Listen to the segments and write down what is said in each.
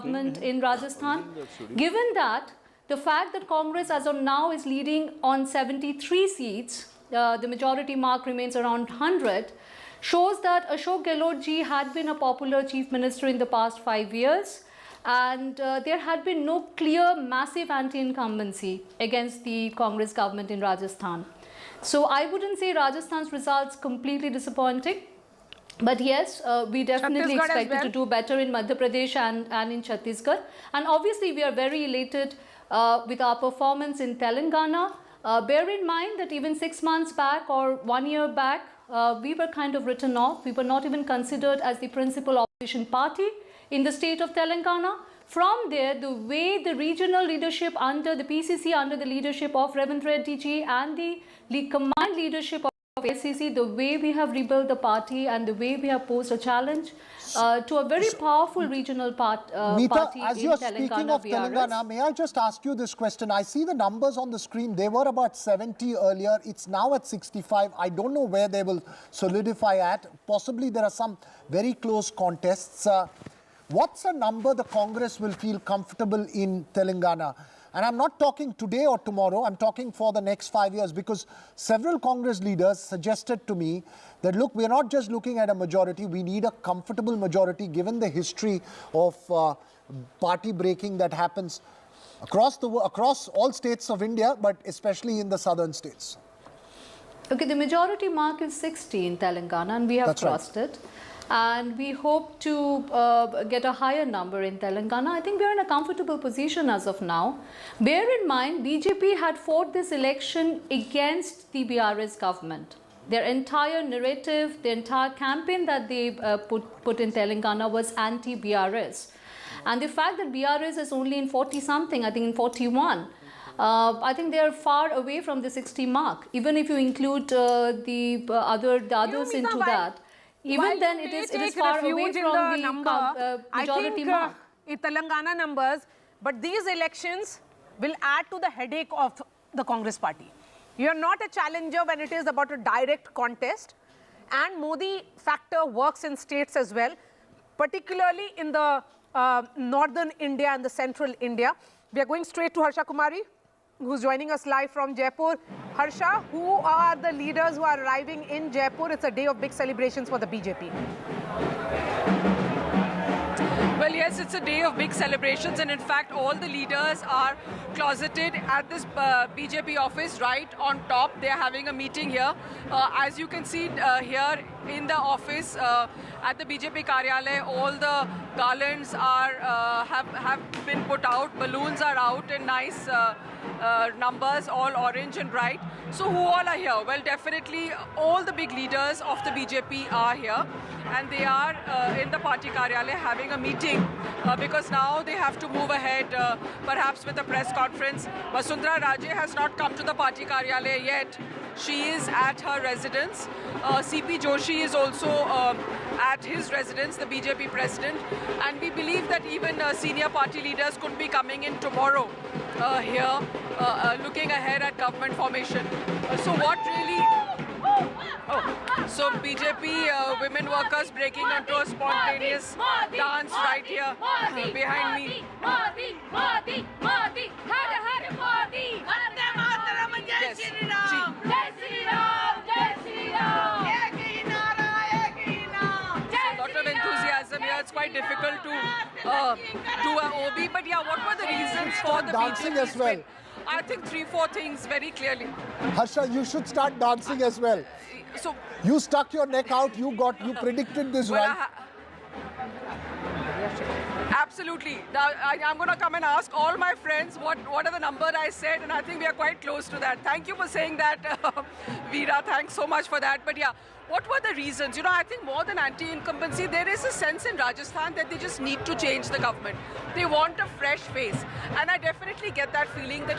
government in Rajasthan. Given that the fact that Congress as of now is leading on 73 seats, the majority mark remains around 100, shows that Ashok Gehlot ji had been a popular chief minister in the past 5 years, and there had been no clear massive anti-incumbency against the Congress government in Rajasthan. So I wouldn't say Rajasthan's results completely disappointing. But yes, we definitely expected to do better in Madhya Pradesh and in Chhattisgarh. And obviously, we are very elated with our performance in Telangana. Bear in mind that even 6 months back or 1 year back, we were kind of written off. We were not even considered as the principal opposition party in the state of Telangana. From there, the way the regional leadership under the PCC, under the leadership of Ravindra Reddy ji and the combined leadership of ACC, the way we have rebuilt the party and the way we have posed a challenge to a very powerful regional party as you are speaking of Telangana, may I just ask you this question? I see the numbers on the screen. They were about 70 earlier. It's now at 65. I don't know where they will solidify at. Possibly there are some very close contests. What's a number the Congress will feel comfortable in Telangana? And I'm not talking today or tomorrow, I'm talking for the next 5 years, because several Congress leaders suggested to me that, look, we're not just looking at a majority, we need a comfortable majority given the history of party breaking that happens across all states of India, but especially in the southern states. Okay, the majority mark is 60 in Telangana and we have crossed it. And we hope to get a higher number in Telangana. I think we are in a comfortable position as of now. Bear in mind, BJP had fought this election against the BRS government. Their entire narrative, the entire campaign that they put in Telangana was anti-BRS. And the fact that BRS is only in 40-something, I think in 41, I think they are far away from the 60 mark. Even if you include the others into that. Even then, it is far away from the majority mark. I think Telangana numbers, but these elections will add to the headache of the Congress party. You are not a challenger when it is about a direct contest, and Modi factor works in states as well, particularly in the northern India and the central India. We are going straight to Harsha Kumari, who's joining us live from Jaipur. Harsha, who are the leaders who are arriving in Jaipur? It's a day of big celebrations for the BJP. Well, yes, it's a day of big celebrations, and in fact, all the leaders are closeted at this BJP office right on top. They are having a meeting here. As you can see here in the office at the BJP Karyalaya, all the garlands are have been put out. Balloons are out in nice numbers, all orange and bright. So who all are here? Well, definitely all the big leaders of the BJP are here, and they are in the party Karyalaya having a meeting because now they have to move ahead perhaps with a press conference. Vasundhara Raje has not come to the party Karyalaya yet. She is at her residence. CP Joshi is also at his residence, the BJP president. And we believe that even senior party leaders could be coming in tomorrow here, looking ahead at government formation. So what really... So BJP women workers breaking into a spontaneous dance right here behind me. Yes. Lot of enthusiasm here. It's quite difficult to do an OB. But yeah, what were the reasons for the dancing BJP as well? win? I think 3-4 things very clearly. Harsha, you should start dancing as well. So you stuck your neck out. You predicted this, well, right? Absolutely. Now, I'm going to come and ask all my friends what are the number I said, and I think we are quite close to that. Thank you for saying that, Veera. Thanks so much for that. But yeah, what were the reasons? You know, I think more than anti-incumbency, there is a sense in Rajasthan that they just need to change the government. They want a fresh face. And I definitely get that feeling that,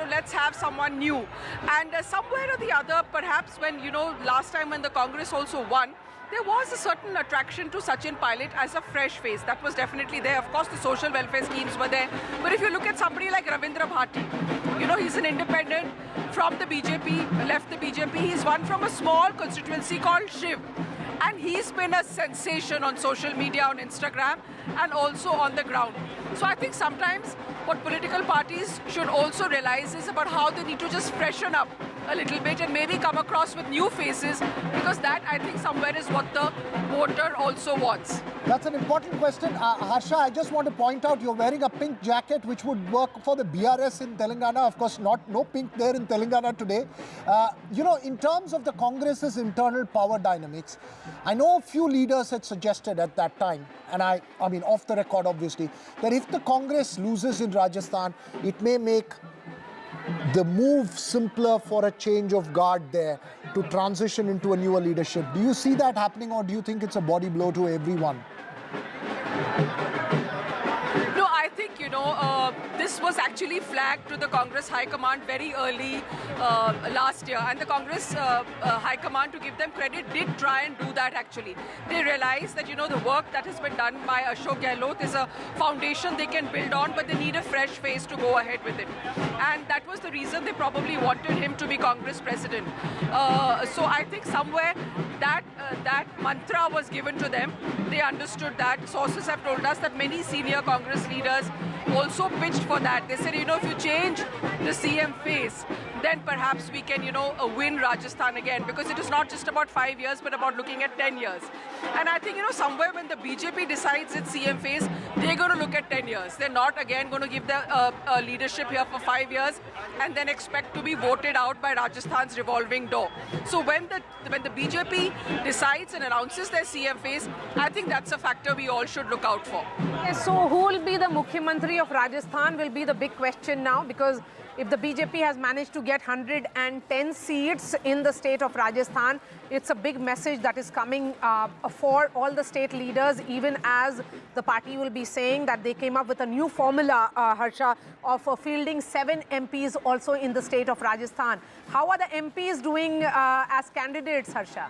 let's have someone new. And somewhere or the other, perhaps when, last time when the Congress also won, there was a certain attraction to Sachin Pilot as a fresh face. That was definitely there. Of course, the social welfare schemes were there. But if you look at somebody like Ravindra Bhati, he's an independent from the BJP, left the BJP. He's one from a small constituency called Shiv. And he's been a sensation on social media, on Instagram, and also on the ground. So I think sometimes what political parties should also realize is about how they need to just freshen up a little bit and maybe come across with new faces, because that, I think, somewhere is what the voter also wants. That's an important question. Harsha, I just want to point out you're wearing a pink jacket which would work for the BRS in Telangana. Of course, no pink there in Telangana today. You know, in terms of the Congress's internal power dynamics, I know a few leaders had suggested at that time, and I mean off the record obviously, that if the Congress loses in Rajasthan, it may make the move simpler for a change of guard there to transition into a newer leadership. Do you see that happening, or do you think it's a body blow to everyone? No, I think, you know, this was actually flagged to the Congress High Command very early last year. And the Congress High Command, to give them credit, did try and do that actually. They realized that, you know, the work that has been done by Ashok Gehlot is a foundation they can build on, but they need a fresh face to go ahead with it. And that was the reason they probably wanted him to be Congress president. So I think somewhere that mantra was given to them. They understood that. Sources have told us that many senior Congress leaders also pitched for that. They said, you know, if you change the CM face, then perhaps we can, you know, win Rajasthan again, because it is not just about 5 years, but about looking at 10 years. And I think, you know, somewhere when the BJP decides its CM phase, they're going to look at 10 years. They're not again going to give the leadership here for 5 years and then expect to be voted out by Rajasthan's revolving door. So when the BJP decides and announces their CM phase, I think that's a factor we all should look out for. Yes, so who will be the Mukhyamantri of Rajasthan will be the big question now, because if the BJP has managed to get 110 seats in the state of Rajasthan, it's a big message that is coming for all the state leaders, even as the party will be saying that they came up with a new formula, Harsha, of fielding 7 MPs also in the state of Rajasthan. How are the MPs doing as candidates, Harsha?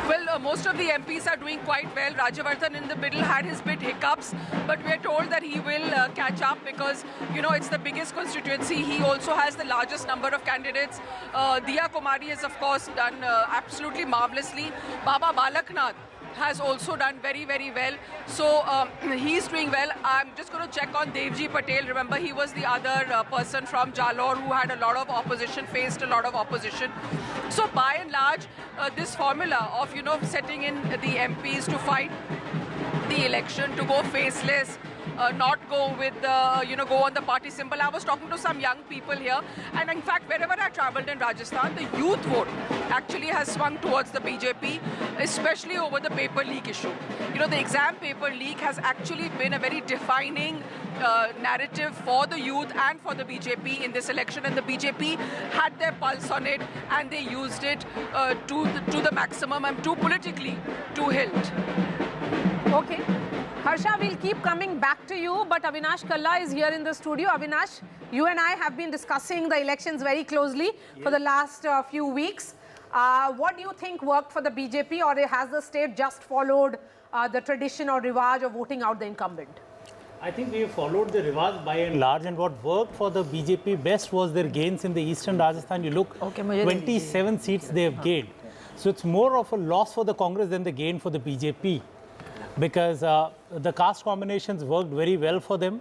Well, most of the MPs are doing quite well. Rajavardhan in the middle had his bit hiccups, but we are told that he will catch up because, you know, it's the biggest constituency. He also has the largest number of candidates. Diya Kumari has, of course, done absolutely marvelously. Baba Balaknath has also done very, very well. So he's doing well. I'm just going to check on Devji Patel. Remember, he was the other person from Jalore who had a lot of opposition, faced a lot of opposition. So by and large, this formula of, you know, setting in the MPs to fight the election, to go faceless, not go with the, you know, go on the party symbol. I was talking to some young people here, and in fact, wherever I traveled in Rajasthan, the youth vote actually has swung towards the BJP, especially over the paper leak issue. You know, the exam paper leak has actually been a very defining narrative for the youth and for the BJP in this election, and the BJP had their pulse on it, and they used it to the maximum and too politically to hilt. Okay. Harsha, we'll keep coming back to you, but Avinash Kalla is here in the studio. Avinash, you and I have been discussing the elections very closely for the last few weeks. What do you think worked for the BJP, or has the state just followed the tradition or rivaj of voting out the incumbent? I think we followed the rivaj by and large, and what worked for the BJP best was their gains in the eastern Rajasthan. You look, 27 seats they have gained. So it's more of a loss for the Congress than the gain for the BJP. Because the caste combinations worked very well for them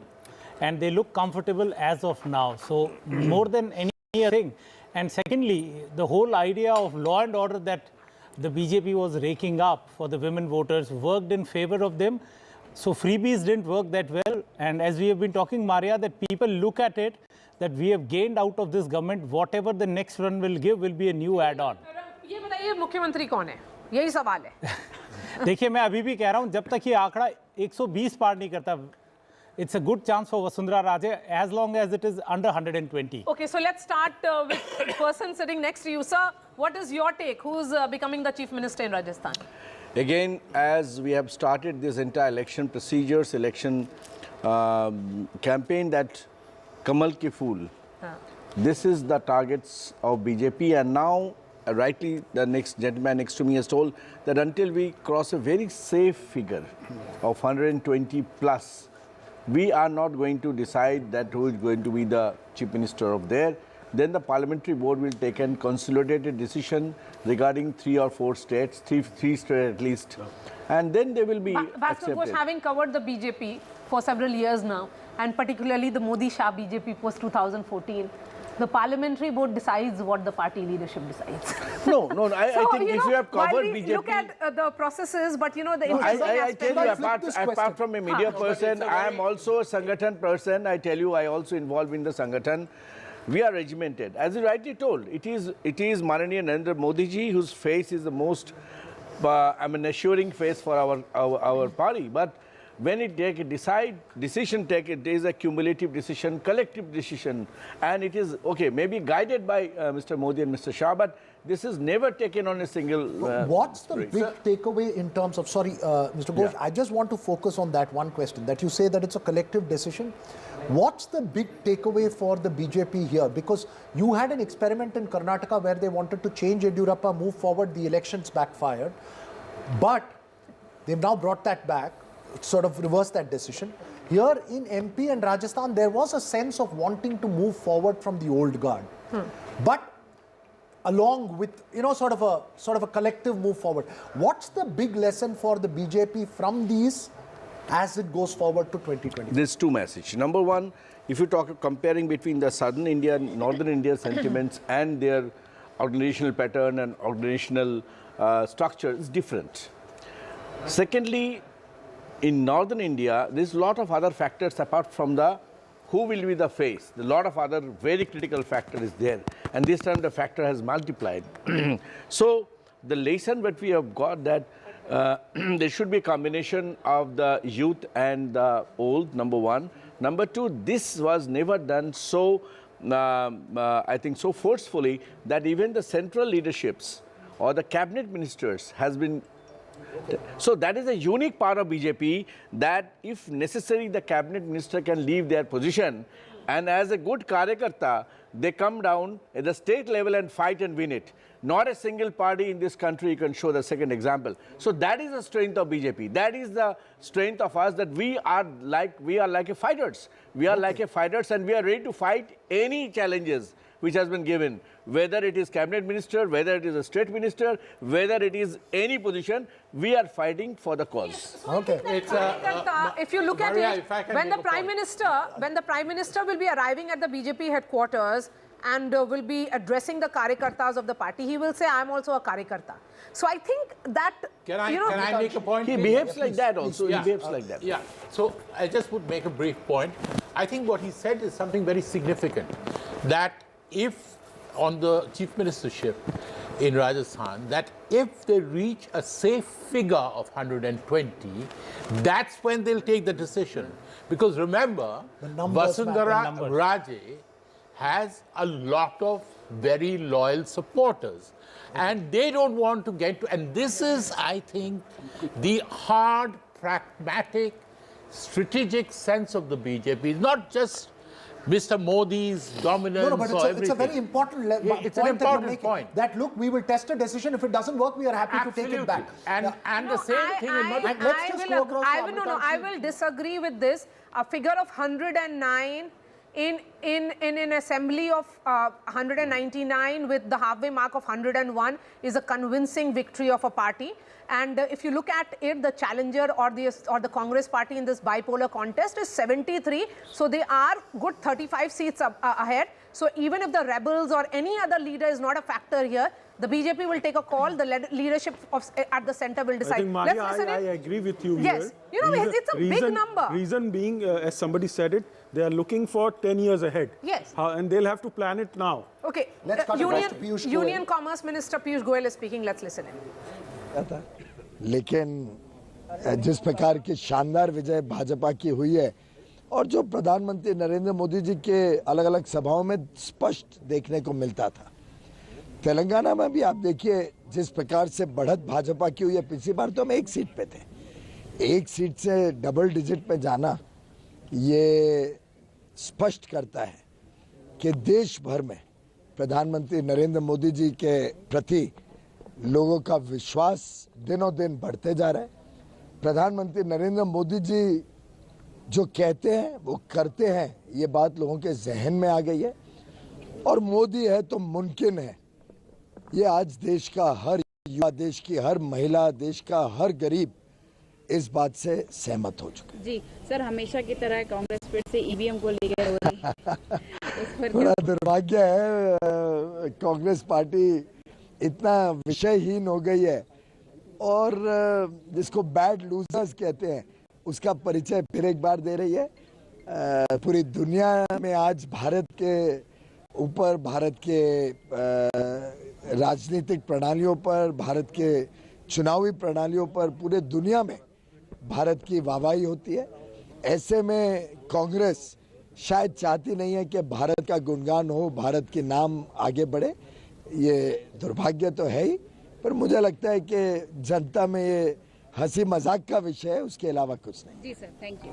and they look comfortable as of now. So more than anything. And secondly, the whole idea of law and order that the BJP was raking up for the women voters worked in favor of them. So freebies didn't work that well. And as we have been talking, Maria, that people look at it, that we have gained out of this government, whatever the next run will give will be a new add-on. ये बताइए मुख्यमंत्री कौन है? यही सवाल है. देखिए मैं अभी भी कह रहा हूं जब तक ये आंकड़ा 120 पार नहीं करता, it's a good chance for Vasundhara Raje as long as it is under 120. Okay, so let's start with the person sitting next to you, sir. What is your take? Who's becoming the chief minister in Rajasthan? Again, as we have started this entire election procedures, election campaign, that Kamal ki Phool, this is the targets of BJP, and now rightly, the next gentleman next to me has told that until we cross a very safe figure of 120 plus, we are not going to decide that who is going to be the chief minister of there. then the parliamentary board will take a consolidated decision regarding 3 or 4 states, three states at least, and then they will be accepted. Having covered the BJP for several years now, and particularly the Modi-Shah BJP post 2014, the parliamentary board decides what the party leadership decides. No, I think if you have covered while we BJP... look at the processes, but you know, the I tell you, apart from a media person, I am also a Sangathan person. I tell you, I also involved in the Sangathan. We are regimented. As you rightly told, it is Mananiya Narendra Modi ji whose face is the most, assuring face for our party. But when it take a decision, it is a cumulative decision, collective decision, and it is, okay, maybe guided by Mr. Modi and Mr. Shah, but this is never taken on a single... What's the big takeaway in terms of, sorry, Mr. Ghosh, I just want to focus on that one question, that you say that it's a collective decision. What's the big takeaway for the BJP here? Because you had an experiment in Karnataka where they wanted to change Yediyurappa, move forward, the elections backfired, but they've now brought that back, sort of reversed that decision. Here in MP and Rajasthan, there was a sense of wanting to move forward from the old guard. But along with, sort of a collective move forward. What's the big lesson for the BJP from these as it goes forward to 2020? There's 2 messages. Number one, if you talk comparing between the southern India and northern India sentiments and their organizational pattern and organizational structure is different. Secondly, in northern India, there's a lot of other factors apart from the who will be the face. A lot of other very critical factor is there. And this time the factor has multiplied. So the lesson that we have got that there should be a combination of the youth and the old, number one. Number two, this was never done so, I think, so forcefully that even the central leaderships or the cabinet ministers has been... So that is a unique part of BJP, that if necessary the cabinet minister can leave their position, and as a good Karyakarta, they come down at the state level and fight and win it. Not a single party in this country can show the second example. So that is the strength of BJP. That is the strength of us, that we are like a fighters. We are like a fighters, and we are ready to fight any challenges which has been given, whether it is cabinet minister, whether it is a state minister, whether it is any position, we are fighting for the cause. Okay. If you look at it, when the prime minister will be arriving at the BJP headquarters and will be addressing the Karyakartas of the party, he will say, I am also a Karyakarta. So I think that, Can I make a point? He behaves like that also. He behaves like that. Yeah. So I just would make a brief point. I think what he said is something very significant, that if on the chief ministership in Rajasthan, that if they reach a safe figure of 120, that's when they'll take the decision. Because remember, Vasundhara Raje has a lot of very loyal supporters. And they don't want to get to, and this is, I think, the hard, pragmatic, strategic sense of the BJP. It's not just Mr. Modi's dominance. No, but it's a very important it's an important point. That, look, we will test a decision. If it doesn't work, we are happy to take it back. And the same thing in Madhya Pradesh. I will disagree with this. A figure of 109 in an assembly of 199 with the halfway mark of 101 is a convincing victory of a party. And if you look at it, the challenger or the Congress party in this bipolar contest is 73. So they are good 35 seats ahead. So even if the rebels or any other leader is not a factor here, the BJP will take a call. The leadership at the center will decide. I think, Madhya, I agree with you yes. here. Yes, it's a big number. Reason being, as somebody said it, they are looking for 10 years ahead. Yes. And they'll have to plan it now. Okay. Let's cut across to Piyush Goyal. Union Commerce Minister Piyush Goyal is speaking. Let's listen in. लेकिन जिस प्रकार की शानदार विजय भाजपा की हुई है और जो प्रधानमंत्री नरेंद्र मोदी जी के अलग अलग सभाओं में स्पष्ट देखने को मिलता था, तेलंगाना में भी आप देखिए जिस प्रकार से बढ़त भाजपा की हुई है। पिछली बार तो हम 1 सीट पे थे, 1 सीट से डबल डिजिट पे जाना ये स्पष्ट करता है कि देश भर में प्रधानमंत्री नरेंद्र मोदी जी के प्रति लोगों का विश्वास दिनों दिन बढ़ते जा रहा है। प्रधानमंत्री नरेंद्र मोदी जी जो कहते हैं वो करते हैं, ये बात लोगों के जहन में आ गई है। और मोदी है तो मुमकिन है। ये आज देश का हर युवा, देश की हर महिला, देश का हर गरीब इस बात से सहमत हो चुके। जी सर, हमेशा की तरह कांग्रेस फिर से ईवीएम को लेकर हो रही है। बड़ा दुर्भाग्य है, कांग्रेस पार्टी इतना विषयहीन हो गई है और जिसको बैड लूजर्स कहते हैं उसका परिचय फिर एक बार दे रही है। पूरी दुनिया में आज भारत के ऊपर, भारत के राजनीतिक प्रणालियों पर, भारत के चुनावी प्रणालियों पर पूरे दुनिया में भारत की वाहवाही होती है। ऐसे में कांग्रेस शायद चाहती नहीं है कि भारत का गुणगान हो, भारत के नाम आगे बढ़े। ये दुर्भाग्य तो है ही, पर मुझे लगता है कि जनता में ये हंसी मजाक का विषय है, उसके अलावा कुछ नहीं। जी sir, thank you.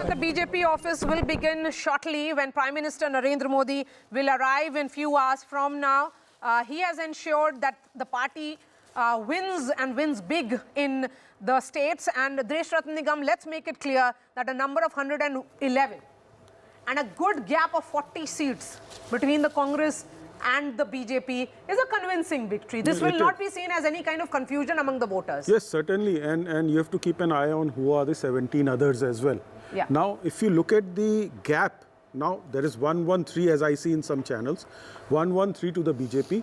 The BJP office will begin shortly when Prime Minister Narendra Modi will arrive in few hours from now. He has ensured that the party wins and wins big in the states. And Desh Ratna Nigam, let's make it clear that a number of 111 and a good gap of 40 seats between the Congress and the BJP is a convincing victory. This will not be seen as any kind of confusion among the voters. Yes, certainly. And you have to keep an eye on who are the 17 others as well. Yeah. Now, if you look at the gap, now there is 113 as I see in some channels, 113 to the BJP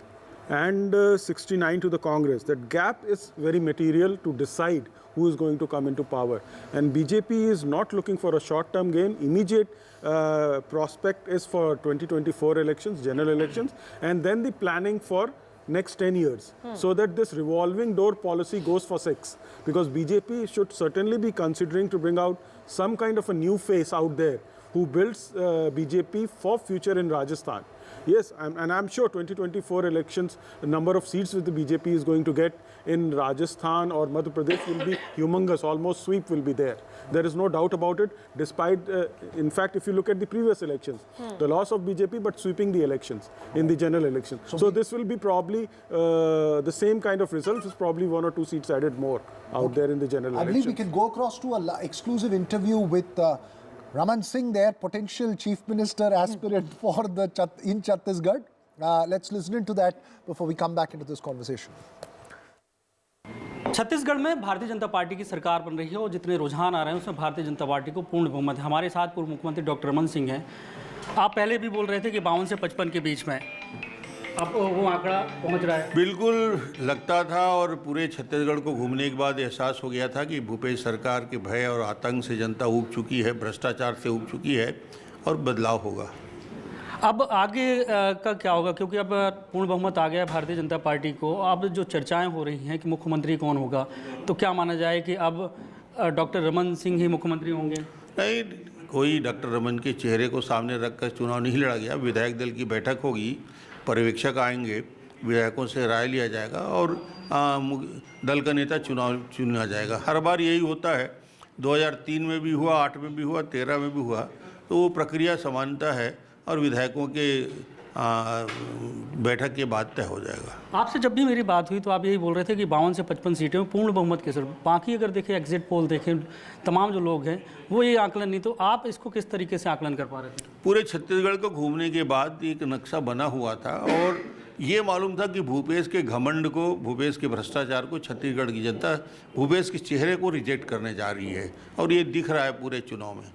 and 69 to the Congress. That gap is very material to decide who is going to come into power. And BJP is not looking for a short-term gain. Immediate prospect is for 2024 elections, general elections, and then the planning for next 10 years, so that this revolving door policy goes for 6. Because BJP should certainly be considering to bring out some kind of a new face out there who builds BJP for future in Rajasthan. Yes, and I'm sure 2024 elections, the number of seats that the BJP is going to get in Rajasthan or Madhya Pradesh will be humongous, almost sweep will be there. There is no doubt about it, despite, in fact, if you look at the previous elections, the loss of BJP but sweeping the elections in the general election. So this will be probably the same kind of results, with probably 1 or 2 seats added more out there in the general election. I believe we can go across to an exclusive interview with Raman Singh there, potential Chief Minister aspirant for the in Chhattisgarh. Let's listen into that before we come back into this conversation. Chhattisgarh में भारतीय Janata party की सरकार बन रही है और जितने रुझान आ रहे हैं उसमें भारतीय जनता पार्टी को पूर्ण बहुमत है। हमारे साथ पूर्व मुख्यमंत्री डॉक्टर रमन सिंह हैं। आप पहले भी बोल रहे थे कि 52 से 55 के बीच में अब वो आंकड़ा पहुंच रहा है। बिल्कुल लगता था और पूरे छत्तीसगढ़ को घूमने के बाद एहसास हो गया था कि भूपेश सरकार के भय और आतंक से जनता ऊब चुकी है, भ्रष्टाचार से ऊब चुकी है और बदलाव होगा। अब आगे का क्या होगा, क्योंकि अब पूर्ण बहुमत आ गया भारतीय जनता पार्टी को। अब जो चर्चाएं हो रही हैं कि मुख्यमंत्री कौन होगा, तो क्या माना जाए कि अब डॉक्टर रमन सिंह ही मुख्यमंत्री होंगे? नहीं, कोई डॉक्टर रमन के चेहरे को सामने रखकर चुनाव नहीं लड़ा गया। विधायक दल की बैठक होगी, पर्यवेक्षक आएंगे, विधायकों से राय लिया जाएगा और दल का नेता चुना जाएगा। हर बार यही होता है, 2003 में भी हुआ, 8 में भी हुआ, 13 में भी हुआ, तो वो प्रक्रिया समानता है और विधायकों के बैठक के बाद तय हो जाएगा। आपसे जब भी मेरी बात हुई तो आप यही बोल रहे थे कि 52 से 55 सीटें में पूर्ण बहुमत के सिर्फ। बाकी अगर देखें एग्जिट पोल देखें, तमाम जो लोग हैं वो ये आकलन नहीं, तो आप इसको किस तरीके से आकलन कर पा रहे थे? पूरे छत्तीसगढ़ को घूमने के बाद एक नक्शा बना हुआ था और ये मालूम था कि भूपेश के घमंड को, भूपेश के भ्रष्टाचार को छत्तीसगढ़ की जनता भूपेश के चेहरे को रिजेक्ट करने जा रही है और ये दिख रहा है पूरे चुनाव में।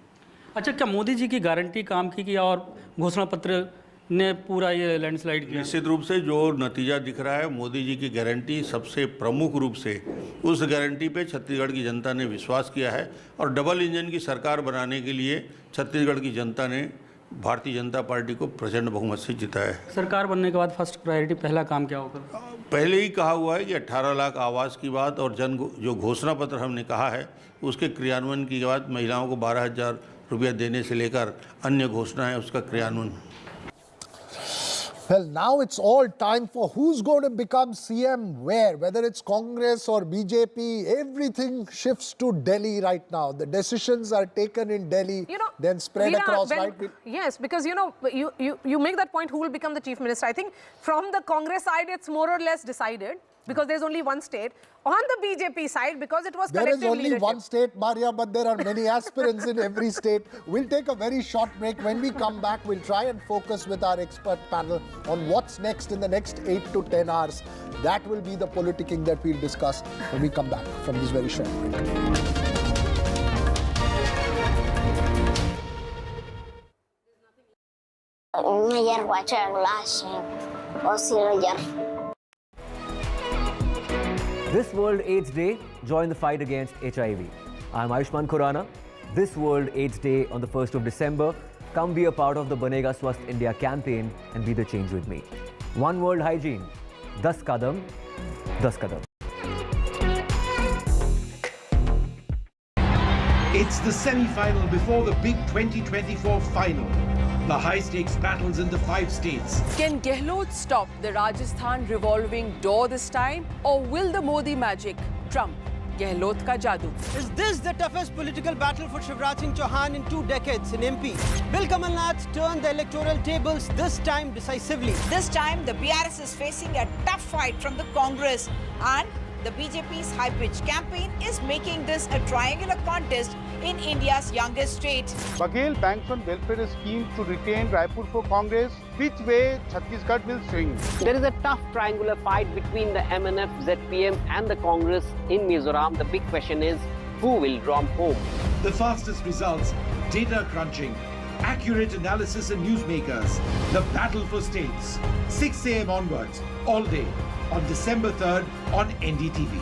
अच्छा, क्या मोदी जी की गारंटी काम की और घोषणा पत्र ने पूरा ये लैंडस्लाइड किया? निश्चित रूप से जो नतीजा दिख रहा है, मोदी जी की गारंटी सबसे प्रमुख रूप से, उस गारंटी पे छत्तीसगढ़ की जनता ने विश्वास किया है और डबल इंजन की सरकार बनाने के लिए छत्तीसगढ़ की जनता ने भारतीय जनता पार्टी को प्रचंड बहुमत से जिताया है। सरकार बनने के बाद फर्स्ट प्रायोरिटी, पहला काम क्या होगा? पहले ही कहा हुआ है कि 18 लाख आवास की बात और जो घोषणा पत्र हमने कहा है उसके क्रियान्वयन की बात, महिलाओं को 12,000 रुपया देने से लेकर अन्य घोषणा है उसका क्रियान्वयन। Well, now it's all time for who's going to become CM where, whether it's Congress or BJP, everything shifts to Delhi right now. The decisions are taken in Delhi, then spread across, right? Yes, because, you make that point, who will become the chief minister. I think from the Congress side, it's more or less decided because there's only one state. on the BJP side because it was There is collective only leadership. one state, Maria, but there are many aspirants in every state. We'll take a very short break. When we come back, we'll try and focus with our expert panel on what's next in the next 8 to 10 hours. That will be the politicking that we'll discuss when we come back from this very short break. This World AIDS Day, join the fight against HIV. I'm Ayushman Khurrana. This World AIDS Day on the 1st of December, come be a part of the Banega Swasth India campaign and be the change with me. One World Hygiene, 10 kadam, 10 kadam. It's the semi-final before the big 2024 final. The high-stakes battles in the 5 states. Can Gehlot stop the Rajasthan revolving door this time? Or will the Modi magic trump Gehlot ka jadoo? Is this the toughest political battle for Shivraj Singh Chouhan in 2 decades in MP? Will Kamal Nath turn the electoral tables this time decisively? This time, the BRS is facing a tough fight from the Congress, and the BJP's high-pitched campaign is making this a triangular contest in India's youngest state. Baghel banks on welfare scheme to retain Raipur for Congress. Which way Chhattisgarh will swing? There is a tough triangular fight between the MNF, ZPM and the Congress in Mizoram. The big question is, who will romp home? The fastest results, data crunching, accurate analysis and newsmakers. The battle for states. 6 a.m. onwards, all day, on December 3rd on NDTV.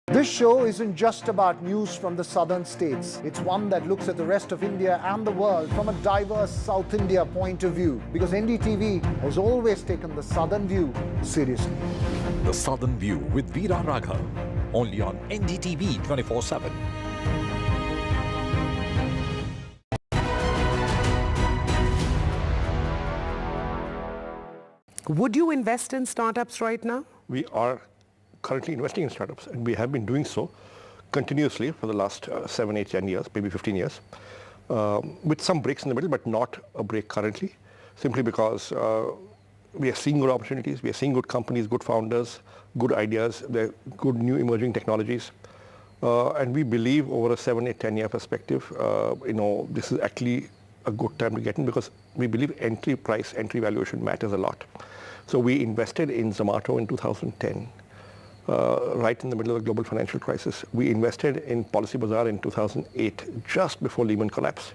This show isn't just about news from the southern states. It's one that looks at the rest of India and the world from a diverse South India point of view, because NDTV has always taken the southern view seriously. The Southern View with Veera Raghav, only on NDTV 24/7. Would you invest in startups right now? We are currently investing in startups, and we have been doing so continuously for the last 7, 8, 10 years, maybe 15 years, with some breaks in the middle, but not a break currently, simply because we are seeing good opportunities, we are seeing good companies, good founders, good ideas, there are good new emerging technologies, and we believe over a 7, 8, 10 year perspective, this is actually a good time to get in, because we believe entry price, entry valuation matters a lot. So we invested in Zomato in 2010. Right in the middle of the global financial crisis. We invested in Policy Bazaar in 2008, just before Lehman collapse.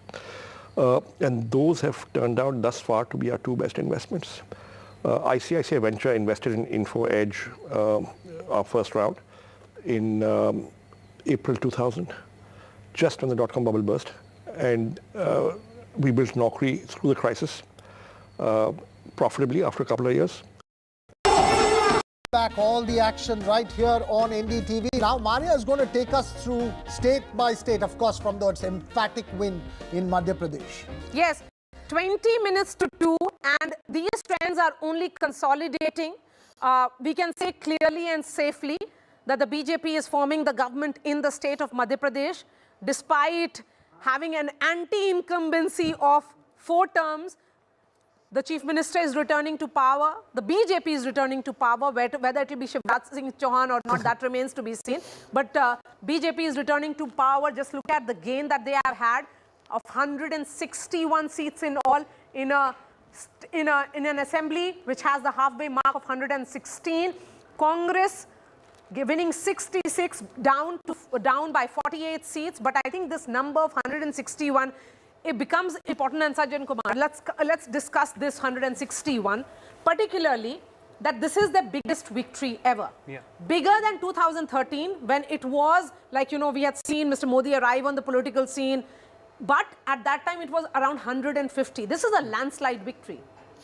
And those have turned out thus far to be our 2 best investments. ICICI Venture invested in Info Edge, our first round, in April 2000, just when the dot-com bubble burst. And we built Naukri through the crisis, profitably after a couple of years. Back all the action right here on NDTV. Now Maria is going to take us through state by state, of course, from the emphatic win in Madhya Pradesh. Yes, 20 minutes to 2, and these trends are only consolidating. We can say clearly and safely that the BJP is forming the government in the state of Madhya Pradesh, despite having an anti-incumbency of 4 terms. The Chief Minister is returning to power. The BJP is returning to power. Whether it will be Shivraj Singh Chouhan or not, that remains to be seen. But BJP is returning to power. Just look at the gain that they have had of 161 seats in all in an assembly which has the halfway mark of 116. Congress winning 66, down by 48 seats. But I think this number of 161. It becomes important, and Sajjan Kumar, let's discuss this 161, particularly that this is the biggest victory ever. Yeah. Bigger than 2013, when it was like, we had seen Mr. Modi arrive on the political scene, but at that time it was around 150. This is a landslide victory.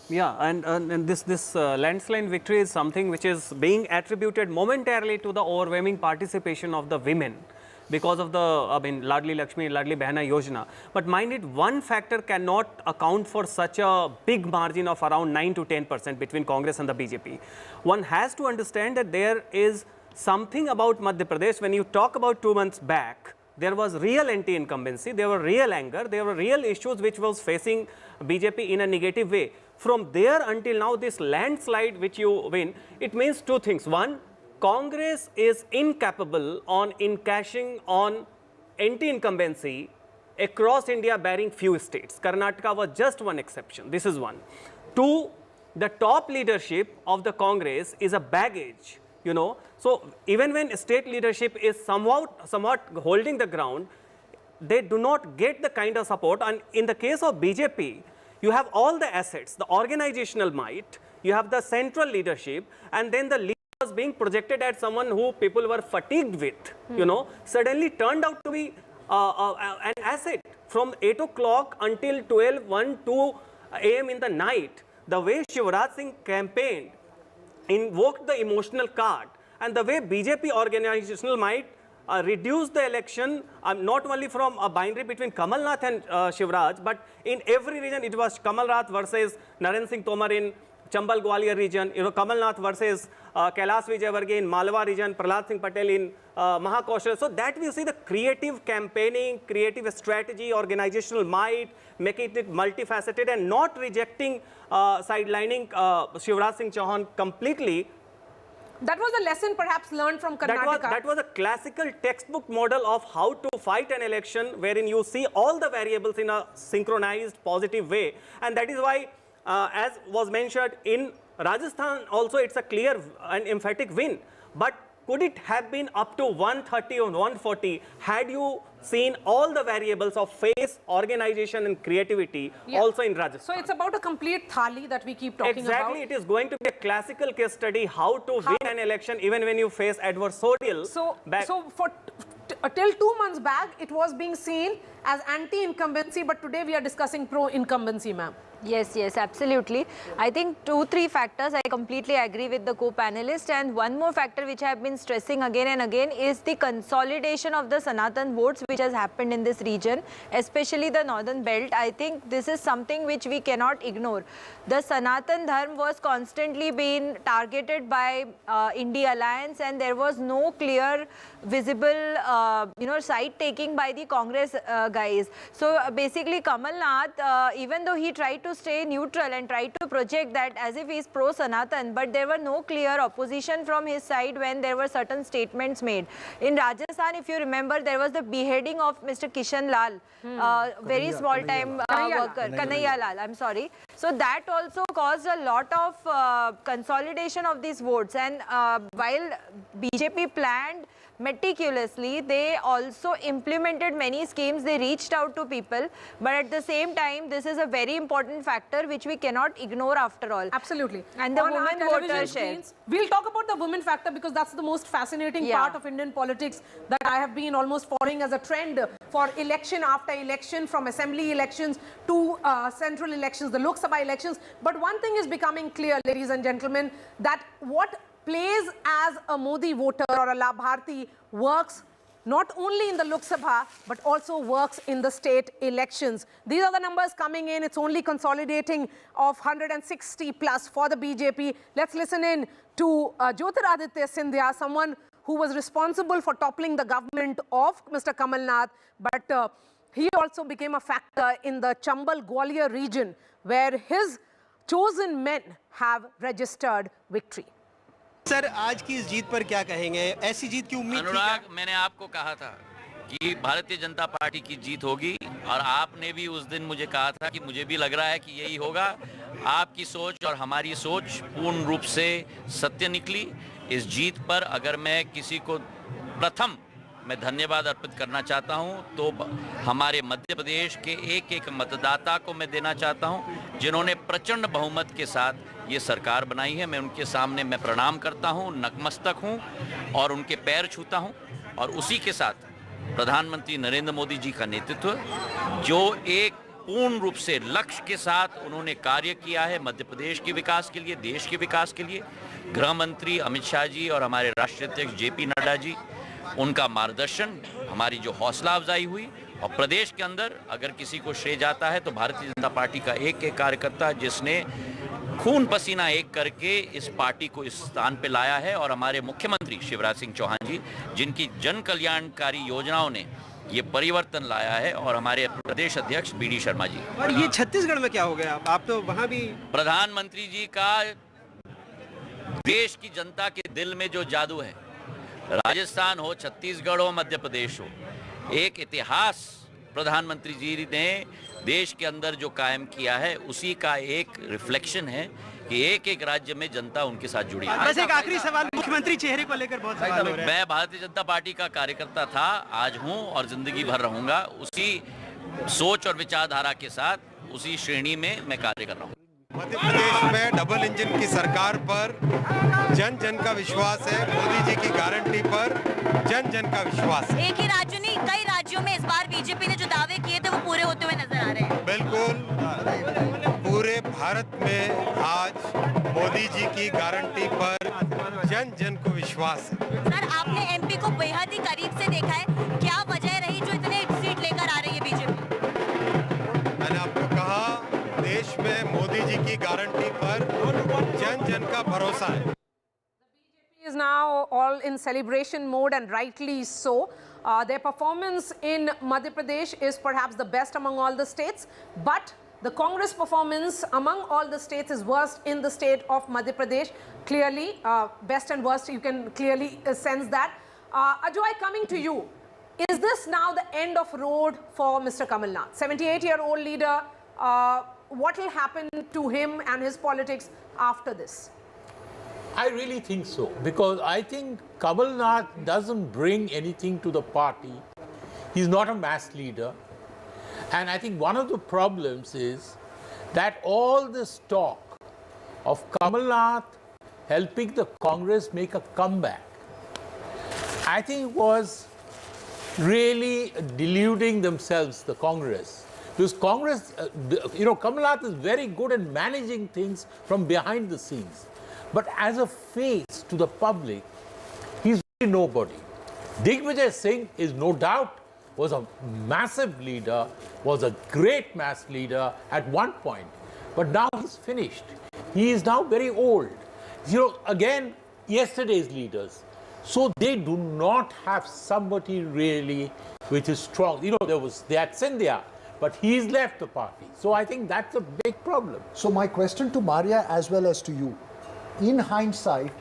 Yeah, and this landslide victory is something which is being attributed momentarily to the overwhelming participation of the women, because of the, Ladli Lakshmi, Ladli Behna Yojana. But mind it, one factor cannot account for such a big margin of around 9 to 10% between Congress and the BJP. One has to understand that there is something about Madhya Pradesh. When you talk about 2 months back, there was real anti-incumbency, there were real anger, there were real issues which was facing BJP in a negative way. from there until now, this landslide which you win, it means two things. One, Congress is incapable on encashing on anti-incumbency across India barring few states. Karnataka was just one exception. This is one. Two, the top leadership of the Congress is a baggage, you know. So even when state leadership is somewhat holding the ground, they do not get the kind of support. And in the case of BJP, you have all the assets, the organizational might, you have the central leadership, and then the leader was being projected as someone who people were fatigued with, you know, suddenly turned out to be an asset from 8 o'clock until 12, 1, 2 a.m. in the night. The way Shivraj Singh campaigned invoked the emotional card, and the way BJP organizational might reduced the election not only from a binary between Kamal Nath and Shivraj, but in every region it was Kamal Nath versus Narendra Singh Tomar in Chambal Gwalior region, you know, Kamal Nath versus Kailash Vijayvargiya in Malwa region, Prahlad Singh Patel in Mahakoshal. So that we see the creative campaigning, creative strategy, organizational might, making it multifaceted and not rejecting, sidelining Shivraj Singh Chouhan completely. That was a lesson perhaps learned from Karnataka. That was a classical textbook model of how to fight an election, wherein you see all the variables in a synchronized, positive way. And that is why, as was mentioned, in Rajasthan also it's a clear and emphatic win. But could it have been up to 130 or 140 had you seen all the variables of face, organization and creativity also in Rajasthan? So it's about a complete thali that we keep talking about. Exactly, it is going to be a classical case study how to win an election even when you face adversarial. So for till 2 months back, it was being seen as anti-incumbency, but today we are discussing pro-incumbency, ma'am. Yes, yes, absolutely. I think 2-3 factors, I completely agree with the co-panelist, and one more factor which I have been stressing again and again is the consolidation of the Sanatan votes which has happened in this region, especially the northern belt. I think this is something which we cannot ignore. The Sanatan Dharma was constantly being targeted by India Alliance, and there was no clear, visible, side taking by the Congress guys. So basically Kamal Nath, even though he tried to stay neutral and tried to project that as if he is pro-Sanatan, but there were no clear opposition from his side when there were certain statements made. In Rajasthan, if you remember, there was the beheading of Mr. Kishan Lal, very small time worker, Kanhaiya Lal, I'm sorry. So that also caused a lot of consolidation of these votes, and while BJP planned meticulously, they also implemented many schemes. They reached out to people, but at the same time, this is a very important factor which we cannot ignore after all. Absolutely. And the women voter share. We'll talk about the women factor because that's the most fascinating part of Indian politics that I have been almost following as a trend for election after election, from assembly elections to central elections, the Lok Sabha elections. But one thing is becoming clear, ladies and gentlemen, that what plays as a Modi voter or a Labharti works not only in the Lok Sabha, but also works in the state elections. These are the numbers coming in. It's only consolidating of 160 plus for the BJP. Let's listen in to Jyotiraditya Scindia, someone who was responsible for toppling the government of Mr. Kamal Nath, but he also became a factor in the Chambal Gwalior region, where his chosen men have registered victory. Sir, आज की इस जीत पर क्या कहेंगे? ऐसी जीत की उम्मीद थी? अनुराग, मैंने आपको कहा था कि भारतीय जनता पार्टी की जीत होगी, और आपने भी उस दिन मुझे कहा था कि मुझे भी लग रहा है कि यही होगा। आपकी सोच और हमारी सोच पूर्ण रूप से सत्य निकली। इस जीत पर अगर मैं किसी को प्रथम मैं धन्यवाद अर्पित करना चाहता हूं, तो हमारे मध्य प्रदेश के एक एक मतदाता को मैं देना चाहता हूं, जिन्होंने प्रचंड बहुमत के साथ ये सरकार बनाई है। मैं उनके सामने मैं प्रणाम करता हूं, नतमस्तक हूं और उनके पैर छूता हूं। और उसी के साथ प्रधानमंत्री नरेंद्र मोदी जी का नेतृत्व, जो एक पूर्ण रूप से लक्ष्य के साथ उन्होंने कार्य किया है मध्य प्रदेश के विकास के लिए, देश के विकास के लिए। गृह मंत्री अमित शाह जी और हमारे राष्ट्रीय अध्यक्ष JP नड्डा जी, उनका मार्गदर्शन, हमारी जो हौसला अफजाई हुई, और प्रदेश के अंदर अगर किसी को श्रेय जाता है तो भारतीय जनता पार्टी का एक एक कार्यकर्ता, जिसने खून पसीना एक करके इस पार्टी को इस स्थान पे लाया है, और हमारे मुख्यमंत्री शिवराज सिंह चौहान जी, जिनकी जन कल्याणकारी योजनाओं ने ये परिवर्तन लाया है और हमारे प्रदेश अध्यक्ष BD शर्मा जी। और ये छत्तीसगढ़ में क्या हो गया? आप तो वहाँ भी प्रधानमंत्री जी का देश की जनता के दिल में जो जादू है, राजस्थान हो, छत्तीसगढ़ हो, मध्य प्रदेश हो, एक इतिहास प्रधानमंत्री जी ने देश के अंदर जो कायम किया है, उसी का एक रिफ्लेक्शन है कि एक एक राज्य में जनता उनके साथ जुड़ी है। बस एक आखिरी सवाल, मुख्यमंत्री चेहरे को लेकर बहुत सवाल हो रहे हैं। मैं भारतीय जनता पार्टी का कार्यकर्ता था, आज हूं और जिंदगी भर रहूंगा। उसी सोच और विचारधारा के साथ उसी श्रेणी में मैं कार्य कर रहा हूं। मध्य प्रदेश में डबल इंजन की सरकार पर जन जन का विश्वास है। मोदी जी की गारंटी पर जन जन का विश्वास है। एक ही राज्य नहीं, कई राज्यों में इस बार बीजेपी ने जो दावे किए थे वो पूरे होते हुए नजर आ रहे हैं। बिल्कुल, पूरे भारत में आज मोदी जी की गारंटी पर जन जन को विश्वास है। सर, आपने MP को बेहद ही करीब से देखा है, क्या वजह रही जो इतने सीट लेकर आ रही है बीजेपी? मैंने आपको कहा, देश में मोदी जी की गारंटी पर जन जन का भरोसा है। Is now all in celebration mode, and rightly so. Their performance in Madhya Pradesh is perhaps the best among all the states, but the Congress performance among all the states is worst in the state of Madhya Pradesh. Clearly, best and worst, you can clearly sense that. Ajoy, coming to you, is this now the end of road for Mr. Kamal Nath? 78-year-old leader, what will happen to him and his politics after this? I really think so, because I think Kamal Nath doesn't bring anything to the party. He's not a mass leader. And I think one of the problems is that all this talk of Kamal Nath helping the Congress make a comeback, I think was really deluding themselves, the Congress. Because Congress, Kamal Nath is very good at managing things from behind the scenes. But as a face to the public, he's really nobody. Digvijay Singh is no doubt was a massive leader, was a great mass leader at one point. But now he's finished. He is now very old. Again, yesterday's leaders. So they do not have somebody really which is strong. They had Scindia, but he's left the party. So I think that's a big problem. So my question to Maria as well as to you, in hindsight,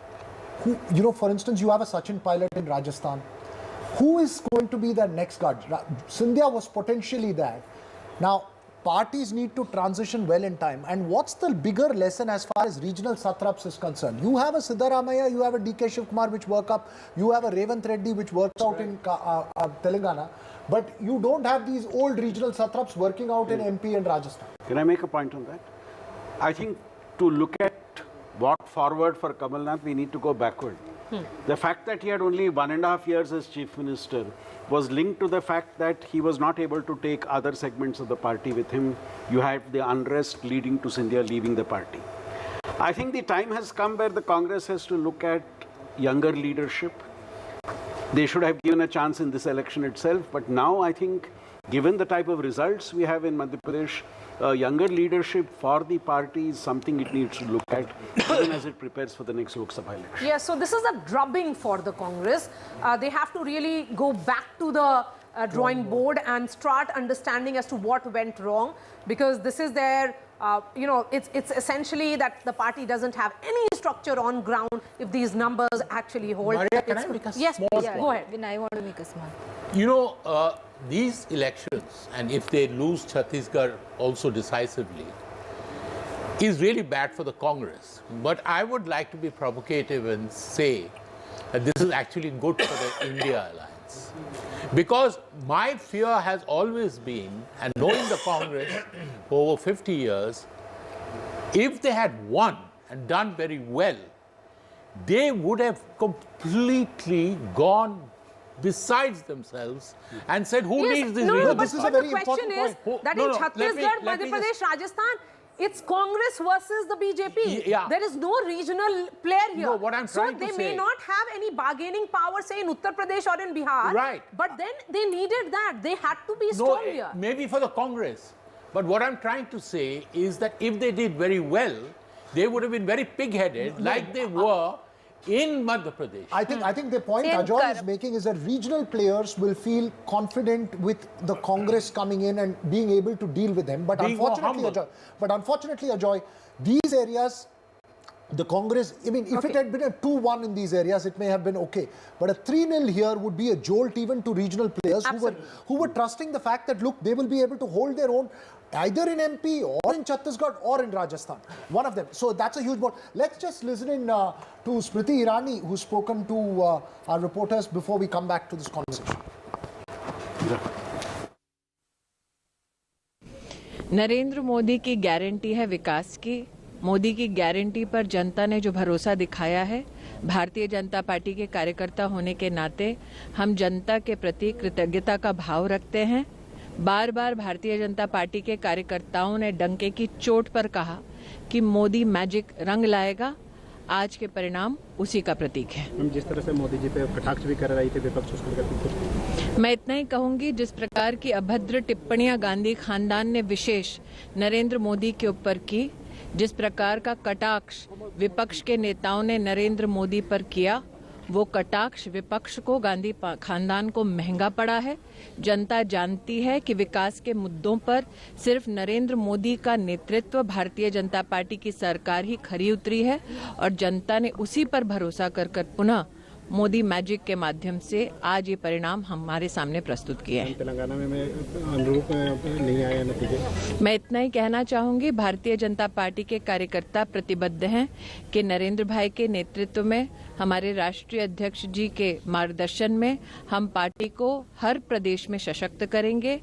for instance, you have a Sachin Pilot in Rajasthan. Who is going to be the next guard? Scindia was potentially that. Now, parties need to transition well in time. And what's the bigger lesson as far as regional satraps is concerned? You have a Siddaramaiah, you have a DK Shivkumar which work up, you have a Revanth Reddy which works out in Telangana, but you don't have these old regional satraps working out in MP and Rajasthan. Can I make a point on that? I think to look at what forward for Kamal Nath, we need to go backward. The fact that he had only 1.5 years as Chief Minister was linked to the fact that he was not able to take other segments of the party with him. You had the unrest leading to Scindia leaving the party. I think the time has come where the Congress has to look at younger leadership. They should have given a chance in this election itself, but now I think, given the type of results we have in Madhya Pradesh, younger leadership for the party is something it needs to look at, even as it prepares for the next Lok Sabha election. Yes, so this is a drubbing for the Congress. They have to really go back to the drawing board and start understanding as to what went wrong, because this is their, it's essentially that the party doesn't have any structure on ground if these numbers actually hold. Maria, can I make a yes, small please, point? go ahead. I want to make a small. These elections, and if they lose Chhattisgarh also decisively, is really bad for the Congress. But I would like to be provocative and say that this is actually good for the India alliance. Because my fear has always been, and knowing the Congress for over 50 years, if they had won and done very well, they would have completely gone besides themselves and said, who needs this? No, this is a very important point. That in Chhattisgarh, Madhya Pradesh, Rajasthan, it's Congress versus the BJP. Yeah. There is no regional player here. No, what I'm trying to So say, they may not have any bargaining power, say, in Uttar Pradesh or in Bihar. Right. But then they needed that. They had to be strong here. Maybe for the Congress. But what I'm trying to say is that if they did very well, they would have been very pig-headed, like they were in Madhya Pradesh. I think the point Ajoy is making is that regional players will feel confident with the Congress coming in and being able to deal with them. But unfortunately, Ajoy, these areas, the Congress, I mean, if it had been a 2-1 in these areas, it may have been okay. But a 3-0 here would be a jolt even to regional players who were trusting the fact that, look, they will be able to hold their own either in MP or in Chhattisgarh or in Rajasthan. One of them. So that's a huge vote. Let's just listen in to Smriti Irani, who's spoken to our reporters before we come back to this conversation. Narendra Modi की guarantee है विकास की। मोदी की guarantee पर जनता ने जो भरोसा दिखाया है, भारतीय जनता पार्टी के कार्यकर्ता होने के नाते हम जनता के प्रति कृतज्ञता का भाव रखते हैं। बार बार भारतीय जनता पार्टी के कार्यकर्ताओं ने डंके की चोट पर कहा कि मोदी मैजिक रंग लाएगा। आज के परिणाम उसी का प्रतीक है। हम जिस तरह से मोदी जी पे कटाक्ष भी कर रही थी विपक्ष, उसको लेकर मैं इतना ही कहूंगी, जिस प्रकार की अभद्र टिप्पणियां गांधी खानदान ने विशेष नरेंद्र मोदी के ऊपर की, जिस प्रकार का कटाक्ष विपक्ष के नेताओं ने नरेंद्र मोदी पर किया, वो कटाक्ष विपक्ष को, गांधी खानदान को महंगा पड़ा है। जनता जानती है कि विकास के मुद्दों पर सिर्फ नरेंद्र मोदी का नेतृत्व, भारतीय जनता पार्टी की सरकार ही खरी उतरी है और जनता ने उसी पर भरोसा कर पुनः मोदी मैजिक के माध्यम से आज ये परिणाम हमारे सामने प्रस्तुत किए हैं। तेलंगाना में अनुरूप नहीं आया नतीजे। मैं इतना ही कहना चाहूंगी, भारतीय जनता पार्टी के कार्यकर्ता प्रतिबद्ध हैं कि नरेंद्र भाई के नेतृत्व में, हमारे राष्ट्रीय अध्यक्ष जी के मार्गदर्शन में हम पार्टी को हर प्रदेश में सशक्त करेंगे।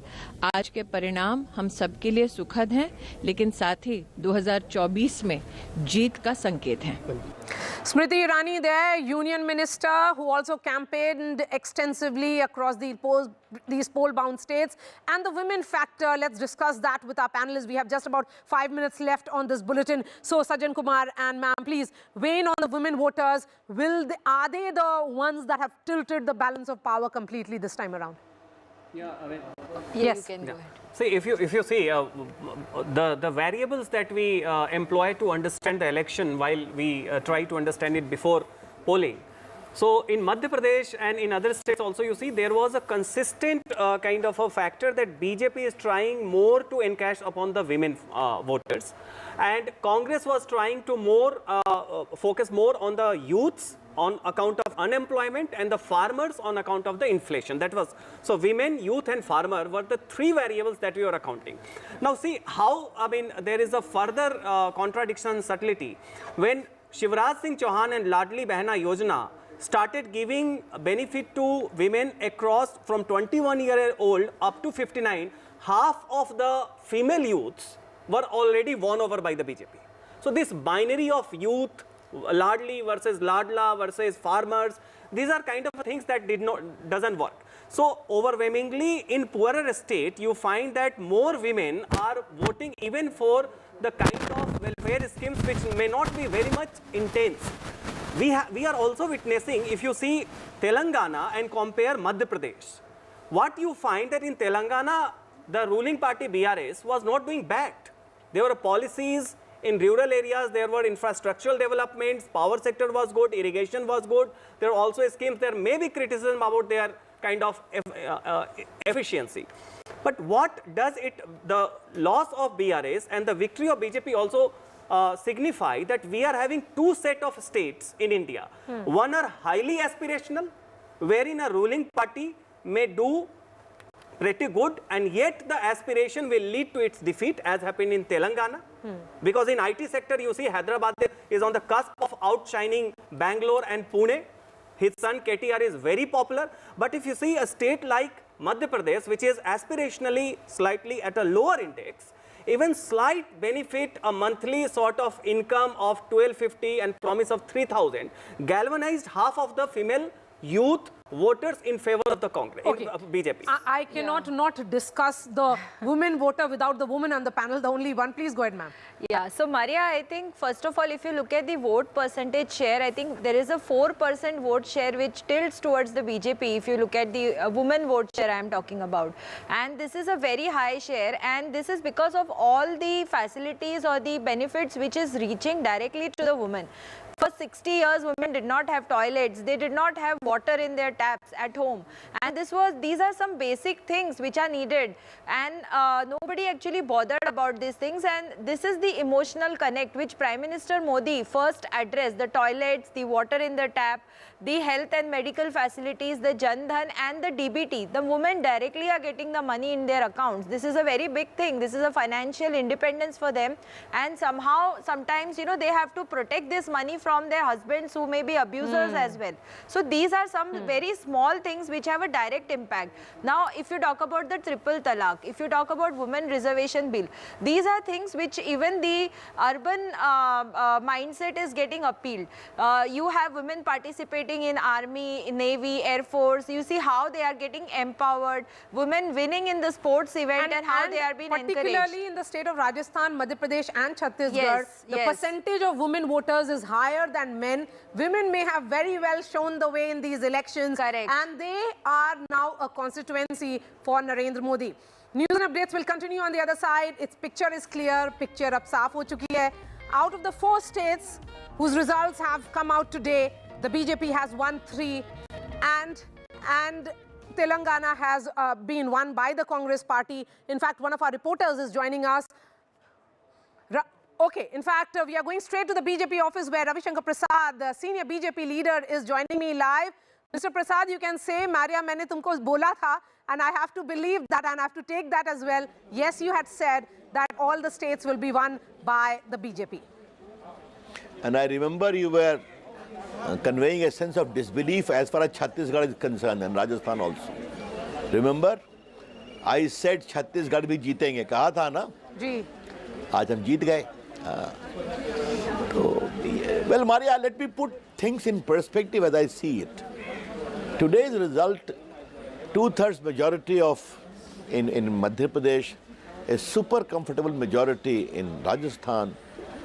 आज के परिणाम हम सबके लिए सुखद हैं, लेकिन साथ ही 2024 में जीत का संकेत है। Smriti Irani there, Union Minister, who also campaigned extensively across these poll-bound states. And the women factor, let's discuss that with our panelists. We have just about 5 minutes left on this bulletin. So, Sajjan Kumar and ma'am, please weigh in on the women voters. Are they the ones that have tilted the balance of power completely this time around? Yeah, I mean, yes. You can go ahead. See, if you see the variables that we employ to understand the election while we try to understand it before polling. So in Madhya Pradesh and in other states also, you see there was a consistent kind of a factor that BJP is trying more to encash upon the women voters, and Congress was trying to focus more on the youths on account of unemployment and the farmers on account of the inflation. That was, so women, youth and farmer were the three variables that we were accounting. Now see how, I mean, there is a further contradiction, subtlety. When Shivraj Singh Chouhan and Ladli Behna Yojana started giving benefit to women across from 21-year-old up to 59, half of the female youths were already won over by the BJP. So this binary of youth, Ladli versus Ladla versus farmers, these are kind of things that doesn't work. So overwhelmingly in poorer state, you find that more women are voting even for the kind of welfare schemes which may not be very much intense. We are also witnessing, if you see Telangana and compare Madhya Pradesh, what you find that in Telangana, the ruling party BRS was not being backed. There were policies in rural areas, there were infrastructural developments, power sector was good, irrigation was good. There are also schemes, there may be criticism about their kind of efficiency. But what does it, the loss of BRS and the victory of BJP also signify that we are having two set of states in India. One are highly aspirational, wherein a ruling party may do pretty good and yet the aspiration will lead to its defeat, as happened in Telangana. Because in IT sector, you see Hyderabad is on the cusp of outshining Bangalore and Pune. His son KTR is very popular. But if you see a state like Madhya Pradesh, which is aspirationally slightly at a lower index, even slight benefit, a monthly sort of income of 1250 and promise of 3000 galvanized half of the female youth voters in favor of the Congress, BJP. I cannot not discuss the women voter without the woman on the panel, the only one. Please go ahead, ma'am. Yeah, so Maria, I think first of all, if you look at the vote percentage share, I think there is a 4% vote share which tilts towards the BJP. If you look at the women vote share I am talking about, and this is a very high share, and this is because of all the facilities or the benefits which is reaching directly to the woman. For For 60 years, women did not have toilets. They did not have water in their taps at home. And these are some basic things which are needed. And nobody actually bothered about these things. And this is the emotional connect which Prime Minister Modi first addressed: the toilets, the water in the tap, the health and medical facilities, the Jan Dhan and the DBT. The women directly are getting the money in their accounts. This is a very big thing. This is a financial independence for them. And sometimes, they have to protect this money from their husbands who may be abusers as well. So these are some very small things which have a direct impact. Now, if you talk about the triple talaq, if you talk about women reservation bill, these are things which even the urban mindset is getting appealed. You have women participating in army, navy, air force. You see how they are getting empowered. Women winning in the sports event and how they are being encouraged. Particularly in the state of Rajasthan, Madhya Pradesh and Chhattisgarh, the percentage of women voters is higher than men. Women may have very well shown the way in these elections. Correct. And they are now a constituency for Narendra Modi. News and updates will continue on the other side. Its picture is clear. Picture ab saaf ho chuki hai. Out of the 4 states whose results have come out today, the BJP has won 3 and Telangana has been won by the Congress party. In fact, one of our reporters is joining us. Okay, in fact, we are going straight to the BJP office where Ravi Shankar Prasad, the senior BJP leader, is joining me live. Mr. Prasad, you can say, Maria, maine tumko bola tha, and I have to believe that and I have to take that as well. Yes, you had said that all the states will be won by the BJP. And I remember you were conveying a sense of disbelief as far as Chhattisgarh is concerned and Rajasthan also. Remember? I said Chhattisgarh bhi jeetenge. Kaha tha na? Ji. Aaj hum jeet gaye. Well, Maria, let me put things in perspective as I see it. Today's result, 2/3 majority in Madhya Pradesh, a super comfortable majority in Rajasthan,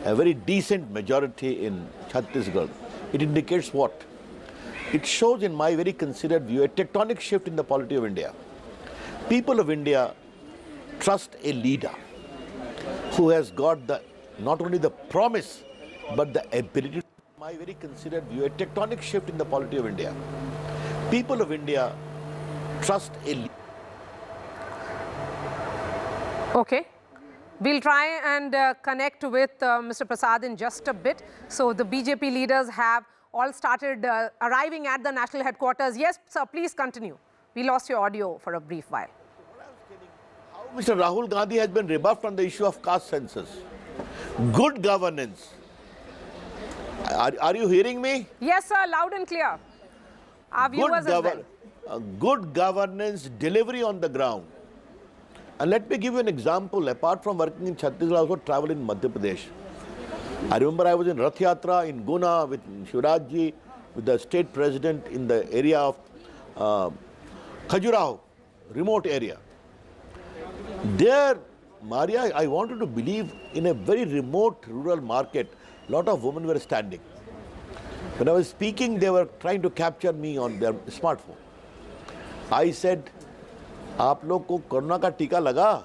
a very decent majority in Chhattisgarh. It indicates what? It shows, in my very considered view, a tectonic shift in the polity of India. People of India trust a leader who has got not only the promise, but the ability. In my very considered view, a tectonic shift in the polity of India. People of India trust a leader. Okay. We'll try and connect with Mr. Prasad in just a bit. So the BJP leaders have all started arriving at the national headquarters. Yes, sir, please continue. We lost your audio for a brief while. How Mr. Rahul Gandhi has been rebuffed on the issue of caste census. Good governance. Are you hearing me? Yes, sir, loud and clear. Our viewers as well. Good governance, delivery on the ground. And let me give you an example. Apart from working in Chhattisgarh, I also traveled in Madhya Pradesh. I remember I was in Rath Yatra in Guna with Shivraj ji, with the state president in the area of Khajuraho, remote area. There, Maria, I wanted to believe in a very remote rural market, a lot of women were standing. When I was speaking, they were trying to capture me on their smartphone. I said, आप लोग को corona का टीका लगा?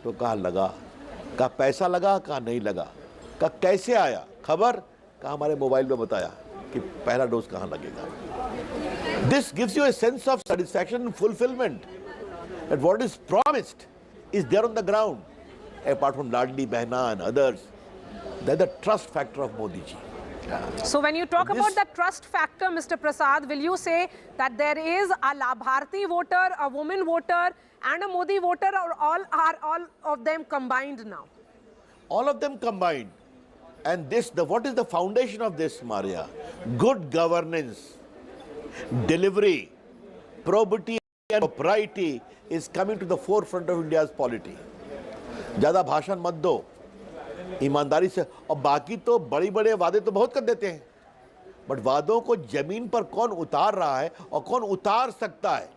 तो कहा लगा. कहा पैसा लगा? कहा नहीं लगा. कहा कैसे आया? खबर? कहा हमारे मोबाइल में बताया कि पहला डोज कहाँ लगेगा. This gives you a sense of satisfaction and fulfillment that what is promised is there on the ground. Apart from Ladli Behna and others, there's the trust factor of Modi ji. So when you talk about the trust factor, Mr. Prasad, will you say that there is a Labharti voter, a woman voter and a Modi voter, or all of them combined now? All of them combined. And what is the foundation of this, Maria? Good governance, delivery, probity and propriety is coming to the forefront of India's polity. ज़्यादा भाषण मत दो, ईमानदारी से. और बाकी तो बड़े बड़े वादे तो बहुत कर देते हैं, बट वादों को जमीन पर कौन उतार रहा है और कौन उतार सकता है,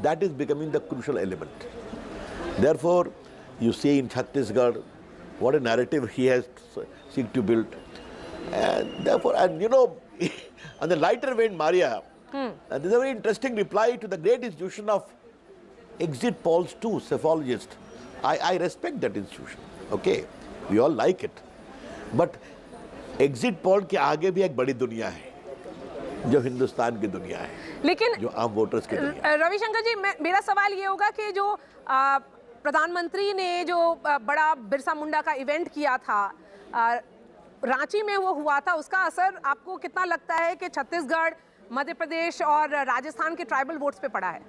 that is becoming the crucial element. Therefore, you see in Chhattisgarh what a narrative he has seek to build, and therefore, and you know, on the lighter vein, Maria, and this is a very interesting reply to the great institution of exit polls too, psephologist. I respect that institution. Okay. We all like it. But exit poll के आगे भी एक बड़ी दुनिया है जो हिंदुस्तान की दुनिया है, लेकिन जो आम वोटर्स की दुनिया है। रविशंकर जी, मेरा सवाल ये होगा कि जो प्रधानमंत्री ने जो बड़ा बिरसा मुंडा का इवेंट किया था, रांची में वो हुआ था, उसका असर आपको कितना लगता है कि छत्तीसगढ़, मध्य प्रदेश और राजस्थान के ट्राइबल वोट्स पे पड़ा है?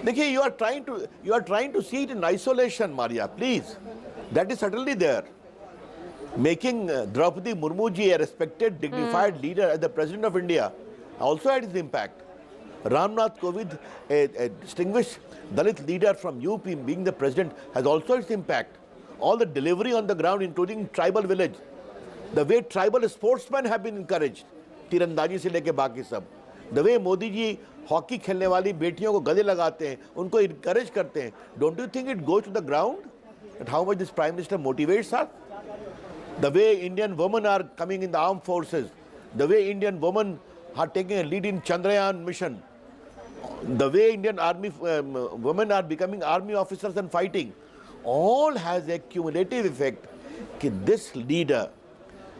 देखिए, you are trying to see it in isolation, Maria, please. That is certainly there. Making Draupadi Murmu ji a respected, dignified leader as the President of India also had its impact. Ramnath Kovind, a distinguished Dalit leader from UP, being the President, has also its impact. All the delivery on the ground, including tribal village, the way tribal sportsmen have been encouraged, तीरंदाजी से लेके बाकी सब, the way Modi ji hockey खेलने वाली बेटियों को गले लगाते हैं, उनको encourage करते हैं. Don't you think it goes to the ground? At how much this Prime Minister motivates her? The way Indian women are coming in the armed forces, the way Indian women are taking a lead in Chandrayaan mission, the way Indian army women are becoming army officers and fighting, all has a cumulative effect that this leader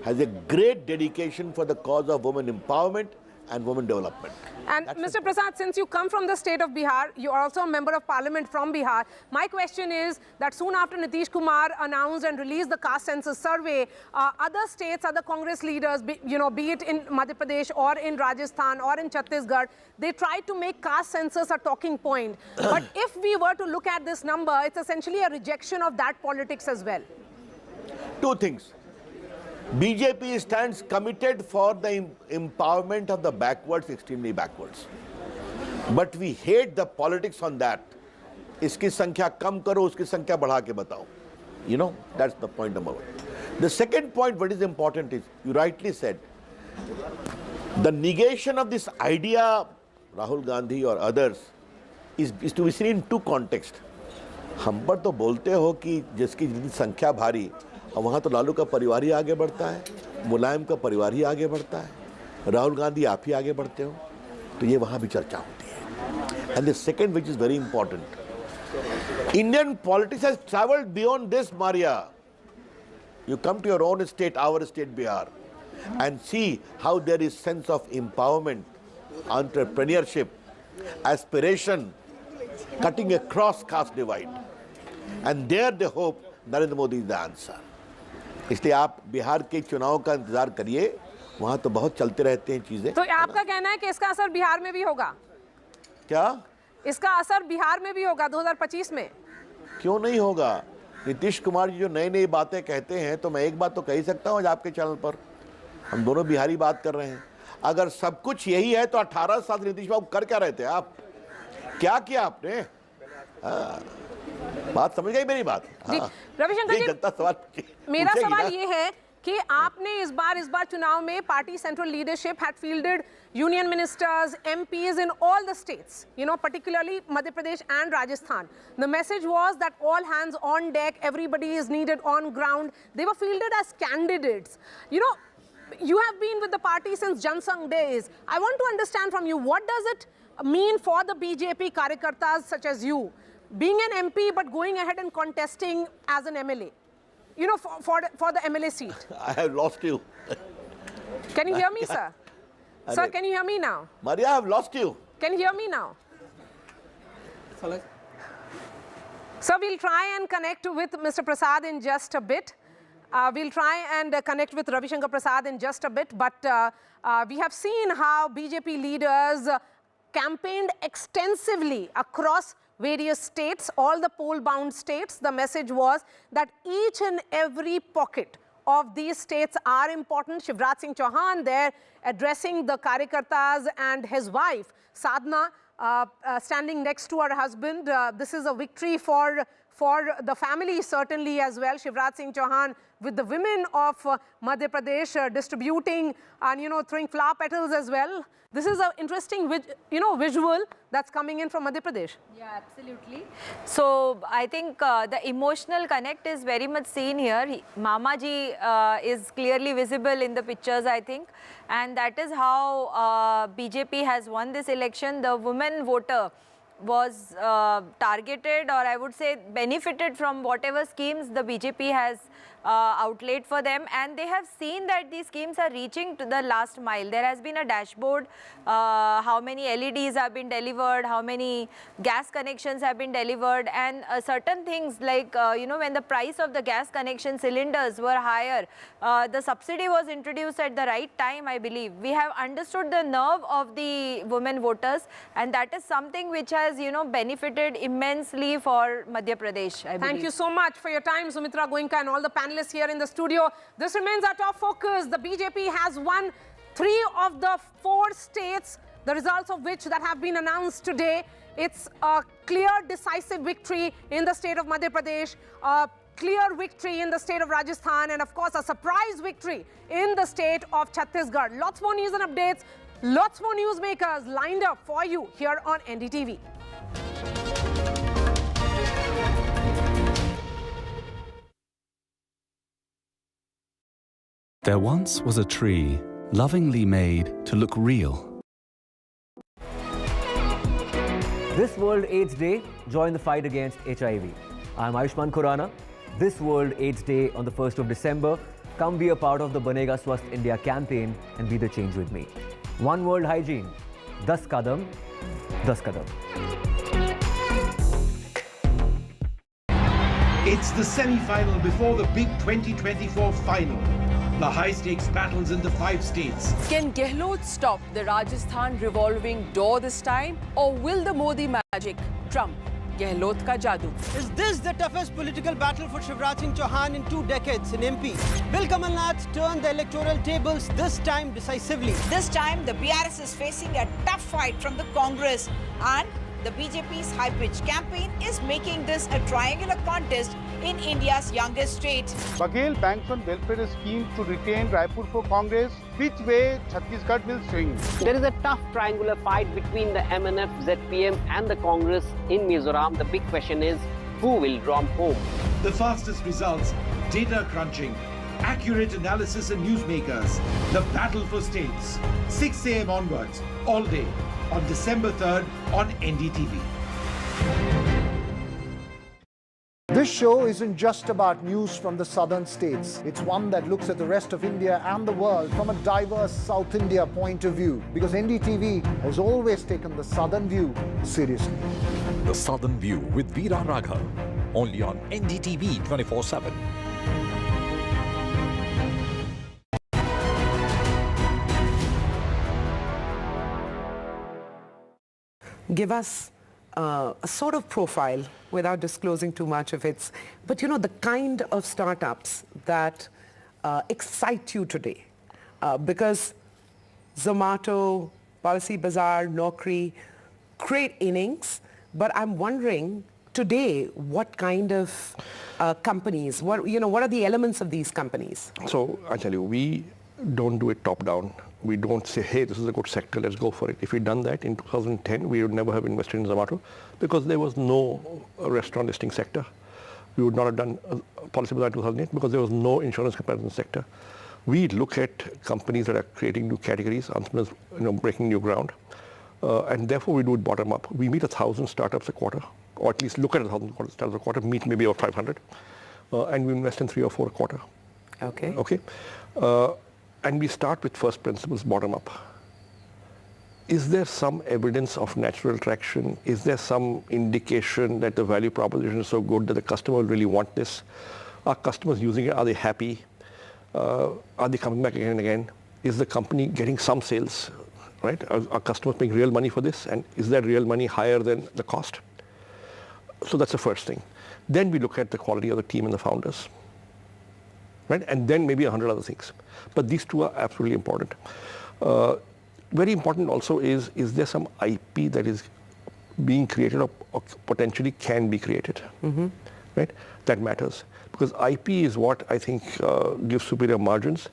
has a great dedication for the cause of women empowerment and women development. And Mr. Prasad, since you come from the state of Bihar, you are also a member of parliament from Bihar. My question is that soon after Nitish Kumar announced and released the caste census survey, other states, other Congress leaders, be it in Madhya Pradesh or in Rajasthan or in Chhattisgarh, they tried to make caste census a talking point. But if we were to look at this number, it's essentially a rejection of that politics as well. Two things. BJP stands committed for the empowerment of the backwards, extremely backwards. But we hate the politics on that. Iski sankhya kam karo, uski sankhya badha ke batao. You know, that's the point number one. The second point, what is important is, you rightly said, the negation of this idea, Rahul Gandhi or others, is to be seen in two contexts. हम पर तो बोलते हो कि जिसकी जितनी संख्या भारी, और वहाँ तो लालू का परिवार ही आगे बढ़ता है, मुलायम का परिवार ही आगे बढ़ता है, राहुल गांधी आप ही आगे बढ़ते हो, तो ये वहाँ भी चर्चा होती है. And the second, which is very important, Indian politics has travelled beyond this, Maria. You come to your own state, our state, Bihar, and see how there is sense of empowerment, entrepreneurship, aspiration, cutting across caste divide. And there they hope Narendra Modi is the answer. इसलिए आप बिहार के चुनाव का इंतजार करिए, वहाँ तो बहुत चलते रहते हैं चीजें. तो आपका कहना है कि इसका असर बिहार में भी होगा? क्या इसका असर बिहार में भी होगा 2025 में? क्यों नहीं होगा? नीतीश कुमार जी जो नई नई बातें कहते हैं, तो मैं एक बात तो कह ही सकता हूँ आज आपके चैनल पर, हम दोनों बिहारी बात कर रहे हैं. अगर सब कुछ यही है तो 18 साल नीतीश बाबू कर क्या रहे थे? आप क्या किया आपने? बात समझ गई मेरी बात? रविशंकर जी, जनता सवाल मेरा सवाल ये है कि आपने इस बार चुनाव में party central leadership had fielded union ministers, MPs in all the states, particularly Madhya Pradesh and Rajasthan. The message was that all hands on deck, everybody is needed on ground. They were fielded as candidates. You have been with the party since Jan Sangh days. I want to understand from you, what does it mean for the BJP karyakartas such as you, being an MP but going ahead and contesting as an MLA, for the MLA seat? I have lost you. Can you hear me, sir? Sir, can you hear me now? Maria, I have lost you. Can you hear me now? Sir, we'll try and connect with Mr. Prasad in just a bit. We'll try and connect with Ravi Shankar Prasad in just a bit, but we have seen how BJP leaders campaigned extensively across various states, all the poll-bound states. The message was that each and every pocket of these states are important. Shivraj Singh Chouhan there addressing the karyakartas and his wife, Sadhna, standing next to her husband. This is a victory for the family certainly as well. Shivraj Singh Chouhan with the women of Madhya Pradesh distributing and throwing flower petals as well. This is an interesting visual that's coming in from Madhya Pradesh. Yeah, absolutely. So I think the emotional connect is very much seen here. Mama ji is clearly visible in the pictures, I think, and that is how BJP has won this election. The woman voter was targeted, or I would say benefited from whatever schemes the BJP has outlet for them, and they have seen that these schemes are reaching to the last mile. There has been a dashboard, how many LEDs have been delivered, how many gas connections have been delivered, and certain things like, when the price of the gas connection cylinders were higher, the subsidy was introduced at the right time, I believe. We have understood the nerve of the women voters, and that is something which has, benefited immensely for Madhya Pradesh, I believe. Thank you so much for your time, Sumitra Goenka, and all the panelists here in the studio. This remains our top focus. The BJP has won 3 of the 4 states, the results of which that have been announced today. It's a clear, decisive victory in the state of Madhya Pradesh, a clear victory in the state of Rajasthan, and of course a surprise victory in the state of Chhattisgarh. Lots more news and updates, lots more newsmakers lined up for you here on NDTV. There once was a tree, lovingly made to look real. This World AIDS Day, join the fight against HIV. I'm Ayushman Khurrana. This World AIDS Day on the 1st of December, come be a part of the Banega Swasth India campaign and be the change with me. One World Hygiene, 10 kadam, 10 kadam. It's the semi-final before the big 2024 final. The high-stakes battles in the 5 states. Can Gehlot stop the Rajasthan revolving door this time? Or will the Modi magic trump Gehlot ka jadoo? Is this the toughest political battle for Shivraj Singh Chouhan in 2 decades in MP? Will Kamal Nath turn the electoral tables this time decisively? This time, the BRS is facing a tough fight from the Congress, and the BJP's high-pitched campaign is making this a triangular contest in India's youngest state. Baghel banks on welfare scheme to retain Raipur for Congress. Which way Chhattisgarh will swing? There is a tough triangular fight between the MNF, ZPM and the Congress in Mizoram. The big question is, who will romp home? The fastest results, data crunching, accurate analysis and newsmakers. The battle for states. 6 a.m. onwards, all day, on December 3rd on NDTV. This show isn't just about news from the southern states. It's one that looks at the rest of India and the world from a diverse South India point of view, because NDTV has always taken the southern view seriously. The Southern View with Veera Raghav, only on NDTV 24/7. Give us a sort of profile without disclosing too much of it. But the kind of startups that excite you today. Because Zomato, Policy Bazaar, Naukri, great innings. But I'm wondering today what kind of companies, what are the elements of these companies? So I tell you, we don't do it top down. We don't say, hey, this is a good sector, let's go for it. If we'd done that in 2010, we would never have invested in Zomato because there was no restaurant listing sector. We would not have done Policy Bazaar in 2008 because there was no insurance comparison sector. We look at companies that are creating new categories, entrepreneurs, breaking new ground, and therefore we do it bottom up. We meet 1,000 startups a quarter, or at least look at 1,000 startups a quarter, meet maybe about 500, and we invest in 3 or 4 a quarter. Okay. Okay. And we start with first principles, bottom up. Is there some evidence of natural traction? Is there some indication that the value proposition is so good that the customer will really want this? Are customers using it? Are they happy? Are they coming back again and again? Is the company getting some sales? Right? Are customers paying real money for this? And is that real money higher than the cost? So that's the first thing. Then we look at the quality of the team and the founders. Right? And then maybe 100 other things. But these 2 are absolutely important. Very important also is there some IP that is being created or potentially can be created? Right? That matters. Because IP is what I think gives superior margins.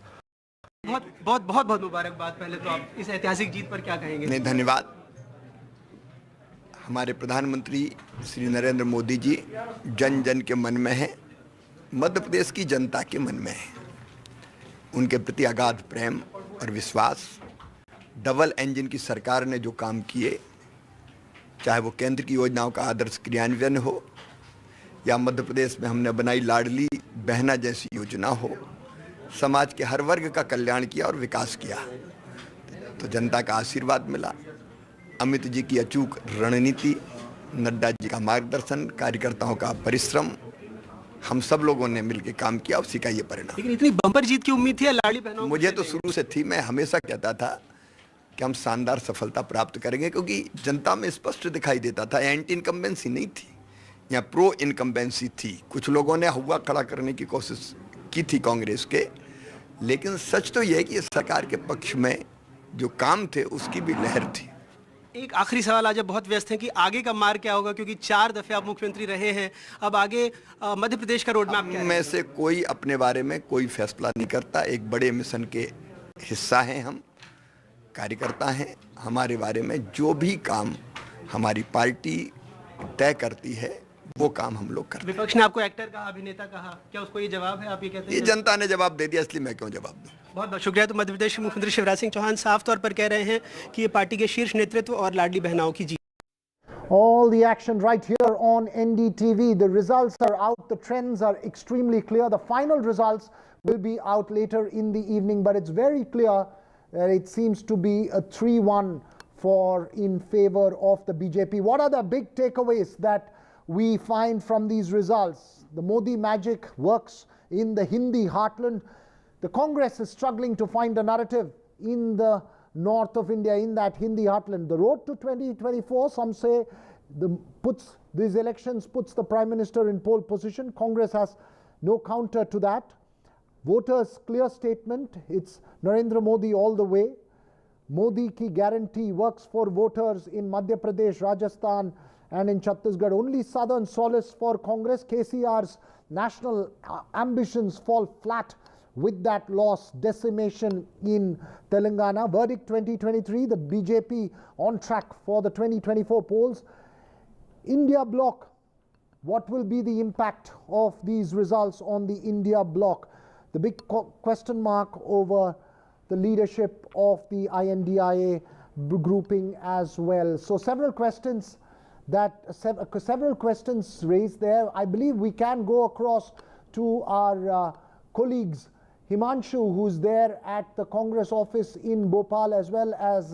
बहुत मुबारकबाद पहले तो आप इस ऐतिहासिक जीत पर क्या कहेंगे? नहीं, धन्यवाद. हमारे प्रधानमंत्री श्री नरेंद्र मोदी जी जन जन के मन में हैं, मध्य प्रदेश की जनता के मन में है. उनके प्रति अगाध प्रेम और विश्वास. डबल इंजन की सरकार ने जो काम किए, चाहे वो केंद्र की योजनाओं का आदर्श क्रियान्वयन हो या मध्य प्रदेश में हमने बनाई लाडली बहना जैसी योजना हो, समाज के हर वर्ग का कल्याण किया और विकास किया, तो जनता का आशीर्वाद मिला। अमित जी की अचूक रणनीति, नड्डा जी का मार्गदर्शन, कार्यकर्ताओं का परिश्रम, हम सब लोगों ने मिलकर काम किया, उसी का ये परिणाम। लेकिन इतनी बम्पर जीत की उम्मीद थी लाडली बहनों? मुझे तो शुरू से थी। मैं हमेशा कहता था कि हम शानदार सफलता प्राप्त करेंगे, क्योंकि जनता में स्पष्ट दिखाई देता था एंटी इनकम्बेंसी नहीं थी, या प्रो इनकम्बेंसी थी। कुछ लोगों ने हुआ खड़ा करने की कोशिश की थी कांग्रेस के, लेकिन सच तो यह है कि सरकार के पक्ष में जो काम थे उसकी भी लहर थी। एक आखिरी सवाल, आज आप बहुत व्यस्त हैं कि आगे का मार्ग क्या होगा, क्योंकि 4 दफे आप मुख्यमंत्री रहे हैं, अब आगे मध्य प्रदेश का रोड मैप क्या है? में से कोई अपने बारे में कोई फैसला नहीं करता। एक बड़े मिशन के हिस्सा हैं हम, कार्यकर्ता हैं। हमारे बारे में जो भी काम हमारी पार्टी तय करती है वो काम हम लोग करते हैं। विपक्ष ने आपको एक्टर कहा, अभिनेता कहा, क्या उसको ये जवाब है? आप ये कहते हैं ये जनता ने जवाब दे दिया, इसलिए मैं क्यों जवाब दूं? बहुत बहुत शुक्रिया। तो मध्य प्रदेश के मुख्यमंत्री शिवराज सिंह चौहान साफ तौर पर कह रहे हैं कि ये पार्टी के शीर्ष नेतृत्व और लाडली बहनाओं की जीत। All the action right here on NDTV. The results are out. The trends are extremely clear. The final results will be out later in the evening, but it's very clear that it seems to be a 3-1 in favor of the BJP. What are the big takeaways that we find from these results? The Modi magic works in the Hindi heartland. The Congress is struggling to find a narrative in the north of India, in that Hindi heartland. The road to 2024, some say, these elections puts the Prime Minister in pole position. Congress has no counter to that. Voters' clear statement, it's Narendra Modi all the way. Modi ki guarantee works for voters in Madhya Pradesh, Rajasthan and in Chhattisgarh. Only southern solace for Congress. KCR's national ambitions fall flat with that loss, decimation in Telangana. Verdict 2023, the BJP on track for the 2024 polls. India bloc, what will be the impact of these results on the India bloc? The big question mark over the leadership of the INDIA grouping as well. So several questions raised there. I believe we can go across to our colleagues, Himanshu, who's there at the Congress office in Bhopal, as well as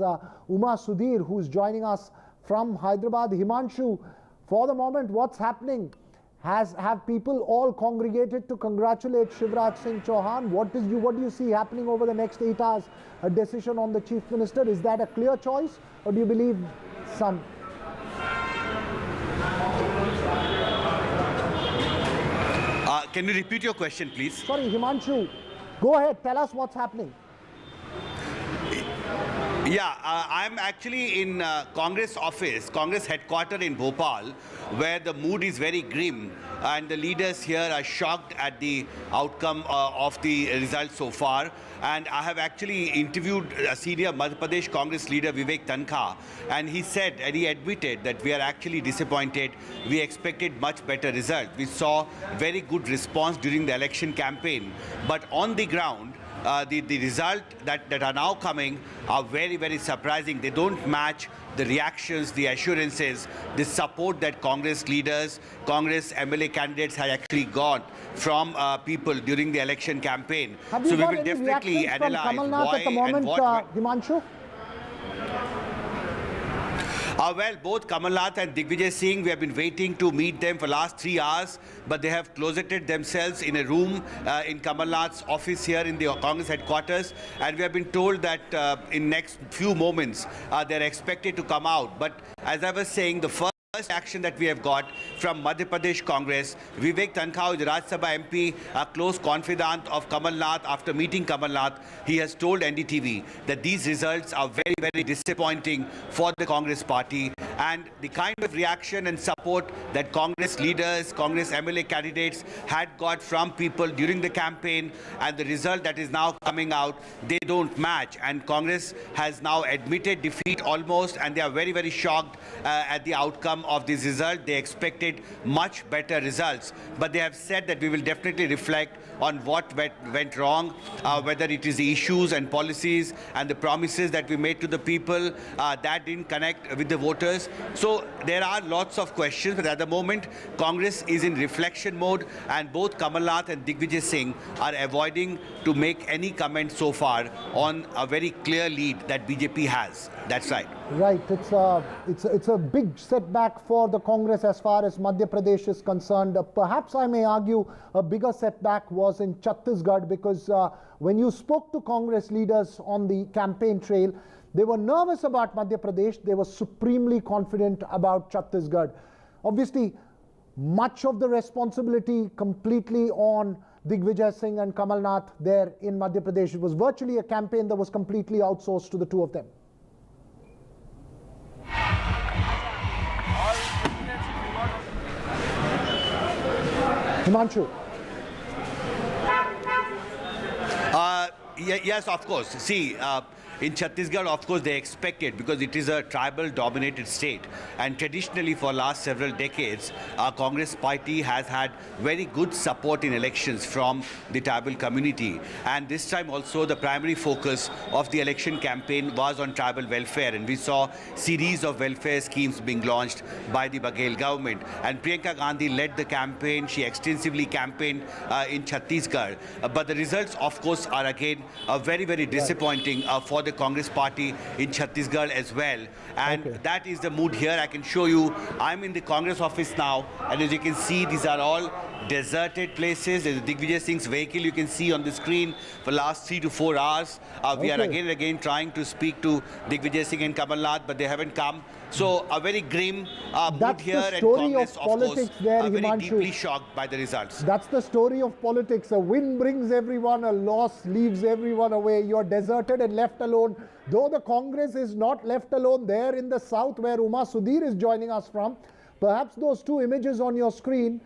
Uma Sudhir, who's joining us from Hyderabad. Himanshu, for the moment, what's happening? Have people all congregated to congratulate Shivraj Singh Chouhan? What do you see happening over the next 8 hours? A decision on the Chief Minister, is that a clear choice, or do you believe some? Can you repeat your question, please? Sorry, Himanshu, go ahead, tell us what's happening. Yeah, I'm actually in Congress office, Congress headquarters in Bhopal, where the mood is very grim and the leaders here are shocked at the outcome of the results so far. And I have actually interviewed a senior Madhya Pradesh Congress leader, Vivek Tankha, and he said, and he admitted that we are actually disappointed. We expected much better result. We saw very good response during the election campaign, but on the ground, the result that are now coming are very, very surprising. They don't match the reactions, the assurances, the support that Congress leaders, Congress MLA candidates have actually got from people during the election campaign. Have you got any reactions from Kamal Nath at the moment, Himanshu? Well, both Kamal Nath and Digvijay Singh, we have been waiting to meet them for the last 3 hours, but they have closeted themselves in a room in Kamal Nath's office here in the Congress headquarters, and we have been told that in next few moments they're expected to come out. But as I was saying, the first action that we have got from Madhya Pradesh Congress, Vivek Tankha, the Rajya Sabha MP, a close confidant of Kamal Nath, after meeting Kamal Nath, he has told NDTV that these results are very, very disappointing for the Congress party, and the kind of reaction and support that Congress leaders, Congress MLA candidates had got from people during the campaign and the result that is now coming out, they don't match. And Congress has now admitted defeat almost, and they are very, very shocked at the outcome of this result. They expected expected much better results. But they have said that we will definitely reflect on what went wrong, whether it is the issues and policies and the promises that we made to the people that didn't connect with the voters. So there are lots of questions, but at the moment, Congress is in reflection mode, and both Kamal Nath and Digvijay Singh are avoiding to make any comment so far on a very clear lead that BJP has. That's right. Right. It's a big setback for the Congress as far as Madhya Pradesh is concerned. Perhaps I may argue a bigger setback was in Chhattisgarh, because when you spoke to Congress leaders on the campaign trail, they were nervous about Madhya Pradesh. They were supremely confident about Chhattisgarh. Obviously, much of the responsibility completely on Digvijay Singh and Kamal Nath there in Madhya Pradesh. It was virtually a campaign that was completely outsourced to the two of them. Himanshu. Yes, of course. See, in Chhattisgarh, of course, they expected, because it is a tribal-dominated state. And traditionally, for last several decades, our Congress party has had very good support in elections from the tribal community. And this time also, the primary focus of the election campaign was on tribal welfare. And we saw series of welfare schemes being launched by the Baghel government. And Priyanka Gandhi led the campaign. She extensively campaigned in Chhattisgarh. But the results, of course, are again very, very disappointing for the Congress party in Chhattisgarh as well. And that is the mood here. I can show you, I'm in the Congress office now, and as you can see, these are all deserted places. There's Digvijay Singh's vehicle you can see on the screen for last 3 to 4 hours. We are again and again trying to speak to Digvijay Singh and Kamal Nath, but they haven't come. So a very grim mood here, and Congress, of course, very deeply shocked by the results. That's the story of politics. A win brings everyone, a loss leaves everyone away. You're deserted and left alone. Though the Congress is not left alone there in the south, where Uma Sudhir is joining us from. Perhaps those two images on your screen,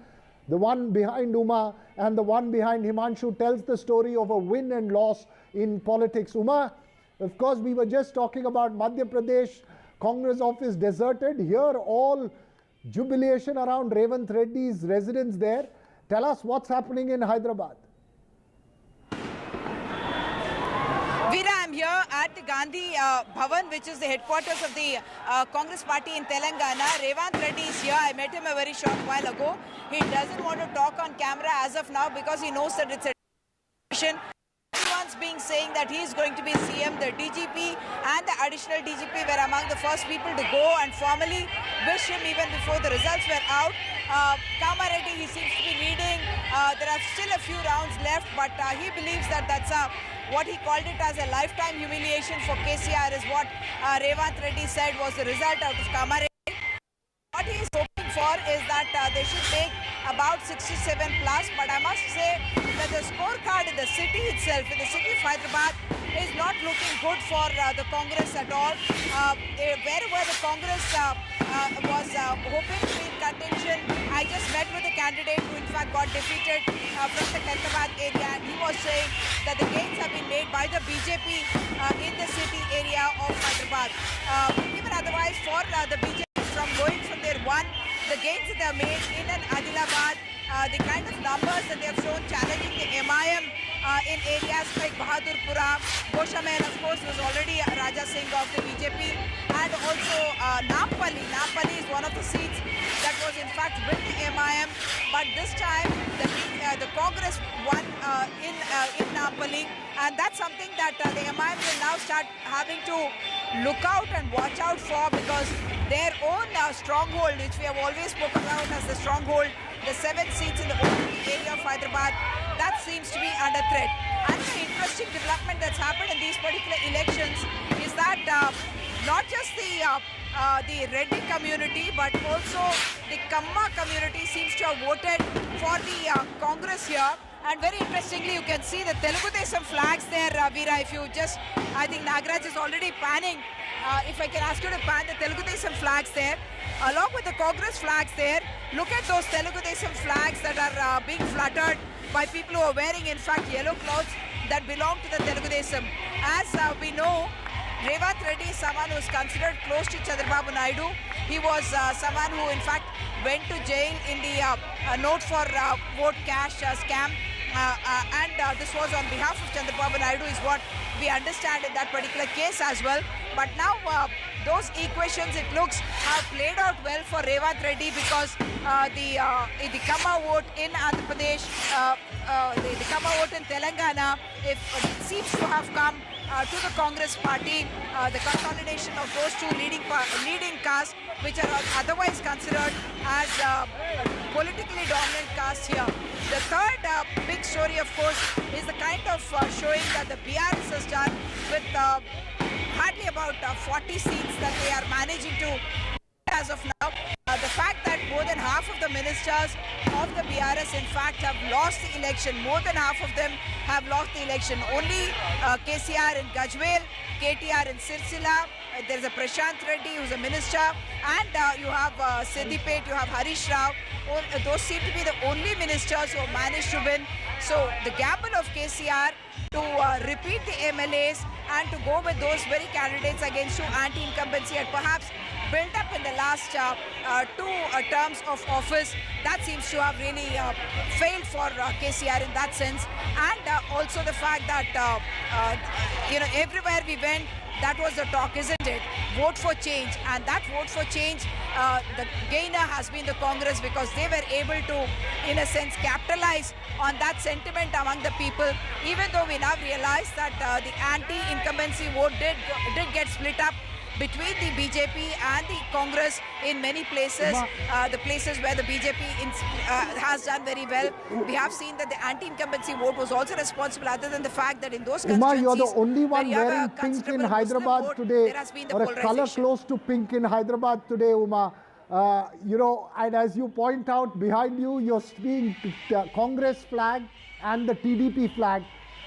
the one behind Uma and the one behind Himanshu, tells the story of a win and loss in politics. Uma, of course, we were just talking about Madhya Pradesh Congress office deserted. Here, all jubilation around Revanth Reddy's residence there. Tell us what's happening in Hyderabad. Veera, I'm here at the Gandhi Bhavan, which is the headquarters of the Congress party in Telangana. Revanth Reddy is here. I met him a very short while ago. He doesn't want to talk on camera as of now because he knows that it's a decision. Everyone's being saying that he is going to be CM. The DGP and the additional DGP were among the first people to go and formally wish him even before the results were out. Kama Reddy, he seems to be leading. There are still a few rounds left, but he believes that that's what he called it as a lifetime humiliation for KCR is what Revanth Reddy said was the result out of Kama Reddy. What he is hoping for is that they should make about 67 plus, but I must say that the scorecard in the city itself, in the city of Hyderabad, is not looking good for the Congress at all. Wherever the Congress was hoping to be in contention, I just met with a candidate who in fact got defeated from the Hyderabad area, and he was saying that the gains have been made by the BJP in the city area of Hyderabad. Even otherwise, for the BJP, from going from their the gains that they have made in an Adilabad, the kind of numbers that they have shown challenging the MIM in areas like Bahadurpura, Goshamen, of course, was already Raja Singh of the BJP, and also Nampally. Nampally is one of the seats that was in fact with the MIM, but this time the Congress won in Nampally, and that's something that the MIM will now start having to look out and watch out for, because their own stronghold, which we have always spoken about as the stronghold, the 7 seats in the old area of Hyderabad, that seems to be under threat. And the interesting development that's happened in these particular elections is that not just the Reddy community, but also the Kamma community seems to have voted for the Congress here. And very interestingly, you can see the Telugu Desam flags there, Veera. If you just, I think Nagraj is already panning. If I can ask you to pan the Telugu Desam flags there, along with the Congress flags there. Look at those Telugu Desam flags that are being fluttered by people who are wearing, in fact, yellow clothes that belong to the Telugu Desam. As we know, Revanth Reddy is someone who is considered close to Chandrababu Naidu. He was someone who, in fact, went to jail in the note for vote cash scam. And this was on behalf of Chandrababu Naidu, is what we understand in that particular case as well. But now those equations, it looks, have played out well for Revanth Reddy, because the Kama vote in Andhra Pradesh, the Kama vote in Telangana, it seems to have come to the Congress party, the consolidation of those two leading castes, which are otherwise considered as politically dominant castes here. The third big story, of course, is the kind of showing that the BRS has done with hardly about 40 seats that they are managing to as of now. The fact that more than half of the ministers of the BRS, in fact, have lost the election. More than half of them have lost the election. Only KCR in Gajwel, KTR in Sirsila. There's a Prashant Reddy who's a minister, and you have Siddipet, you have Harish Rao. Those seem to be the only ministers who have managed to win. So the gamble of KCR to repeat the MLAs and to go with those very candidates against whom anti-incumbency had perhaps built up in the last two terms of office, that seems to have really failed for KCR in that sense. And also the fact that, everywhere we went, that was the talk, isn't it? Vote for change. And that vote for change, the gainer has been the Congress, because they were able to, in a sense, capitalize on that sentiment among the people, even though we now realize that the anti-incumbency vote did get split up between the BJP and the Congress in many places. The places where the BJP has done very well. We have seen that the anti-incumbency vote was also responsible, other than the fact that in those constituencies, you're the only one wearing pink in Hyderabad today, or a color close to pink in Hyderabad today, Uma. And as you point out, behind you, you're seeing the Congress flag and the TDP flag.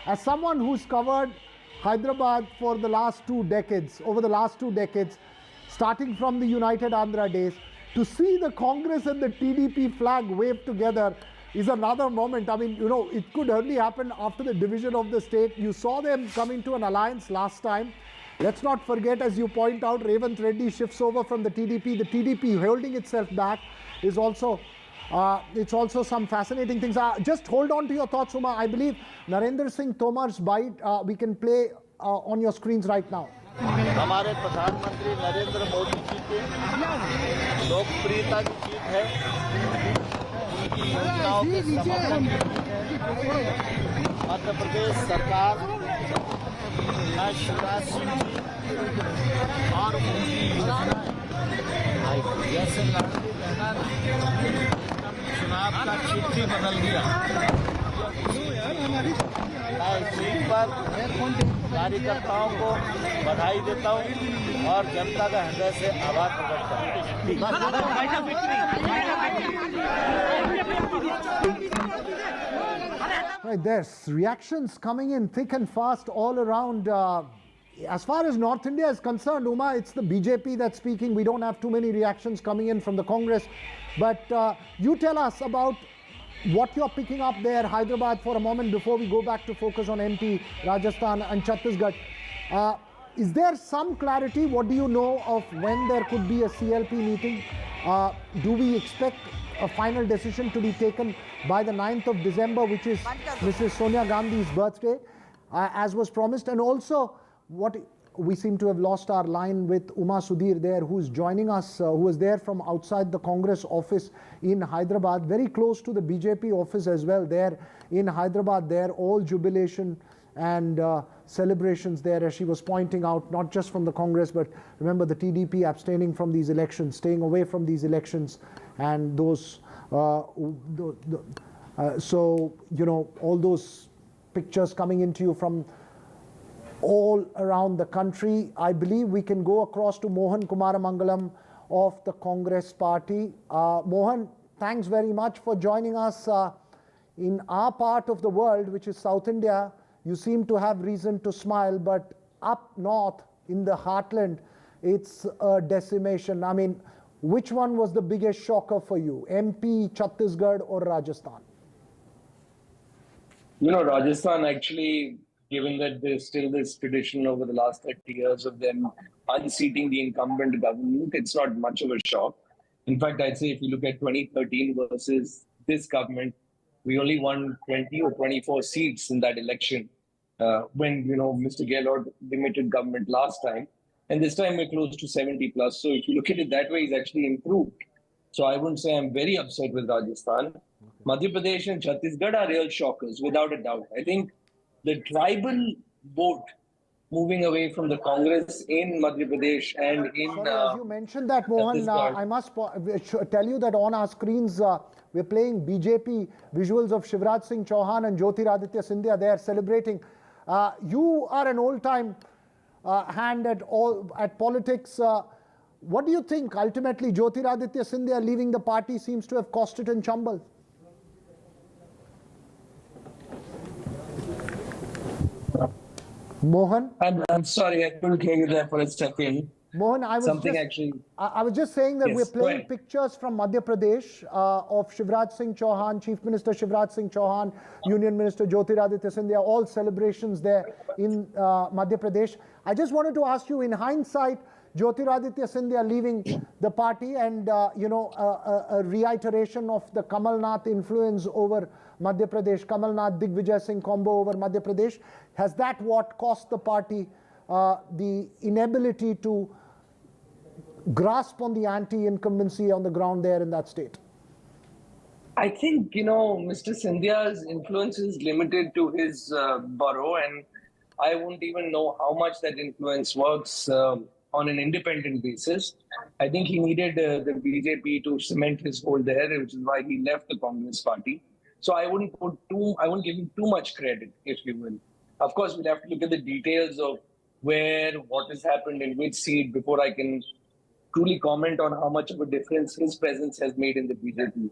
As someone who's covered Hyderabad for the last 2 decades, over the last 2 decades, starting from the United Andhra days, to see the Congress and the TDP flag wave together is another moment. I mean, it could only happen after the division of the state. You saw them come into an alliance last time. Let's not forget, as you point out, Revanth Reddy shifts over from the TDP. The TDP holding itself back is also, it's also some fascinating things. Just hold on to your thoughts, Uma. I believe Narendra Singh Tomar's bite, we can play on your screens right now. हमारे प्रधानमंत्री नरेंद्र मोदी जी के लोकप्रियता की जीत है, उनकी योजनाओं के समर्थन मध्य प्रदेश सरकार शिवराज सिंह जी और उनकी योजनाएं जैसे लाडली बहना चुनाव का चित्र ही बदल दिया। मैं इस सीट पर कार्यकर्ताओं को बधाई देता हूं और जनता का हृदय से आभार प्रकट करता हूं। Right, there's reactions coming in thick and fast all around. As far as North India is concerned, Uma, it's the BJP that's speaking. We don't have too many reactions coming in from the Congress. But you tell us about what you're picking up there, Hyderabad, for a moment before we go back to focus on MP, Rajasthan and Chhattisgarh. Is there some clarity? What do you know of when there could be a CLP meeting? Do we expect a final decision to be taken by the 9th of December, which is Mrs. Sonia Gandhi's birthday, as was promised? And also, what we seem to have lost our line with Uma Sudhir there, who's joining us, who was there from outside the Congress office in Hyderabad, very close to the BJP office as well, there in Hyderabad, there, all jubilation and celebrations there, as she was pointing out, not just from the Congress, but remember the TDP abstaining from these elections, staying away from these elections, and those, so, all those pictures coming into you from all around the country. I believe we can go across to Mohan Kumaramangalam of the Congress party. Mohan, thanks very much for joining us. In our part of the world, which is South India, you seem to have reason to smile, but up north in the heartland, it's a decimation. I mean, which one was the biggest shocker for you, MP, Chhattisgarh or Rajasthan? Rajasthan actually given that there's still this tradition over the last 30 years of them unseating the incumbent government, it's not much of a shock. In fact, I'd say if you look at 2013 versus this government, we only won 20 or 24 seats in that election when, Mr. Gehlot limited government last time. And this time we're close to 70 plus. So if you look at it that way, he's actually improved. So I wouldn't say I'm very upset with Rajasthan. Madhya Pradesh and Chhattisgarh are real shockers, without a doubt. I think the tribal vote moving away from the Congress in Madhya Pradesh and in... Sorry, as you mentioned that, Mohan, I must tell you that on our screens, we're playing BJP visuals of Shivraj Singh Chouhan and Jyotiraditya Scindia. They are celebrating. You are an old-time hand at politics. What do you think? Ultimately, Jyotiraditya Scindia leaving the party seems to have cost it in Chambal. Mohan? I'm sorry, I couldn't hear you there for a second. Mohan, I was just saying that we're playing pictures from Madhya Pradesh of Shivraj Singh Chouhan, Chief Minister Shivraj Singh Chouhan, Union Minister Jyotiraditya Scindia, all celebrations there in Madhya Pradesh. I just wanted to ask you, in hindsight, Jyotiraditya Scindia leaving the party and, a reiteration of the Kamal Nath influence over Madhya Pradesh, Kamal Nath, Digvijay Singh combo over Madhya Pradesh. Has that what cost the party the inability to grasp on the anti-incumbency on the ground there in that state? I think, Mr. Scindia's influence is limited to his borough, and I won't even know how much that influence works on an independent basis. I think he needed the BJP to cement his hold there, which is why he left the Congress party. So I wouldn't give him too much credit, if you will. Of course, we'll have to look at the details of what has happened in which seat before I can truly comment on how much of a difference his presence has made in the BJP.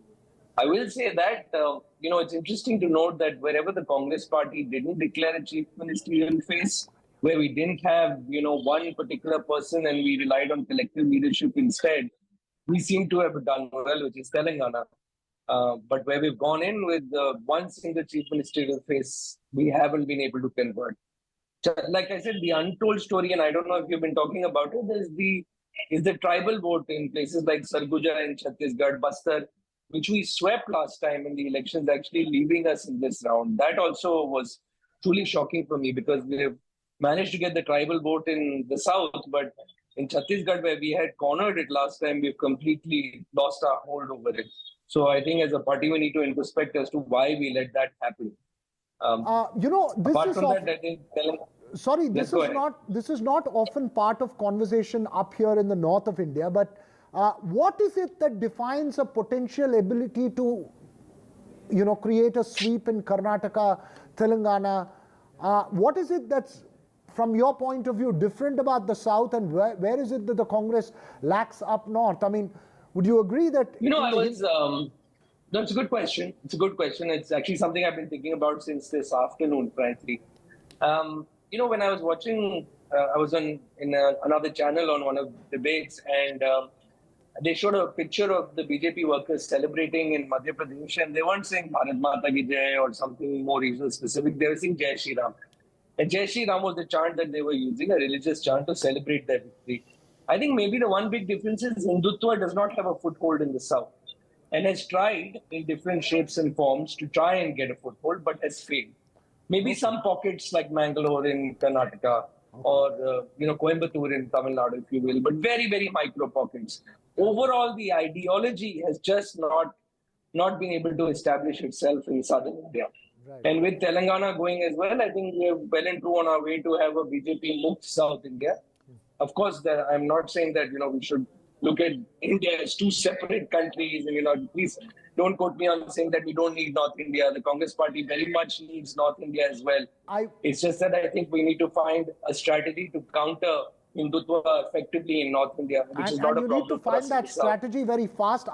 I will say that, it's interesting to note that wherever the Congress party didn't declare a chief ministerial face, where we didn't have, one particular person and we relied on collective leadership instead, we seem to have done well, which is Telangana. But where we've gone in with one single chief ministerial face, we haven't been able to convert. Like I said, the untold story, and I don't know if you've been talking about it, is the tribal vote in places like Sarguja and Chhattisgarh, Bastar, which we swept last time in the elections, actually leaving us in this round. That also was truly shocking for me because we've managed to get the tribal vote in the south, but in Chhattisgarh, where we had cornered it last time, we've completely lost our hold over it. So I think as a party, we need to introspect as to why we let that happen. This is not often part of conversation up here in the north of India, but what is it that defines a potential ability to, create a sweep in Karnataka, Telangana? What is it that's, from your point of view, different about the south, and where is it that the Congress lacks up north? I mean, would you agree that... That's a good question. It's a good question. It's actually something I've been thinking about since this afternoon, frankly. When I was watching, I was in another channel on one of the debates, and they showed a picture of the BJP workers celebrating in Madhya Pradesh, and they weren't saying Bharat Mata Ki Jai or something more regional specific. They were saying Jai Shri Ram. And Jai Shri Ram was the chant that they were using, a religious chant to celebrate their victory. I think maybe the one big difference is Hindutva does not have a foothold in the south and has tried in different shapes and forms to try and get a foothold, but has failed. Maybe some pockets like Mangalore in Karnataka or Coimbatore in Tamil Nadu, if you will, but very, very micro pockets. Overall, the ideology has just not been able to establish itself in southern India. Right. And with Telangana going as well, I think we are well and true on our way to have a BJP-mukt South India. Of course, I'm not saying that we should look at India as two separate countries, and please don't quote me on saying that we don't need North India. The Congress party very much needs North India as well. It's just that I think we need to find a strategy to counter Hindutva effectively in North India, which is not a problem. And you need to find that strategy very fast.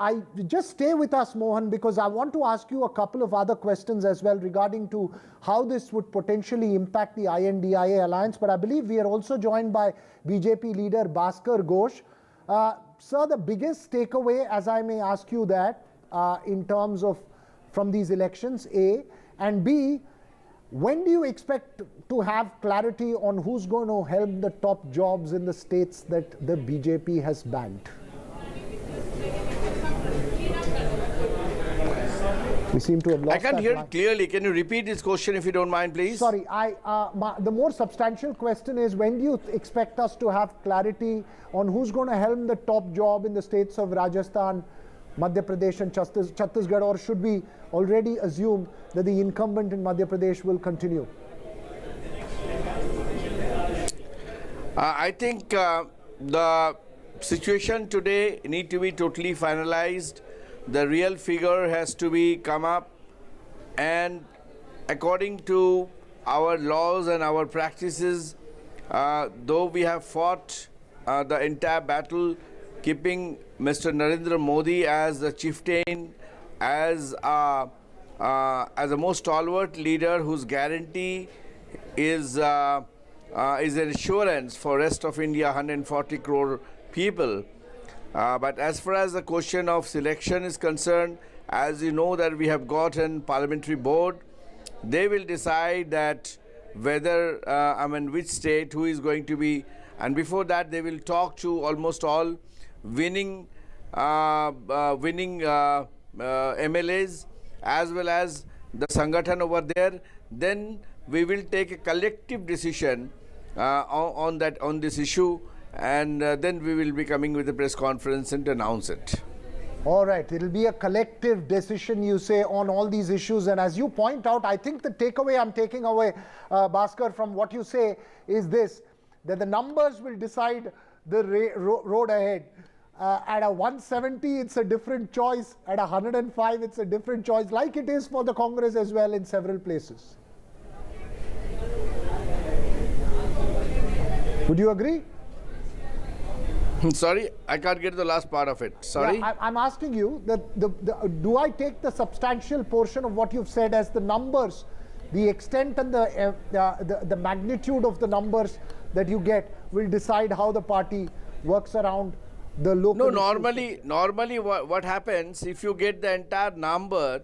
Just stay with us, Mohan, because I want to ask you a couple of other questions as well regarding to how this would potentially impact the INDIA alliance. But I believe we are also joined by BJP leader Bhaskar Ghosh. Sir, the biggest takeaway, as I may ask you that, in terms of from these elections, A, and B, When do you expect to have clarity on who's going to help the top jobs in the states that the BJP has bagged? We seem to have lost I can't that hear line. it clearly. Can you repeat this question if you don't mind, please? Sorry, the more substantial question is, when do you expect us to have clarity on who's going to helm the top job in the states of Rajasthan, Madhya Pradesh and Chhattisgarh, or should we already assume that the incumbent in Madhya Pradesh will continue? I think the situation today need to be totally finalized. The real figure has to be come up, and according to our laws and our practices, though we have fought the entire battle, keeping Mr. Narendra Modi as the chieftain, as a most stalwart leader whose guarantee is an assurance for rest of India, 140 crore people. But as far as the question of selection is concerned, as you know that we have got an parliamentary board, they will decide that whether, which state, who is going to be, and before that they will talk to almost all winning MLAs as well as the Sangathan over there. Then we will take a collective decision on this issue, and then we will be coming with a press conference and announce it. All right, it'll be a collective decision, you say, on all these issues. And as you point out, I think the takeaway I'm taking away, Bhaskar, from what you say is this, that the numbers will decide the road ahead. At a 170, it's a different choice. At 105, it's a different choice, like it is for the Congress as well in several places. Would you agree? Sorry, I can't get the last part of it. Sorry? Yeah, I'm asking you, do I take the substantial portion of what you've said as the numbers, the extent and the magnitude of the numbers that you get will decide how the party works around the local... No, normally what happens, if you get the entire number,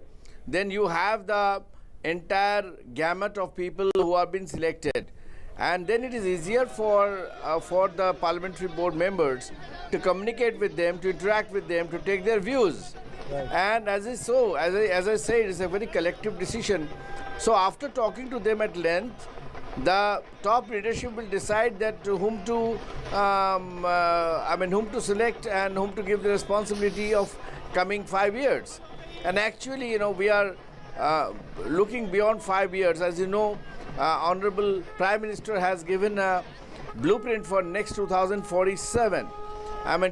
then you have the entire gamut of people who have been selected. And then it is easier for the parliamentary board members to communicate with them, to interact with them, to take their views. Right. And as I said, it's a very collective decision. So after talking to them at length, the top leadership will decide that whom to select and whom to give the responsibility of coming 5 years. And actually, we are looking beyond 5 years. As you know, Honorable Prime Minister has given a blueprint for next 2047,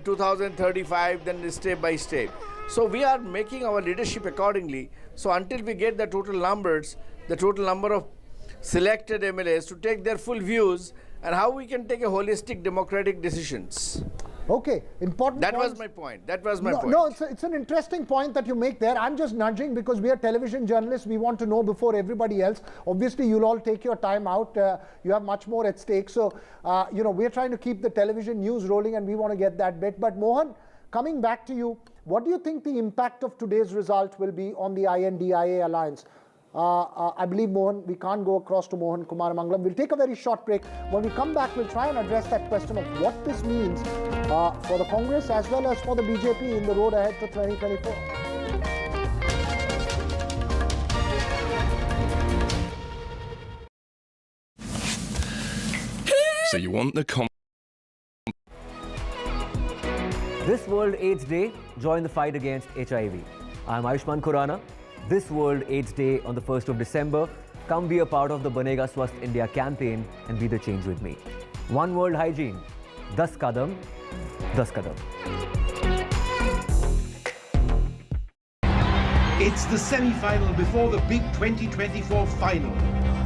2035, then step by step. So we are making our leadership accordingly. So until we get the total numbers, the total number of selected MLAs to take their full views, and how we can take a holistic democratic decisions. Okay, important. That was my point. No, it's an interesting point that you make there. I'm just nudging because we are television journalists. We want to know before everybody else. Obviously, you'll all take your time out. You have much more at stake. So, we're trying to keep the television news rolling, and we want to get that bit. But Mohan, coming back to you, what do you think the impact of today's result will be on the INDIA alliance? I believe, Mohan, we can't go across to Mohan Kumar Mangalam. We'll take a very short break. When we come back, we'll try and address that question of what this means for the Congress as well as for the BJP in the road ahead to 2024. So you want the This World AIDS Day, join the fight against HIV. I'm Ayushman Khurrana. This World AIDS Day on the 1st of December, come be a part of the Banega Swasth India campaign and be the change with me. One World Hygiene, 10 kadam, 10 kadam. It's the semi-final before the big 2024 final.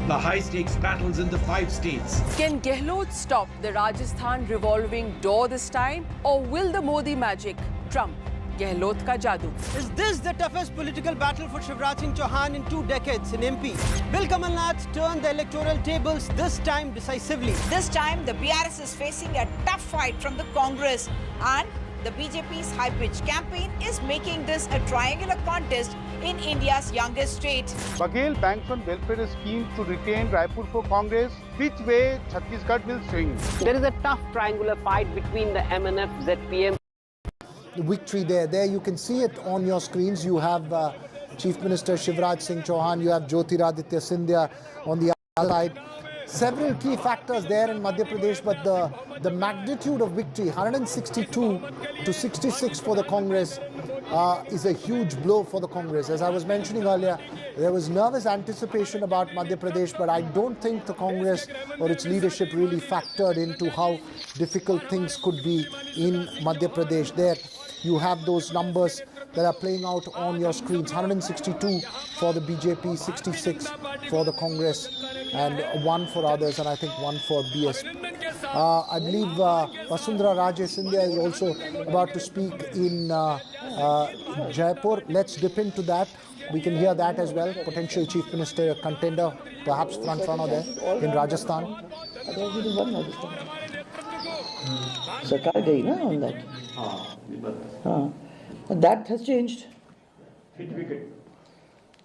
The high-stakes battles in the 5 states. Can Gehlot stop the Rajasthan revolving door this time? Or will the Modi magic trump Gehlot ka jadoo? Is this the toughest political battle for Shivraj Singh Chouhan in 2 decades in MP? Will Kamal Nath turn the electoral tables this time decisively? This time, the BRS is facing a tough fight from the Congress and the BJP's high-pitched campaign is making this a triangular contest in India's youngest state. Baghel Banks on Welfare scheme to retain Raipur for Congress. Which way Chhattisgarh will swing? There is a tough triangular fight between the MNF, ZPM. The victory there you can see it on your screens. You have Chief Minister Shivraj Singh Chouhan, you have Jyotiraditya Scindia on the other side. Several key factors there in Madhya Pradesh, but the magnitude of victory, 162 to 66 for the Congress, is a huge blow for the Congress. As I was mentioning earlier, there was nervous anticipation about Madhya Pradesh, but I don't think the Congress or its leadership really factored into how difficult things could be in Madhya Pradesh. There you have those numbers that are playing out on your screens. 162 for the BJP, 66 for the Congress, and 1 for others, and I think 1 for BSP. I believe Vasundhara Raje Scindia is also about to speak in Jaipur. Let's dip into that. We can hear that as well. Potential Chief Minister contender, perhaps front runner there in Rajasthan. सरकार गई ना on that. हाँ, that has changed.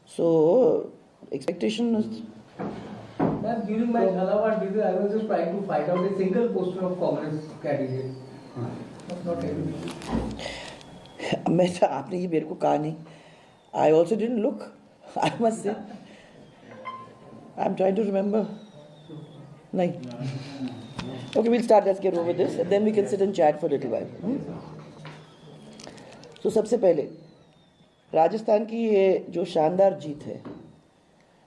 So expectation is. During my Jhalawar visit, I was just trying to find out a single poster of Congress candidate. Not मैं आपने ये मेरे को कहा नहीं. I also didn't look. I must say. I'm trying to remember. नहीं. Okay, we'll start. Let's get over this, and then we can sit and chat for a little while. So सबसे पहले राजस्थान की ये जो शानदार जीत है,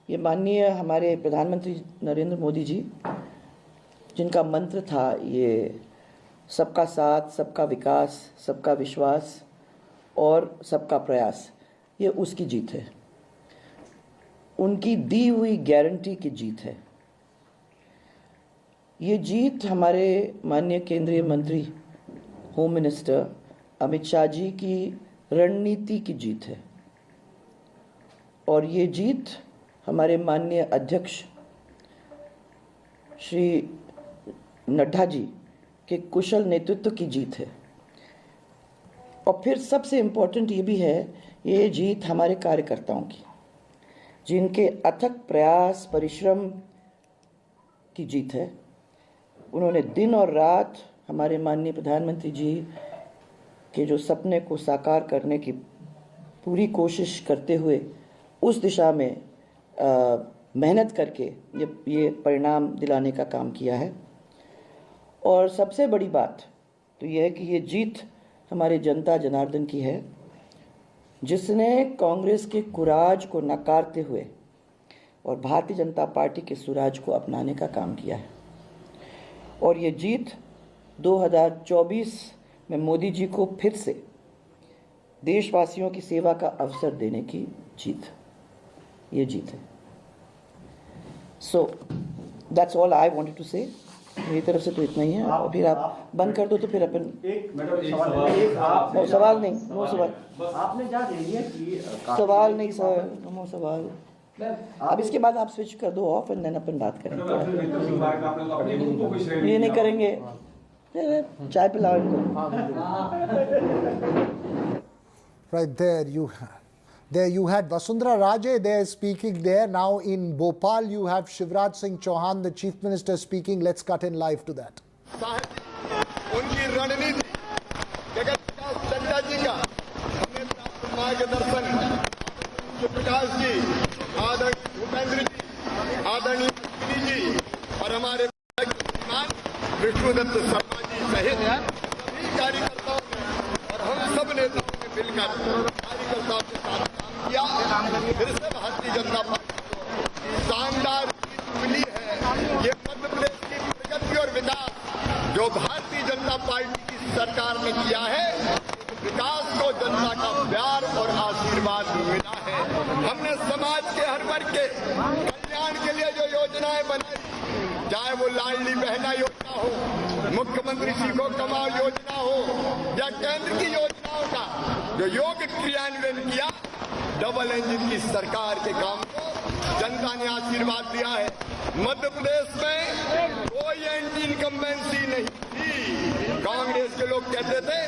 ये माननीय हमारे प्रधानमंत्री नरेंद्र मोदी जी, जिनका मंत्र था ये सबका साथ, सबका विकास, सबका विश्वास और सबका प्रयास, ये उसकी जीत है. उनकी दी हुई गारंटी की जीत है. ये जीत हमारे माननीय केंद्रीय मंत्री होम मिनिस्टर अमित शाह जी की रणनीति की जीत है. और ये जीत हमारे माननीय अध्यक्ष श्री नड्डा जी के कुशल नेतृत्व की जीत है. और फिर सबसे इम्पोर्टेंट ये भी है, ये जीत हमारे कार्यकर्ताओं की, जिनके अथक प्रयास परिश्रम की जीत है. उन्होंने दिन और रात हमारे माननीय प्रधानमंत्री जी के जो सपने को साकार करने की पूरी कोशिश करते हुए उस दिशा में मेहनत करके ये परिणाम दिलाने का काम किया है. और सबसे बड़ी बात तो ये है कि ये जीत हमारे जनता जनार्दन की है, जिसने कांग्रेस के कुराज को नकारते हुए और भारतीय जनता पार्टी के सुराज को अपनाने का काम किया है. और ये जीत 2024 में मोदी जी को फिर से देशवासियों की सेवा का अवसर देने की जीत, ये जीत है. So that's all I wanted to say. मेरी तरफ से तो इतना ही है. और फिर आप बंद कर दो तो फिर अपन सवाल नहीं, नो सवाल. आपने क्या दे दिया कि सवाल नहीं सर, नो सवाल. अब इसके बाद आप स्विच कर दो ऑफ, एंड देन अपन बात करेंगे. ये नहीं करेंगे, चाय पिलाओ इनको. Right there you had Vasundhara Raje there speaking there. Now in Bhopal you have Shivraj Singh Chouhan, the Chief Minister, speaking. Let's cut in live to that. उनकी रणनीति जगत विकास नड्डा जी का हमें प्राप्त मार्गदर्शन, प्रकाश जी, आदरणीय भूपेंद्र जी, आदरणीय जी और हमारे विष्णुदत्त शर्मा जी सहित सभी कार्यकर्ताओं ने और हम सब नेताओं ने मिलकर कार्यकर्ताओं के साथ काम किया. फिर से भारतीय जनता पार्टी को शानदार जीत मिली है. ये मध्य प्रदेश की प्रगति और विकास जो भारतीय जनता पार्टी की सरकार ने किया है, विकास को जनता का प्यार और आशीर्वाद मिला है. हमने समाज के हर वर्ग के कल्याण के लिए जो योजनाएं बनाई, चाहे वो लाडली बहना योजना हो, मुख्यमंत्री सीखो कमाओ योजना हो, या केंद्र की योजनाओं का जो योग्य क्रियान्वयन किया, डबल इंजन की सरकार के काम को जनता ने आशीर्वाद दिया है. मध्य प्रदेश में कोई एंटी इनकम्बेंसी नहीं थी. कांग्रेस के लोग कहते थे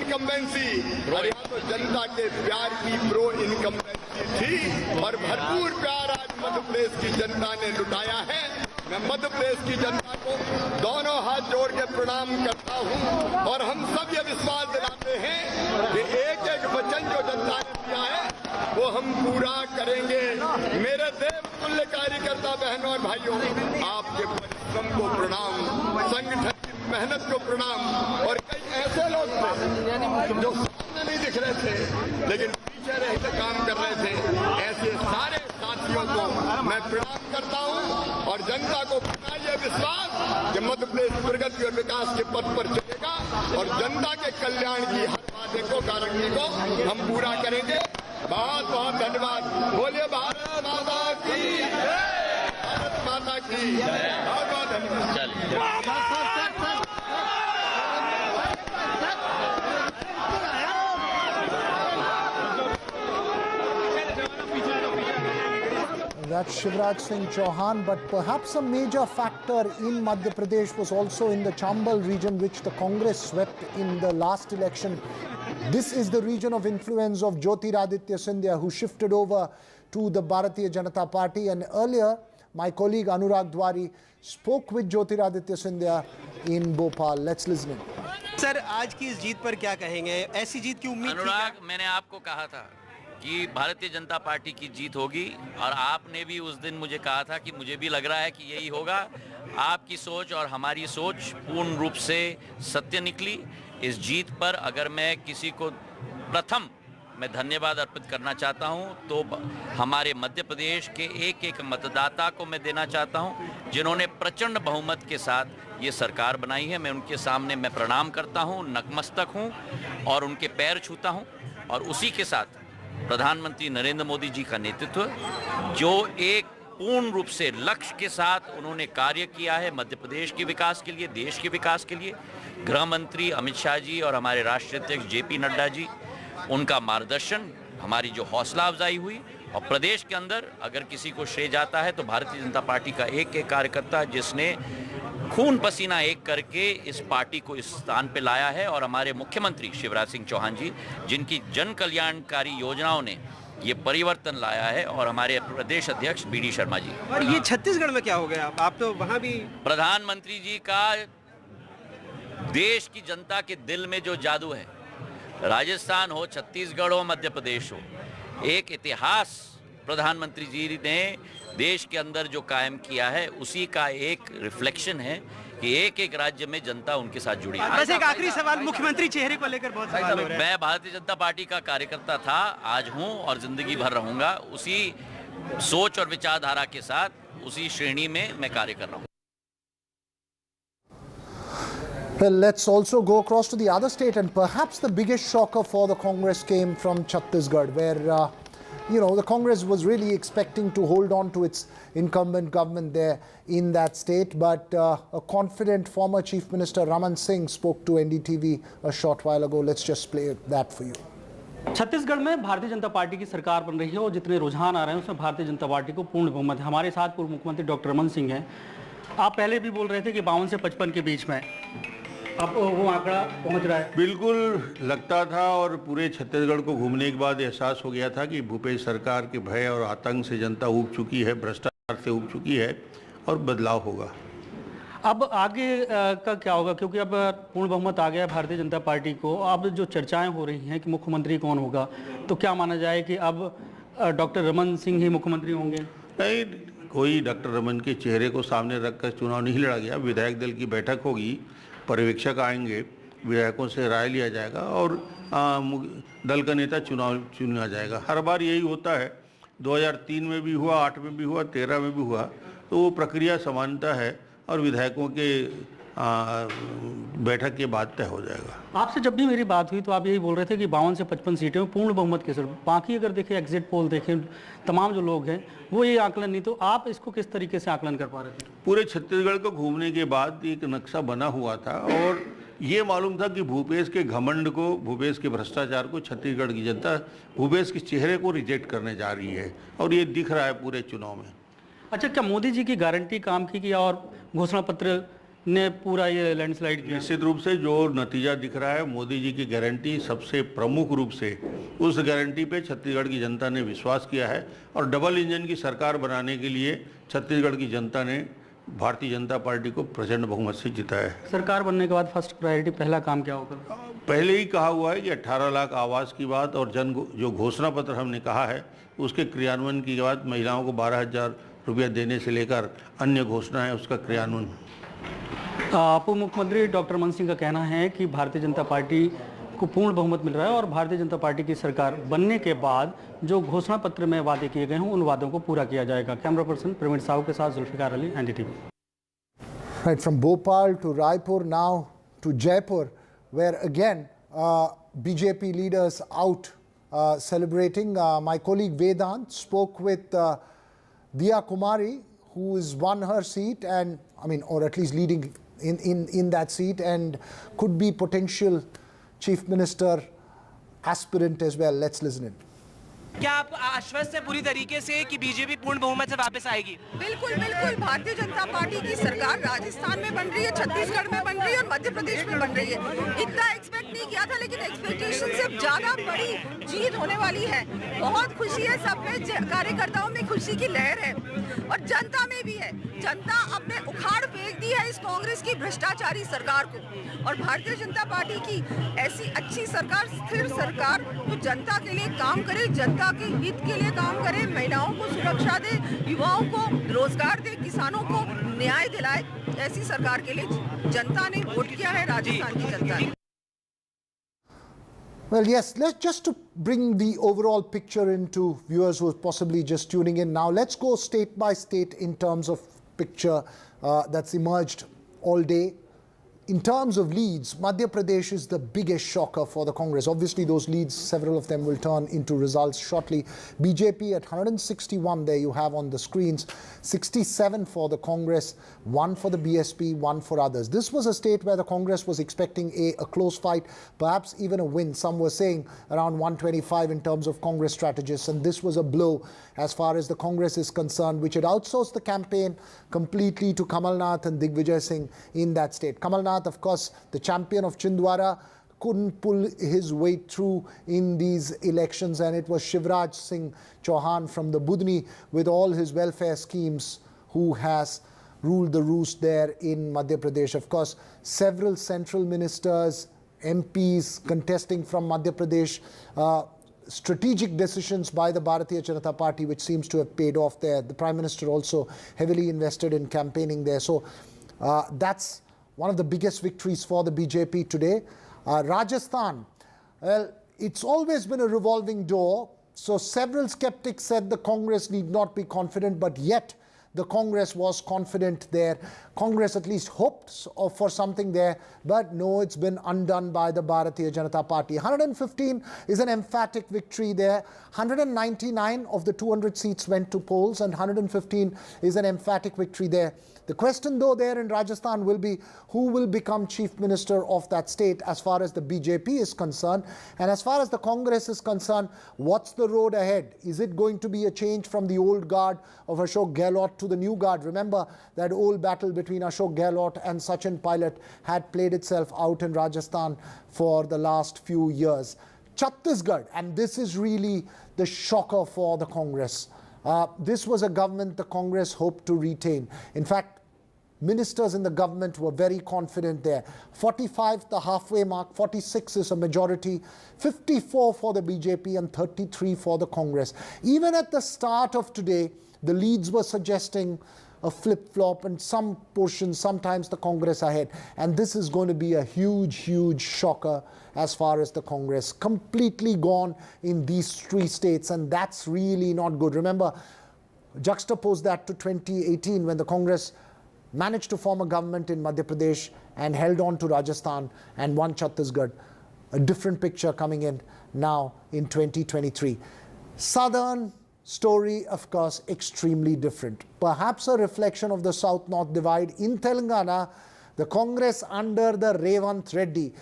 इनकम्बेंसी, और यहाँ तो जनता के प्यार की प्रो इनकम्बेंसी थी और भरपूर प्यार आज मध्य प्रदेश की जनता ने लुटाया है। मैं मध्य प्रदेश की जनता को दोनों हाथ जोड़ के प्रणाम करता हूँ और हम सब ये विश्वास दिलाते हैं कि एक एक वचन जो जनता ने दिया है वो हम पूरा करेंगे। मेरे देव तुल्य कार्यकर्ता बहनों और भाइयों, आपके परिश्रम को प्रणाम, संगठन की मेहनत को प्रणाम। और कई ऐसे लोग थे जो सामने नहीं दिख रहे थे लेकिन पीछे रह के काम कर रहे थे, ऐसे सारे साथियों को मैं प्रणाम करता हूं और जनता को पूरा ये विश्वास कि मध्य प्रदेश प्रगति और विकास के पथ पर चलेगा और जनता के कल्याण की हर बातें को गारंटी को हम पूरा करेंगे। बहुत बहुत धन्यवाद। बोलिए भारत माता की जय, भारत माता की जय। बहुत बहुत धन्यवाद। That's Shivraj Singh Chouhan, but perhaps a major factor in Madhya Pradesh was also in the Chambal region, which the Congress swept in the last election. This is the region of influence of Jyotiraditya Scindia, who shifted over to the Bharatiya Janata Party. And earlier, my colleague Anurag Dwari spoke with Jyotiraditya Scindia in Bhopal. Let's listen in. Sir, आज की इस जीत पर क्या कहेंगे? ऐसी जीत की उम्मीद थी? अनुराग, मैंने आपको कहा था कि भारतीय जनता पार्टी की जीत होगी और आपने भी उस दिन मुझे कहा था कि मुझे भी लग रहा है कि यही होगा। आपकी सोच और हमारी सोच पूर्ण रूप से सत्य निकली। इस जीत पर अगर मैं किसी को प्रथम मैं धन्यवाद अर्पित करना चाहता हूं तो हमारे मध्य प्रदेश के एक एक मतदाता को मैं देना चाहता हूं जिन्होंने प्रचंड बहुमत के साथ ये सरकार बनाई है। मैं उनके सामने मैं प्रणाम करता हूं, नतमस्तक हूं और उनके पैर छूता हूं। और उसी के साथ प्रधानमंत्री नरेंद्र मोदी जी का नेतृत्व, जो एक पूर्ण रूप से लक्ष्य के साथ उन्होंने कार्य किया है मध्य प्रदेश के विकास के लिए, देश के विकास के लिए। गृह मंत्री अमित शाह जी और हमारे राष्ट्रीय अध्यक्ष जेपी नड्डा जी, उनका मार्गदर्शन, हमारी जो हौसला अफजाई हुई। और प्रदेश के अंदर अगर किसी को श्रेय जाता है तो भारतीय जनता पार्टी का एक एक कार्यकर्ता जिसने खून पसीना एक करके इस पार्टी को इस स्थान पे लाया है, और हमारे मुख्यमंत्री शिवराज सिंह चौहान जी, जिनकी जन कल्याणकारी योजनाओं ने ये परिवर्तन लाया है, और हमारे प्रदेश अध्यक्ष बीडी शर्मा जी। और ये छत्तीसगढ़ में क्या हो गया? आप तो वहाँ भी प्रधानमंत्री जी का देश की जनता के दिल में जो जादू है, राजस्थान हो, छत्तीसगढ़ हो, मध्य प्रदेश हो, एक इतिहास प्रधानमंत्री जी ने देश के अंदर जो कायम किया है उसी का एक रिफ्लेक्शन है कि एक एक राज्य में जनता उनके साथ जुड़ी है। बस एक आखिरी सवाल, मुख्यमंत्री चेहरे को लेकर बहुत सवाल हो रहे हैं। मैं भारतीय जनता पार्टी का कार्यकर्ता था, आज हूं और जिंदगी भर रहूंगा। उसी सोच और विचारधारा के साथ उसी श्रेणी में मैं कार्य कर रहा हूं। Well, let's also go across to the other state, and perhaps the biggest shocker for the Congress came from Chhattisgarh, where the Congress was really expecting to hold on to its incumbent government there in that state, but a confident former Chief Minister Raman Singh spoke to NDTV a short while ago. Let's just play that for you. Chhattisgarh में भारतीय Janata party की सरकार बन रही है और जितने रुझान आ रहे हैं उसमें भारतीय जनता पार्टी को पूर्ण बहुमत है। हमारे साथ पूर्व मुख्यमंत्री डॉक्टर रमन सिंह हैं। आप पहले भी बोल रहे थे कि 52 से 55 के बीच में, अब वो आंकड़ा पहुंच रहा है। बिल्कुल लगता था और पूरे छत्तीसगढ़ को घूमने के बाद एहसास हो गया था कि भूपेश सरकार के भय और आतंक से जनता ऊब चुकी है, भ्रष्टाचार से ऊब चुकी है और बदलाव होगा। अब आगे का क्या होगा, क्योंकि अब पूर्ण बहुमत आ गया है भारतीय जनता पार्टी को। अब जो चर्चाएं हो रही हैं कि मुख्यमंत्री कौन होगा, तो क्या माना जाए कि अब डॉक्टर रमन सिंह ही मुख्यमंत्री होंगे? नहीं, कोई डॉक्टर रमन के चेहरे को सामने रखकर चुनाव नहीं लड़ा गया। विधायक दल की बैठक होगी, पर्यवेक्षक आएंगे, विधायकों से राय लिया जाएगा और दल का नेता चुना जाएगा। हर बार यही होता है, 2003 में भी हुआ, 8 में भी हुआ, 13 में भी हुआ, तो वो प्रक्रिया समानता है और विधायकों के बैठक के बाद तय हो जाएगा। आपसे जब भी मेरी बात हुई तो आप यही बोल रहे थे कि 52 से 55 सीटें में पूर्ण बहुमत के साथ। बाकी अगर देखें, एग्जिट पोल देखें, तमाम जो लोग हैं वो ये आकलन नहीं, तो आप इसको किस तरीके से आकलन कर पा रहे थे? पूरे छत्तीसगढ़ को घूमने के बाद एक नक्शा बना हुआ था और ये मालूम था कि भूपेश के घमंड को, भूपेश के भ्रष्टाचार को छत्तीसगढ़ की जनता भूपेश के चेहरे को रिजेक्ट करने जा रही है और ये दिख रहा है पूरे चुनाव में। अच्छा, क्या मोदी जी की गारंटी काम की और घोषणा पत्र ने पूरा ये लैंडस्लाइड किया। निश्चित रूप से जो नतीजा दिख रहा है, मोदी जी की गारंटी सबसे प्रमुख रूप से उस गारंटी पे छत्तीसगढ़ की जनता ने विश्वास किया है और डबल इंजन की सरकार बनाने के लिए छत्तीसगढ़ की जनता ने भारतीय जनता पार्टी को प्रचंड बहुमत से जिताया है। सरकार बनने के बाद फर्स्ट प्रायोरिटी पहला काम क्या होगा? पहले ही कहा हुआ है कि 18 लाख आवास की बात और जो घोषणा पत्र हमने कहा है उसके क्रियान्वयन की बात, महिलाओं को 12,000 रुपया देने से लेकर अन्य घोषणा है उसका क्रियान्वयन। उप मुख्यमंत्री डॉक्टर रमन सिंह का कहना है कि भारतीय जनता पार्टी को पूर्ण बहुमत मिल रहा है और भारतीय जनता पार्टी की सरकार बनने के बाद जो घोषणा पत्र में वादे किए गए हैं उन वादों को पूरा किया जाएगा। कैमरा पर्सन प्रवीण साहू के साथ Zulfikar Ali, NDTV। Right, from Bhopal to Raipur, now to Jaipur, where again BJP leaders out celebrating. My colleague Vedant spoke with Diya Kumari, who has won her seat and or at least leading in that seat and could be potential chief minister aspirant as well. Let's listen in. क्या आप आश्वस्त है पूरी तरीके से कि BJP पूर्ण बहुमत से वापस आएगी? बिल्कुल बिल्कुल, भारतीय जनता पार्टी की सरकार राजस्थान में बन रही है, छत्तीसगढ़ में बन रही है और मध्य प्रदेश में बन रही है। इतना एक्सपेक्ट नहीं किया था, लेकिन एक्सपेक्टेशन से ज्यादा बड़ी जीत होने वाली है। बहुत खुशी है, सब में कार्यकर्ताओं में खुशी की लहर है और जनता में भी है। जनता अपने उखाड़ फेंक दी है इस कांग्रेस की भ्रष्टाचारी सरकार को और भारतीय जनता पार्टी की ऐसी अच्छी सरकार, स्थिर सरकार जो जनता के लिए काम करे, जनता के हित के लिए काम करे, महिलाओं को सुरक्षा दे, युवाओं को रोजगार दे, किसानों को न्याय दिलाए, ऐसी सरकार के लिए जनता ने वोट किया है, राजस्थान की जनता ने। Well, yes, let's just to bring the overall picture into viewers who are possibly just tuning in now. Let's go state by state in terms of picture that's emerged all day. In terms of leads, Madhya Pradesh is the biggest shocker for the Congress. Obviously, those leads, several of them will turn into results shortly. BJP at 161, there you have on the screens, 67 for the Congress, 1 for the BSP, 1 for others. This was a state where the Congress was expecting a close fight, perhaps even a win. Some were saying around 125 in terms of Congress strategists, and this was a blow as far as the Congress is concerned, which had outsourced the campaign completely to Kamal Nath and Digvijay Singh in that state. Kamal Nath, of course, the champion of Chhindwara, couldn't pull his weight through in these elections, and it was Shivraj Singh Chouhan from the Budni with all his welfare schemes who has ruled the roost there in Madhya Pradesh. Of course, several central ministers, MPs contesting from Madhya Pradesh, strategic decisions by the Bharatiya Janata Party, which seems to have paid off there. The Prime Minister also heavily invested in campaigning there. So that's one of the biggest victories for the BJP today. Rajasthan, well, it's always been a revolving door. So several skeptics said the Congress need not be confident, but yet the Congress was confident there. Congress at least hoped for something there, but no, it's been undone by the Bharatiya Janata Party. 115 is an emphatic victory there. 199 of the 200 seats went to polls, and 115 is an emphatic victory there. The question, though, there in Rajasthan will be who will become chief minister of that state as far as the BJP is concerned. And as far as the Congress is concerned, what's the road ahead? Is it going to be a change from the old guard of Ashok Gehlot to the new guard? Remember, that old battle between Ashok Gehlot and Sachin Pilot had played itself out in Rajasthan for the last few years. Chhattisgarh, and this is really the shocker for the Congress. This was a government the Congress hoped to retain. In fact, ministers in the government were very confident there. 45, the halfway mark, 46 is a majority, 54 for the BJP and 33 for the Congress. Even at the start of today, the leads were suggesting a flip-flop and some portions, sometimes the Congress ahead. And this is going to be a huge, huge shocker as far as the Congress. Completely gone in these three states, and that's really not good. Remember, juxtapose that to 2018 when the Congress managed to form a government in Madhya Pradesh and held on to Rajasthan and won Chhattisgarh. A different picture coming in now in 2023. Southern story, of course, extremely different. Perhaps a reflection of the South-North divide. In Telangana, the Congress under the Revant Reddy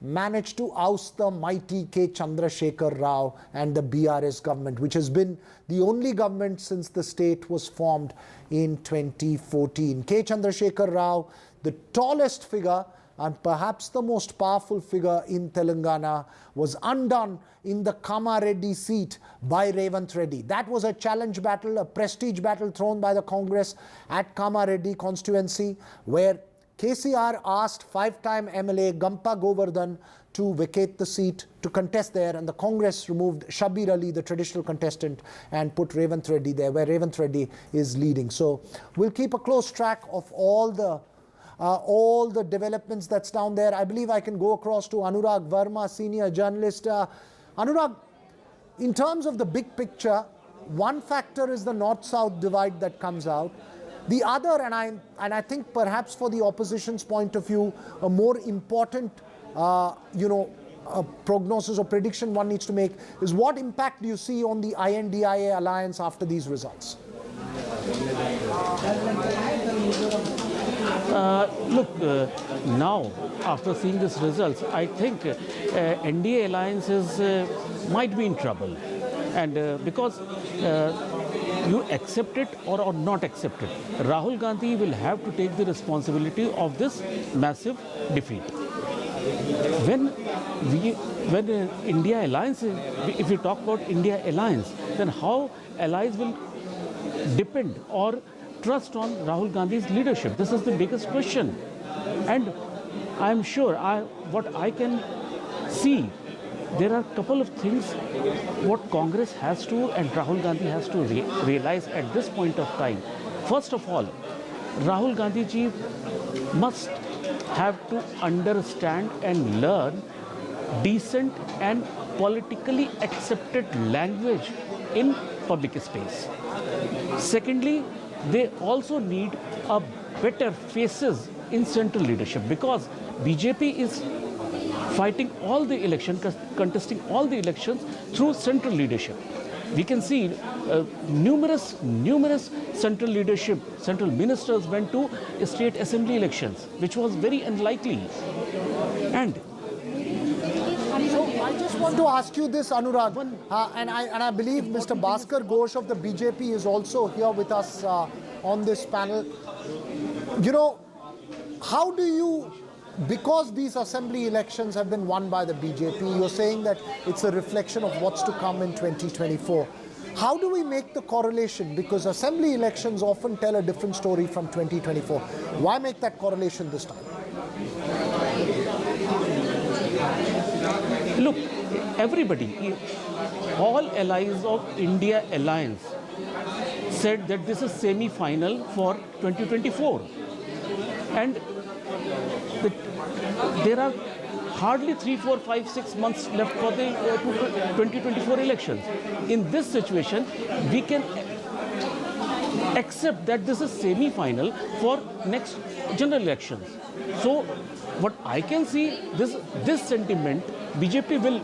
managed to oust the mighty K. Chandrasekhar Rao and the BRS government, which has been the only government since the state was formed in 2014. K. Chandrasekhar Rao, the tallest figure and perhaps the most powerful figure in Telangana was undone in the Kamareddy seat by Revanth Reddy. That was a challenge battle, a prestige battle thrown by the Congress at Kamareddy constituency, where KCR asked five-time MLA Gampa Govardhan to vacate the seat to contest there, and the Congress removed Shabir Ali, the traditional contestant, and put Revanth Reddy there, where Revanth Reddy is leading. So we'll keep a close track of all the developments that's down there. I believe I can go across to Anurag Verma, senior journalist. Anurag, in terms of the big picture, one factor is the north-south divide that comes out. The other, and I think perhaps for the opposition's point of view, a more important prognosis or prediction one needs to make is what impact do you see on the INDIA alliance after these results? Now, after seeing these results, I think NDA alliance might be in trouble. And because you accept it or not accept it, Rahul Gandhi will have to take the responsibility of this massive defeat. When India alliance, if we talk about India alliance, then how allies will depend or trust on Rahul Gandhi's leadership? This is the biggest question. And I'm sure what I can see, there are a couple of things what Congress has to and Rahul Gandhi has to realize at this point of time. First of all, Rahul Gandhi ji must have to understand and learn decent and politically accepted language in public space. Secondly, they also need a better faces in central leadership, because BJP is fighting all the elections, contesting all the elections through central leadership. We can see numerous central leadership, central ministers went to state assembly elections, which was very unlikely. And so I just want to ask you this, Anurag, and I believe Mr. Bhaskar Ghosh of the BJP is also here with us on this panel. You know, how do you, because these assembly elections have been won by the BJP, you're saying that it's a reflection of what's to come in 2024. How do we make the correlation? Because assembly elections often tell a different story from 2024. Why make that correlation this time? Look, everybody, all allies of India alliance said that this is semi-final for 2024. And there are hardly 3, 4, 5, 6 months left for the 2024 elections. In this situation, we can accept that this is semi-final for next general elections. So, what I can see, this sentiment, BJP will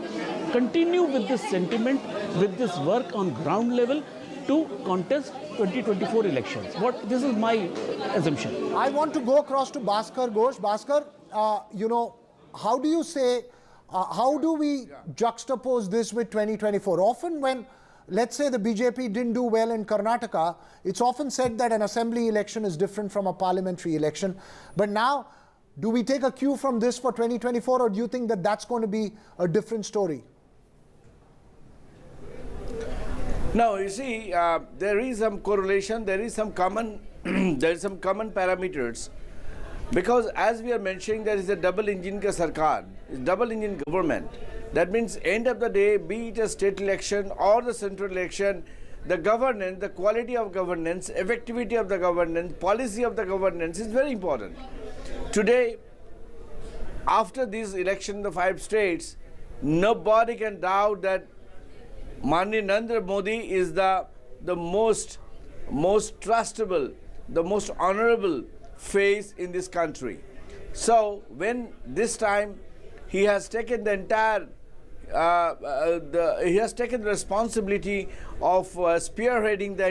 continue with this sentiment, with this work on ground level to contest 2024 elections. This is my assumption. I want to go across to Bhaskar Ghosh. Bhaskar, how do you say, how do we juxtapose this with 2024? Often when, let's say the BJP didn't do well in Karnataka, it's often said that an assembly election is different from a parliamentary election. But now, do we take a cue from this for 2024, or do you think that that's going to be a different story? No, you see, there is some correlation, there is some common, there is some common parameters. Because as we are mentioning, there is a double engine ka sarkar, double engine government. That means end of the day, be it a state election or the central election, the governance, the quality of governance, effectivity of the governance, policy of the governance is very important. Today, after this election in the 5 states, nobody can doubt that Mani Narendra Modi is the most trustable, the most honorable face in this country. So when this time he has taken the entire, he has taken the responsibility of spearheading the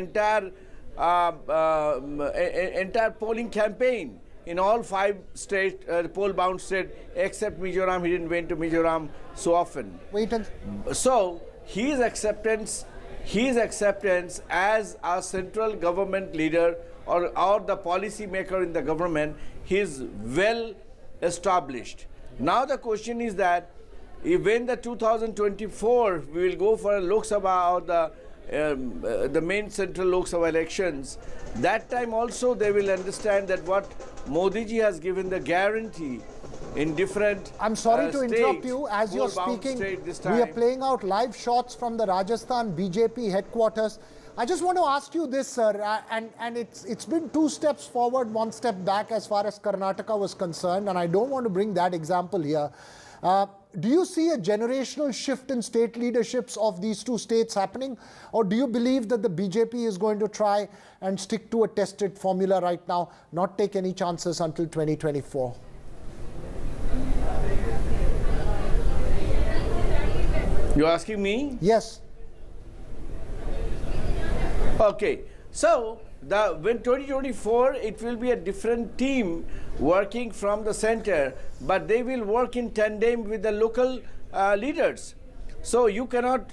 entire polling campaign in all 5 states, poll-bound states, except Mizoram. He didn't went to Mizoram so often. So his acceptance as a central government leader or the policy maker in the government, is well established. Now the question is that if when the 2024 we will go for a Lok Sabha or the main central Lok Sabha elections, that time also they will understand that what Modi ji has given the guarantee in different I'm sorry to states, interrupt you. As you're speaking, we are playing out live shots from the Rajasthan BJP headquarters. I just want to ask you this, sir, and it's been 2 steps forward, 1 step back as far as Karnataka was concerned, and I don't want to bring that example here. Do you see a generational shift in state leaderships of these 2 states happening, or do you believe that the BJP is going to try and stick to a tested formula right now, not take any chances until 2024? You're asking me? Yes. Okay, so when 2024, it will be a different team working from the center, but they will work in tandem with the local leaders. So you cannot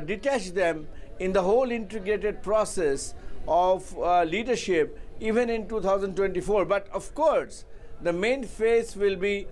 detach them in the whole integrated process of leadership, even in 2024. But of course, the main face will be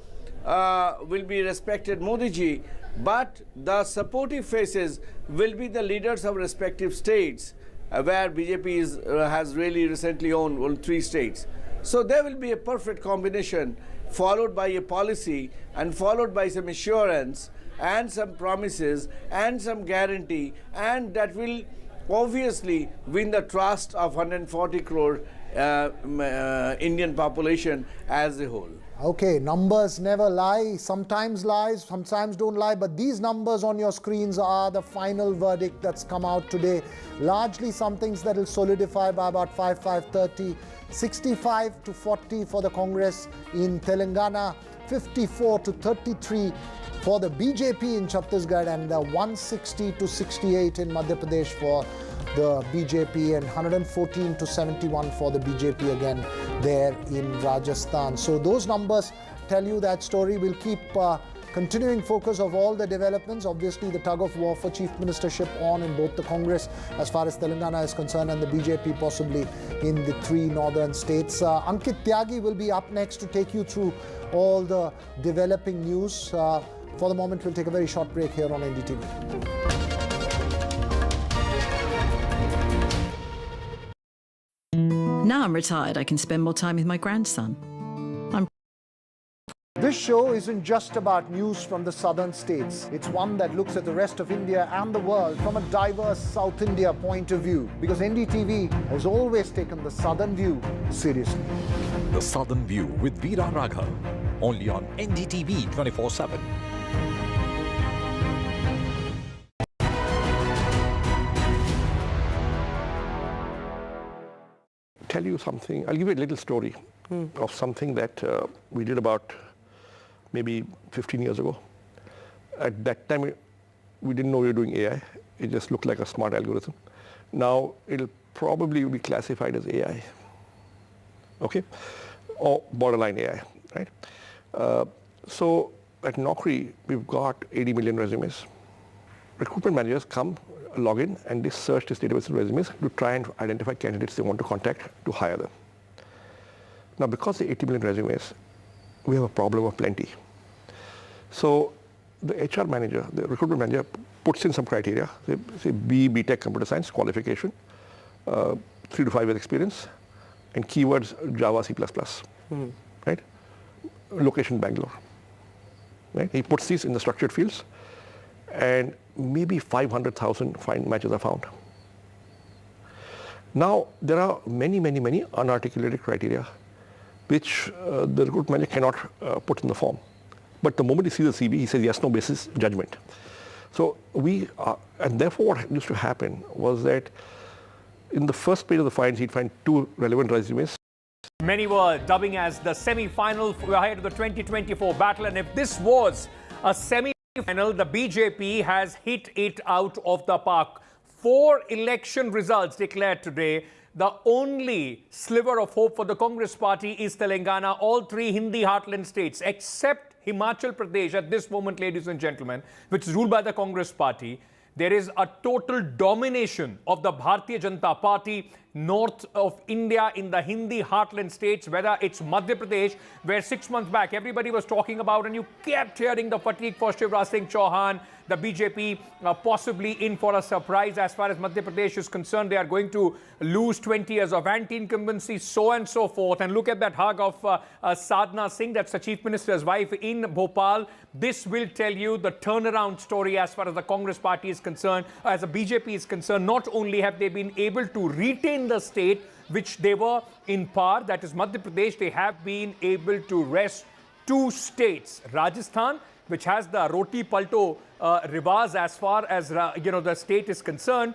respected Modi ji, but the supportive faces will be the leaders of respective states, where BJP has really recently owned 3 states. So there will be a perfect combination, followed by a policy and followed by some assurance and some promises and some guarantee, and that will obviously win the trust of 140 crore Indian population as a whole. Okay, numbers never lie, sometimes don't lie, but these numbers on your screens are the final verdict that's come out today. Largely some things that will solidify by about 5:30, 65 to 40 for the Congress in Telangana, 54 to 33 for the BJP in Chhattisgarh, and 160 to 68 in Madhya Pradesh for the BJP, and 114 to 71 for the BJP again there in Rajasthan. So those numbers tell you that story. Will keep continuing focus of all the developments. Obviously, the tug of war for chief ministership on in both the Congress as far as Telangana is concerned, and the BJP possibly in the 3 northern states. Ankit Tyagi will be up next to take you through all the developing news. For the moment, we'll take a very short break here on NDTV. Now I'm retired, I can spend more time with my grandson. This show isn't just about news from the southern states. It's one that looks at the rest of India and the world from a diverse South India point of view, because NDTV has always taken the southern view seriously. The Southern View with Veera Raghav, only on NDTV 24/7. Tell you something. I'll give you a little story of something that we did about maybe 15 years ago. At that time, we didn't know we were doing AI. It just looked like a smart algorithm. Now, it'll probably be classified as AI, okay? Or borderline AI, right? So at Naukri, we've got 80 million resumes. Recruitment managers come, log in, and they search this database of resumes to try and identify candidates they want to contact to hire them. Now, because the 80 million resumes, we have a problem of plenty. So the HR manager, the recruitment manager, puts in some criteria, say BTech computer science qualification, 3 to 5 years experience, and keywords Java, C++, right? Location Bangalore, right? He puts these in the structured fields, and maybe 500,000 matches are found. Now, there are many unarticulated criteria which the recruitment manager cannot put in the form. But the moment he sees the CV, he says yes, no basis, judgment. So and therefore what used to happen was that in the first page of the finds, he'd find 2 relevant resumes. Many were dubbing as the semi-final ahead of the 2024 battle, and if this was a semi-final, the BJP has hit it out of the park. 4 election results declared today. The only sliver of hope for the Congress party is Telangana, all 3 Hindi heartland states, except Himachal Pradesh at this moment, ladies and gentlemen, which is ruled by the Congress party. There is a total domination of the Bharatiya Janata Party. north of India in the Hindi heartland states, whether it's Madhya Pradesh, where 6 months back everybody was talking about, and you kept hearing the fatigue for Shivraj Singh Chouhan, the BJP possibly in for a surprise as far as Madhya Pradesh is concerned. They are going to lose 20 years of anti-incumbency, so and so forth. And look at that hug of Sadhana Singh, that's the Chief Minister's wife in Bhopal. This will tell you the turnaround story as far as the Congress party is concerned, as the BJP is concerned. Not only have they been able to retain the state, which they were in par, that is Madhya Pradesh, they have been able to wrest 2 states. Rajasthan, which has the roti palto rivaz as far as the state is concerned,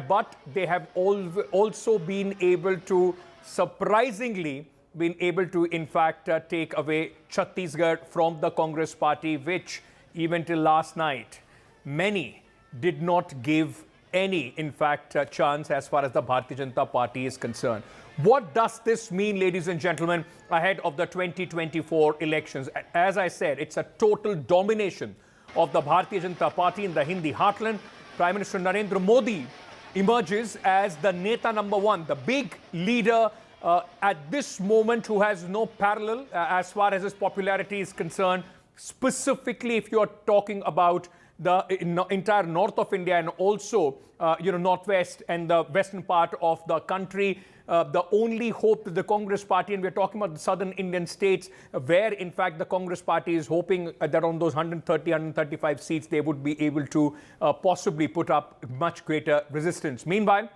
but they have also been able to, surprisingly, in fact take away Chhattisgarh from the Congress party, which even till last night many did not give any, in fact, chance as far as the Bharatiya Janata Party is concerned. What does this mean, ladies and gentlemen, ahead of the 2024 elections? As I said, it's a total domination of the Bharatiya Janata Party in the Hindi heartland. Prime Minister Narendra Modi emerges as the Neta number 1, the big leader at this moment who has no parallel as far as his popularity is concerned. Specifically, if you're talking about the entire north of India and also, northwest and the western part of the country, the only hope that the Congress party, and we're talking about the southern Indian states, where in fact the Congress party is hoping that on those 130, 135 seats, they would be able to possibly put up much greater resistance. Meanwhile,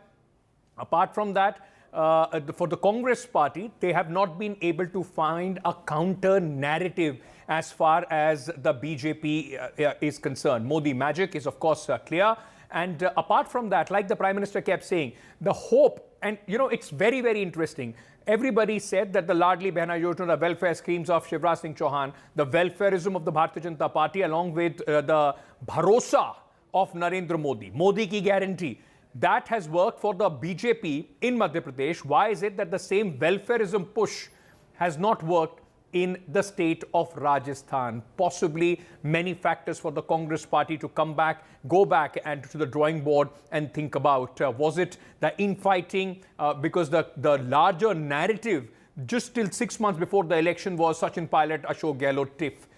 apart from that, for the Congress party, they have not been able to find a counter narrative as far as the BJP is concerned. Modi magic is, of course, clear. And apart from that, like the Prime Minister kept saying, the hope, and it's very, very interesting. Everybody said that the Ladli Behna Yojana, the welfare schemes of Shivraj Singh Chouhan, the welfareism of the Bharatiya Janata Party, along with the bharosa of Narendra Modi, Modi ki guarantee, that has worked for the BJP in Madhya Pradesh. Why is it that the same welfareism push has not worked in the state of Rajasthan? Possibly many factors for the Congress party to go back and to the drawing board and think about. Was it the infighting? Because the larger narrative just till 6 months before the election was Sachin Pilot, Ashok Gehlot tiff.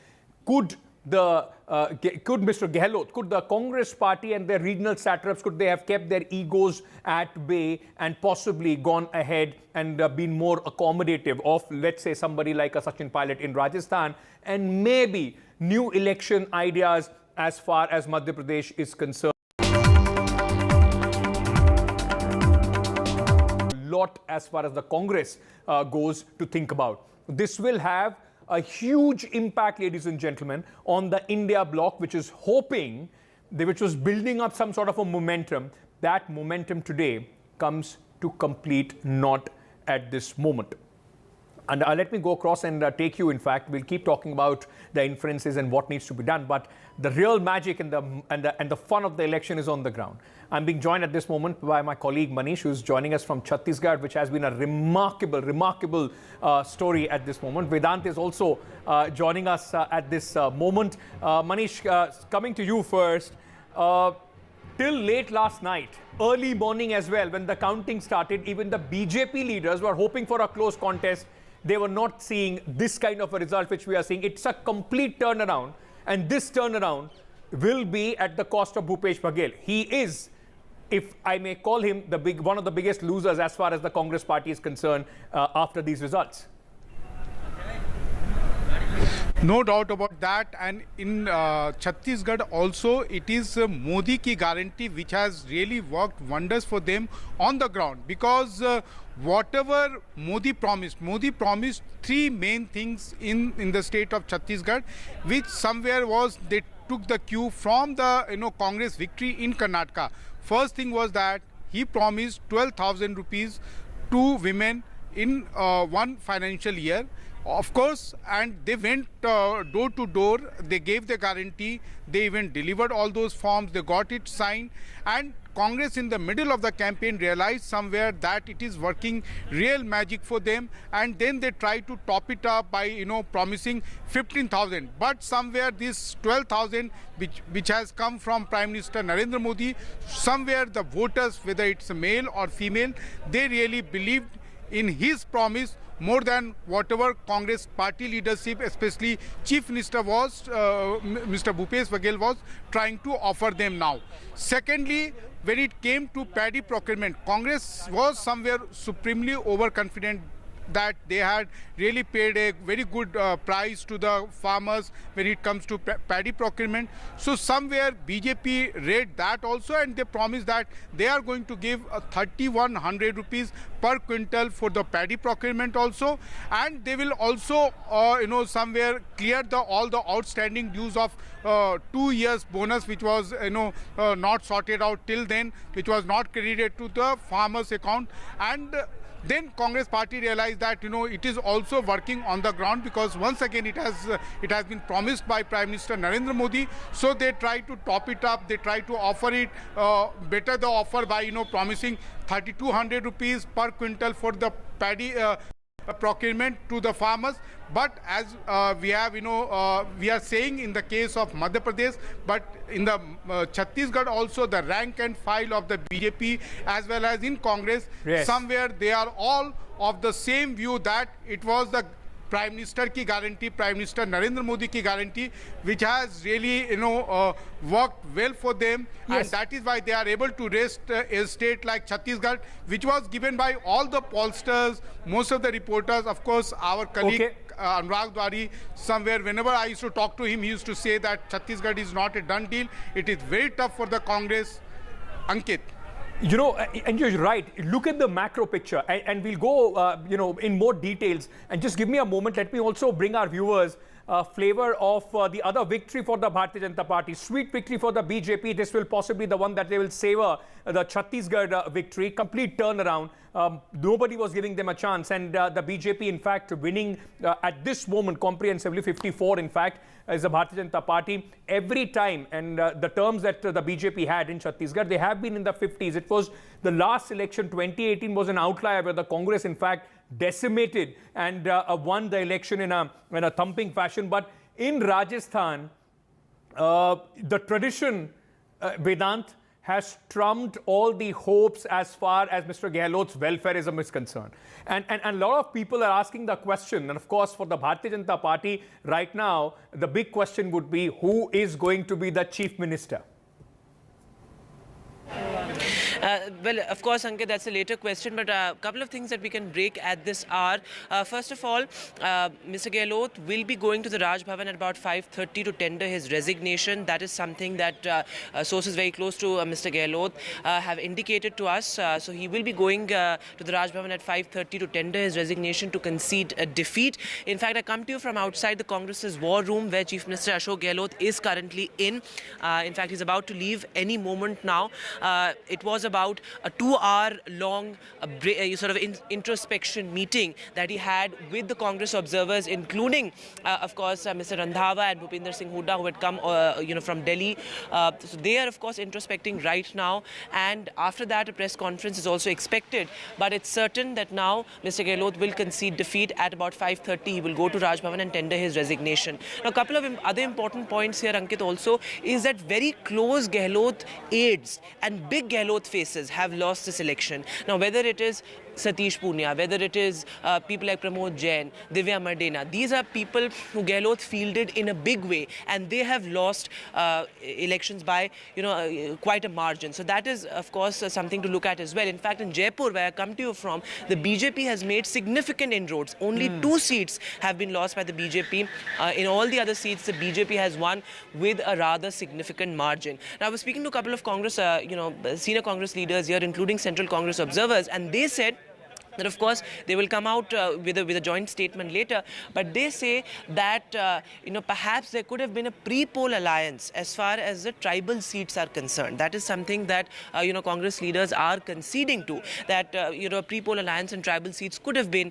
Could Mr. Gehlot, could the Congress party and their regional satraps, could they have kept their egos at bay and possibly gone ahead and been more accommodative of, let's say, somebody like a Sachin Pilot in Rajasthan, and maybe new election ideas as far as Madhya Pradesh is concerned? Lot as far as the Congress goes to think about. This will have a huge impact, ladies and gentlemen, on the India bloc, which is hoping, which was building up some sort of a momentum. That momentum today comes to complete naught at this moment. And let me go across and take you, in fact, we'll keep talking about the inferences and what needs to be done, but the real magic and the fun of the election is on the ground. I'm being joined at this moment by my colleague Manish, who's joining us from Chhattisgarh, which has been a remarkable story at this moment. Vedant is also joining us at this moment. Manish, coming to you first. Till late last night, early morning as well, when the counting started, even the BJP leaders were hoping for a close contest. They were not seeing this kind of a result which we are seeing. It's a complete turnaround, and this turnaround will be at the cost of Bhupesh Baghel. He is, if I may call him, one of the biggest losers as far as the Congress party is concerned after these results. No doubt about that. And in Chhattisgarh also, it is Modi ki guarantee which has really worked wonders for them on the ground, because whatever Modi promised 3 main things in the state of Chhattisgarh, which somewhere was they took the cue from the Congress victory in Karnataka. First thing was that he promised 12,000 rupees to women in one financial year. of course, and they went door to door. They gave the guarantee. They even delivered all those forms. They got it signed. And Congress in the middle of the campaign realized somewhere that it is working real magic for them, and then they try to top it up by promising 15,000. But somewhere this 12,000 which has come from Prime Minister Narendra Modi, somewhere the voters, whether it's male or female, they really believed in his promise more than whatever Congress party leadership, especially Chief Minister was, Mr. Bhupesh Baghel was trying to offer them now. Secondly, when it came to paddy procurement, Congress was somewhere supremely overconfident that they had really paid a very good price to the farmers when it comes to paddy procurement. So somewhere BJP read that also, and they promised that they are going to give 3,100 rupees per quintal for the paddy procurement also, and they will also somewhere clear all the outstanding dues of 2 years bonus which was not sorted out till then, which was not credited to the farmers account. And then Congress party realized that it is also working on the ground, because once again it has been promised by Prime Minister Narendra Modi. So they try to top it up. They try to offer it better the offer by promising 3,200 rupees per quintal for the paddy procurement to the farmers. But as we are saying in the case of Madhya Pradesh, but in the Chhattisgarh also, the rank and file of the BJP as well as in Congress, yes, somewhere they are all of the same view that it was the Prime Minister ki guarantee, Prime Minister Narendra Modi ki guarantee, which has really worked well for them. Yes. And that is why they are able to rest a state like Chhattisgarh, which was given by all the pollsters, most of the reporters. Of course, our colleague Anurag Dwari, somewhere whenever I used to talk to him, he used to say that Chhattisgarh is not a done deal. It is very tough for the Congress. Ankit. And you're right. Look at the macro picture, and we'll go, in more details. And just give me a moment. Let me also bring our viewers a flavor of the other victory for the Bharatiya Janata Party. Sweet victory for the BJP. This will possibly be the one that they will savor, the Chhattisgarh victory. Complete turnaround. Nobody was giving them a chance. And the BJP, in fact, winning at this moment comprehensively, 54, in fact, is the Bharatiya Janata Party. Every time, and the terms that the BJP had in Chhattisgarh, they have been in the 50s. It was the last election, 2018, was an outlier where the Congress, in fact, decimated and won the election in a thumping fashion. But in Rajasthan, the tradition, Vedant, has trumped all the hopes as far as Mr. Gehlot's welfareism is concerned. And a lot of people are asking the question, and of course for the Bharatiya Janata Party right now, the big question would be, who is going to be the Chief Minister? Well, of course, Ankit, that's a later question, but a couple of things that we can break at this hour. First of all, Mr. Gehlot will be going to the Raj Bhavan at about 5:30 to tender his resignation. That is something that sources very close to Mr. Gehlot have indicated to us. So he will be going to the Raj Bhavan at 5:30 to tender his resignation to concede a defeat. In fact, I come to you from outside the Congress's war room, where Chief Minister Ashok Gehlot is currently in. In fact, he's about to leave any moment now. It was about a 2-hour long sort of introspection meeting that he had with the Congress observers, including, of course, Mr. Randhawa and Bhupinder Singh Hooda, who had come, from Delhi. So they are, of course, introspecting right now. And after that, a press conference is also expected. But it's certain that now Mr. Gehlot will concede defeat at about 5:30. He will go to Raj Bhavan and tender his resignation. Now, a couple of other important points here, Ankit, also, is that very close Gehlot aides and big Gehlot faces have lost this election. Now, whether it is Satish Punia, whether it is people like Pramod Jain, Divya Mardena, these are people who Gehlot fielded in a big way, and they have lost elections by, quite a margin. So that is, of course, something to look at as well. In fact, in Jaipur, where I come to you from, the BJP has made significant inroads. Only 2 seats have been lost by the BJP. In all the other seats, the BJP has won with a rather significant margin. Now, I was speaking to a couple of Congress, senior Congress leaders here, including Central Congress observers, and they said that of course they will come out with a joint statement later, but they say that perhaps there could have been a pre-poll alliance as far as the tribal seats are concerned. That is something that Congress leaders are conceding to, that a pre-poll alliance and tribal seats could have been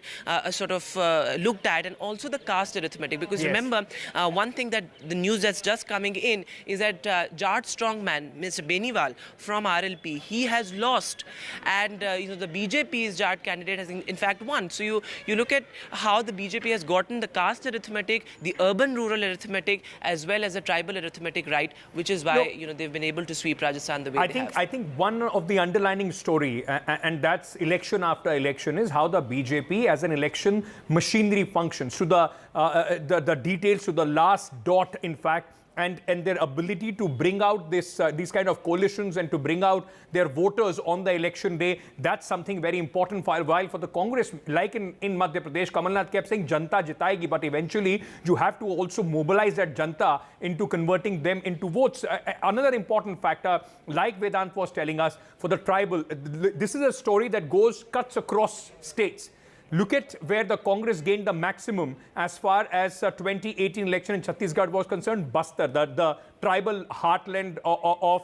sort of looked at, and also the caste arithmetic, because remember one thing that the news that's just coming in is that Jat strongman Mr. Beniwal from RLP, he has lost, and the BJP's Jat candidate has in fact won. So you look at how the BJP has gotten the caste arithmetic, the urban-rural arithmetic, as well as the tribal arithmetic right, which is why they've been able to sweep Rajasthan the way they have. I think one of the underlining story, and that's election after election, is how the BJP as an election machinery functions, to the details, to the last dot, in fact. And their ability to bring out these kind of coalitions and to bring out their voters on the election day, that's something very important. While for the Congress, like in Madhya Pradesh, Kamal Nath kept saying Janta jitayegi, but eventually you have to also mobilize that Janta into converting them into votes. Another important factor, like Vedant was telling us, for the tribal, this is a story that cuts across states. Look at where the Congress gained the maximum as far as 2018 election in Chhattisgarh was concerned. Bastar, the tribal heartland of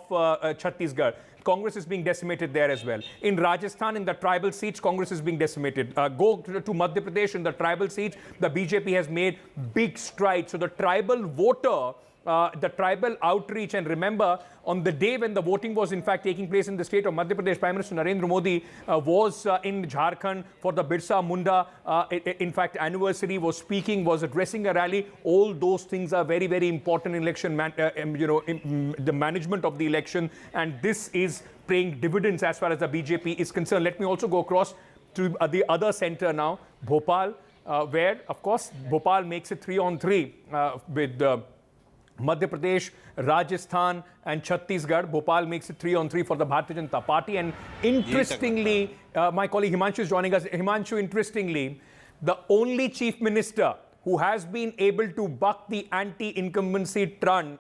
Chhattisgarh. Congress is being decimated there as well. In Rajasthan, in the tribal seats, Congress is being decimated. Go to Madhya Pradesh, in the tribal seats, the BJP has made big strides. So the tribal voter, the tribal outreach, and remember, on the day when the voting was in fact taking place in the state of Madhya Pradesh, Prime Minister Narendra Modi was in Jharkhand for the Birsa Munda, in fact, anniversary, was speaking, was addressing a rally. All those things are very, very important in election, the management of the election, and this is paying dividends as far as the BJP is concerned. Let me also go across to the other center now, Bhopal, where, of course, Bhopal makes it 3-on-3 with Madhya Pradesh, Rajasthan and Chhattisgarh. Bhopal makes it 3-on-3 for the Bharatiya Janata Party. And interestingly, my colleague Himanshu is joining us. Himanshu, interestingly, the only chief minister who has been able to buck the anti-incumbency trend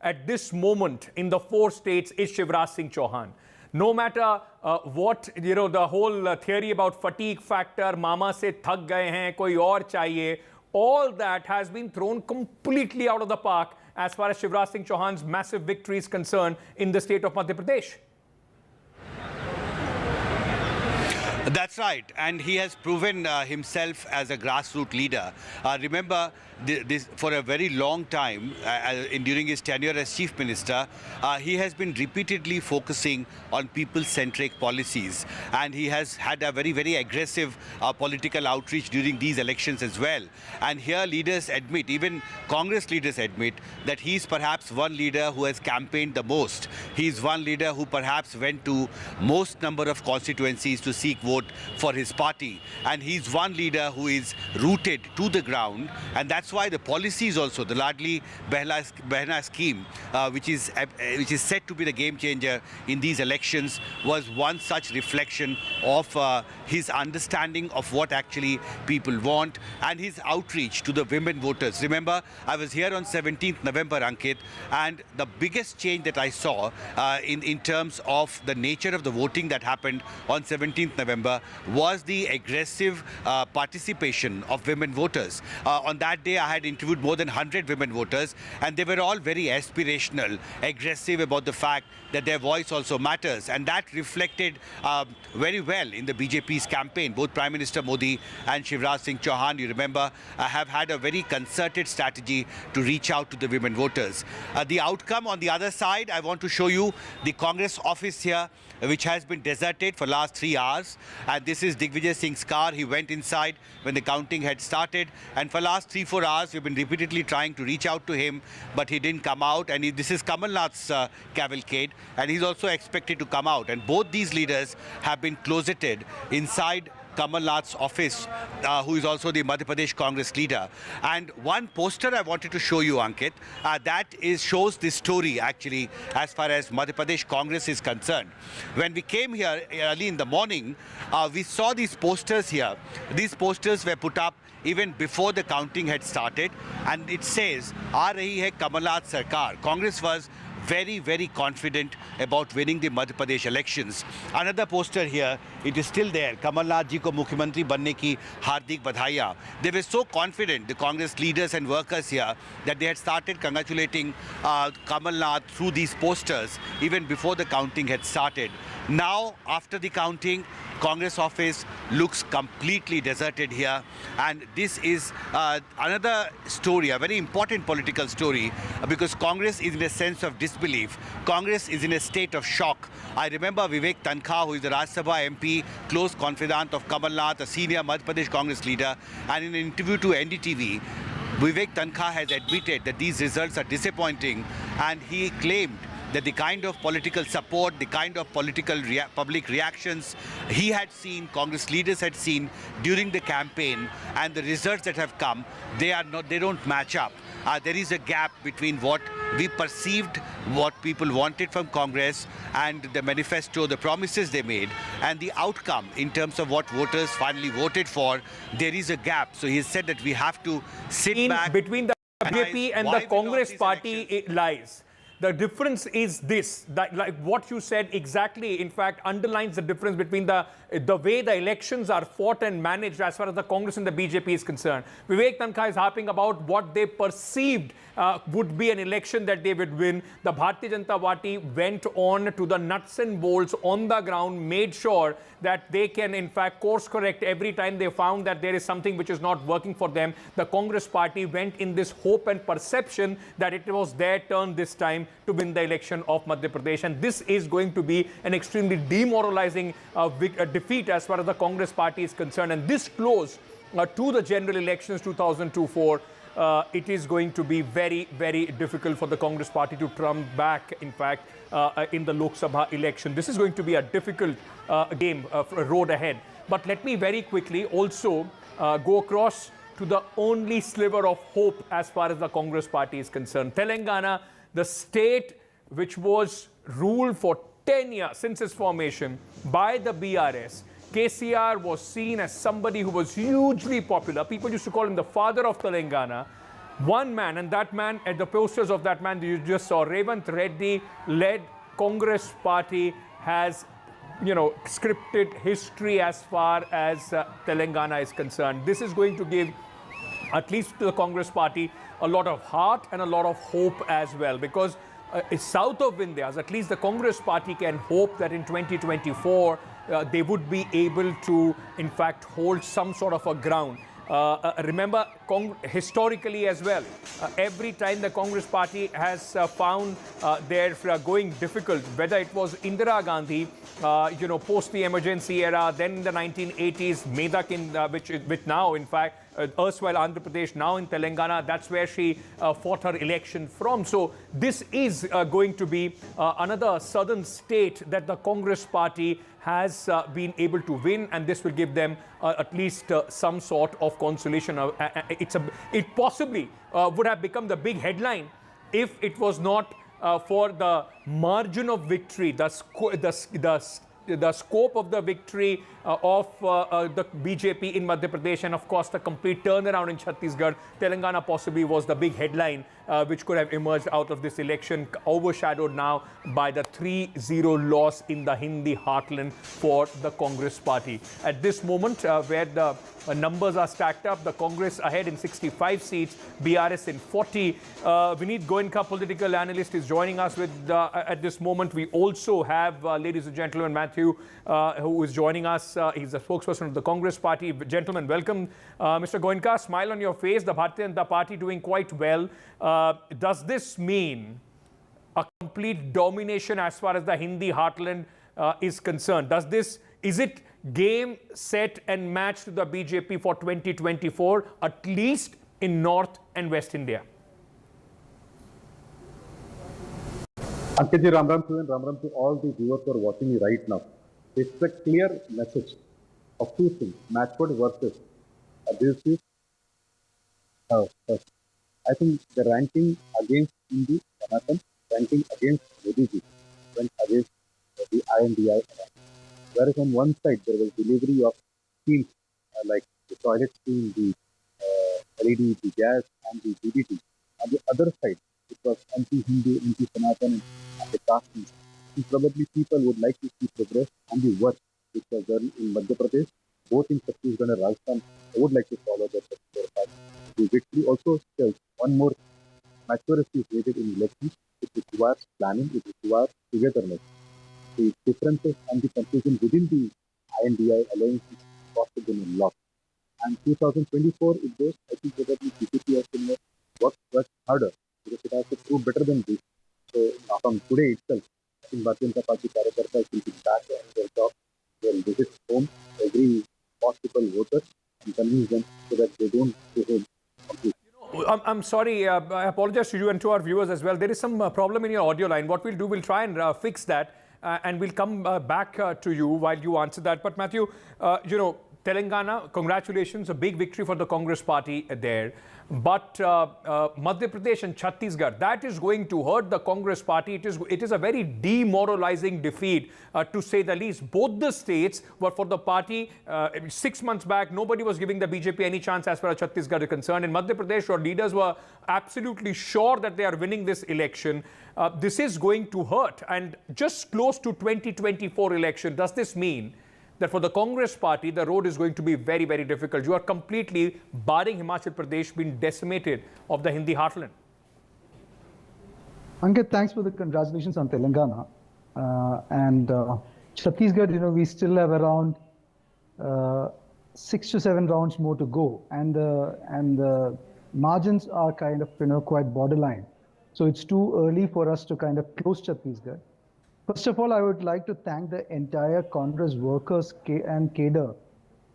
at this moment in the 4 states is Shivraj Singh Chouhan. No matter what, the whole theory about fatigue factor, mama se thak gaye hain, koi aur chahiye, all that has been thrown completely out of the park as far as Shivraj Singh Chouhan's massive victory is concerned in the state of Madhya Pradesh. That's right, and he has proven himself as a grassroots leader. Remember, this for a very long time, during his tenure as Chief Minister, he has been repeatedly focusing on people-centric policies, and he has had a very, very aggressive political outreach during these elections as well. And here leaders admit, even Congress leaders admit, that he's perhaps one leader who has campaigned the most. He's one leader who perhaps went to most number of constituencies to seek vote for his party, and he's one leader who is rooted to the ground, and that's why the policies also, the Ladli Behna scheme, which is said to be the game changer in these elections, was one such reflection of his understanding of what actually people want and his outreach to the women voters. Remember, I was here on 17th November, Ankit, and the biggest change that I saw in terms of the nature of the voting that happened on 17th November was the aggressive participation of women voters. On that day, I had interviewed more than 100 women voters, and they were all very aspirational, aggressive about the fact that their voice also matters, and that reflected very well in the BJP's campaign. Both Prime Minister Modi and Shivraj Singh Chouhan, you remember, have had a very concerted strategy to reach out to the women voters. The outcome on the other side, I want to show you the Congress office here, which has been deserted for last 3 hours. And this is Digvijay Singh's car. He went inside when the counting had started. And for last 3-4 hours, we've been repeatedly trying to reach out to him, but he didn't come out. And this is Kamal Nath's cavalcade, and he's also expected to come out. And both these leaders have been closeted inside Kamal Nath's office, who is also the Madhya Pradesh Congress leader. And one poster I wanted to show you, Ankit, shows this story actually as far as Madhya Pradesh Congress is concerned. When we came here early in the morning, we saw these posters here. These posters were put up even before the counting had started, and it says, "Aa rahi hai Kamal Nath Sarkar." Congress was very, very confident about winning the Madhya Pradesh elections. Another poster here, it is still there. Kamal Nath ji ko Mukhyamantri banne ki hardik badhaiyan. They were so confident, the Congress leaders and workers here, that they had started congratulating Kamal Nath through these posters even before the counting had started. Now, after the counting, Congress office looks completely deserted here, and this is another story, a very important political story, because Congress is in a sense of disbelief. Congress is in a state of shock. I remember Vivek Tankha, who is the Rajya Sabha MP, close confidant of Kamal Nath, a senior Madhya Pradesh Congress leader, and in an interview to NDTV, Vivek Tankha has admitted that these results are disappointing, and he claimed that the kind of political support, the kind of political public reactions he had seen, Congress leaders had seen during the campaign, and the results that have come, they don't match up. There is a gap between what we perceived, what people wanted from Congress, and the manifesto, the promises they made, and the outcome in terms of what voters finally voted for. There is a gap. So he said that we have to sit back. Between the BJP and the Congress party, it lies. The difference is this, that like what you said exactly, in fact, underlines the difference between the way the elections are fought and managed as far as the Congress and the BJP is concerned. Vivek Tankha is harping about what they perceived would be an election that they would win. The Bharatiya Janata Party went on to the nuts and bolts on the ground, made sure that they can in fact course correct every time they found that there is something which is not working for them. The Congress party went in this hope and perception that it was their turn this time to win the election of Madhya Pradesh, and this is going to be an extremely demoralizing defeat as far as the Congress party is concerned. And this close to the general elections 2024, it is going to be very, very difficult for the Congress party to trump back, in fact, in the Lok Sabha election. This is going to be a difficult game, road ahead. But let me very quickly also go across to the only sliver of hope as far as the Congress party is concerned. Telangana, the state which was ruled for 10 years since its formation by the BRS, KCR was seen as somebody who was hugely popular. People used to call him the father of Telangana. One man, and that man, at the posters of that man you just saw, Revanth Reddy-led Congress party has, scripted history as far as Telangana is concerned. This is going to give, at least to the Congress party, a lot of heart and a lot of hope as well, because south of Vindhyas, at least the Congress party can hope that in 2024 they would be able to, in fact, hold some sort of a ground. Remember, historically as well, every time the Congress party has found their going difficult, whether it was Indira Gandhi, post the emergency era, then in the 1980s, Medak, which now, in fact, erstwhile Andhra Pradesh, now in Telangana, that's where she fought her election from. So this is going to be another southern state that the Congress party has been able to win, and this will give them at least some sort of consolation. It possibly would have become the big headline if it was not for the margin of victory, the scope of the victory of the BJP in Madhya Pradesh, and of course the complete turnaround in Chhattisgarh. Telangana possibly was the big headline which could have emerged out of this election, overshadowed now by the 3-0 loss in the Hindi heartland for the Congress party. At this moment, where the numbers are stacked up, the Congress ahead in 65 seats, BRS in 40. Vineet Goenka, political analyst, is joining us with at this moment. We also have, ladies and gentlemen, Matthew, who is joining us. He's the spokesperson of the Congress party. Gentlemen, welcome. Mr. Goenka, smile on your face. The Bharatiya Janata Party doing quite well. Does this mean a complete domination as far as the Hindi heartland is concerned? Is it game, set and match to the BJP for 2024, at least in North and West India? Ankit ji, Ram Ram to you and Ram Ram to all the viewers who are watching me right now. It's a clear message of two things: matchword versus abusive. I think the ranking against Hindi, Sanatan, ranking against Modi ji, went against the INDI. Whereas on one side there was delivery of schemes like the toilet scheme, the LED, the gas and the DDT. On the other side, it was anti-Hindu, anti-Sanatan, and anti-caste. And probably people would like to see progress and the work which was done in Madhya Pradesh, both in Chhattisgarh and Rajasthan. I would like to follow that particular path. The victory also tells one more maturity is needed in elections. It requires planning, it requires togetherness. The differences and the confusion within the INDI alliance is costed them a lot. And 2024, it goes, I think probably BJP has to work harder because it has to prove better than this. So from today itself, I think Bharatiya Janata Party Karyakartas will be back on their job. They will visit home every possible voter and convince them so that they don't go home completely. I'm sorry, I apologize to you and to our viewers as well. There is some problem in your audio line. What we'll do, we'll try and fix that and we'll come back to you while you answer that. But Matthew, Telangana, congratulations, a big victory for the Congress party there. But Madhya Pradesh and Chhattisgarh, that is going to hurt the Congress party. It is a very demoralizing defeat, to say the least. Both the states were for the party. 6 months back, nobody was giving the BJP any chance as far as Chhattisgarh is concerned. In Madhya Pradesh, your leaders were absolutely sure that they are winning this election. This is going to hurt. And just close to 2024 election, does this mean that for the Congress party, the road is going to be very, very difficult? You are completely barring Himachal Pradesh being decimated of the Hindi heartland. Ankit, thanks for the congratulations on Telangana. And Chhattisgarh, we still have around 6 to 7 rounds more to go. And the margins are kind of, quite borderline. So it's too early for us to kind of close Chhattisgarh. First of all, I would like to thank the entire Congress workers and cadre,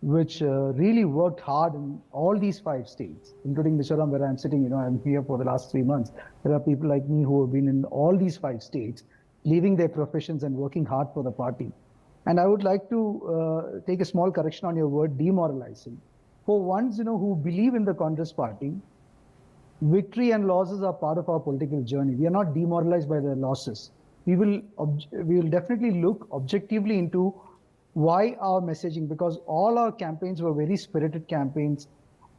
which really worked hard in all these 5 states, including Mizoram, where I'm sitting. I'm here for the last 3 months. There are people like me who have been in all these 5 states, leaving their professions and working hard for the party. And I would like to take a small correction on your word, demoralizing. For ones, who believe in the Congress party, victory and losses are part of our political journey. We are not demoralized by the losses. We will definitely look objectively into why our messaging, because all our campaigns were very spirited campaigns,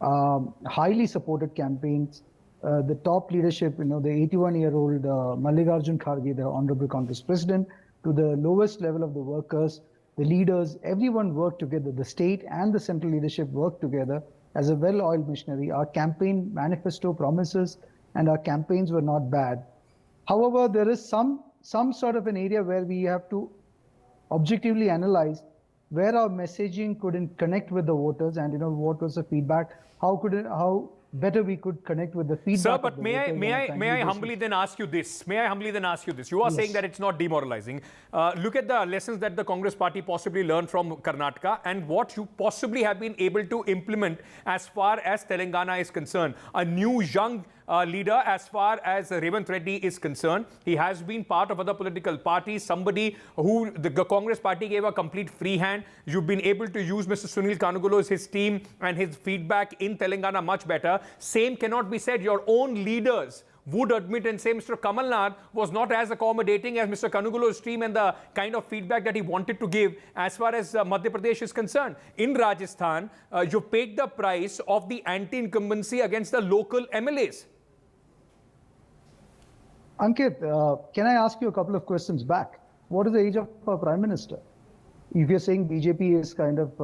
highly supported campaigns. The top leadership, the 81-year-old Mallikarjun Kharge, the Honorable Congress President, to the lowest level of the workers, the leaders, everyone worked together. The state and the central leadership worked together as a well-oiled machinery. Our campaign manifesto promises and our campaigns were not bad. However, there is some sort of an area where we have to objectively analyze where our messaging couldn't connect with the voters, and what was the feedback, how better we could connect with the feedback. Sir, but may I humbly then ask you this? You are saying that it's not demoralizing. Look at the lessons that the Congress party possibly learned from Karnataka and what you possibly have been able to implement as far as Telangana is concerned. A new young leader as far as Revanth Reddy is concerned. He has been part of other political parties, somebody who the Congress party gave a complete free hand. You've been able to use Mr. Sunil Kanugulo's, his team and his feedback in Telangana much better. Same cannot be said. Your own leaders would admit and say Mr. Kamal Nath was not as accommodating as Mr. Kanugulo's team and the kind of feedback that he wanted to give as far as Madhya Pradesh is concerned. In Rajasthan, you paid the price of the anti-incumbency against the local MLAs. Ankit, can I ask you a couple of questions back? What is the age of our Prime Minister? If you're saying BJP is kind of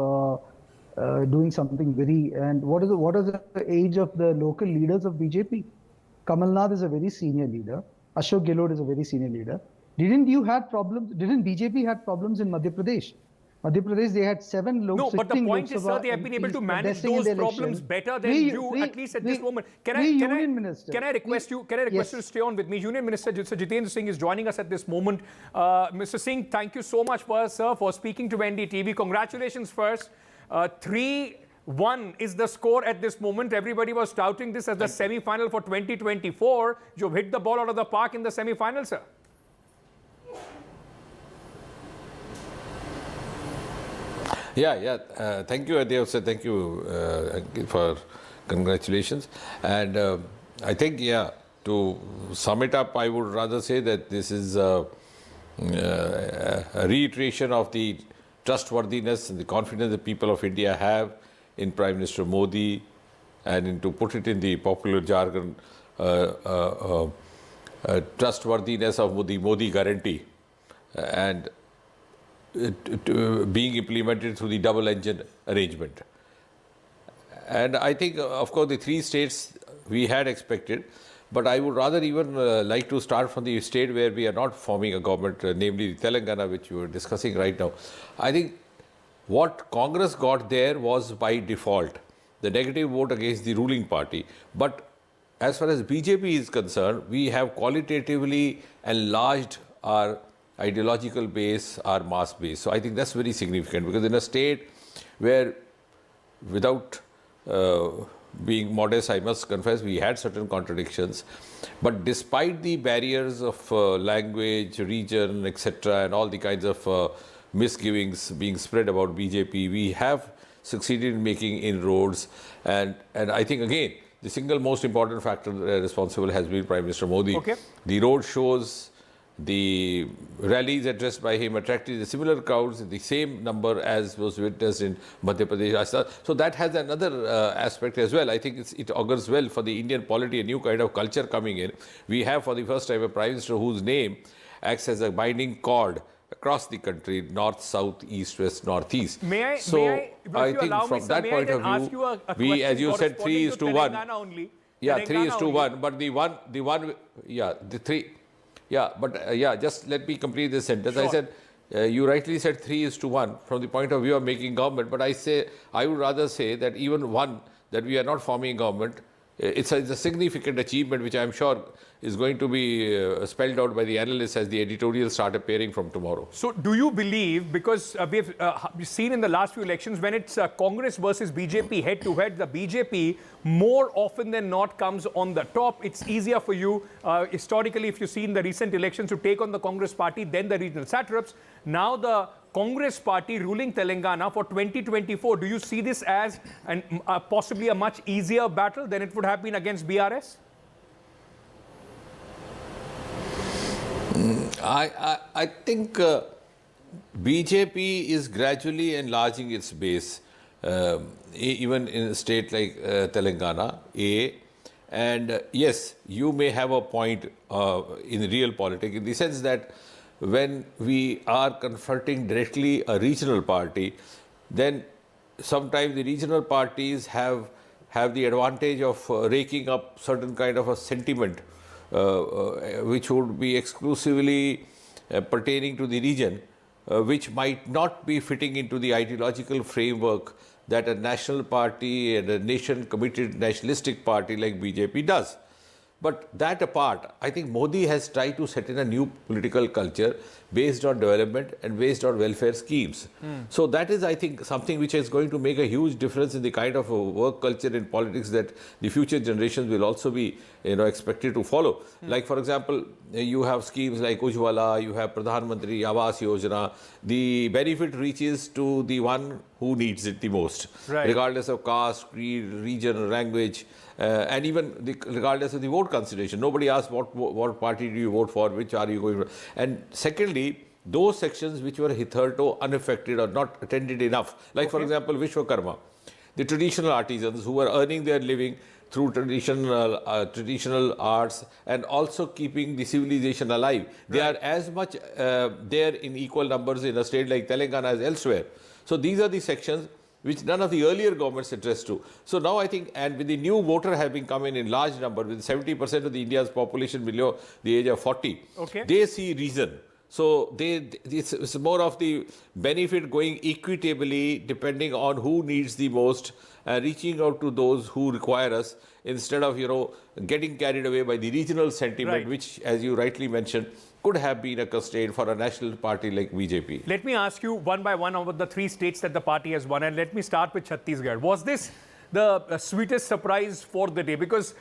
doing something and what is the age of the local leaders of BJP? Kamal Nath is a very senior leader. Ashok Gehlot is a very senior leader. Didn't BJP have problems in Madhya Pradesh? Madhya Pradesh, they had 7 No, but the point is, sir, they have been able to manage those problems better than you, at least at this moment. Can I request you to stay on with me? Union Minister Jitendra Singh is joining us at this moment. Mr. Singh, thank you so much, sir, for speaking to NDTV. Congratulations first. 3-1 is the score at this moment. Everybody was touting this as the semi-final for 2024. You've hit the ball out of the park in the semi-final, sir. Thank you, Adev. Thank you for congratulations. And I think, to sum it up, I would rather say that this is a reiteration of the trustworthiness and the confidence the people of India have in Prime Minister Modi, and to put it in the popular jargon, trustworthiness of the Modi guarantee and being implemented through the double engine arrangement. And I think, of course, the 3 states we had expected, but I would rather even like to start from the state where we are not forming a government, namely Telangana, which we were discussing right now. I think what Congress got there was by default, the negative vote against the ruling party. But as far as BJP is concerned, we have qualitatively enlarged our ideological base, our mass base. So I think that's very significant, because in a state where, without being modest, I must confess, we had certain contradictions. But despite the barriers of language, region, etc., and all the kinds of misgivings being spread about BJP, we have succeeded in making inroads. And I think, again, the single most important factor responsible has been Prime Minister Modi. Okay. The road shows, the rallies addressed by him attracted the similar crowds, the same number as was witnessed in Madhya Pradesh. So that has another aspect as well. I think it augurs well for the Indian polity, a new kind of culture coming in. We have for the first time a Prime Minister whose name acts as a binding cord across the country, north, south, east, west, northeast. I think from that point of view, we, as you said, 3:1. Yeah, 3:1. But just let me complete this sentence. Sure. I said, you rightly said 3:1 from the point of view of making government, but I would rather say that even that we are not forming government, it's a significant achievement, which I'm sure is going to be spelled out by the analysts as the editorials start appearing from tomorrow. So do you believe, because we've seen in the last few elections, when it's Congress versus BJP head-to-head, the BJP more often than not comes on the top. It's easier for you, historically, if you see in the recent elections, to take on the Congress party than the regional satraps. Now the Congress party ruling Telangana for 2024, do you see this as possibly a much easier battle than it would have been against BRS? I think BJP is gradually enlarging its base, even in a state like Telangana, and yes, you may have a point in real politics, in the sense that when we are confronting directly a regional party, then sometimes the regional parties have the advantage of raking up certain kind of a sentiment which would be exclusively pertaining to the region, which might not be fitting into the ideological framework that a national party and a nation-committed nationalistic party like BJP does. But that apart, I think Modi has tried to set in a new political culture based on development and based on welfare schemes. So that is, I think, something which is going to make a huge difference in the kind of work culture in politics that the future generations will also be, expected to follow. Like, for example, you have schemes like Ujjwala, you have Pradhan Mantri Awas Yojana. The benefit reaches to the one who needs it the most, regardless of caste, creed, region, language, and even regardless of the vote consideration. Nobody asks what party do you vote for, which are you going for. And secondly, those sections which were hitherto unaffected or not attended enough, like for example Vishwakarma, the traditional artisans who were earning their living through traditional arts and also keeping the civilization alive. They are as much there in equal numbers in a state like Telangana as elsewhere. So these are the sections which none of the earlier governments addressed to. So now I think, and with the new voter having come in large number, with 70% of the India's population below the age of 40, they see reason. So it's more of the benefit going equitably depending on who needs the most, reaching out to those who require us, instead of, getting carried away by the regional sentiment, which, as you rightly mentioned, could have been a constraint for a national party like BJP. Let me ask you one by one about the 3 states that the party has won, and let me start with Chhattisgarh. Was this the sweetest surprise for the day? Because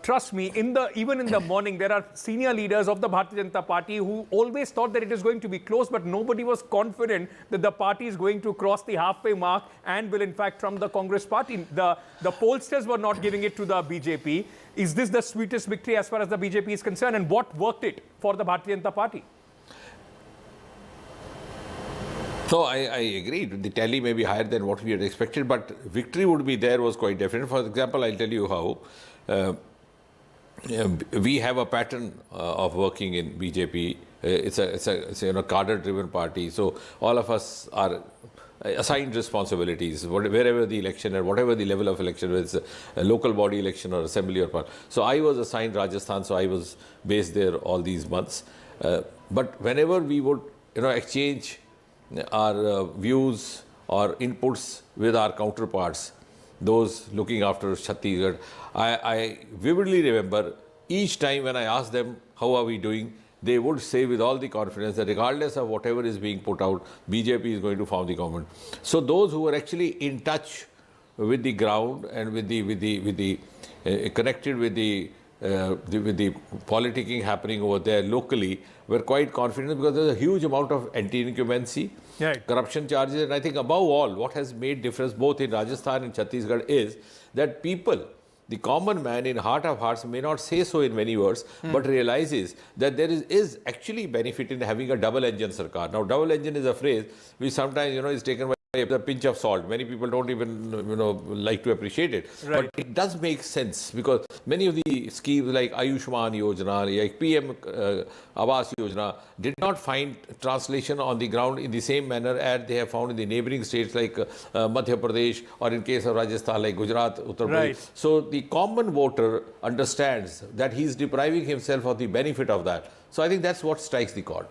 trust me, even in the morning, there are senior leaders of the Bharatiya Janata Party who always thought that it is going to be close, but nobody was confident that the party is going to cross the halfway mark and will in fact trump the Congress party. The pollsters were not giving it to the BJP. Is this the sweetest victory as far as the BJP is concerned, and what worked it for the Bharatiya Janata Party? So I agree. The tally may be higher than what we had expected, but victory would be there was quite definite. For example, I'll tell you how. we have a pattern of working in BJP. It's a cadre-driven party. So all of us are assigned responsibilities wherever the election and whatever the level of election, whether it's a local body election or assembly or part. So I was assigned Rajasthan, so I was based there all these months. But whenever we would exchange our views or inputs with our counterparts, those looking after Chhattisgarh, I vividly remember each time when I asked them, how are we doing, they would say with all the confidence that regardless of whatever is being put out, BJP is going to form the government. So those who were actually in touch with the ground and connected with the politicking happening over there locally were quite confident, because there's a huge amount of anti-incumbency, corruption charges, and I think above all, what has made difference both in Rajasthan and Chhattisgarh is that people, the common man in heart of hearts, may not say so in many words, but realizes that there is actually benefit in having a double engine sarkar. Now, double engine is a phrase which sometimes is taken by a pinch of salt. Many people don't even like to appreciate it, but it does make sense, because many of the schemes like Ayushman Yojana, like PM Awas Yojana did not find translation on the ground in the same manner as they have found in the neighboring states like Madhya Pradesh, or in case of Rajasthan like Gujarat, Uttar Pradesh. So the common voter understands that he is depriving himself of the benefit of that. So I think that's what strikes the chord.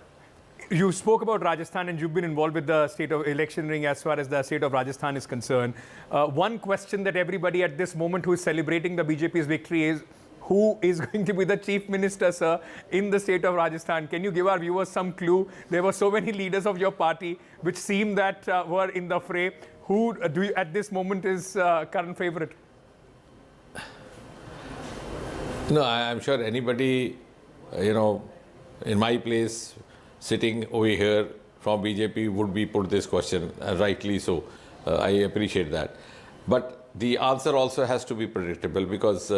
You spoke about Rajasthan, and you've been involved with the state of electioneering as far as the state of Rajasthan is concerned. One question that everybody at this moment who is celebrating the BJP's victory is, who is going to be the chief minister, sir, in the state of Rajasthan? Can you give our viewers some clue? There were so many leaders of your party which seem that were in the fray. Who do you, at this moment, is current favorite? No, I'm sure anybody, in my place, sitting over here from BJP would be put this question, rightly so. I appreciate that. But the answer also has to be predictable, because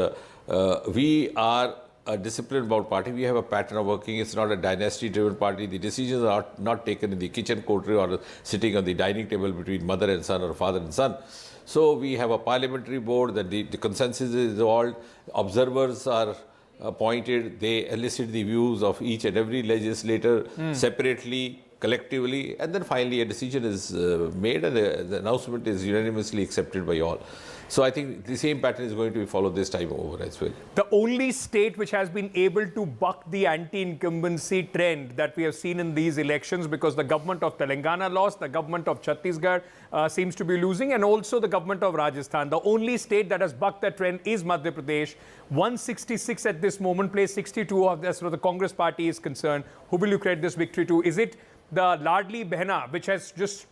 we are a disciplined party. We have a pattern of working. It's not a dynasty-driven party. The decisions are not taken in the kitchen coterie or sitting on the dining table between mother and son or father and son. So we have a parliamentary board, that the consensus is evolved. Observers are appointed. They elicit the views of each and every legislator separately, collectively, and then finally a decision is made, and the announcement is unanimously accepted by all. So I think the same pattern is going to be followed this time over as well. The only state which has been able to buck the anti-incumbency trend that we have seen in these elections, because the government of Telangana lost, the government of Chhattisgarh seems to be losing, and also the government of Rajasthan. The only state that has bucked that trend is Madhya Pradesh. 166 at this moment, place 62 of this, as far as the Congress party is concerned. Who will you credit this victory to? Is it the Ladli Behna, which has just,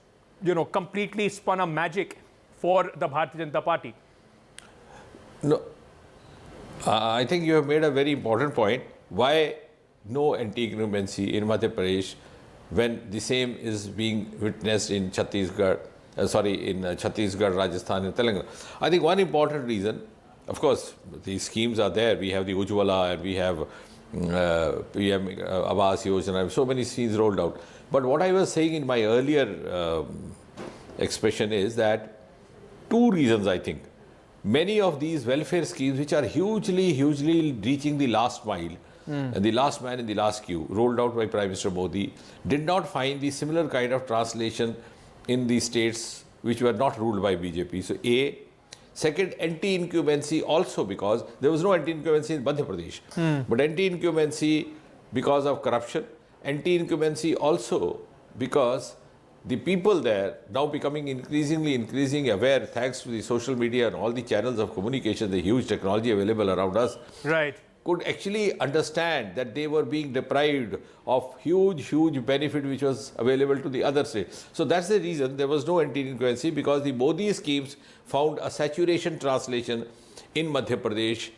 completely spun a magic for the Bharatiya Janata Party? No, I think you have made a very important point. Why no anti-incumbency in Madhya Pradesh when the same is being witnessed in Chhattisgarh, Chhattisgarh, Rajasthan and Telangana? I think one important reason, of course, these schemes are there. We have the Ujjwala and we have PM Awas Yojana, so many schemes rolled out. But what I was saying in my earlier expression is that two reasons, I think. Many of these welfare schemes, which are hugely reaching the last mile, and the last man in the last queue, rolled out by Prime Minister Modi, did not find the similar kind of translation in the states which were not ruled by BJP. So A. Second, anti-incumbency also, because there was no anti-incumbency in Madhya Pradesh. But anti-incumbency because of corruption, anti-incumbency also because the people there now becoming increasingly aware, thanks to the social media and all the channels of communication, the huge technology available around us, could actually understand that they were being deprived of huge benefit which was available to the other states. So that's the reason there was no anti-incumbency, because the Modi schemes found a saturation translation in Madhya Pradesh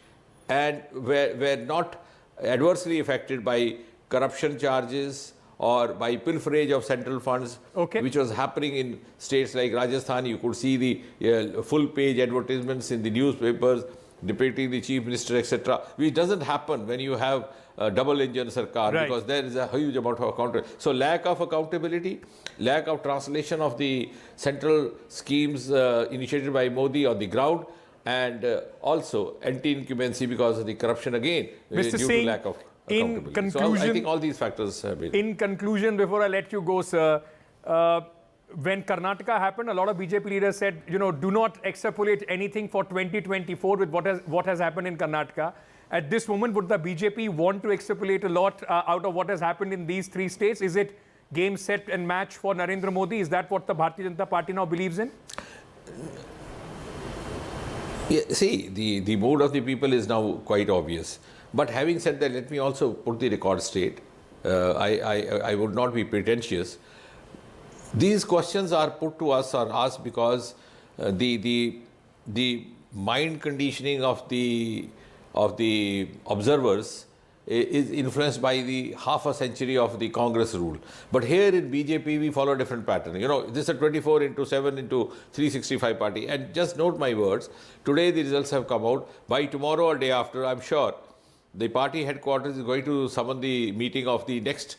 and were not adversely affected by corruption charges or by pilferage of central funds, which was happening in states like Rajasthan. You could see the full-page advertisements in the newspapers depicting the chief minister, etc., which doesn't happen when you have a double-engine sarkar, because there is a huge amount of accountability. So lack of accountability, lack of translation of the central schemes initiated by Modi on the ground, and also anti-incumbency because of the corruption again, Mr. due Singh, to lack of in accountability. conclusion, so I think all these factors have been. In conclusion, before I let you go, sir, when Karnataka happened, a lot of BJP leaders said, do not extrapolate anything for 2024 with what has happened in Karnataka. At this moment, would the BJP want to extrapolate a lot out of what has happened in these 3 states? Is it game, set and match for Narendra Modi? Is that what the Bharatiya Janata Party now believes in? Yeah, see, the mood of the people is now quite obvious. But having said that, let me also put the record straight. I would not be pretentious. These questions are put to us or asked because the mind conditioning of the observers is influenced by the half a century of the Congress rule. But here in BJP, we follow a different pattern. This is a 24 into 7 into 365 party. And just note my words, today the results have come out. By tomorrow or day after, I'm sure the party headquarters is going to summon the meeting of the next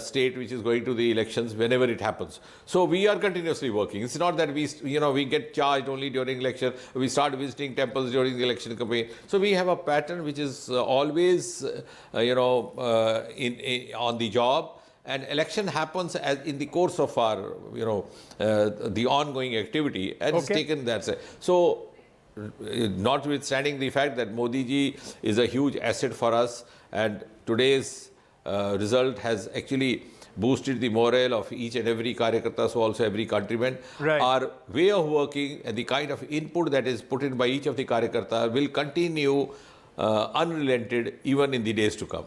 state which is going to the elections whenever it happens. So we are continuously working. It's not that we get charged only during election. We start visiting temples during the election campaign. So we have a pattern which is always, on the job. And election happens as in the course of our, the ongoing activity, and it's taken that. So, notwithstanding the fact that Modi ji is a huge asset for us, and today's result has actually boosted the morale of each and every Karyakarta, so also every countryman. Right. Our way of working and the kind of input that is put in by each of the Karyakarta will continue unrelented even in the days to come.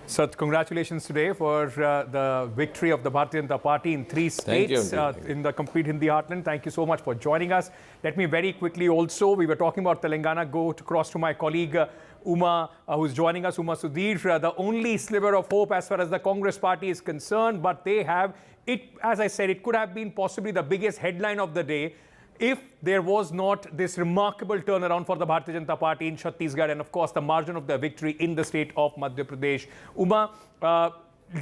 Sir, congratulations today for the victory of the Bharatiya Janata Party in 3 states in the complete Hindi heartland. Thank you so much for joining us. Let me very quickly also, we were talking about Telangana, go across to my colleague Uma, who's joining us, Uma Sudhir, the only sliver of hope as far as the Congress party is concerned, but they have, as I said, it could have been possibly the biggest headline of the day if there was not this remarkable turnaround for the Bharatiya Janata Party in Chhattisgarh and, of course, the margin of the victory in the state of Madhya Pradesh. Uma,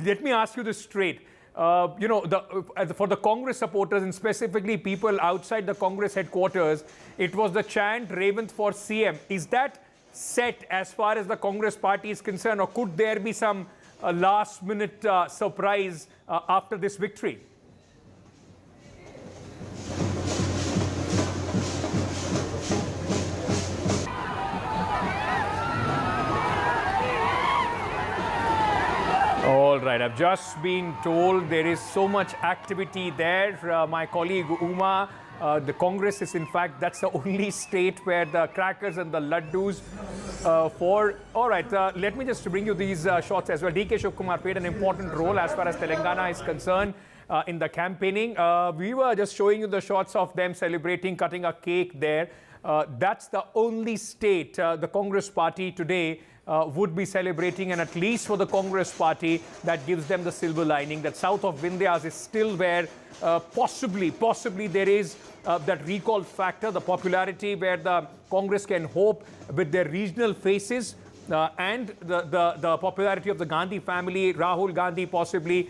let me ask you this straight. For the Congress supporters and specifically people outside the Congress headquarters, it was the chant Revant for CM. Is that set as far as the Congress party is concerned, or could there be some last-minute surprise after this victory? All right, I've just been told there is so much activity there. My colleague Uma, the Congress is in fact, that's the only state where the crackers and the laddus all right, let me just bring you these shots as well. DK Shivkumar played an important role as far as Telangana is concerned in the campaigning. We were just showing you the shots of them celebrating, cutting a cake there. That's the only state the Congress party today would be celebrating, and at least for the Congress party, that gives them the silver lining that south of Vindhyas is still where possibly there is that recall factor, the popularity where the Congress can hope with their regional faces and the popularity of the Gandhi family, Rahul Gandhi possibly,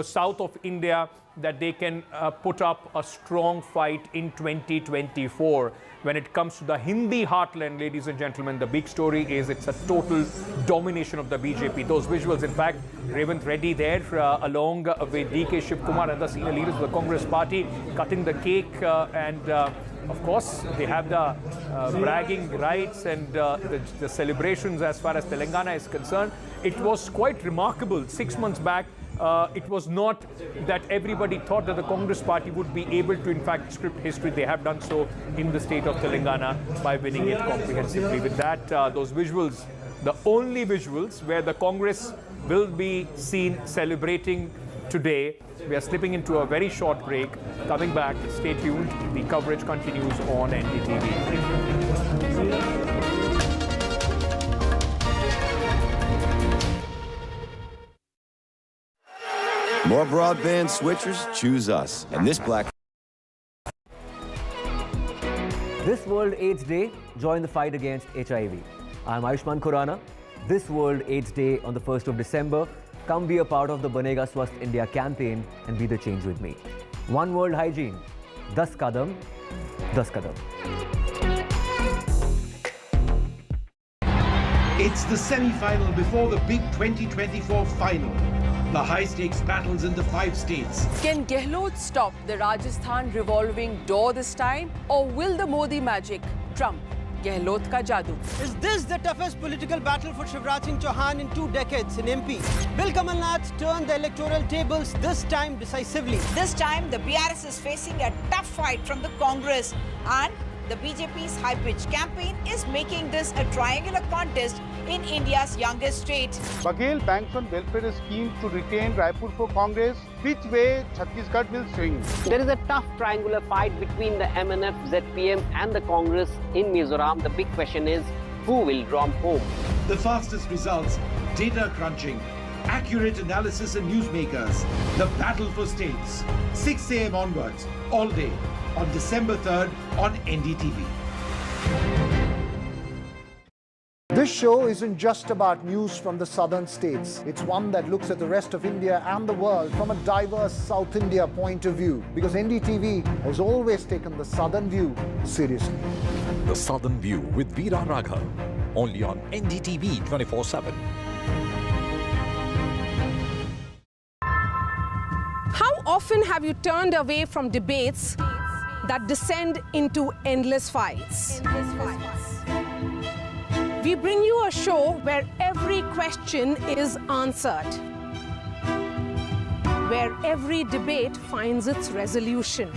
south of India, that they can put up a strong fight in 2024. When it comes to the Hindi heartland, ladies and gentlemen, the big story is it's a total domination of the BJP. Those visuals, in fact, Revant Reddy there along with DK Shivkumar and the senior leaders of the Congress party cutting the cake and of course, they have the bragging rights and the celebrations as far as Telangana is concerned. It was quite remarkable. 6 months back, it was not that everybody thought that the Congress party would be able to, in fact, script history. They have done so in the state of Telangana by winning it comprehensively. With that, those visuals, the only visuals where the Congress will be seen celebrating today. We are slipping into a very short break. Coming back, stay tuned. The coverage continues on NDTV. More broadband switchers? Choose us. And this This World AIDS Day, join the fight against HIV. I'm Ayushman Khurrana. This World AIDS Day on the 1st of December. Come be a part of the Banega Swasth India campaign and be the change with me. One World Hygiene. 10 kadam, 10 kadam. It's the semi-final before the big 2024 final. The high-stakes battles in the 5 states. Can Gehlot stop the Rajasthan revolving door this time? Or will the Modi magic trump Gehlot ka jadoo? Is this the toughest political battle for Shivraj Singh Chouhan in 2 decades in MP? Will Kamal Nath turn the electoral tables this time decisively? This time, the BRS is facing a tough fight from the Congress, and the BJP's high-pitched campaign is making this a triangular contest in India's youngest state. Baghel banks on welfare scheme to retain Raipur for Congress. Which way Chhattisgarh will swing? There is a tough triangular fight between the MNF, ZPM and the Congress in Mizoram. The big question is, who will romp home? The fastest results, data crunching, accurate analysis and newsmakers. The battle for states. 6 a.m. onwards, all day, on December 3rd on NDTV. This show isn't just about news from the southern states. It's one that looks at the rest of India and the world from a diverse South India point of view, because NDTV has always taken the southern view seriously. The Southern View with Veera Raghav, only on NDTV 24/7. How often have you turned away from debates that descend into endless fights? We bring you a show where every question is answered, where every debate finds its resolution,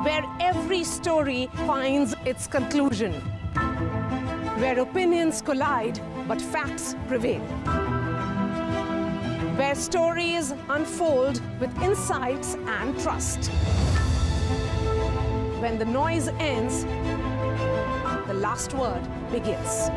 where every story finds its conclusion, where opinions collide but facts prevail, where stories unfold with insights and trust. When the noise ends, the last word begins.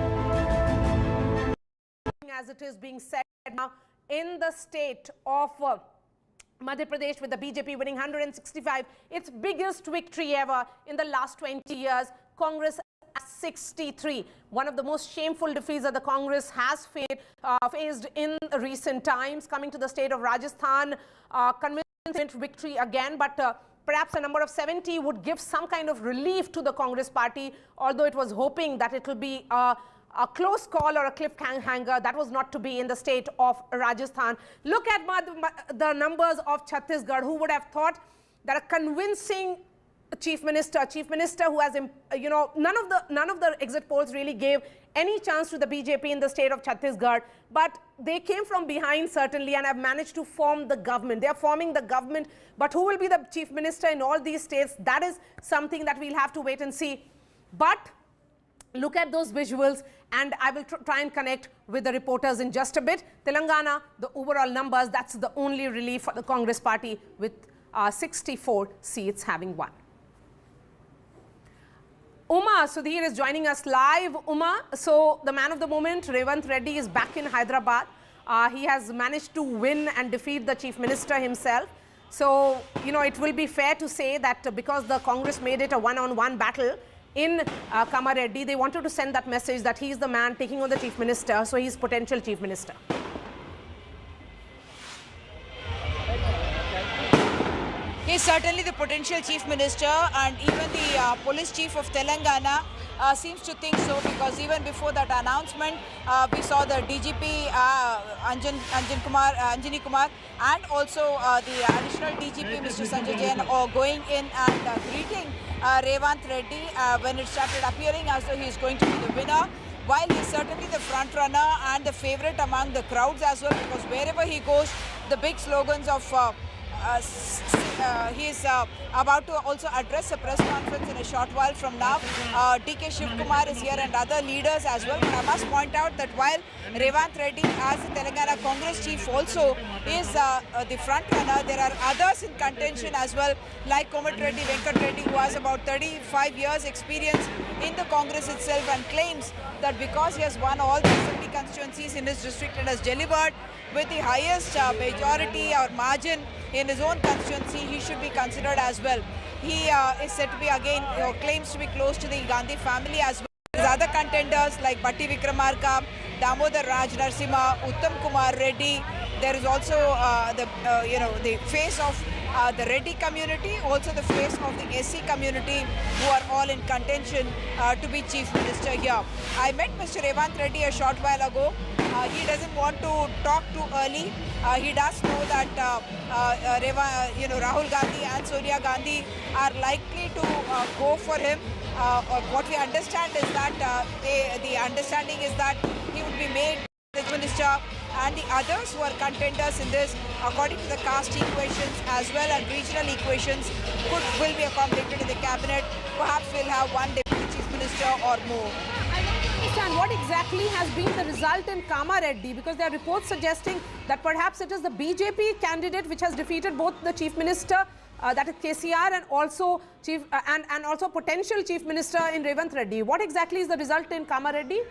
As it is being said now in the state of Madhya Pradesh, with the BJP winning 165, its biggest victory ever in the last 20 years. Congress at 63, one of the most shameful defeats that the Congress has faced in recent times. Coming to the state of Rajasthan, convincing victory again, but perhaps a number of 70 would give some kind of relief to the Congress party, although it was hoping that it will be a close call or a cliffhanger. That was not to be in the state of Rajasthan. Look at the numbers of Chhattisgarh. Who would have thought that a convincing chief minister who has, none of the exit polls really gave any chance to the BJP in the state of Chhattisgarh, but they came from behind certainly and have managed to form the government. They are forming the government, but who will be the chief minister in all these states? That is something that we'll have to wait and see. But look at those visuals, and I will try and connect with the reporters in just a bit. Telangana, the overall numbers, that's the only relief for the Congress party, with 64 seats having won. Uma Sudhir is joining us live. Uma, so the man of the moment, Revant Reddy, is back in Hyderabad. He has managed to win and defeat the chief minister himself. So, it will be fair to say that because the Congress made it a one-on-one battle in Kamareddy, they wanted to send that message that he is the man taking on the chief minister, so he is potential chief minister. He's certainly the potential chief minister, and even the police chief of Telangana seems to think so, because even before that announcement, we saw the DGP Anjani Kumar and also the additional DGP Mr. Sanjay Jain going in and greeting Revant Reddy when it started appearing as though he is going to be the winner. While he is certainly the front runner and the favorite among the crowds as well, because wherever he goes, the big slogans of he is about to also address a press conference in a short while from now. DK Shivkumar is here and other leaders as well. But I must point out that while Revant Reddy, as the Telangana Congress chief, also is the front runner, there are others in contention as well, like Komat Reddy, Venkat Reddy, who has about 35 years experience in the Congress itself and claims that because he has won all the assembly constituencies in his district and has delivered with the highest majority or margin in his own constituency, he should be considered as well. He is said to be again, claims to be close to the Gandhi family as well. There's other contenders like Bhatti Vikramarka, Damodar Raj Narsimha, Uttam Kumar Reddy. There is also the face of the Reddy community, also the face of the SC community, who are all in contention to be Chief Minister here. I met Mr. Revanth Reddy a short while ago. He doesn't want to talk too early. He does know that Rahul Gandhi and Sonia Gandhi are likely to go for him. What we understand is that the understanding is that he would be made the minister, and the others who are contenders in this, according to the caste equations as well as regional equations, will be accommodated in the cabinet. Perhaps we'll have one deputy chief minister or more. I want to understand what exactly has been the result in Kamareddy, because there are reports suggesting that perhaps it is the BJP candidate which has defeated both the chief minister, that is KCR, and also and also potential chief minister in Revanth Reddy. What exactly is the result in Kamareddy?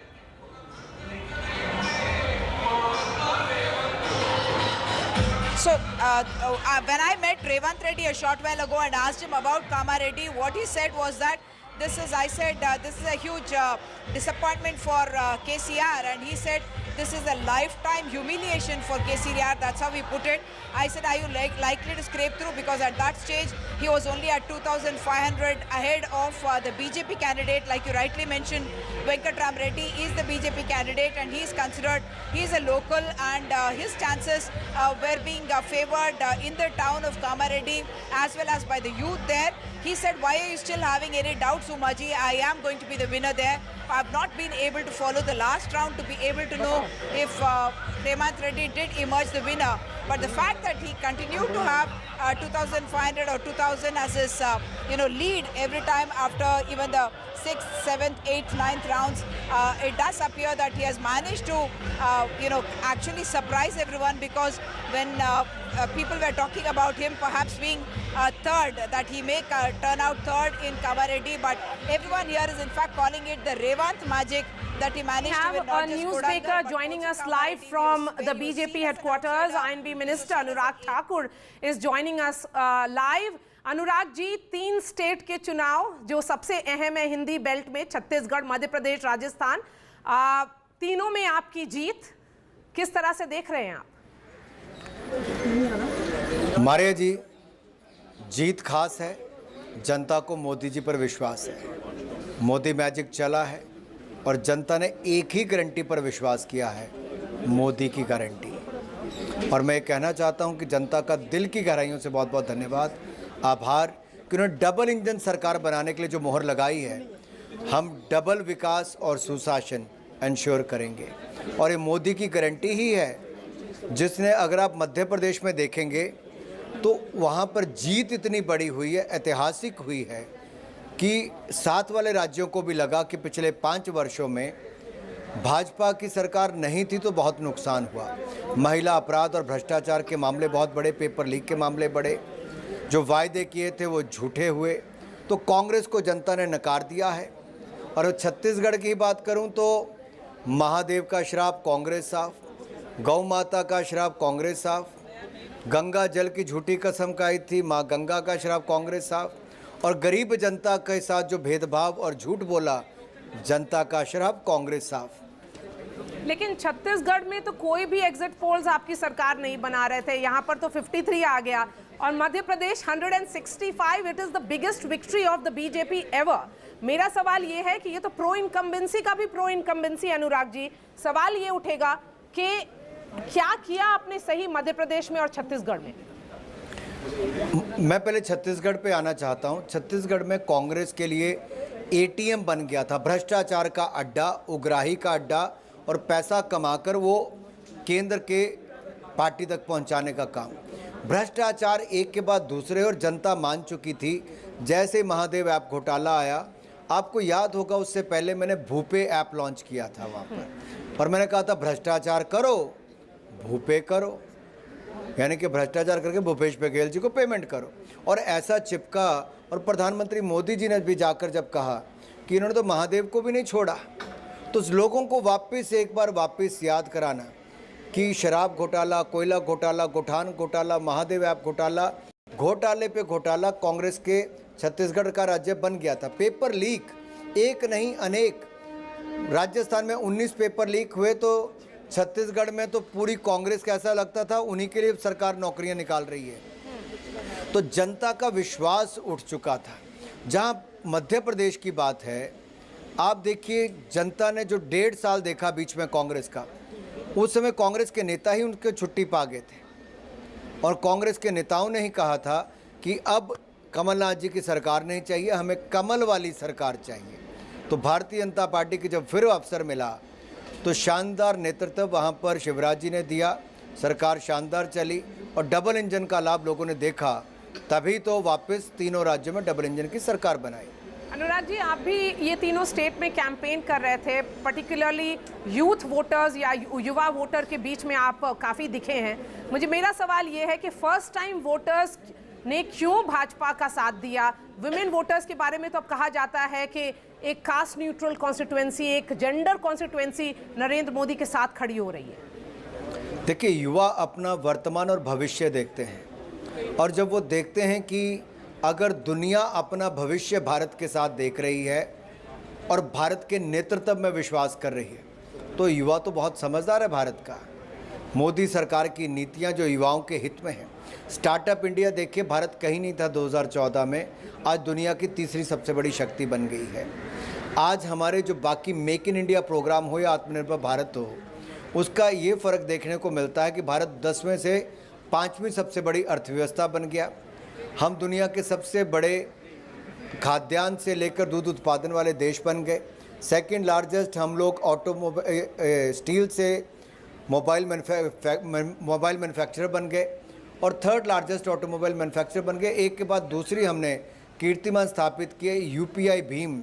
So, when I met Revanth Reddy a short while ago and asked him about Kamareddy, what he said was that this is a huge disappointment for KCR, and he said this is a lifetime humiliation for KCR. That's how he put it. I said, are you likely to scrape through? Because at that stage, he was only at 2,500 ahead of the BJP candidate. Like you rightly mentioned, Venkatram Reddy is the BJP candidate, and he's considered, he's a local, and his chances were being favored in the town of Kamareddy as well as by the youth there. He said, why are you still having any doubts, Umaji? I am going to be the winner there. I have not been able to follow the last round to be able to know if Revanth Reddy did emerge the winner. But the fact that he continued to have 2,500 or 2,000 as his lead every time after even the 6th, 7th, 8th, 9th rounds, it does appear that he has managed to actually surprise everyone, because when people were talking about him perhaps being third, that he may turn out third in Kamareddy, but everyone here is in fact calling it the Revanth magic that he managed to win. We have a newsmaker joining us live from the BJP headquarters. INB Minister Anurag Thakur is joining us live. Anurag ji, 3 state के चुनाव जो सबसे अहम है Hindi belt में, छत्तीसगढ़, मध्य प्रदेश, राजस्थान, तीनों में आपकी जीत किस तरह से देख रहे हैं आप? हमारे जी जीत खास है, जनता को मोदी जी पर विश्वास है। मोदी मैजिक चला है और जनता ने एक ही गारंटी पर विश्वास किया है, मोदी की गारंटी। और मैं कहना चाहता हूं कि जनता का दिल की गहराइयों से बहुत बहुत धन्यवाद, आभार कि उन्होंने डबल इंजन सरकार बनाने के लिए जो मोहर लगाई है। हम डबल विकास और सुशासन इंश्योर करेंगे, और ये मोदी की गारंटी ही है, जिसने अगर आप मध्य प्रदेश में देखेंगे तो वहाँ पर जीत इतनी बड़ी हुई है, ऐतिहासिक हुई है, कि साथ वाले राज्यों को भी लगा कि पिछले 5 वर्षों में भाजपा की सरकार नहीं थी तो बहुत नुकसान हुआ। महिला अपराध और भ्रष्टाचार के मामले बहुत बड़े, पेपर लीक के मामले बड़े, जो वायदे किए थे वो झूठे हुए, तो कांग्रेस को जनता ने नकार दिया है। और छत्तीसगढ़ की बात करूं तो महादेव का श्राप कांग्रेस साफ, गौ माता का श्राप कांग्रेस साफ, गंगा जल की झूठी कसम खाई थी माँ गंगा का श्राप कांग्रेस साफ, और गरीब जनता के साथ जो भेदभाव और झूठ बोला जनता का श्राप कांग्रेस साफ। लेकिन छत्तीसगढ़ में तो कोई भी एग्जिट पोल्स आपकी सरकार नहीं बना रहे थे, यहाँ पर तो 53 आ गया, और Madhya Pradesh 165, it is the biggest victory of the BJP ever. मेरा सवाल ये है कि ये तो प्रो इनकम्बेंसी का भी प्रो इनकम्बेंसी, अनुराग जी, सवाल ये उठेगा कि क्या किया आपने सही मध्य प्रदेश में और छत्तीसगढ़ में? मैं पहले छत्तीसगढ़ पे आना चाहता हूँ। छत्तीसगढ़ में कांग्रेस के लिए एटीएम बन गया था, भ्रष्टाचार का अड्डा, उग्राही का अड्डा, और पैसा कमाकर वो केंद्र के पार्टी तक पहुंचाने का काम। भ्रष्टाचार एक के बाद दूसरे, और जनता मान चुकी थी। जैसे महादेव ऐप घोटाला आया, आपको याद होगा उससे पहले मैंने भूपे ऐप लॉन्च किया था वहाँ पर, और मैंने कहा था भ्रष्टाचार करो भूपे करो, यानी कि भ्रष्टाचार करके भूपेश बघेल जी को पेमेंट करो, और ऐसा चिपका। और प्रधानमंत्री मोदी जी ने भी जाकर जब कहा कि इन्होंने तो महादेव को भी नहीं छोड़ा, तो लोगों को वापस एक बार वापस याद कराना कि शराब घोटाला, कोयला घोटाला, गोठान घोटाला, महादेव ऐप घोटाला, घोटाले पे घोटाला कांग्रेस के छत्तीसगढ़ का राज्य बन गया था। पेपर लीक एक नहीं अनेक, राजस्थान में 19 पेपर लीक हुए, तो छत्तीसगढ़ में तो पूरी कांग्रेस का ऐसा लगता था उन्हीं के लिए सरकार नौकरियां निकाल रही है। तो जनता का विश्वास उठ चुका था। जहां मध्य प्रदेश की बात है, आप देखिए जनता ने जो 1.5 साल देखा बीच में कांग्रेस का, उस समय कांग्रेस के नेता ही उनके छुट्टी पा गए थे और कांग्रेस के नेताओं ने ही कहा था कि अब कमलनाथ जी की सरकार नहीं चाहिए, हमें कमल वाली सरकार चाहिए। तो भारतीय जनता पार्टी की जब फिर अवसर मिला तो शानदार नेतृत्व वहां पर शिवराज जी ने दिया, सरकार शानदार चली और डबल इंजन का लाभ लोगों ने देखा, तभी तो वापस तीनों राज्यों में डबल इंजन की सरकार बनाई। अनुराग जी, आप भी ये तीनों स्टेट में कैंपेन कर रहे थे, पर्टिकुलरली यूथ वोटर्स या युवा वोटर के बीच में आप काफ़ी दिखे हैं। मेरा सवाल ये है कि फर्स्ट टाइम वोटर्स ने क्यों भाजपा का साथ दिया? विमेन वोटर्स के बारे में तो अब कहा जाता है कि एक कास्ट न्यूट्रल कॉन्स्टिट्यूएंसी, एक जेंडर कॉन्स्टिट्यूएंसी नरेंद्र मोदी के साथ खड़ी हो रही है। देखिए, युवा अपना वर्तमान और भविष्य देखते हैं और जब वो देखते हैं कि अगर दुनिया अपना भविष्य भारत के साथ देख रही है और भारत के नेतृत्व में विश्वास कर रही है, तो युवा तो बहुत समझदार है भारत का। मोदी सरकार की नीतियां जो युवाओं के हित में हैं। स्टार्टअप इंडिया देखिए, भारत कहीं नहीं था 2014 में, आज दुनिया की तीसरी सबसे बड़ी शक्ति बन गई है। आज हमारे जो बाकी मेक इन इंडिया प्रोग्राम हो या आत्मनिर्भर भारत हो, उसका ये फ़र्क देखने को मिलता है कि भारत 10वें से 5वीं सबसे बड़ी अर्थव्यवस्था बन गया। हम दुनिया के सबसे बड़े खाद्यान्न से लेकर दूध उत्पादन वाले देश बन गए। सेकंड लार्जेस्ट हम लोग स्टील से मोबाइल मैन्युफैक्चरर बन गए और थर्ड लार्जेस्ट ऑटोमोबाइल मैन्युफैक्चरर बन गए। एक के बाद दूसरी हमने कीर्तिमान स्थापित किए। यूपीआई भीम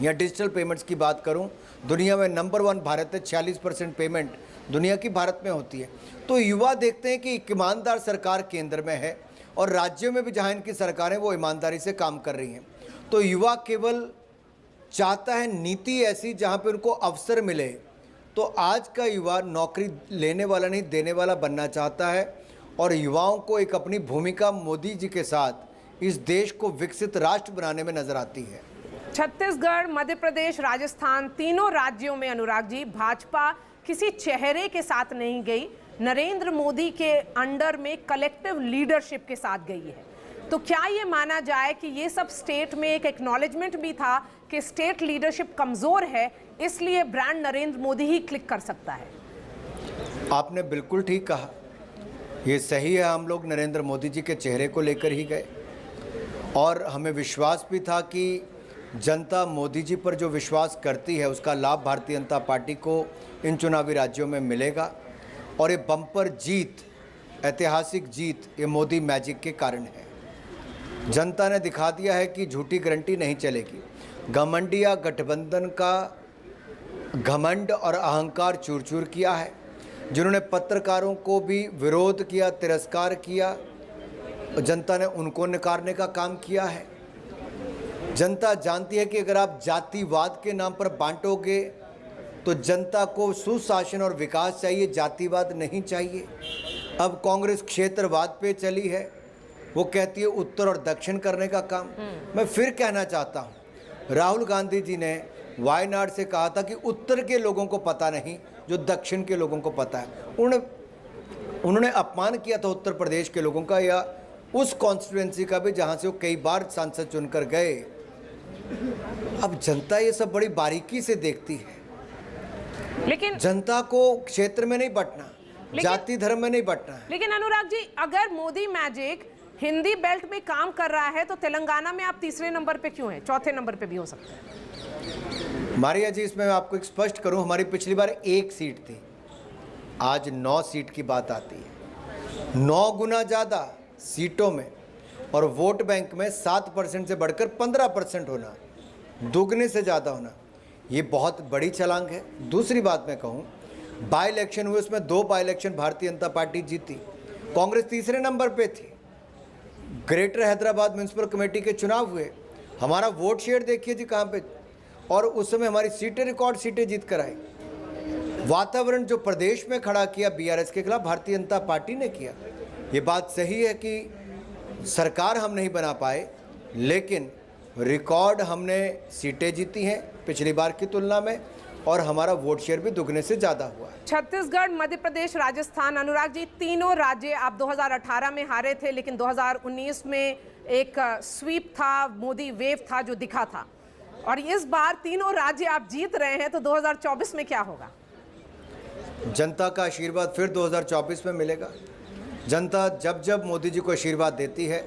या डिजिटल पेमेंट्स की बात करूं, दुनिया में नंबर 1 भारत है। 46% पेमेंट दुनिया की भारत में होती है। तो युवा देखते हैं कि एक ईमानदार सरकार केंद्र में है और राज्यों में भी जहां इनकी सरकारें वो ईमानदारी से काम कर रही हैं। तो युवा केवल चाहता है नीति ऐसी जहां पे उनको अवसर मिले। तो आज का युवा नौकरी लेने वाला नहीं, देने वाला बनना चाहता है और युवाओं को एक अपनी भूमिका मोदी जी के साथ इस देश को विकसित राष्ट्र बनाने में नजर आती है। छत्तीसगढ़, मध्य प्रदेश, राजस्थान, तीनों राज्यों में अनुराग जी भाजपा किसी चेहरे के साथ नहीं गई, नरेंद्र मोदी के अंडर में कलेक्टिव लीडरशिप के साथ गई है। तो क्या ये माना जाए कि ये सब स्टेट में एक एक्नॉलेजमेंट भी था कि स्टेट लीडरशिप कमजोर है, इसलिए ब्रांड नरेंद्र मोदी ही क्लिक कर सकता है? आपने बिल्कुल ठीक कहा, ये सही है। हम लोग नरेंद्र मोदी जी के चेहरे को लेकर ही गए और हमें विश्वास भी था कि जनता मोदी जी पर जो विश्वास करती है उसका लाभ भारतीय जनता पार्टी को इन चुनावी राज्यों में मिलेगा और ये बम्पर जीत, ऐतिहासिक जीत, ये मोदी मैजिक के कारण है। जनता ने दिखा दिया है कि झूठी गारंटी नहीं चलेगी। घमंडिया गठबंधन का घमंड और अहंकार चूर चूर किया है। जिन्होंने पत्रकारों को भी विरोध किया, तिरस्कार किया, जनता ने उनको नकारने का काम किया है। जनता जानती है कि अगर आप जातिवाद के नाम पर बांटोगे तो जनता को सुशासन और विकास चाहिए, जातिवाद नहीं चाहिए। अब कांग्रेस क्षेत्रवाद पे चली है, वो कहती है उत्तर और दक्षिण करने का काम। मैं फिर कहना चाहता हूँ, राहुल गांधी जी ने वायनाड से कहा था कि उत्तर के लोगों को पता नहीं जो दक्षिण के लोगों को पता है। उन्होंने अपमान किया था उत्तर प्रदेश के लोगों का या उस कॉन्स्टिट्यूएंसी का भी जहाँ से वो कई बार सांसद चुनकर गए। अब जनता ये सब बड़ी बारीकी से देखती है। लेकिन जनता को क्षेत्र में नहीं बंटना, जाति धर्म में नहीं बंटना है। लेकिन अनुराग जी, अगर मोदी मैजिक हिंदी बेल्ट में काम कर रहा है तो तेलंगाना में आप तीसरे नंबर पे क्यों हैं? चौथे नंबर पे भी हो सकता है। मारिया जी, इसमें मैं आपको एक स्पष्ट करूं, हमारी पिछली बार 1 सीट थी, आज 9 सीट की बात आती है। 9 गुना ज़्यादा सीटों में और वोट बैंक में 7% से बढ़कर 15% होना, दोगुने से ज़्यादा होना, ये बहुत बड़ी छलांग है। दूसरी बात मैं कहूँ, बाई इलेक्शन हुए, उसमें 2 बाई इलेक्शन भारतीय जनता पार्टी जीती, कांग्रेस तीसरे नंबर पे थी। ग्रेटर हैदराबाद म्यूनसिपल कमेटी के चुनाव हुए, हमारा वोट शेयर देखिए जी कहाँ पे, और उस समय हमारी सीटें रिकॉर्ड सीटें जीत कर आई। वातावरण जो प्रदेश में खड़ा किया बीआरएस के खिलाफ भारतीय जनता पार्टी ने किया। ये बात सही है कि सरकार हम नहीं बना पाए, लेकिन रिकॉर्ड हमने सीटें जीती हैं पिछली बार की तुलना में और हमारा वोट शेयर भी दुगने से ज़्यादा हुआ है। छत्तीसगढ़, मध्य प्रदेश, राजस्थान, अनुराग जी, तीनों राज्य आप 2018 में हारे थे, लेकिन 2019 में एक स्वीप था, मोदी वेव था जो दिखा था, और इस बार तीनों राज्य आप जीत रहे हैं, तो 2024 में क्या होगा? जनता का आशीर्वाद फिर 2024 में मिलेगा। जनता जब जब मोदी जी को आशीर्वाद देती है,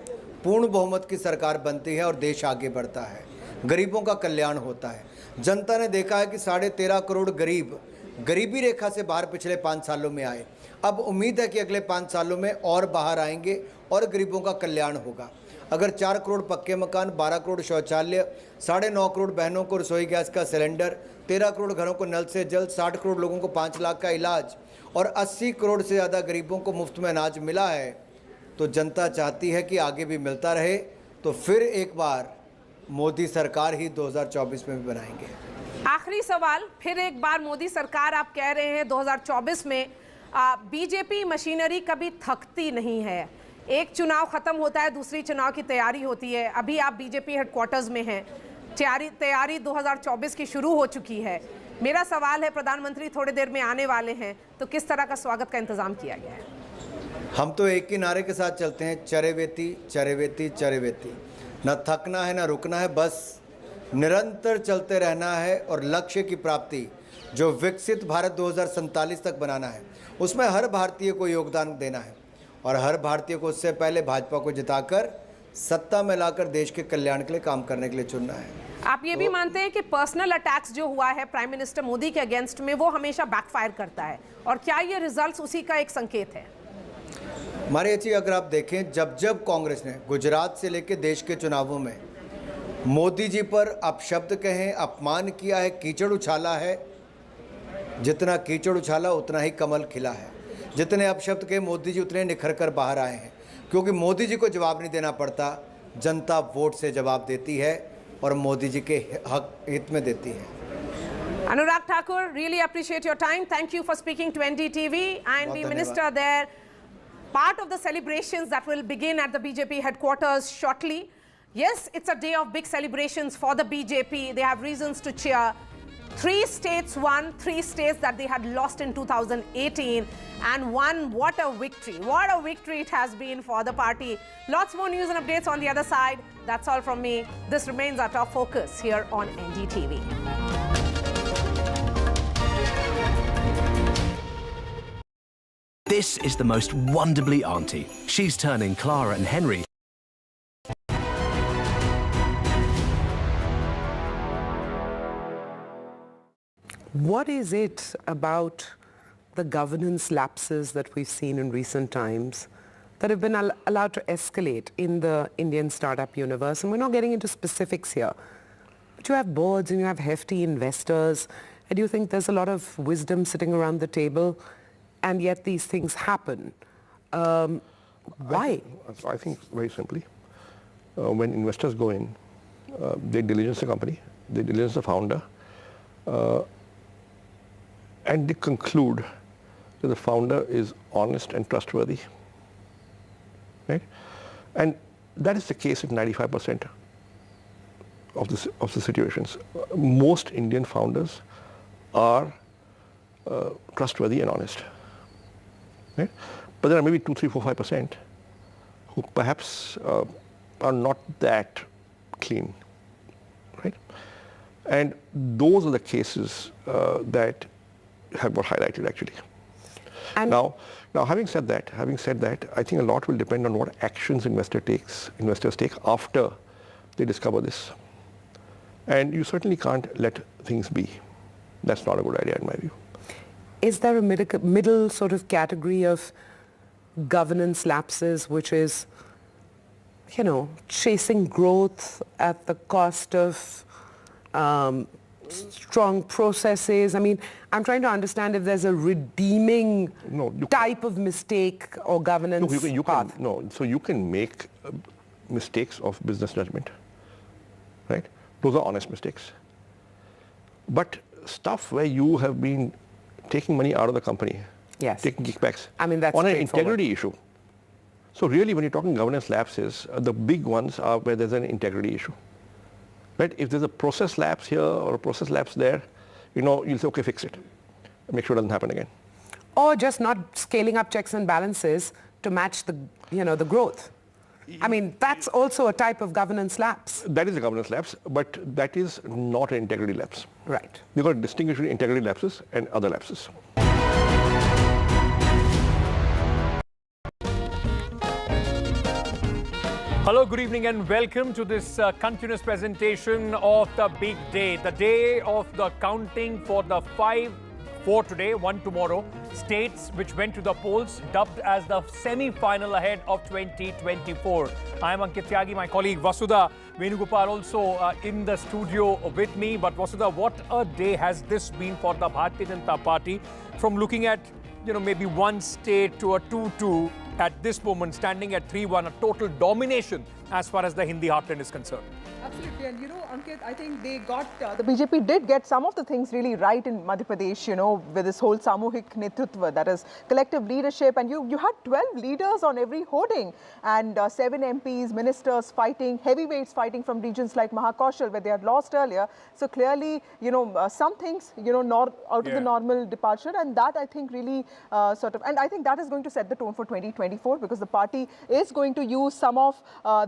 पूर्ण बहुमत की सरकार बनती है और देश आगे बढ़ता है, गरीबों का कल्याण होता है। जनता ने देखा है कि 13.5 करोड़ गरीब गरीबी रेखा से बाहर पिछले 5 सालों में आए। अब उम्मीद है कि अगले 5 सालों में और बाहर आएंगे और गरीबों का कल्याण होगा। अगर 4 करोड़ पक्के मकान, 12 करोड़ शौचालय, 9.5 करोड़ बहनों को रसोई गैस का सिलेंडर, 13 करोड़ घरों को नल से जल, 60 करोड़ लोगों को 5 लाख का इलाज और 80 करोड़ से ज़्यादा गरीबों को मुफ्त में अनाज मिला है, तो जनता चाहती है कि आगे भी मिलता रहे। तो फिर एक बार मोदी सरकार ही 2024 में भी बनाएंगे। आखिरी सवाल, फिर एक बार मोदी सरकार आप कह रहे हैं 2024 में। बीजेपी मशीनरी कभी थकती नहीं है। एक चुनाव खत्म होता है, दूसरी चुनाव की तैयारी होती है। अभी आप बीजेपी हेडक्वार्टर्स में हैं, तैयारी 2024 की शुरू हो चुकी है। मेरा सवाल है, प्रधानमंत्री थोड़ी देर में आने वाले हैं, तो किस तरह का स्वागत का इंतजाम किया गया है? हम तो एक ही नारे के साथ चलते हैं, चरेवेती चरेवेती चरेवेती। न थकना है न रुकना है, बस निरंतर चलते रहना है और लक्ष्य की प्राप्ति जो विकसित भारत 2047 तक बनाना है, उसमें हर भारतीय को योगदान देना है और हर भारतीय को उससे पहले भाजपा को जिताकर सत्ता में लाकर देश के कल्याण के लिए काम करने के लिए चुनना है। आप ये भी मानते हैं कि पर्सनल अटैक्स जो हुआ है प्राइम मिनिस्टर मोदी के अगेंस्ट में, वो हमेशा बैकफायर करता है, और क्या ये रिजल्ट्स उसी का एक संकेत है? हमारे अच्छी अगर आप देखें, जब जब कांग्रेस ने गुजरात से लेकर देश के चुनावों में मोदी जी पर अपशब्द कहे, अपमान किया है, कीचड़ उछाला है, जितना कीचड़ उछाला उतना ही कमल खिला है। जितने अपशब्द कहे मोदी जी उतने निखर कर बाहर आए हैं, क्योंकि मोदी जी को जवाब नहीं देना पड़ता, जनता वोट से जवाब देती है और मोदी जी के हित में देती है। Anurag Thakur, really appreciate your time. Thank you for speaking to NDTV and the minister there. Part of the celebrations that will begin at the BJP headquarters shortly. Yes, it's a day of big celebrations for the BJP. They have reasons to cheer. 3 states won, 3 states that they had lost in 2018 and won. What a victory. What a victory it has been for the party. Lots more news and updates on the other side. That's all from me. This remains our top focus here on NDTV. This is the most wonderfully auntie. She's turning Clara and Henry. What is it about the governance lapses that we've seen in recent times that have been allowed to escalate in the Indian startup universe? And we're not getting into specifics here. But you have boards and you have hefty investors. And you think there's a lot of wisdom sitting around the table, and yet these things happen. Why? I think very simply, when investors go in, they diligence the company, they diligence the founder, and they conclude that the founder is honest and trustworthy, right? And that is the case in 95% of the situations. Most Indian founders are trustworthy and honest, right? But there are maybe 2, 3, 4, 5% who perhaps are not that clean, right? And those are the cases that have got highlighted actually. And now having said that, I think a lot will depend on what actions investors take after they discover this. And you certainly can't let things be. That's not a good idea in my view. Is there a middle sort of category of governance lapses, which is, you know, chasing growth at the cost of strong processes? I mean, I'm trying to understand if there's a redeeming type of mistake or governance path. So you can make mistakes of business judgment, right? Those are honest mistakes. But stuff where you have been taking money out of the company, taking kickbacks, I mean, that's on an integrity issue. So really, when you're talking governance lapses, the big ones are where there's an integrity issue. Right? If there's a process lapse here or a process lapse there, you'll say, okay, fix it. Make sure it doesn't happen again. Or just not scaling up checks and balances to match the, the growth. I mean, that's also a type of governance lapse. That is a governance lapse, but that is not an integrity lapse. Right. You've got to distinguish between integrity lapses and other lapses. Hello, good evening and welcome to this continuous presentation of the big day. The day of the counting for the 4 today, 1 tomorrow, states which went to the polls, dubbed as the semi-final ahead of 2024. I am Ankit Tyagi, my colleague Vasudha Venugopal also in the studio with me. But Vasudha, what a day has this been for the Bharatiya Janata Party, from looking at, maybe one state to a 2-2 at this moment, standing at 3-1, a total domination as far as the Hindi heartland is concerned. Absolutely. And Ankit, I think they got, the BJP did get some of the things really right in Madhya Pradesh, with this whole Samuhik Netritva, that is collective leadership. And you had 12 leaders on every hoarding and 7 MPs, ministers fighting, heavyweights fighting from regions like Mahakaushal, where they had lost earlier. So clearly, some things, not out of the normal departure. And that, I think, really and I think that is going to set the tone for 2024, because the party is going to use some of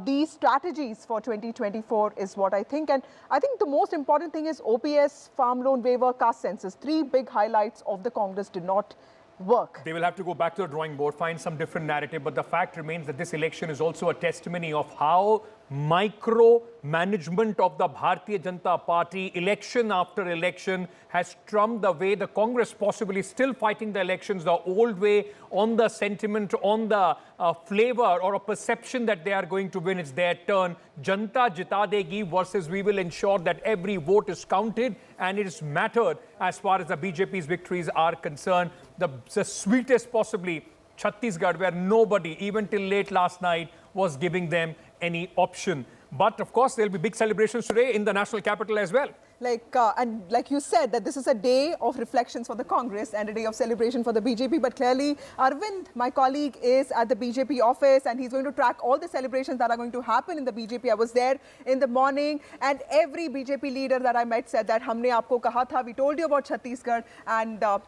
these strategies for 2024 is what I think. And I think the most important thing is OPS, farm loan waiver, caste census. 3 big highlights of the Congress did not work. They will have to go back to the drawing board, find some different narrative. But the fact remains that this election is also a testimony of how micro-management of the Bharatiya Janata Party, election after election, has trumped the way the Congress possibly still fighting the elections the old way, on the sentiment, on the flavor or a perception that they are going to win. It's their turn. Janta jita degi versus we will ensure that every vote is counted and it is mattered as far as the BJP's victories are concerned. The sweetest possibly, Chhattisgarh, where nobody, even till late last night, was giving them any option. But of course, there will be big celebrations today in the national capital as well. And like you said, that this is a day of reflections for the Congress and a day of celebration for the BJP. But clearly, Arvind, my colleague, is at the BJP office and he's going to track all the celebrations that are going to happen in the BJP. I was there in the morning and every BJP leader that I met said that humne aapko kaha tha, we told you about Chhattisgarh, and a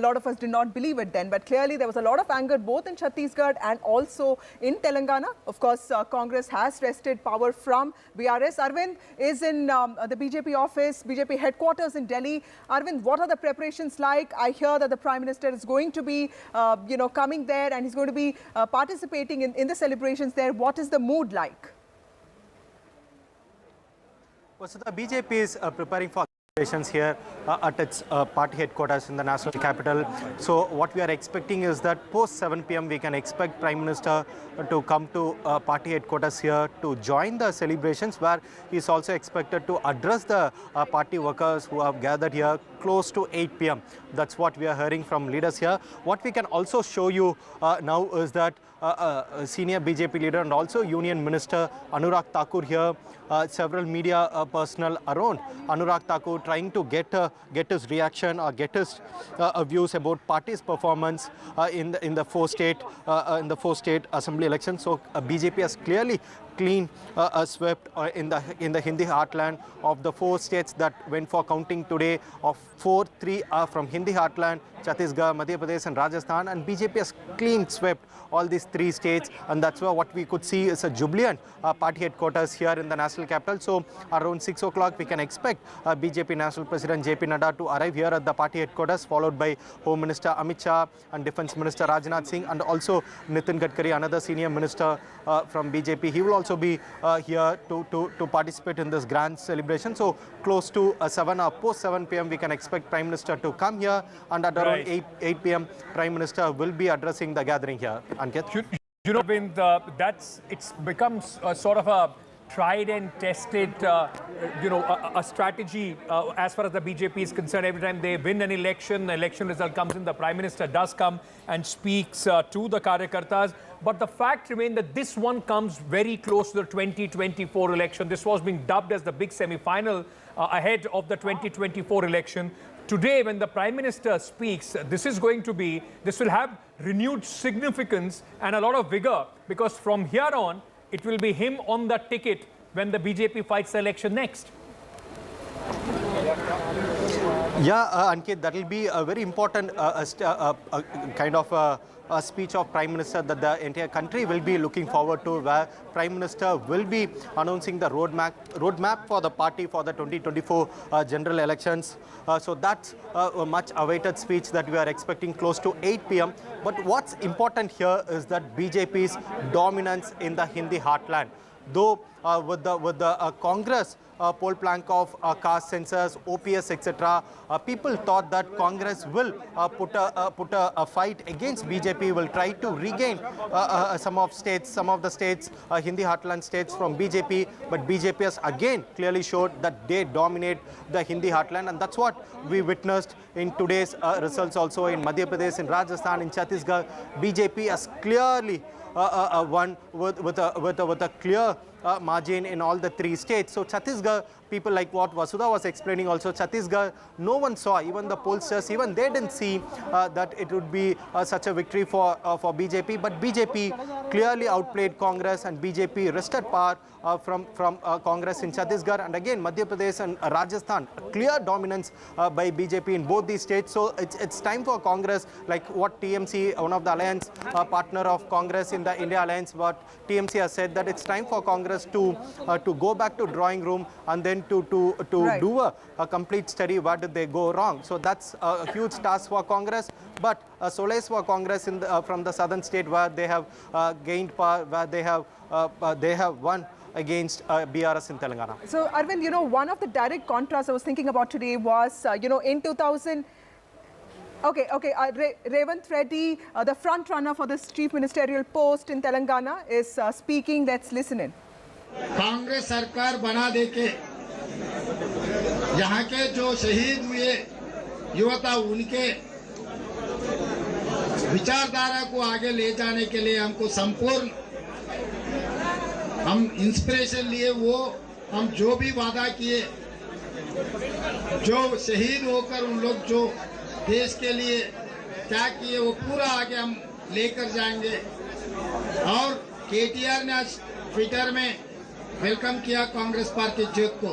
lot of us did not believe it then. But clearly, there was a lot of anger both in Chhattisgarh and also in Telangana. Of course, Congress has wrested power from BRS. Arvind is in the BJP office, BJP headquarters in Delhi. Arvind, what are the preparations like? I hear that the Prime Minister is going to be, coming there and he's going to be participating in the celebrations there. What is the mood like? Well, so the BJP is preparing for celebrations here at its party headquarters in the national capital. So what we are expecting is that post 7 p.m. we can expect Prime Minister to come to party headquarters here to join the celebrations, where he is also expected to address the party workers who have gathered here close to 8 p.m. That's what we are hearing from leaders here. What we can also show you now is that a senior BJP leader and also Union Minister Anurag Thakur here, several media personnel around Anurag Thakur, trying to get his reaction or get his views about party's performance in the four state assembly elections. So BJP has clearly swept in the Hindi heartland. Of the 4 states that went for counting today, of 3 are from Hindi heartland: Chhattisgarh, Madhya Pradesh and Rajasthan. And BJP has swept all these 3 states, and that's why what we could see is a jubilant party headquarters here in the national capital. So around 6 o'clock we can expect BJP National President JP Nadda to arrive here at the party headquarters, followed by Home Minister Amit Shah and Defence Minister Rajnath Singh, and also Nitin Gadkari, another senior minister from BJP. He will also be here to participate in this grand celebration. So close to 7 or post 7 p.m. we can expect Prime Minister to come here, and at around 8 p.m. Prime Minister will be addressing the gathering here. Ankit? It's become sort of a tried and tested, a strategy as far as the BJP is concerned. Every time they win an election, the election result comes in, the Prime Minister does come and speaks to the Karyakartas. But the fact remains that this one comes very close to the 2024 election. This was being dubbed as the big semi-final ahead of the 2024 election. Today, when the Prime Minister speaks, this will have renewed significance and a lot of vigor, because from here on, it will be him on the ticket when the BJP fights the election next. Yeah, Ankit, that will be a very important kind of a speech of Prime Minister that the entire country will be looking forward to, where Prime Minister will be announcing the roadmap for the party for the 2024 general elections. So that's a much awaited speech that we are expecting close to 8 p.m. But what's important here is that BJP's dominance in the Hindi heartland. Though with the Congress poll plank of caste census, OPS, etc., people thought that Congress will put a fight against BJP, will try to regain some of the states, Hindi heartland states from BJP. But BJP has again clearly showed that they dominate the Hindi heartland, and that's what we witnessed in today's results also in Madhya Pradesh, in Rajasthan, in Chhattisgarh. BJP has clearly won with a clear margin in all the 3 states. So Chhattisgarh, people like what Vasudha was explaining also, Chhattisgarh, no one saw, even the pollsters, even they didn't see that it would be such a victory for BJP. But BJP clearly outplayed Congress, and BJP wrested power from Congress in Chhattisgarh. And again, Madhya Pradesh and Rajasthan, clear dominance by BJP in both these states. So it's time for Congress, like what TMC, one of the alliance partner of Congress in the India Alliance, what TMC has said, that it's time for Congress to go back to drawing room and then to do a complete study. Where did they go wrong? So that's a huge task for Congress, but a solace for Congress in from the southern state, where they have gained power, where they have won against BRS in Telangana. So Arvind, you know, one of the direct contrasts I was thinking about today was, you know, in 2000. Okay. Revanth Reddy, the front runner for this chief ministerial post in Telangana, is speaking. Let's listen in. Congress सरकार बना देके यहाँ के जो शहीद हुए युवता, उनके विचारधारा को आगे ले जाने के लिए हमको संपूर्ण हम इंस्पिरेशन लिए, वो हम जो भी वादा किए, जो शहीद होकर उन लोग जो देश के लिए क्या किए, वो पूरा आगे हम लेकर जाएंगे। और केटीआर ने आज ट्विटर में वेलकम किया कांग्रेस पार्टी जीत को।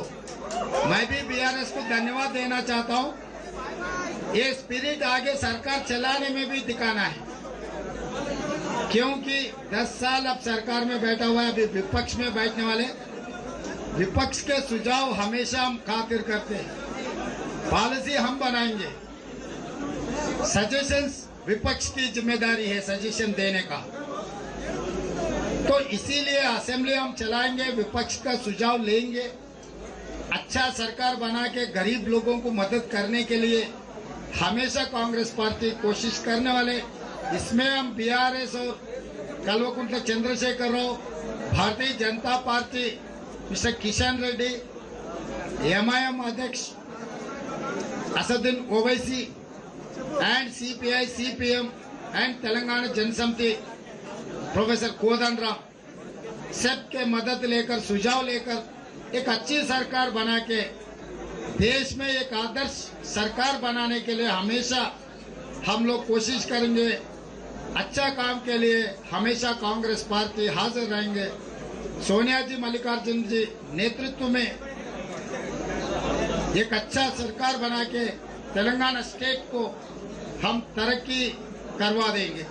मैं भी बीआरएस को धन्यवाद देना चाहता हूं। ये स्पिरिट आगे सरकार चलाने में भी दिखाना है, क्योंकि 10 साल अब सरकार में बैठा हुआ है, अभी विपक्ष में बैठने वाले। विपक्ष के सुझाव हमेशा हम खातिर करते हैं, पॉलिसी हम बनाएंगे, सजेशंस विपक्ष की जिम्मेदारी है सजेशन देने का। तो इसीलिए असेंबली हम चलाएंगे, विपक्ष का सुझाव लेंगे, अच्छा सरकार बना के गरीब लोगों को मदद करने के लिए हमेशा कांग्रेस पार्टी कोशिश करने वाले। इसमें हम बीआरएस और कल्वकुंट्ला Chandrashekhar Rao, Bharatiya Janata Party mister Kishan Reddy, MIM अध्यक्ष Asaduddin Owaisi, and CPI, CPM and Telangana Janasamiti professor Kodanda Ram, सबके मदद लेकर, सुझाव लेकर एक अच्छी सरकार बना के देश में एक आदर्श सरकार बनाने के लिए हमेशा हम लोग कोशिश करेंगे। अच्छा काम के लिए हमेशा कांग्रेस पार्टी हाजिर रहेंगे। सोनिया जी, मल्लिकार्जुन जी नेतृत्व में एक अच्छा सरकार बना के तेलंगाना स्टेट को हम तरक्की करवा देंगे।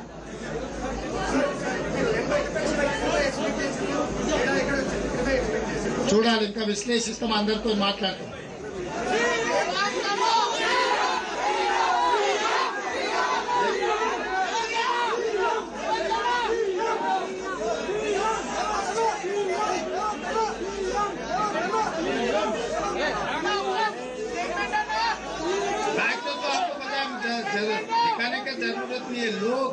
చూడాలి, ఇంకా విశ్లేషిస్తాం, అందరితో మాట్లాడతాం। दिखाने का जरूरत नहीं है, लोग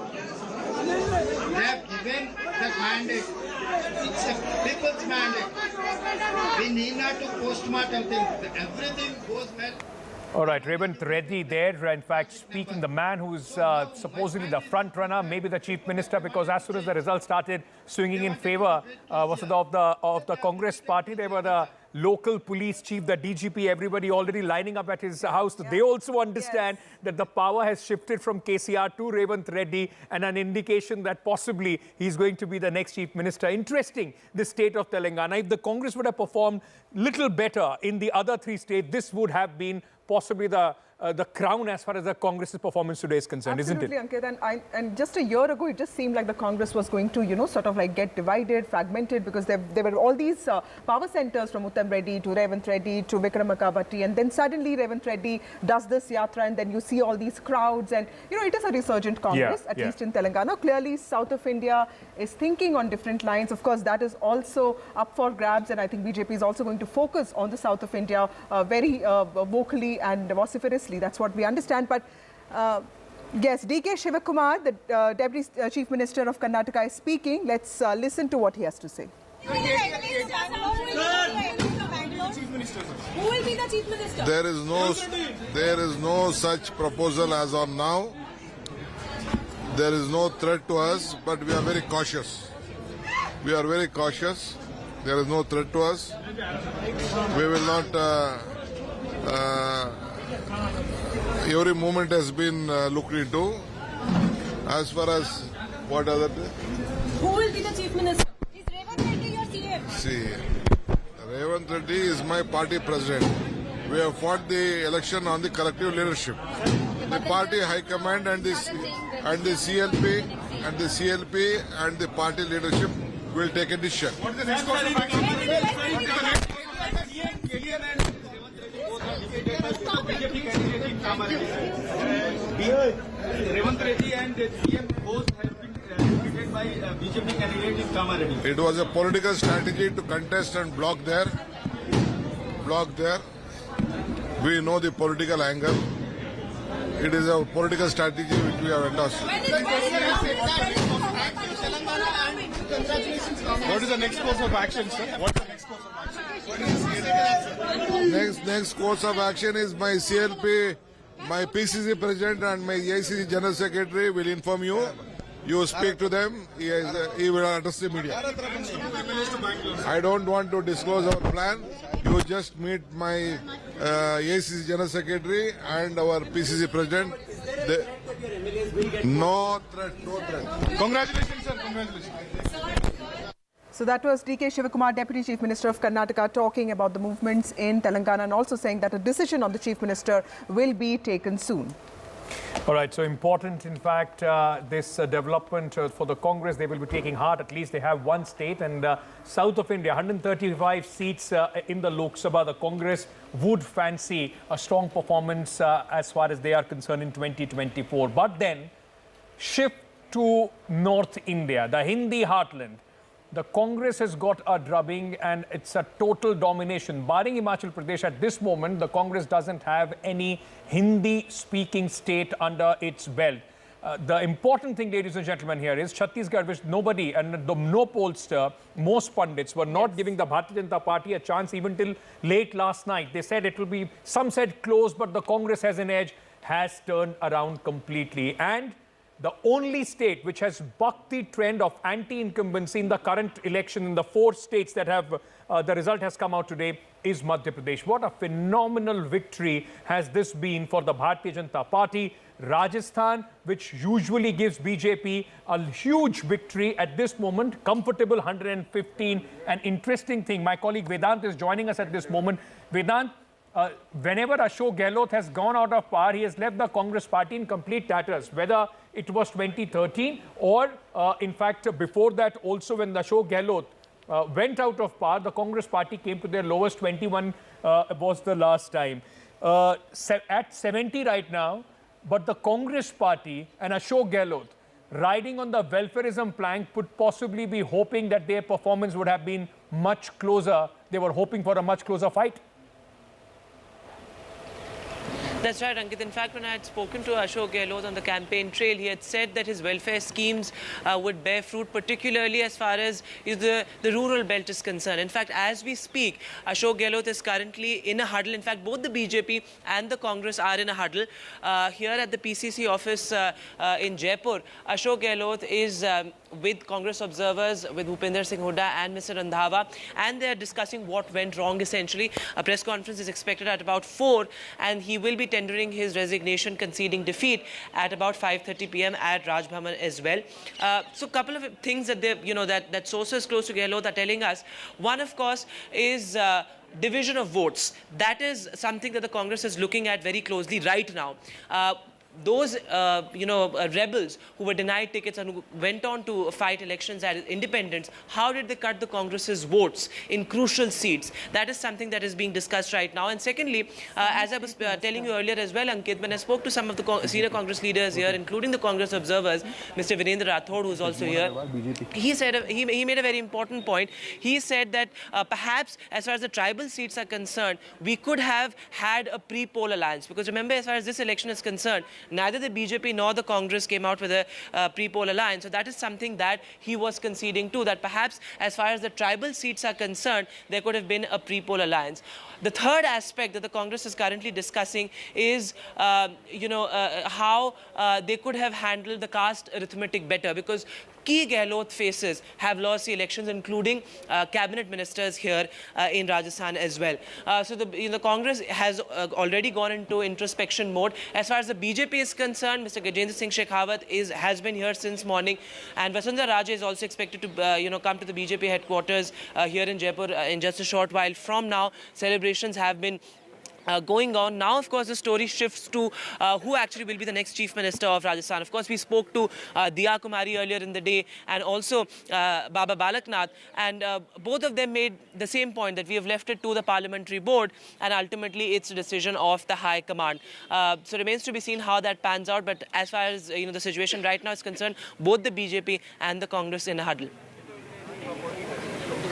they have given that mandate. It's a people's mandate. We need not to postmortem things. Everything goes well. All right, Revanth Reddy there, in fact, speaking, the man who's supposedly the front runner, maybe the chief minister, because as soon as the results started swinging in favor of the Congress party, they were the local police chief, the DGP, everybody already lining up at his house. Yeah. They also understand that the power has shifted from KCR to Revanth Reddy, and an indication that possibly he's going to be the next chief minister. Interesting, the state of Telangana. If the Congress would have performed little better in the other 3 states, this would have been possibly the the crown as far as the Congress's performance today is concerned, Absolutely, isn't it? Ankit. And just a year ago, it just seemed like the Congress was going to, sort of like get divided, fragmented, because there were all these power centers from Uttam Reddy to Revanth Reddy to Vikramakabatti, and then suddenly Revanth Reddy does this yatra, and then you see all these crowds, and it is a resurgent Congress, at least in Telangana. Clearly, South of India is thinking on different lines. Of course, that is also up for grabs, and I think BJP is also going to focus on the South of India very vocally and vociferously. That's what we understand. But yes, DK Shivakumar, the Deputy Chief Minister of Karnataka, is speaking. Let's listen to what he has to say. Who will be the Chief Minister? There is no such proposal as on now. There is no threat to us, but we are very cautious. We are very cautious. There is no threat to us. We will not. Every movement has been looked into. As far as what other? Who will be the Chief Minister? Is Revanth Reddy your CM? See, Revanth Reddy is my party president. We have fought the election on the collective leadership. The party high command and the CLP and the party leadership will take a decision. What is the next course of action? Revanth Reddy and CM both have been defeated by BJP candidate in Kamaradi. It was a political strategy to contest and block there. We know the political angle. It is a political strategy which we have endorsed. What is the next course of action, sir? What is the next course of action? Next course of action is my CLP, my PCC President and my AICC General Secretary will inform you. You speak to them. He will address the media. I don't want to disclose our plan. You just meet my AICC General Secretary and our PCC President. No threat. Congratulations, sir. Congratulations. So that was DK Shivakumar, Deputy Chief Minister of Karnataka, talking about the movements in Telangana and also saying that a decision on the Chief Minister will be taken soon. All right, so important, in fact, this development for the Congress. They will be taking heart. At least they have one state, and south of India, 135 seats in the Lok Sabha. The Congress would fancy a strong performance as far as they are concerned in 2024. But then, shift to North India, the Hindi heartland. The Congress has got a drubbing and it's a total domination. Barring Himachal Pradesh, at this moment, the Congress doesn't have any Hindi-speaking state under its belt. The important thing, ladies and gentlemen, here is Chhattisgarh, which nobody, and no pollster, most pundits were not giving the Bharatiya Janata Party a chance even till late last night. They said it will be, some said close, but the Congress has an edge, has turned around completely. And the only state which has bucked the trend of anti-incumbency in the current election in the 4 states that have, the result has come out today, is Madhya Pradesh. What a phenomenal victory has this been for the Bharatiya Janata Party. Rajasthan, which usually gives BJP a huge victory at this moment, comfortable 115. An interesting thing, my colleague Vedant is joining us at this moment. Vedant, whenever Ashok Gehlot has gone out of power, he has left the Congress party in complete tatters, whether it was 2013 or in fact before that also when Ashok Gehlot went out of power, the Congress party came to their lowest. 21 was the last time. At 70 right now, but the Congress party and Ashok Gehlot riding on the welfareism plank could possibly be hoping that their performance would have been much closer. They were hoping for a much closer fight. That's right, Ankit. In fact, when I had spoken to Ashok Gehlot on the campaign trail, he had said that his welfare schemes would bear fruit, particularly as far as the rural belt is concerned. In fact, as we speak, Ashok Gehlot is currently in a huddle. In fact, both the BJP and the Congress are in a huddle. Here at the PCC office in Jaipur, Ashok Gehlot is with Congress observers, with Bhupinder Singh Hooda and Mr. Randhawa, and they are discussing what went wrong essentially. A press conference is expected at about 4, and he will be tendering his resignation, conceding defeat at about 5:30 p.m. at Raj Bhavan as well. So a couple of things that they, that sources close to Gehlot are telling us. One, of course, is division of votes. That is something that the Congress is looking at very closely right now. Those, rebels who were denied tickets and who went on to fight elections as independents, how did they cut the Congress's votes in crucial seats? That is something that is being discussed right now. And secondly, as I was telling you earlier as well, Ankit, when I spoke to some of the senior Congress leaders here, including the Congress observers, Mr. Virendra Rathod, who is also here, he said he made a very important point. He said that perhaps as far as the tribal seats are concerned, we could have had a pre-poll alliance. Because remember, as far as this election is concerned, neither the BJP nor the Congress came out with a pre-poll alliance. So that is something that he was conceding too, that perhaps as far as the tribal seats are concerned, there could have been a pre-poll alliance. The third aspect that the Congress is currently discussing is, how they could have handled the caste arithmetic better, because key Gehlot faces have lost the elections, including cabinet ministers here in Rajasthan as well. So the Congress has already gone into introspection mode. As far as the BJP is concerned, Mr. Gajendra Singh Shekhawat has been here since morning, and Vasundhara Raje is also expected to come to the BJP headquarters here in Jaipur in just a short while from now. Celebrations have been going on. Now, of course, the story shifts to who actually will be the next Chief Minister of Rajasthan. Of course, we spoke to Diya Kumari earlier in the day, and also Baba Balaknath, and both of them made the same point, that we have left it to the Parliamentary Board, and ultimately it's a decision of the High Command. So it remains to be seen how that pans out, but as far as the situation right now is concerned, both the BJP and the Congress in a huddle.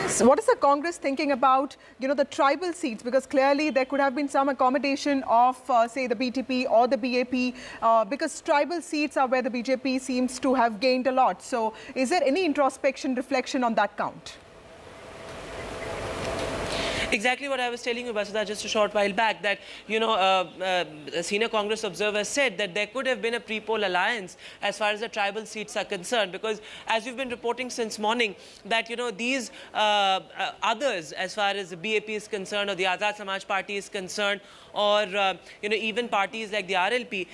So what is the Congress thinking about, the tribal seats? Because clearly there could have been some accommodation of, say, the BTP or the BAP, because tribal seats are where the BJP seems to have gained a lot. So is there any introspection, reflection on that count? Exactly what I was telling you, Vasudha, just a short while back, that, a senior Congress observer said that there could have been a pre-poll alliance as far as the tribal seats are concerned, because as we've been reporting since morning, that, these others, as far as the BAP is concerned or the Azad Samaj Party is concerned, or, even parties like the RLP,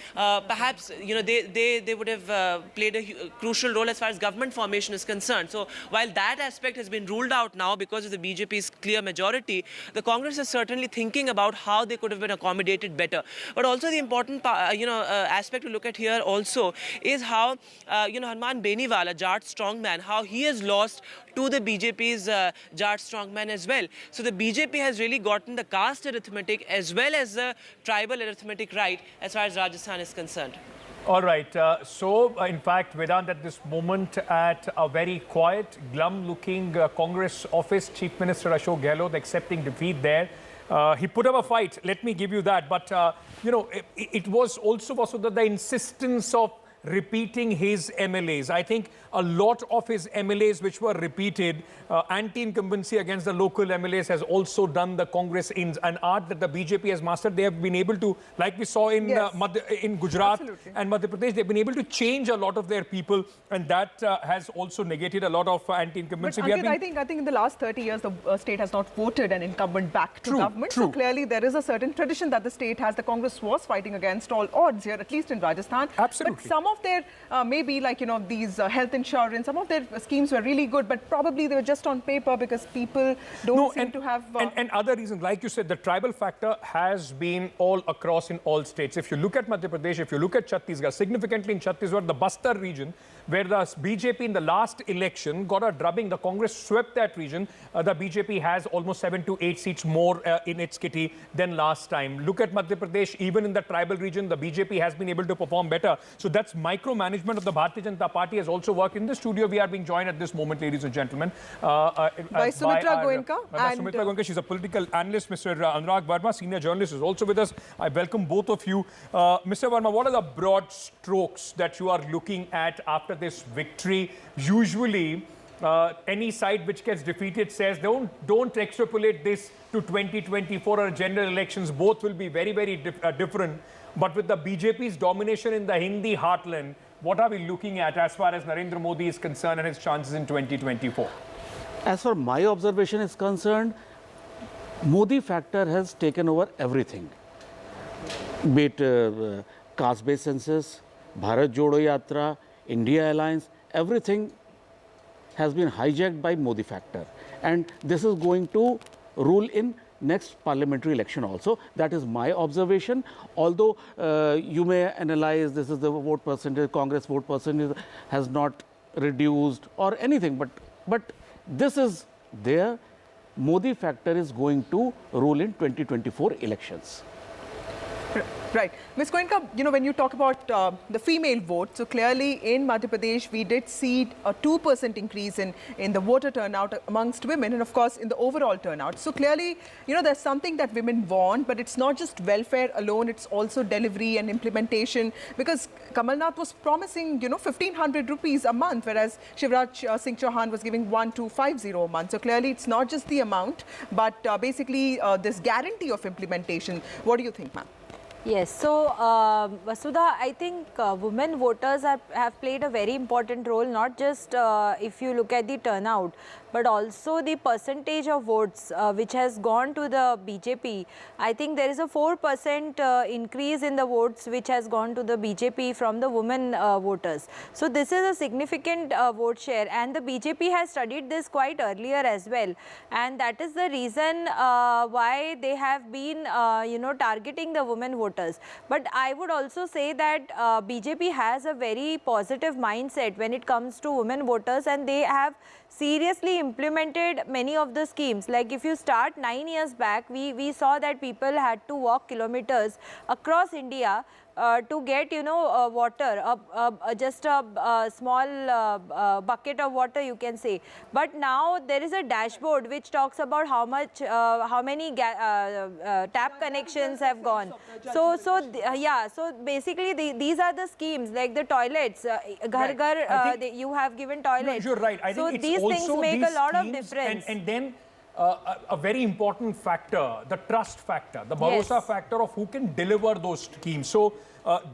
perhaps, they would have played a crucial role as far as government formation is concerned. So while that aspect has been ruled out now because of the BJP's clear majority, the Congress is certainly thinking about how they could have been accommodated better. But also the important aspect to look at here also is how, Hanuman Beniwala, Jat strongman, how he has lost to the BJP's Jat strongman as well. So the BJP has really gotten the caste arithmetic as well as the tribal arithmetic right as far as Rajasthan is concerned. All right. In fact, Vedant, at this moment, at a very quiet, glum-looking Congress office, Chief Minister Ashok Gehlot accepting defeat there. He put up a fight, let me give you that. But, it was also the insistence of repeating his MLAs. I think a lot of his MLAs which were repeated, anti-incumbency against the local MLAs has also done the Congress in an art that the BJP has mastered. They have been able to, like we saw in, in Gujarat and Madhya Pradesh, they've been able to change a lot of their people, and that has also negated a lot of anti-incumbency. But Ankit, I think in the last 30 years, the state has not voted an incumbent back to government. So clearly there is a certain tradition that the state has. The Congress was fighting against all odds here, at least in Rajasthan. Absolutely. But some of their, maybe like, these health insurance, some of their schemes were really good, but probably they were just on paper because people don't seem to have... And other reasons, like you said, the tribal factor has been all across in all states. If you look at Madhya Pradesh, if you look at Chhattisgarh, significantly in Chhattisgarh, the Bastar region, where the BJP in the last election got a drubbing, the Congress swept that region. The BJP has almost 7 to 8 seats more in its kitty than last time. Look at Madhya Pradesh, even in the tribal region, the BJP has been able to perform better. So that's micromanagement of the Bharatiya Janata Party has also worked. In the studio, we are being joined at this moment, ladies and gentlemen, by Sumitra Goenka. Sumitra Goenka, she's a political analyst. Mr. Anurag Verma, senior journalist, is also with us. I welcome both of you. Mr. Verma, what are the broad strokes that you are looking at after this victory? Usually, any side which gets defeated says don't extrapolate this to 2024 or general elections. Both will be very, very different. But with the BJP's domination in the Hindi heartland, what are we looking at as far as Narendra Modi is concerned and his chances in 2024? As far as my observation is concerned, Modi factor has taken over everything. Be it caste-based census, Bharat Jodo Yatra, India Alliance, everything has been hijacked by Modi factor. And this is going to rule in next parliamentary election also. That is my observation. Although you may analyze this is the vote percentage, Congress vote percentage has not reduced or anything, but this is there. Modi factor is going to rule in 2024 elections. Right. Ms. Goenka, you know, when you talk about the female vote, so clearly in Madhya Pradesh, we did see a 2% increase in the voter turnout amongst women and, of course, in the overall turnout. So clearly, you know, there's something that women want, but it's not just welfare alone, it's also delivery and implementation. Because Kamal Nath was promising, you know, 1,500 rupees a month, whereas Shivraj Singh Chouhan was giving 1,250 a month. So clearly, it's not just the amount, but basically this guarantee of implementation. What do you think, ma'am? Yes, so Vasudha, I think women voters have played a very important role, not just if you look at the turnout, but also the percentage of votes which has gone to the BJP. I think there is a 4% increase in the votes which has gone to the BJP from the women voters. So this is a significant vote share, and the BJP has studied this quite earlier as well, and that is the reason why they have been you know, targeting the women voters. But I would also say that BJP has a very positive mindset when it comes to women voters, and they have seriously implemented many of the schemes. Like if you start 9 years back, we saw that people had to walk kilometers across India to get, you know, water, just a small bucket of water, you can say. But now there is a dashboard which talks about how much, how many tap connections have gone. So basically these are the schemes, like the toilets, Ghar Ghar, you have given toilets. No, you're right. I think these things make a lot of difference. And then a very important factor, the trust factor, the bharosa factor of who can deliver those schemes. So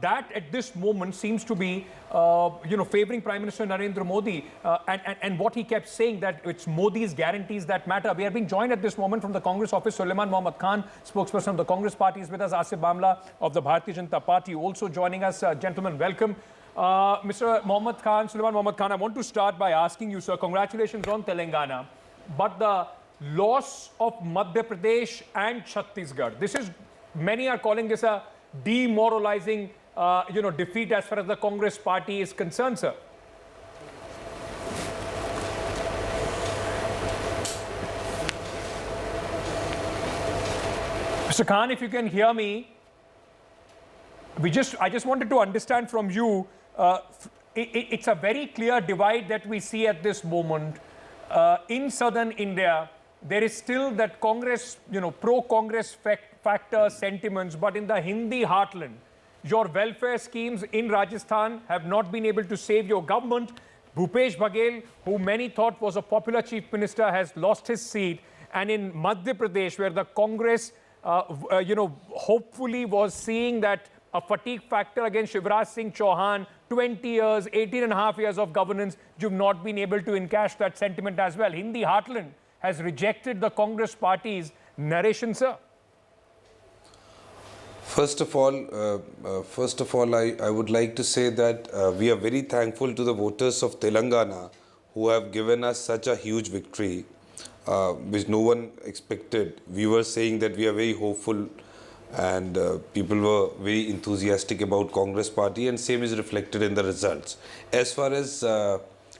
that at this moment seems to be, you know, favoring Prime Minister Narendra Modi, and what he kept saying, that it's Modi's guarantees that matter. We are being joined at this moment from the Congress office. Suleiman Mohammad Khan, spokesperson of the Congress party, is with us. Asif Bamla of the Bharatiya Janata Party also joining us. Gentlemen, welcome. Mr. Mohammad Khan, Suleiman Mohammad Khan, I want to start by asking you, sir, congratulations on Telangana, but the loss of Madhya Pradesh and Chhattisgarh, this is, many are calling this a demoralizing you know, defeat as far as the Congress party is concerned, sir. Mr. Khan, if you can hear me, I just wanted to understand from you, it's a very clear divide that we see at this moment. In southern India, there is still that Congress, you know, pro-Congress factor sentiments, but in the Hindi heartland, your welfare schemes in Rajasthan have not been able to save your government. Bhupesh Baghel, who many thought was a popular chief minister, has lost his seat. And in Madhya Pradesh, where the Congress, you know, hopefully was seeing that a fatigue factor against Shivraj Singh Chouhan, 20 years, 18 and a half years of governance, you've not been able to encash that sentiment as well. Hindi heartland has rejected the Congress party's narration, sir. First of all, I would like to say that we are very thankful to the voters of Telangana who have given us such a huge victory, which no one expected. We were saying that we are very hopeful, and people were very enthusiastic about Congress party, and same is reflected in the results. As far as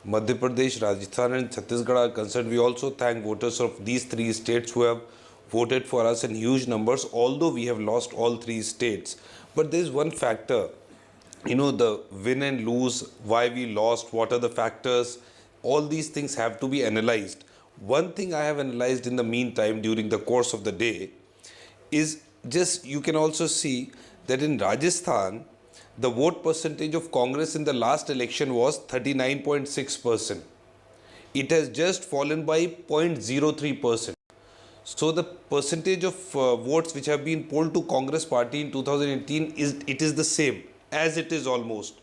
Madhya Pradesh, Rajasthan and Chhattisgarh are concerned, we also thank voters of these three states who have voted for us in huge numbers, although we have lost all three states. But there is one factor, you know, the win and lose, why we lost, what are the factors, all these things have to be analyzed. One thing I have analyzed in the meantime during the course of the day is just, you can also see that in Rajasthan, the vote percentage of Congress in the last election was 39.6%. It has just fallen by 0.03%. So the percentage of votes which have been polled to Congress party in 2018 is the same as it is almost.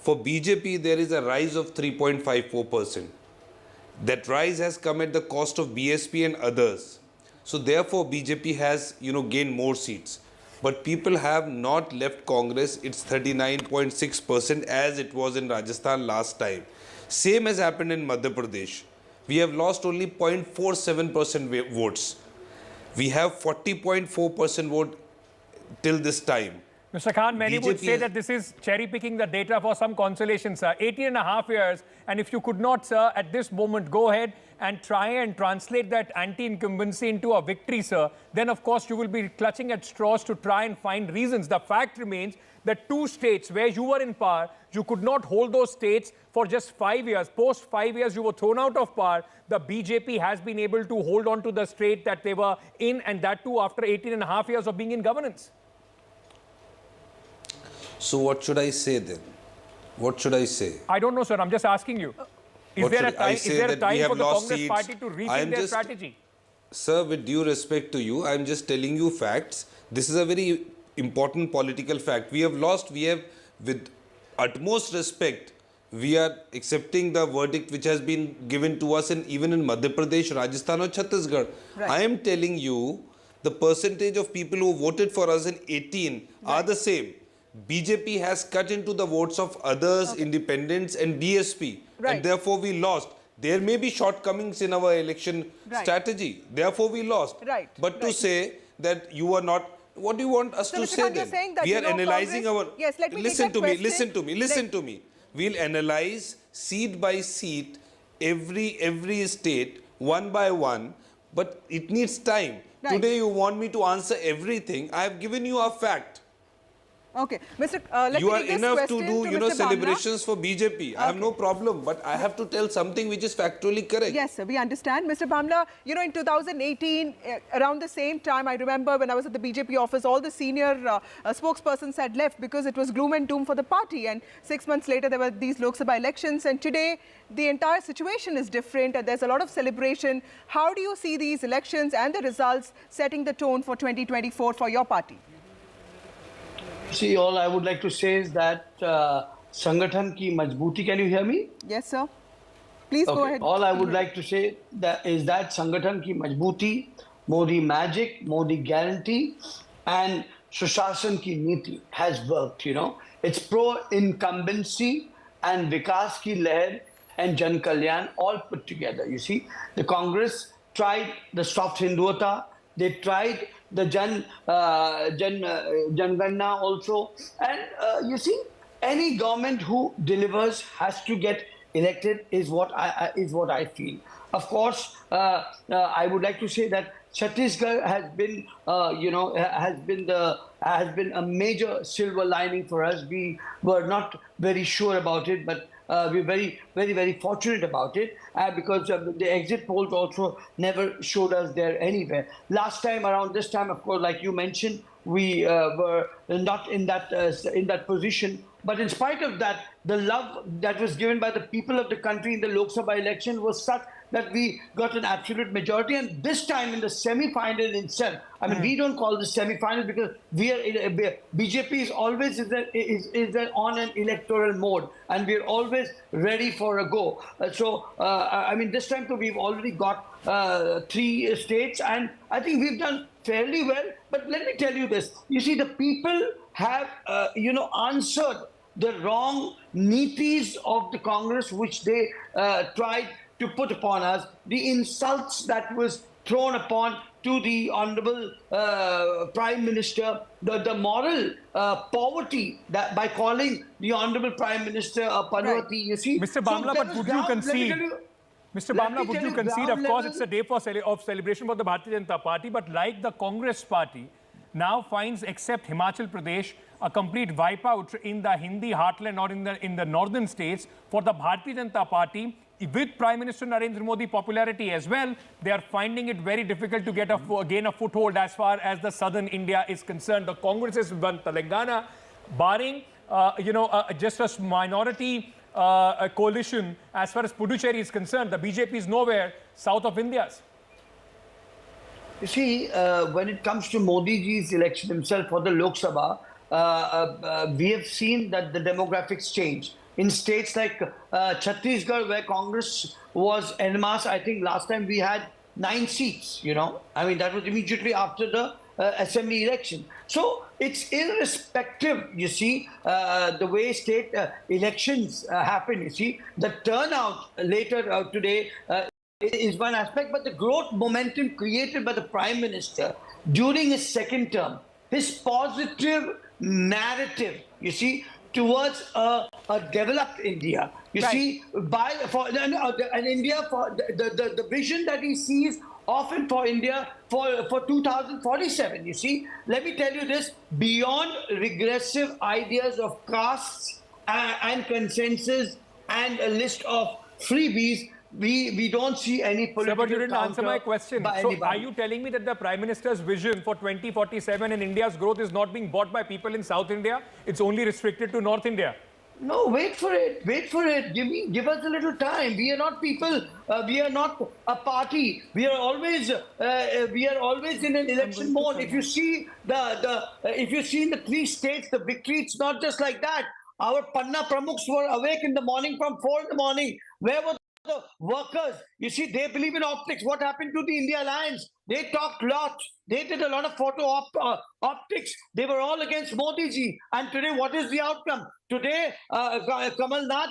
For BJP, there is a rise of 3.54%. That rise has come at the cost of BSP and others. So therefore, BJP has, gained more seats. But people have not left Congress. It's 39.6% as it was in Rajasthan last time. Same has happened in Madhya Pradesh. We have lost only 0.47% votes. We have 40.4% vote till this time. Mr. Khan, many would BJP say that this is cherry-picking the data for some consolation, sir. 18.5 years, and if you could not, sir, at this moment, go ahead and try and translate that anti-incumbency into a victory, sir, then, of course, you will be clutching at straws to try and find reasons. The fact remains that 2 states where you were in power, you could not hold those states for just 5 years. Post 5 years, you were thrown out of power. The BJP has been able to hold on to the state that they were in, and that too after 18.5 years of being in governance. So what should I say then? What should I say? I don't know, sir. I'm just asking you. Is there a time for the Congress party to rethink their strategy? Sir, with due respect to you, I'm just telling you facts. This is a very important political fact. We have lost. We have, with utmost respect, we are accepting the verdict which has been given to us even in Madhya Pradesh, Rajasthan or Chhattisgarh. Right. I am telling you, the percentage of people who voted for us in 18 are the same. BJP has cut into the votes of others, independents and DSP, and therefore we lost. There may be shortcomings in our election strategy, therefore we lost. But to say that you are not, what do you want us to say then? We are analyzing our... Yes, let me listen to me. We'll analyze seat by seat, every state, one by one, but it needs time. Today you want me to answer everything. I have given you a fact. Okay, Mr. Let you me are take this enough to question do, Mr. celebrations for BJP. I have no problem, but I have to tell something which is factually correct. Yes, sir, we understand. Mr. Bhamla, in 2018, around the same time, I remember when I was at the BJP office, all the senior spokespersons had left because it was gloom and doom for the party. And 6 months later, there were these Lok Sabha elections. And today, the entire situation is different and there's a lot of celebration. How do you see these elections and the results setting the tone for 2024 for your party? See, all I would like to say is that Sangathan ki majbooti, can you hear me? Yes, sir. Please go ahead. All I would like to say is that Sangathan ki majbooti, Modi magic, Modi guarantee, and Sushashan ki niti has worked, It's pro-incumbency and Vikas ki leher and Jan Kalyan all put together, you see. The Congress tried the soft Hinduata, they tried the Janganna also. And you see, any government who delivers has to get elected is what I feel. Of course, I would like to say that Chhattisgarh has been, has been a major silver lining for us. We were not very sure about it, but we're very fortunate about it because the exit polls also never showed us there anywhere. Last time around this time, of course, like you mentioned, we were not in that position. But in spite of that, the love that was given by the people of the country in the Lok Sabha election was such that we got an absolute majority. And this time in the semi-final itself, I mean, we don't call this semi-final because we are BJP is always on an electoral mode, and we're always ready for a go. I mean, this time too, we've already got 3 states, and I think we've done fairly well. But let me tell you this: you see, the people have answered the wrong nitis of the Congress, which they tried to put upon us, the insults that was thrown upon to the Honorable Prime Minister, the moral poverty that by calling the Honorable Prime Minister a Parvati, you see. Mr. Bhamla, but would you concede? Mr. Bhamla, would you concede? Of course, it's a day of celebration for the Bharatiya Janata Party, but like the Congress Party, now finds, except Himachal Pradesh, a complete wipeout in the Hindi heartland or in the northern states for the Bharatiya Janata Party. With Prime Minister Narendra Modi popularity as well, they are finding it very difficult to gain a foothold as far as the southern India is concerned. The Congress has won Telangana, barring just a minority coalition as far as Puducherry is concerned. The BJP is nowhere south of India's. You see, when it comes to Modi ji's election himself for the Lok Sabha, we have seen that the demographics change. in states like Chhattisgarh, where Congress was en masse. I think last time we had 9 seats, you know. I mean, that was immediately after the assembly election. So it's irrespective, you see, the way state elections happen, you see. The turnout later today is one aspect, but the growth momentum created by the Prime Minister during his second term, his positive narrative, you see, towards a developed India. You see, an India for the vision that he sees often for India for 2047. You see, let me tell you this: beyond regressive ideas of castes and consensus and a list of freebies, we don't see any political. Sir, but you didn't answer my question. So Anybody. are you telling me that the Prime Minister's vision for 2047 and India's growth is not being bought by people in South India? It's only restricted to North India? No, wait for it. Wait for it. Give us a little time. We are not people. We are not a party. We are always in an election mode. If you see in the 3 states, the victory, it's not just like that. Our Panna Pramukhs were awake in the morning from 4 in the morning. Where were the workers? You see, they believe in optics. What happened to the India Alliance? They talked lots. They did a lot of photo optics. They were all against Modi ji. And today, what is the outcome? Today, Kamal Nath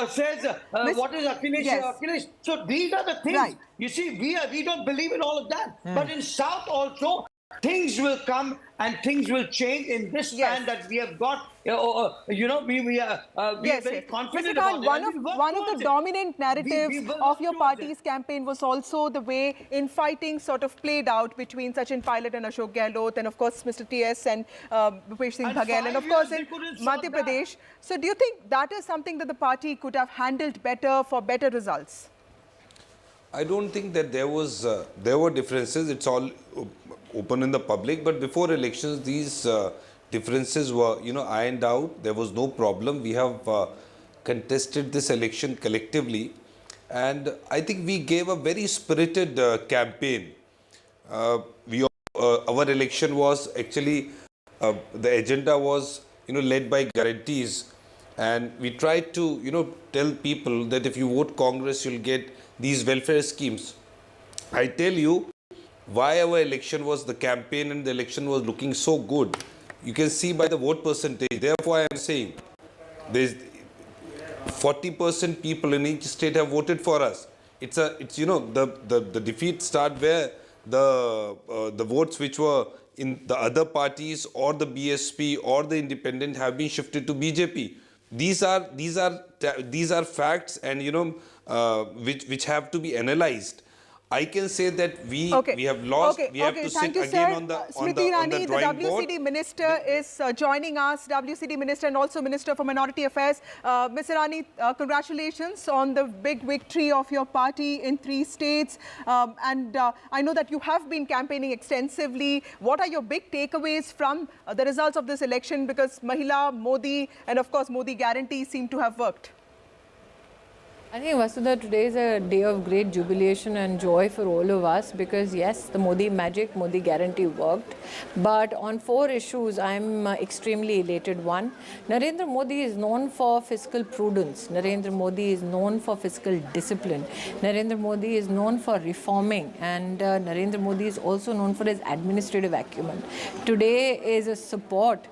says, what is Akhilesh? Yes. Akhilesh. So these are the things. Right. You see, we don't believe in all of that. But in South also, things will come and things will change in this span that we have got. We are very confident Mr. Khan, about it. one of the dominant narratives of your party's campaign was also the way infighting sort of played out between Sachin Pilot and Ashok Gehlot, and of course Mr. TS and Bhupesh Singh Baghel, and of course in Madhya Pradesh. So do you think that is something that the party could have handled better for better results? I don't think that there were differences. It's all open in the public. But before elections, these differences were, ironed out. There was no problem. We have contested this election collectively, and I think we gave a very spirited campaign. Our election was actually the agenda was led by guarantees, and we tried to tell people that if you vote Congress, you'll get these welfare schemes. I tell you why our election was, the campaign and the election was looking so good. You can see by the vote percentage. Therefore, I am saying there's 40% people in each state have voted for us. The defeat start where the votes which were in the other parties or the BSP or the independent have been shifted to BJP. These are facts, and which have to be analyzed. I can say that we have lost. We have to sit again on the Smriti drawing the board. WCD Minister is joining us. WCD Minister and also Minister for Minority Affairs. Ms. Irani, congratulations on the big victory of your party in 3 states. And I know that you have been campaigning extensively. What are your big takeaways from the results of this election? Because Mahila, Modi, and of course Modi guarantee seem to have worked. I think, Vasudha, today is a day of great jubilation and joy for all of us because, yes, the Modi magic, Modi guarantee worked. But on 4 issues, I'm extremely elated. 1, Narendra Modi is known for fiscal prudence. Narendra Modi is known for fiscal discipline. Narendra Modi is known for reforming. And Narendra Modi is also known for his administrative acumen. Today is a support.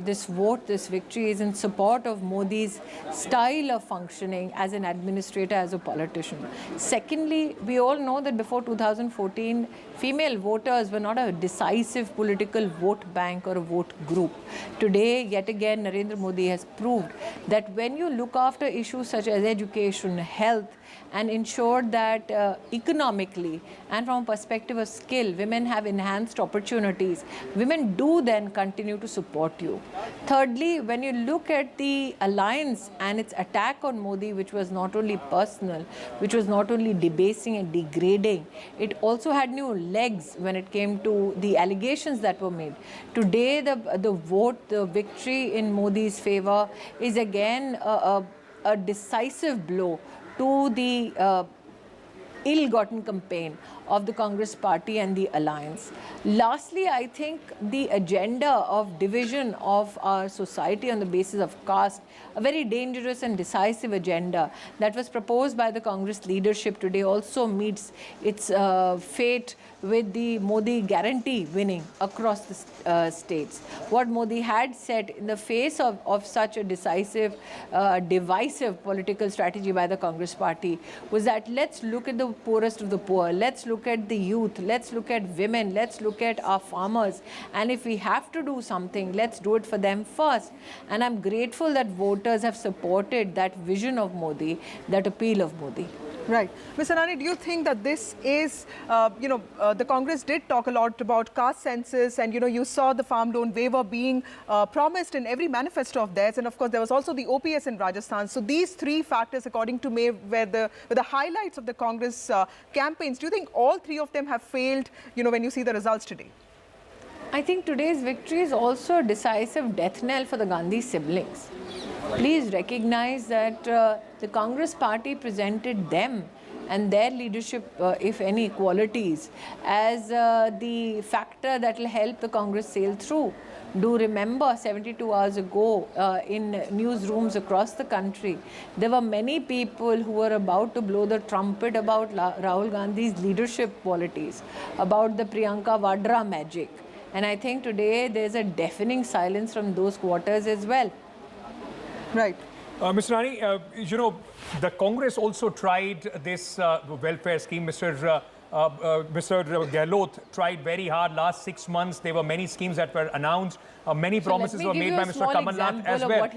This vote, this victory is in support of Modi's style of functioning as an administrator, as a politician. Secondly, we all know that before 2014, female voters were not a decisive political vote bank or a vote group. Today, yet again, Narendra Modi has proved that when you look after issues such as education, health, and ensure that economically and from a perspective of skill, women have enhanced opportunities, women do then continue to support you. Thirdly, when you look at the alliance and its attack on Modi, which was not only personal, which was not only debasing and degrading, it also had new legs when it came to the allegations that were made. Today, the vote, the victory in Modi's favor is again a decisive blow to the ill-gotten campaign of the Congress party and the alliance. Lastly, I think the agenda of division of our society on the basis of caste, a very dangerous and decisive agenda that was proposed by the Congress leadership today, also meets its fate with the Modi guarantee winning across the states. What Modi had said in the face of such a decisive, divisive political strategy by the Congress party was that let's look at the poorest of the poor, let's look at the youth, let's look at women, let's look at our farmers, and if we have to do something, let's do it for them first. And I'm grateful that voters have supported that vision of Modi, that appeal of Modi. Right. Mr. Nani, do you think that this is, the Congress did talk a lot about caste census, and, you saw the farm loan waiver being promised in every manifesto of theirs. And of course, there was also the OPS in Rajasthan. So these three factors, according to me, were the highlights of the Congress campaigns. Do you think all three of them have failed, when you see the results today? I think today's victory is also a decisive death knell for the Gandhi siblings. Please recognize that the Congress party presented them and their leadership, if any, qualities as the factor that will help the Congress sail through. Do remember 72 hours ago in newsrooms across the country, there were many people who were about to blow the trumpet about Rahul Gandhi's leadership qualities, about the Priyanka Vadra magic. And I think today there's a deafening silence from those quarters as well. Right. Mr. Nani, the Congress also tried this welfare scheme. Mr. Gehlot tried very hard last 6 months. There were many schemes that were announced. Many promises were made by Mr. Kamal Nath as well.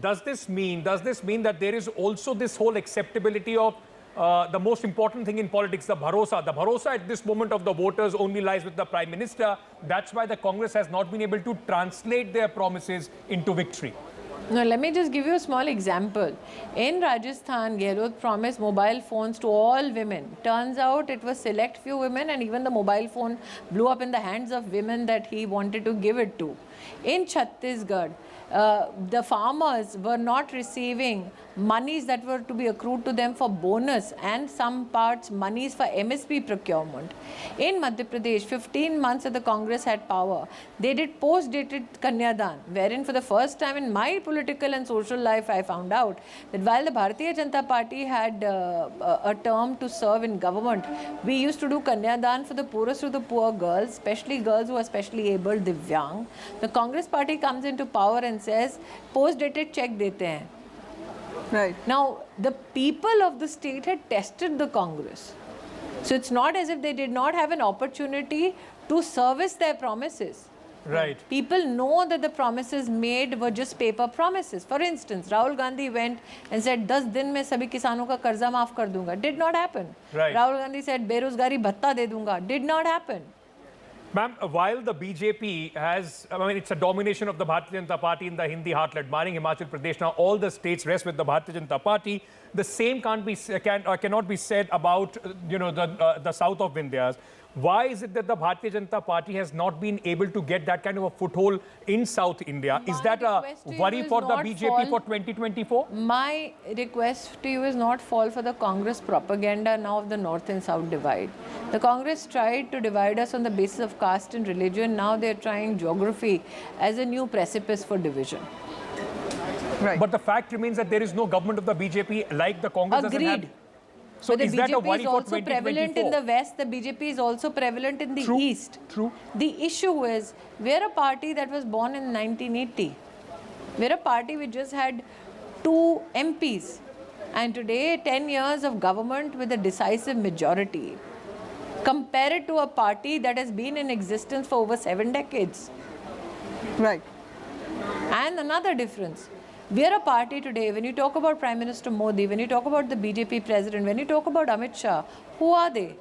Does this mean that there is also this whole acceptability of the most important thing in politics, the bharosa? The bharosa at this moment of the voters only lies with the Prime Minister. That's why the Congress has not been able to translate their promises into victory. Now, let me just give you a small example. In Rajasthan, Gehlot promised mobile phones to all women. Turns out it was select few women, and even the mobile phone blew up in the hands of women that he wanted to give it to. In Chhattisgarh, the farmers were not receiving monies that were to be accrued to them for bonus, and some parts monies for MSP procurement. In Madhya Pradesh, 15 months that the Congress had power, they did post-dated Kanyadan, wherein for the first time in my political and social life I found out that while the Bharatiya Janata Party had a term to serve in government, we used to do Kanyadan for the poorest of the poor girls, especially girls who are specially able, Divyang. The Congress party comes into power and says, post-dated check dete hain. Right. Now, the people of the state had tested the Congress. So it's not as if they did not have an opportunity to service their promises. Right. People know that the promises made were just paper promises. For instance, Rahul Gandhi went and said, 10 din mein sabhi kisanon ka karza maaf kar dunga. Did not happen. Right. Rahul Gandhi said, berozgari bhatta de dunga. Did not happen. Ma'am, while the BJP has, it's a domination of the Bharatiya Janata Party in the Hindi heartland, barring Himachal Pradesh, now all the states rest with the Bharatiya Janata Party. The same cannot be said about, the south of Vindhyas. Why is it that the Bharatiya Janata Party has not been able to get that kind of a foothold in South India? Is that a worry for the BJP for 2024? My request to you is not fall for the Congress propaganda now of the North and South divide. The Congress tried to divide us on the basis of caste and religion. Now they're trying geography as a new precipice for division. Right. But the fact remains that there is no government of the BJP like the Congress. Agreed. So but is the that a BJP worry is for also 2024? prevalent in the West. The BJP is also prevalent in the East. True. The issue is, we're a party that was born in 1980. We're a party which just had 2 MPs. And today, 10 years of government with a decisive majority. Compare it to a party that has been in existence for over 7 decades. Right. And another difference. We are a party today, when you talk about Prime Minister Modi, when you talk about the BJP president, when you talk about Amit Shah, who are they?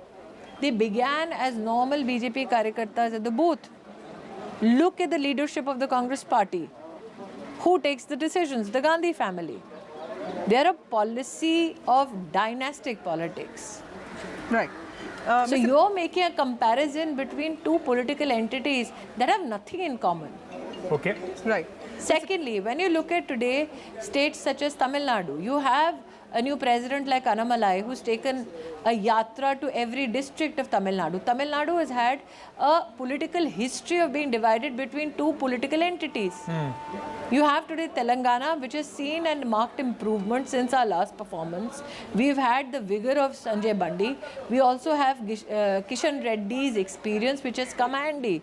They began as normal BJP karyakartas at the booth. Look at the leadership of the Congress party. Who takes the decisions? The Gandhi family. They are a policy of dynastic politics. Right. So you're making a comparison between 2 political entities that have nothing in common. Okay. Right. Secondly, when you look at today, states such as Tamil Nadu, you have a new president like Annamalai, who's taken a yatra to every district of Tamil Nadu. Tamil Nadu has had a political history of being divided between two political entities. You have today Telangana, which has seen and marked improvement since our last performance. We've had the vigor of Sanjay Bandi. We also have Kishan Reddy's experience, which has come handy.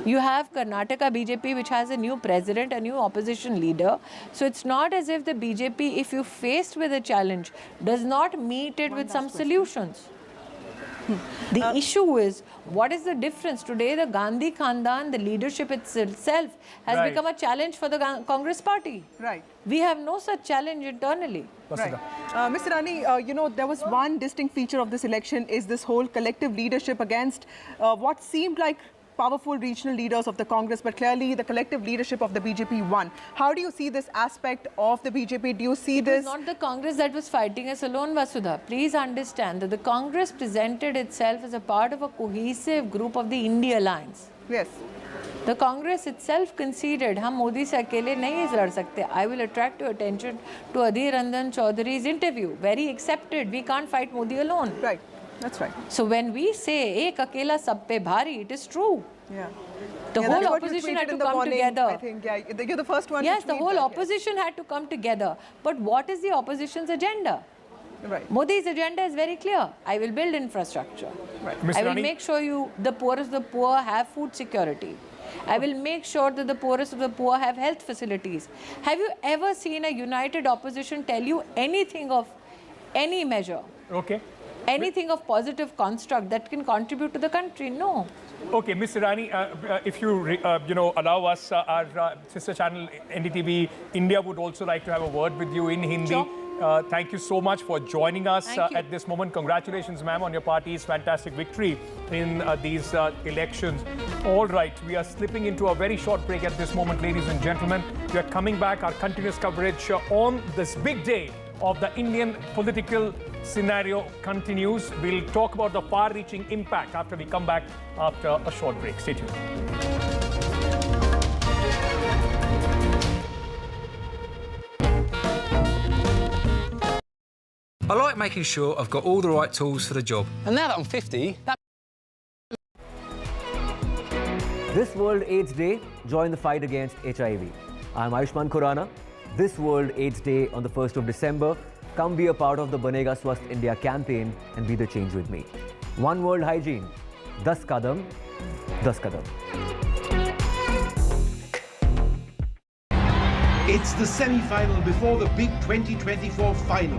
You have Karnataka BJP, which has a new president, a new opposition leader. So it's not as if the BJP, if you're faced with a challenge, does not meet it with some solutions. The issue is, what is the difference? Today, the Gandhi Khandan, the leadership itself, has become a challenge for the Congress party. Right. We have no such challenge internally. Right. Mr. Rani, you know, there was one distinct feature of this election is this whole collective leadership against what seemed like powerful regional leaders of the Congress, but clearly the collective leadership of the BJP won. How do you see this aspect of the BJP? Do you see this? It was not the Congress that was fighting us alone, Vasudha. Please understand that the Congress presented itself as a part of a cohesive group of the India Alliance. Yes. The Congress itself conceded, हम मोदी से अकेले नहीं लड़ सकते. I will attract your attention to Adhir Ranjan Chaudhary's interview. Very accepted. We can't fight Modi alone. Right. That's right. So when we say ek akela sab pe bhari, it is true. Yeah. The whole opposition had to come together. I think, yeah, you're the first one. Yes, to the tweet whole that, opposition had to come together. But what is the opposition's agenda? Right. Modi's agenda is very clear. I will build infrastructure. Right. I will make sure the poorest of the poor have food security. I will make sure that the poorest of the poor have health facilities. Have you ever seen a united opposition tell you anything of any measure? Okay. Anything of positive construct that can contribute to the country? No. Okay, Mr. Rani, if you allow us, our sister channel NDTV India would also like to have a word with you in Hindi. Sure. Thank you so much for joining us Thank you. at this moment. Congratulations, ma'am, on your party's fantastic victory in these elections. All right, we are slipping into a very short break at this moment, ladies and gentlemen. We are coming back, our continuous coverage on this big day of the Indian political scenario continues. We'll talk about the far-reaching impact after we come back after a short break. Stay tuned. I like making sure I've got all the right tools for the job. And now that I'm 50, This World AIDS Day, join the fight against HIV. I'm Ayushman Khurrana. This World AIDS Day on the 1st of December. Come be a part of the Banega Swasth India campaign and be the change with me. One World Hygiene. 10 kadam, 10 kadam. It's the semi-final before the big 2024 final.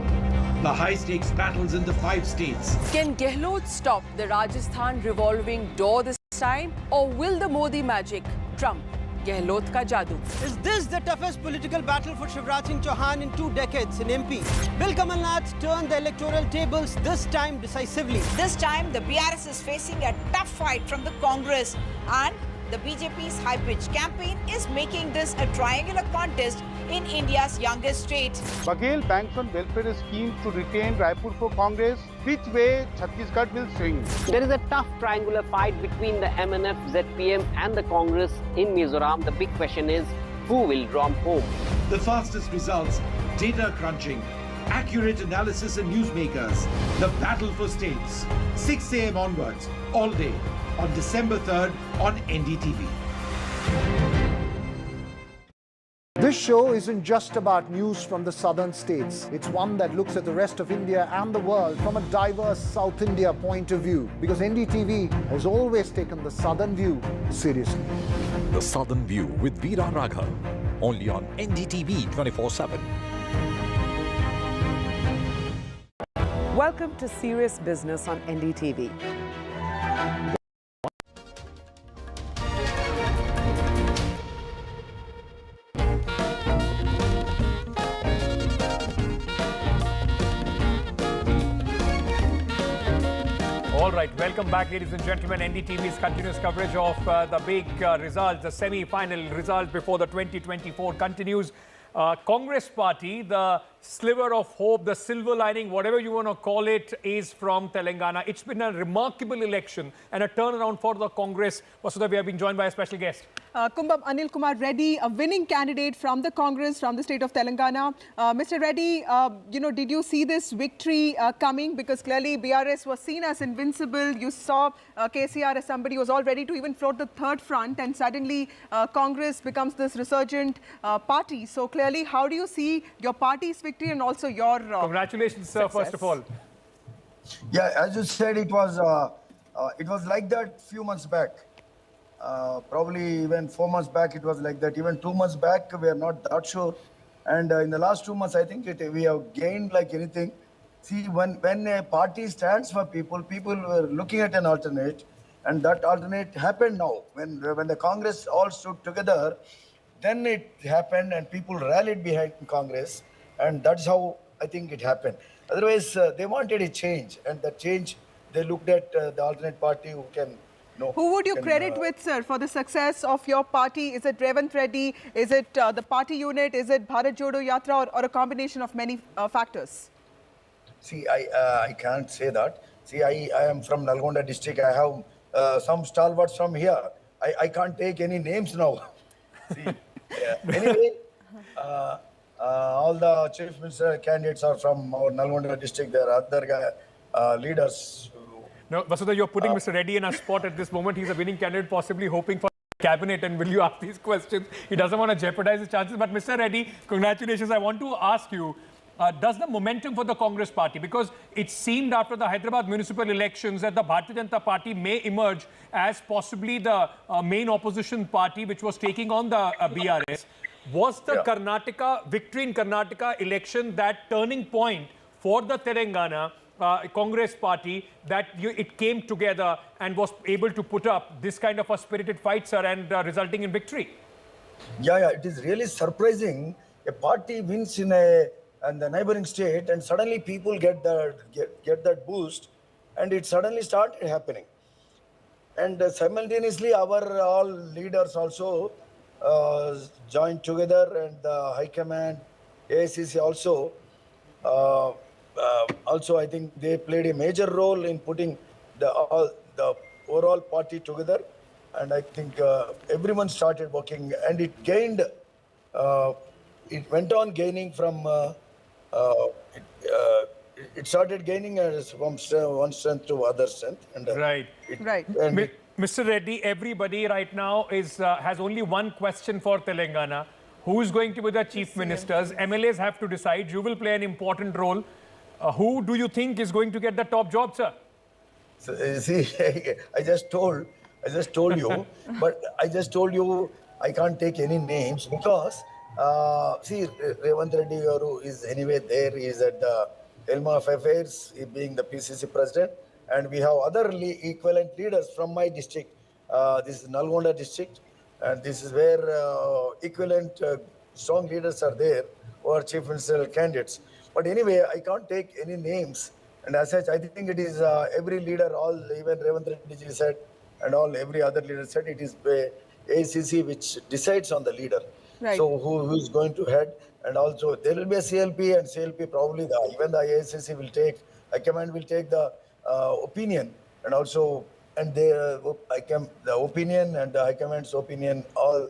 The high-stakes battles in the 5 states. Can Gehlot stop the Rajasthan revolving door this time, or will the Modi magic trump Gehlot ka jadoo? Is this the toughest political battle for Shivraj Singh Chouhan in 2 decades in MP? Will Kamal Nath turn the electoral tables this time decisively? This time, the BRS is facing a tough fight from the Congress, and the BJP's high-pitched campaign is making this a triangular contest in India's youngest state. Baghel banks on welfare scheme to retain Raipur for Congress. Which way Chhattisgarh will swing? There is a tough triangular fight between the MNF, ZPM and the Congress in Mizoram. The big question is, who will drum home? The fastest results, data crunching, accurate analysis and newsmakers. The battle for states. 6 a.m. onwards, all day, on December 3rd on NDTV. This show isn't just about news from the southern states. It's one that looks at the rest of India and the world from a diverse South India point of view, because NDTV has always taken the southern view seriously. The Southern View with Veera Raghav, only on NDTV 24/7. Welcome to Serious Business on NDTV. All right, welcome back, ladies and gentlemen. NDTV's continuous coverage of the big results, the semi-final results before the 2024 continues. Congress party, the sliver of hope, the silver lining, whatever you want to call it, is from Telangana. It's been a remarkable election and a turnaround for the Congress. Vasudha, we have been joined by a special guest. Kumbam Anil Kumar Reddy, a winning candidate from the Congress, from the state of Telangana. Mr. Reddy, did you see this victory coming? Because clearly BRS was seen as invincible. You saw KCR as somebody who was all ready to even float the third front, and suddenly Congress becomes this resurgent party. So clearly, how do you see your party's victory and also your Congratulations, sir, first of all. Yeah, as you said, it was like that few months back. Probably even 4 months back, it was like that. Even 2 months back, we are not that sure. And in the last 2 months, I think we have gained like anything. See, when a party stands for people, people were looking at an alternate, and that alternate happened now. When the Congress all stood together, then it happened, and people rallied behind Congress, and that's how I think it happened. Otherwise, they wanted a change, and that change, they looked at the alternate party who can. Who would you credit with, sir, for the success of your party? Is it Revanth Reddy? Is it the party unit? Is it Bharat Jodo Yatra, or a combination of many factors? See, I can't say that. See, I am from Nalgonda district. I have some stalwarts from here. I can't take any names now. See, anyway, all the chief minister candidates are from our Nalgonda district. There are other leaders. No, Vasudha, you're putting Mr. Reddy in a spot at this moment. He's a winning candidate, possibly hoping for cabinet. And will you ask these questions? He doesn't want to jeopardize his chances. But Mr. Reddy, congratulations. I want to ask you, does the momentum for the Congress party, because it seemed after the Hyderabad municipal elections that the Bharatiya Janata Party may emerge as possibly the main opposition party which was taking on the BRS. Was the Karnataka, victory in Karnataka election that turning point for the Telangana Congress party, that it came together and was able to put up this kind of a spirited fight, sir, and resulting in victory? Yeah, it is really surprising. A party wins in the neighboring state, and suddenly people get that boost, and it suddenly started happening. And simultaneously, our all leaders also joined together, and the High Command, AICC also. Also, I think they played a major role in putting the overall party together, and I think everyone started working, and it gained. It went on gaining from. It started gaining from one strength to other strength, and right. And Mr. Reddy, everybody right now has only one question for Telangana: who is going to be the chief ministers? MLAs have to decide. You will play an important role. Who do you think is going to get the top job, sir? So, see, I just told you, but I just told you I can't take any names because, see, Revanth Reddy is anyway there. He is at the helm of affairs, he being the PCC president, and we have other equivalent leaders from my district. This is Nalgonda district, and this is where equivalent strong leaders are there, who are chief ministerial candidates. But anyway, I can't take any names. And as such, I think it is every leader, even Revanth Reddy said, and every other leader said, it is AICC which decides on the leader. Right. So who is going to head? And also there will be a CLP, and CLP probably even the AICC will take, High Command will take the opinion, and also, and the opinion and the High Command's opinion, all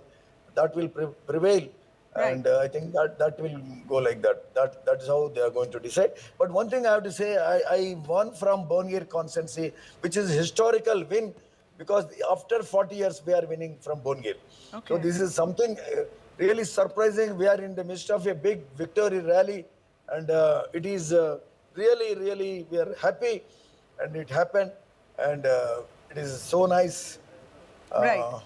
that will prevail. Right. And I think that will go like that. That is how they are going to decide. But one thing I have to say, I won from Bongir constituency, which is a historical win, because after 40 years we are winning from Bongir. Okay. So this is something really surprising. We are in the midst of a big victory rally, and it is really we are happy, and it happened, and it is so nice. Right.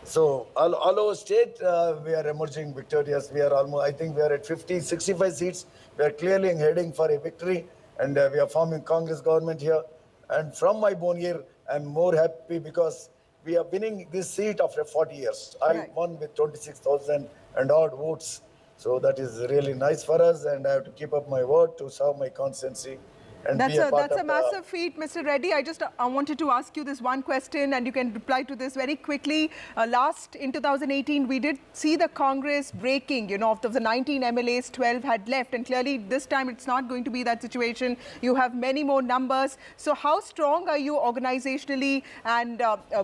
So all over state, we are emerging victorious. We are almost, I think we are at 65 seats. We are clearly heading for a victory, and we are forming Congress government here. And from my Bongir, I'm more happy because we are winning this seat after 40 years. I won with 26,000 and odd votes. So that is really nice for us, and I have to keep up my word to serve my constituency. and That's be a part that's a of massive feat, Mr. Reddy. I wanted to ask you this one question, and you can reply to this very quickly. Last in 2018, we did see the Congress breaking. You know, of the 19 MLAs, 12 had left, and clearly this time it's not going to be that situation. You have many more numbers. So how strong are you organizationally, and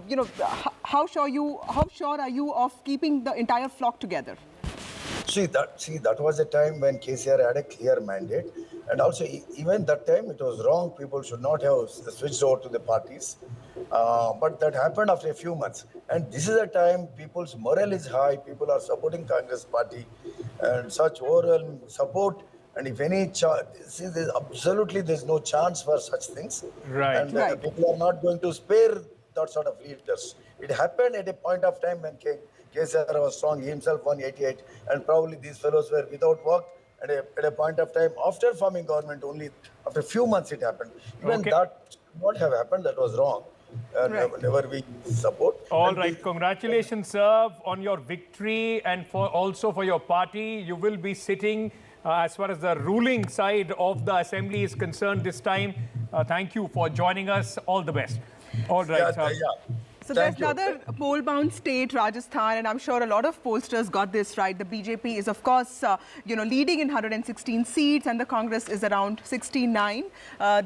you know, how sure are you of keeping the entire flock together? See, that was a time when KCR had a clear mandate, and also even that time it was wrong. People should not have switched over to the parties, but that happened after a few months. And this is a time people's morale is high. People are supporting Congress party, and such overall support. And if any, there's no chance for such things. Right. And people are not going to spare that sort of leaders. It happened at a point of time when KCR was strong, he himself won 88, and probably these fellows were without work. And at a point of time, after forming government, only after a few months it happened. Even that should not have happened, that was wrong. Never we support. All right, congratulations, sir, on your victory, and also for your party. You will be sitting as far as the ruling side of the assembly is concerned this time. Thank you for joining us. All the best. All right. So there's another poll-bound state, Rajasthan, and I'm sure a lot of pollsters got this right. The BJP is, of course, leading in 116 seats, and the Congress is around 69.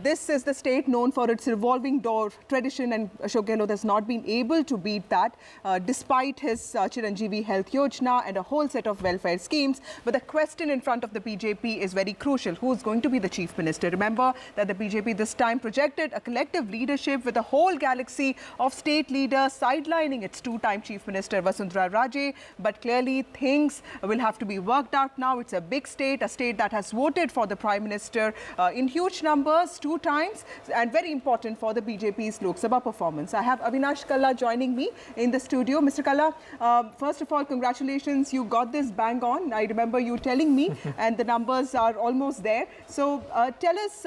This is the state known for its revolving door tradition, and Ashok Gehlot has not been able to beat that, despite his Chiranjeevi Health Yojana and a whole set of welfare schemes. But the question in front of the BJP is very crucial. Who is going to be the chief minister? Remember that the BJP this time projected a collective leadership with a whole galaxy of state leaders sidelining its two-time Chief Minister Vasundhara Raje, but clearly things will have to be worked out now. It's a big state, a state that has voted for the Prime Minister in huge numbers 2 times, and very important for the BJP's Lok Sabha performance. I have Avinash Kalla joining me in the studio. Mr. Kalla, first of all, congratulations. You got this bang on. I remember you telling me, and the numbers are almost there. So tell us,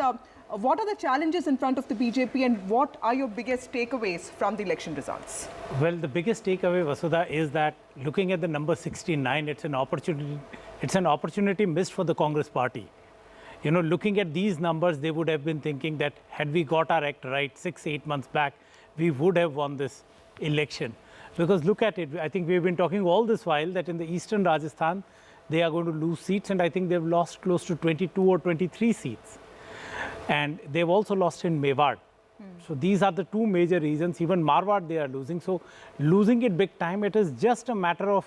what are the challenges in front of the BJP, and what are your biggest takeaways from the election results? Well, the biggest takeaway, Vasudha, is that looking at the number 69, it's an opportunity missed for the Congress party. You know, looking at these numbers, they would have been thinking that had we got our act right 6-8 months back, we would have won this election. Because look at it, I think we've been talking all this while that in the eastern Rajasthan, they are going to lose seats, and I think they've lost close to 22 or 23 seats. And they've also lost in Mewar. So these are the 2 major reasons. Even Marwar they are losing. So losing it big time, it is just a matter of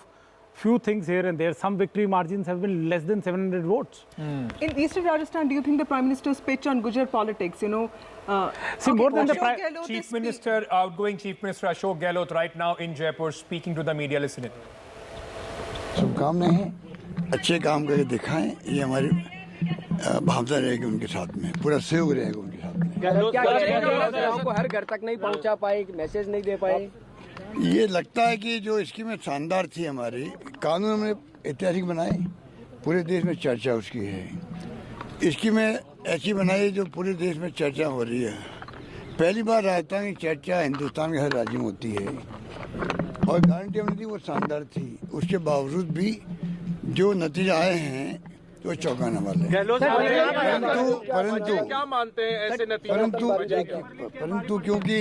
few things here and there. Some victory margins have been less than 700 votes. In Eastern Rajasthan, do you think the Prime Minister's pitch on Gujar politics, more than the Chief Minister, outgoing Chief Minister Ashok Gehlot right now in Jaipur speaking to the media. Listen it. शुभकामनाएं हैं, अच्छे काम करके दिखाएं, ये हमारी भावना रहेगी उनके साथ में, पूरा सहयोग रहेगा उनके साथ में। को हर घर तक नहीं पहुंचा पाए, मैसेज नहीं दे पाए। ये लगता है कि जो स्कीमें शानदार थी हमारी, कानून में ऐतिहासिक बनाए, पूरे देश में चर्चा उसकी है। स्कीमें ऐसी बनाई जो पूरे देश में चर्चा हो रही है। पहली बार राजस्थान की चर्चा हिंदुस्तान के हर राज्य में होती है, और गारंटी हमने दी वो शानदार थी। उसके बावजूद भी जो नतीजे आए हैं तो चौंकाने वाले हैं। परंतु क्योंकि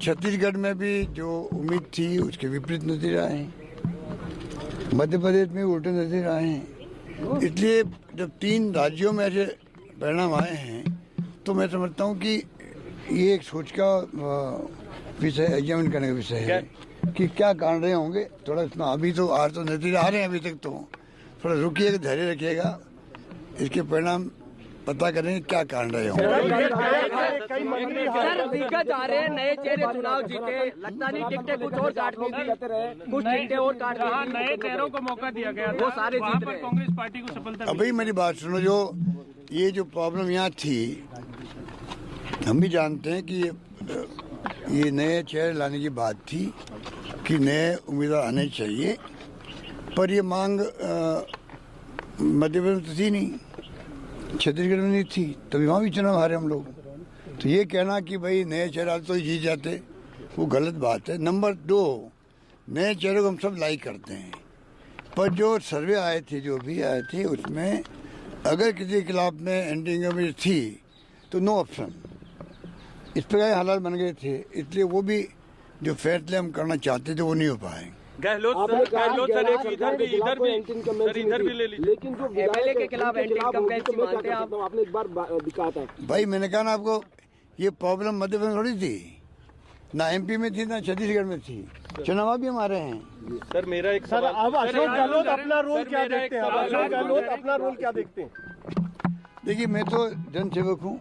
छत्तीसगढ़ में भी जो उम्मीद थी उसके विपरीत नतीजे आए हैं, मध्य प्रदेश में उल्टे नतीजे आए हैं। इसलिए जब 3 राज्यों में ऐसे परिणाम आए हैं तो मैं समझता हूँ कि ये एक सोच का विषय, एग्जामिन करने का विषय है कि क्या कारण रहे होंगे। थोड़ा इसमें अभी तो नतीजे आ रहे हैं, अभी तक तो थोड़ा रुकिएगा, धैर्य रखिएगा, इसके परिणाम पता करें क्या कारण रहे होंगे। सर, दिग्गज आ रहे हैं, नए चेहरे चुनाव जीते, लगता नहीं टिकटें कुछ और काट दी, कुछ टिकटें और काट दी, नए चेहरों को मौका दिया गया, वो सारे जीत रहे हैं। कांग्रेस पार्टी को सफलता। अभी मेरी बात सुनो, ये जो प्रॉब्लम यहाँ थी, हम भी जानते हैं कि ये नए चेहरे लाने की बात थी कि नए उम्मीदवार आने चाहिए, पर ये मांग मध्य प्रदेश में तो थी नहीं, छत्तीसगढ़ में नहीं थी, तभी वहाँ भी चुनाव हारे हम लोग। तो ये कहना कि भाई नए चेहरे तो जीत जाते, वो गलत बात है। नंबर 2, नए चेहरे को हम सब लाइक करते हैं, पर जो सर्वे आए थे, जो भी आए थे, उसमें अगर किसी के खिलाफ में एंटी इंकम थी तो नो ऑप्शन, इस प्रकार हालात बन गए थे, इसलिए वो भी जो फैसले हम करना चाहते थे वो नहीं हो पाए। गहलोत सर एक इधर भी ले लीजिए, लेकिन जो एमएलए के खिलाफ एंटी इनकम टैक्स मानते हैं आपने एक बार दिखा था। भाई मैंने कहा ना आपको, ये प्रॉब्लम मध्य प्रदेश में थोड़ी थी, ना एमपी में थी ना छत्तीसगढ़ में थी, चुनाव भी हमारे हैं। सर मेरा एक सर, अब अशोक गहलोत अपना रोल क्या देखते हैं? अशोक गहलोत अपना रोल क्या देखते हैं? देखिए मैं तो जनसेवक हूँ,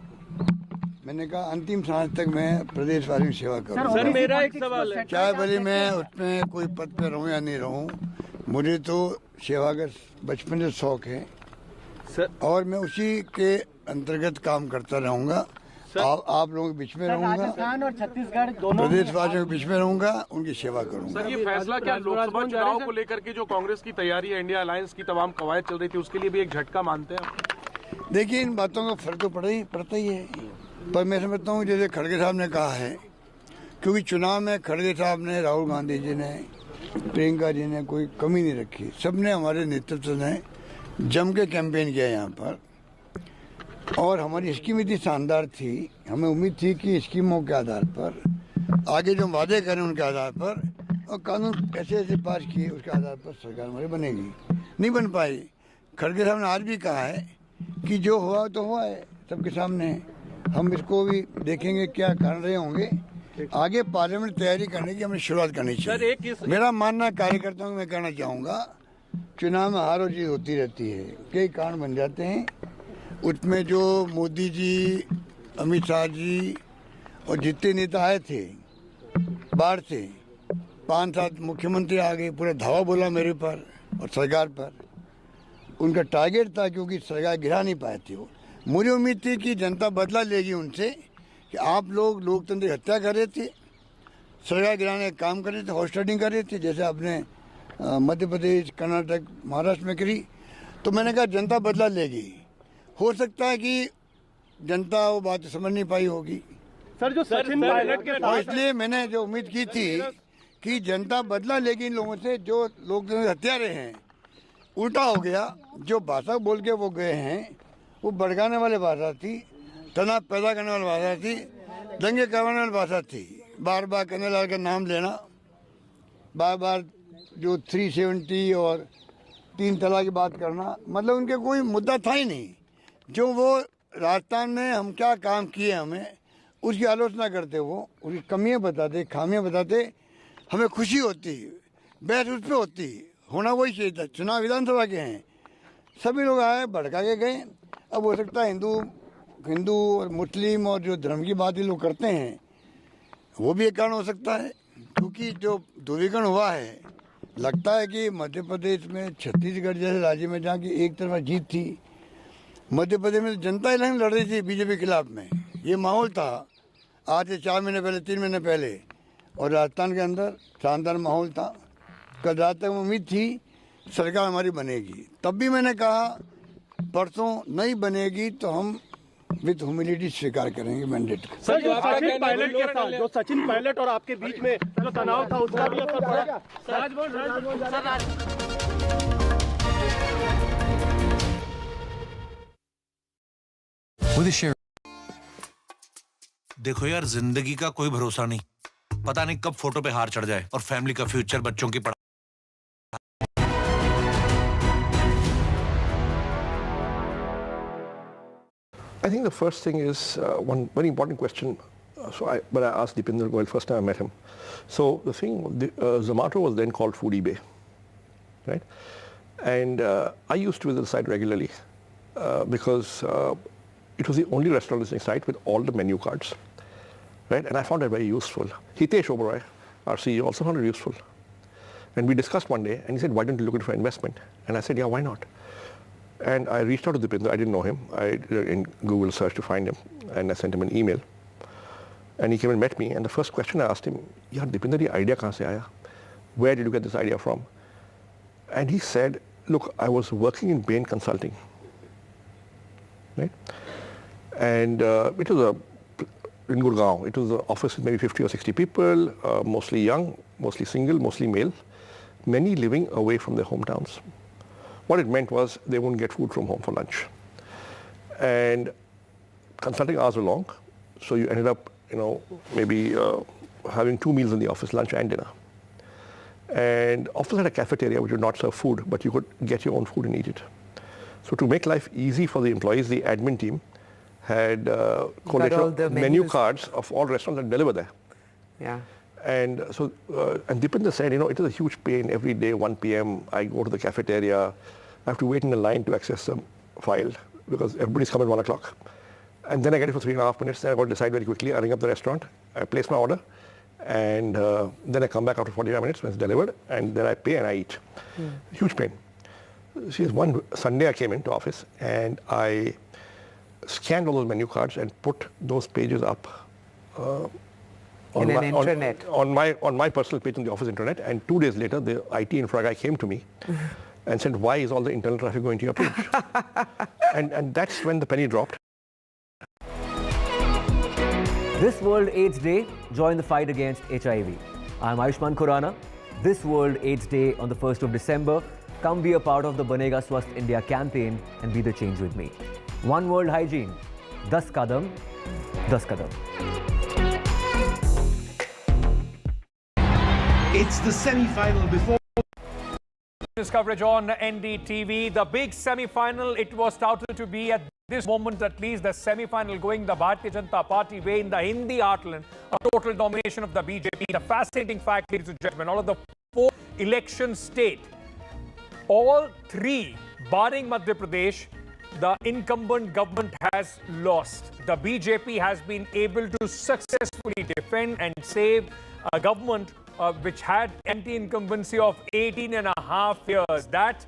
मैंने कहा अंतिम सांस तक मैं प्रदेशवासियों की सेवा करूँ। सर मेरा एक सवाल है, चाहे भले मैं उसमें कोई पद पे रहूँ या नहीं रहूँ, मुझे तो सेवा का बचपन से शौक है और मैं उसी के अंतर्गत काम करता रहूँगा। आप लोगों के बीच में रहूँगा, राजस्थान और छत्तीसगढ़ दोनों प्रदेशवासियों के बीच में रहूँगा, उनकी सेवा करूँगा। सर ये फैसला क्या लोकसभा चुनाव को लेकर के जो कांग्रेस की तैयारी है, इंडिया अलायंस की तमाम कवायद चल रही थी, उसके लिए भी एक झटका मानते हैं? देखिए इन बातों का फर्क तो पड़ता ही है, पर मैं समझता हूँ जैसे खड़गे साहब ने कहा है, क्योंकि चुनाव में खड़गे साहब ने, राहुल गांधी जी ने, प्रियंका जी ने कोई कमी नहीं रखी, सबने हमारे नेतृत्व ने जम के कैंपेन किया यहाँ पर और हमारी स्कीम इतनी शानदार थी, हमें उम्मीद थी कि स्कीमों के आधार पर आगे जो वादे करें उनके आधार पर और कानून ऐसे ऐसे पास किए उसके आधार पर सरकार हमारी बनेगी, नहीं बन पाई। खड़गे साहब ने आज भी कहा है कि जो हुआ तो हुआ है सबके सामने, हम इसको भी देखेंगे क्या कारण रहे होंगे, आगे पार्लियामेंट तैयारी करने की हमें शुरुआत करनी चाहिए। मेरा मानना कार्यकर्ताओं को मैं कहना चाहूँगा, चुनाव में हार और जीत होती रहती है, कई कारण बन जाते हैं, उसमें जो मोदी जी, अमित शाह जी और जितने नेता आए थे बाहर से, 5-7 मुख्यमंत्री आ गए, पूरा धावा बोला मेरे पर और सरकार पर, उनका टारगेट था क्योंकि सरकार गिरा नहीं पाए थे वो। मुझे उम्मीद थी कि जनता बदला लेगी उनसे कि आप लोग लोकतंत्र की हत्या कर रहे थे, सरकार गिराने का काम कर रहे थे, हॉस्टिंग कर रहे थे, जैसे आपने मध्य प्रदेश, कर्नाटक, महाराष्ट्र में करी। तो मैंने कहा जनता बदला लेगी, हो सकता है कि जनता वो बात समझ नहीं पाई होगी सर, जो सचिन पायलट के और इसलिए मैंने जो उम्मीद की थी कि जनता बदला लेगी इन लोगों से जो लोकतंत्र हत्यारे हैं, उल्टा हो गया। जो भाषा बोल के वो गए हैं वो भड़काने वाली भाषा थी, तनाव पैदा करने वाली भाषा थी, दंगे करवाने वाली भाषा थी, बार बार करने लाल का नाम लेना, बार बार जो 370 और 3 तलाक की बात करना, मतलब उनके कोई मुद्दा था ही नहीं। जो वो राजस्थान में हम क्या काम किए हमें उसकी आलोचना करते, वो उसकी कमियां बताते, खामियां बताते, हमें खुशी होती, बहस उस पर होती, होना वही चाहिए था। चुनाव विधानसभा के हैं, सभी लोग आए भड़का के गए। अब हो सकता है हिंदू और मुस्लिम और जो धर्म की बात ये लोग करते हैं वो भी एक कारण हो सकता है, क्योंकि जो ध्रुवीकरण हुआ है, लगता है कि मध्य प्रदेश में, छत्तीसगढ़ जैसे राज्य में जहाँ की एक तरफा जीत थी, मध्य प्रदेश में जनता इलेक्शन लड़ रही थी बीजेपी के खिलाफ में, ये माहौल था आज से 4 महीने पहले, 3 महीने पहले, और राजस्थान के अंदर शानदार माहौल था। कल रात तक उम्मीद थी सरकार हमारी बनेगी, तब भी मैंने कहा परसों नहीं बनेगी तो हम विद ह्यूमिलिटी स्वीकार करेंगे मैंडेट को। सर, जो सचिन पायलट और आपके बीच में जो तनाव था उसका भी असर पड़ेगा? देखो यार, जिंदगी का कोई भरोसा नहीं, पता नहीं कब फोटो पे हार चढ़ जाए और फैमिली का फ्यूचर, बच्चों की पढ़ाई। I think the first thing is one very important question. But I asked Deepinder Goyal first time I met him. So the thing, Zomato was then called Food eBay, right? And I used to visit the site regularly because it was the only restaurant listing site with all the menu cards, right? And I found that very useful. Hitesh Oberoi, our CEO, also found it useful. And we discussed one day, and he said, "Why don't you look into investment?" And I said, "Yeah, why not?" And I reached out to Deepinder. I didn't know him. I did in Google search to find him, and I sent him an email. And he came and met me. And the first question I asked him, "Yaar, Deepinder, ये idea कहाँ से आया? Where did you get this idea from?" And he said, "Look, I was working in Bain Consulting, right? And it was in Gurgaon. It was an office with maybe 50 or 60 people, mostly young, mostly single, mostly male, many living away from their hometowns. What it meant was they wouldn't get food from home for lunch. And consulting hours were long, so you ended up, maybe having 2 meals in the office, lunch and dinner. And office had a cafeteria which would not serve food, but you could get your own food and eat it. So to make life easy for the employees, the admin team had collateral menu cards of all restaurants that deliver there. Yeah. And so, and Deepinder said, it is a huge pain every day, 1 p.m. I go to the cafeteria, I have to wait in a line to access the file because everybody's come at 1 o'clock. And then I get it for 3.5 minutes, then I got to decide very quickly. I ring up the restaurant, I place my order, and then I come back after 45 minutes when it's delivered, and then I pay and I eat. Huge pain. One Sunday I came into office and I scanned all those menu cards and put those pages up on my personal page on the office intranet, and 2 days later the IT infra guy came to me and said, why is all the internal traffic going to your page? and that's when the penny dropped. This World AIDS Day, join the fight against HIV. I'm Ayushman Khurrana. This World AIDS Day on the 1st of December, come be a part of the Banega Swasth India campaign and be the change with me. One World Hygiene, 10 kadam, 10 kadam. It's the semi-final before This coverage on NDTV. The big semi-final, it was touted to be at this moment at least the semi-final going the Bharatiya Janata Party way in the Hindi heartland. A total domination of the BJP. The fascinating fact, ladies and gentlemen, all of the 4 election state, all 3, barring Madhya Pradesh, the incumbent government has lost. The BJP has been able to successfully defend and save a government which had anti-incumbency of 18.5 years. That,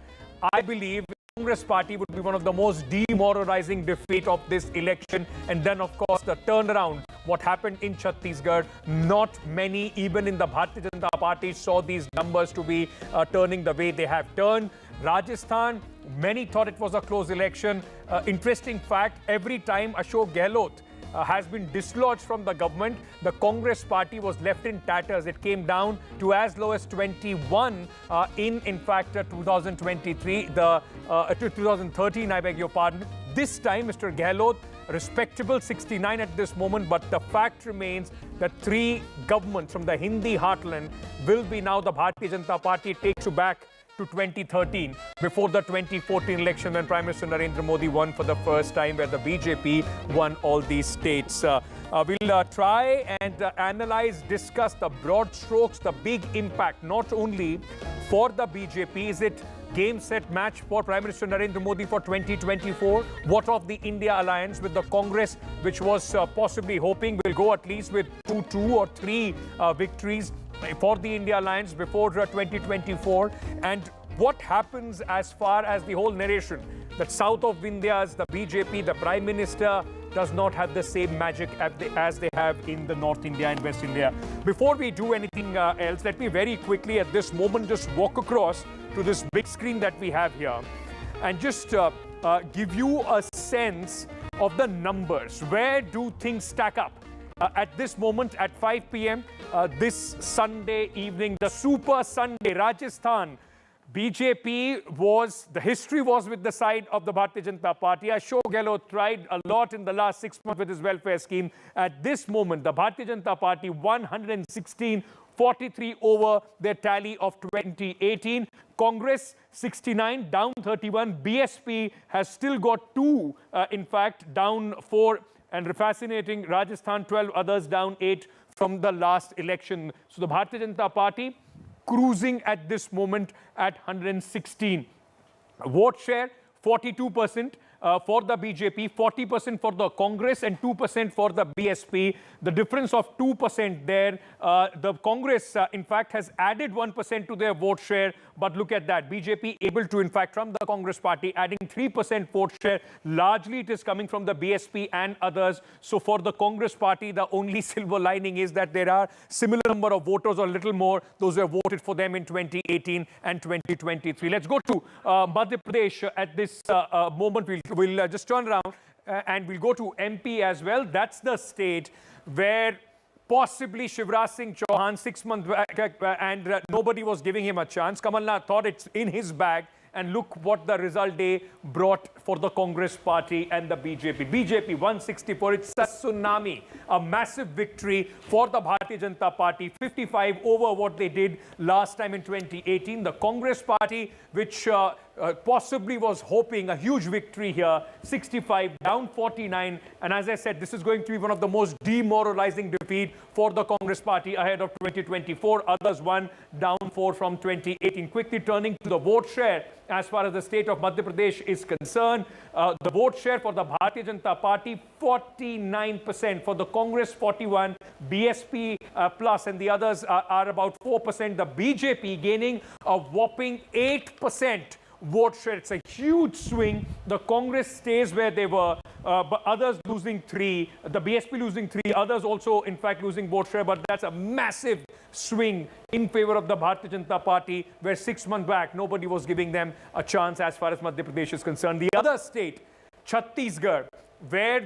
I believe, Congress party would be one of the most demoralizing defeat of this election. And then, of course, the turnaround, what happened in Chhattisgarh. Not many, even in the Bharatiya Janata Party, saw these numbers to be turning the way they have turned. Rajasthan, many thought it was a close election. Interesting fact, every time Ashok Gehlot has been dislodged from the government, the Congress party was left in tatters. It came down to as low as 21 in fact, 2023, 2013, I beg your pardon. This time, Mr. Gehlot, respectable 69 at this moment, but the fact remains that 3 governments from the Hindi heartland will be now the Bharatiya Janata Party. It takes you back to 2013, before the 2014 election when Prime Minister Narendra Modi won for the first time, where the BJP won all these states. We'll try and analyze, discuss the broad strokes, the big impact, not only for the BJP. Is it game, set, match for Prime Minister Narendra Modi for 2024? What of the India alliance with the Congress, which was possibly hoping will go at least with 2 or 3 victories for the India alliance before 2024? And what happens as far as the whole narration that south of India's the BJP, the Prime Minister does not have the same magic as they have in the North India and West India. Before we do anything else, let me very quickly at this moment just walk across to this big screen that we have here and just give you a sense of the numbers. Where do things stack up? At this moment at 5 p.m. This Sunday evening, the Super Sunday, Rajasthan, BJP the history was with the side of the Bharatiya Janata Party. Ashok Gehlot tried a lot in the last 6 months with his welfare scheme. At this moment, the Bharatiya Janata Party 116, 43 over their tally of 2018. Congress 69, down 31. BSP has still got 2, in fact, down 4. And fascinating, Rajasthan 12, others down 8 from the last election. So the Bharatiya Janata Party cruising at this moment at 116. Vote share 42% for the BJP, 40% for the Congress and 2% for the BSP. The difference of 2% there. The Congress, in fact, has added 1% to their vote share. But look at that. BJP able to, in fact, from the Congress party, adding 3% vote share. Largely, it is coming from the BSP and others. So for the Congress party, the only silver lining is that there are similar number of voters or a little more, those who have voted for them in 2018 and 2023. Let's go to Madhya Pradesh at this moment. We'll just turn around and we'll go to MP as well. That's the state where possibly Shivraj Singh Chouhan 6 months back and nobody was giving him a chance. Kamal Nath thought it's in his bag And look what the result day brought for the Congress party and the BJP. BJP 164, it's a tsunami, a massive victory for the Bharatiya Janata Party, 55 over what they did last time in 2018. The Congress party, which possibly was hoping a huge victory here, 65 down 49. And as I said, this is going to be one of the most demoralizing defeat for the Congress party ahead of 2024. Others won down 4 from 2018. Quickly turning to the vote share as far as the state of Madhya Pradesh is concerned. The vote share for the Bharatiya Janata Party, 49%. For the Congress, 41%. BSP plus and the others are about 4%. The BJP gaining a whopping 8% vote share. It's a huge swing. The Congress stays where they were, but others losing 3. The BSP losing 3. Others also, in fact, losing vote share. But that's a massive swing in favor of the Bharatiya Janata Party, where 6 months back, nobody was giving them a chance as far as Madhya Pradesh is concerned. The other state, Chhattisgarh, where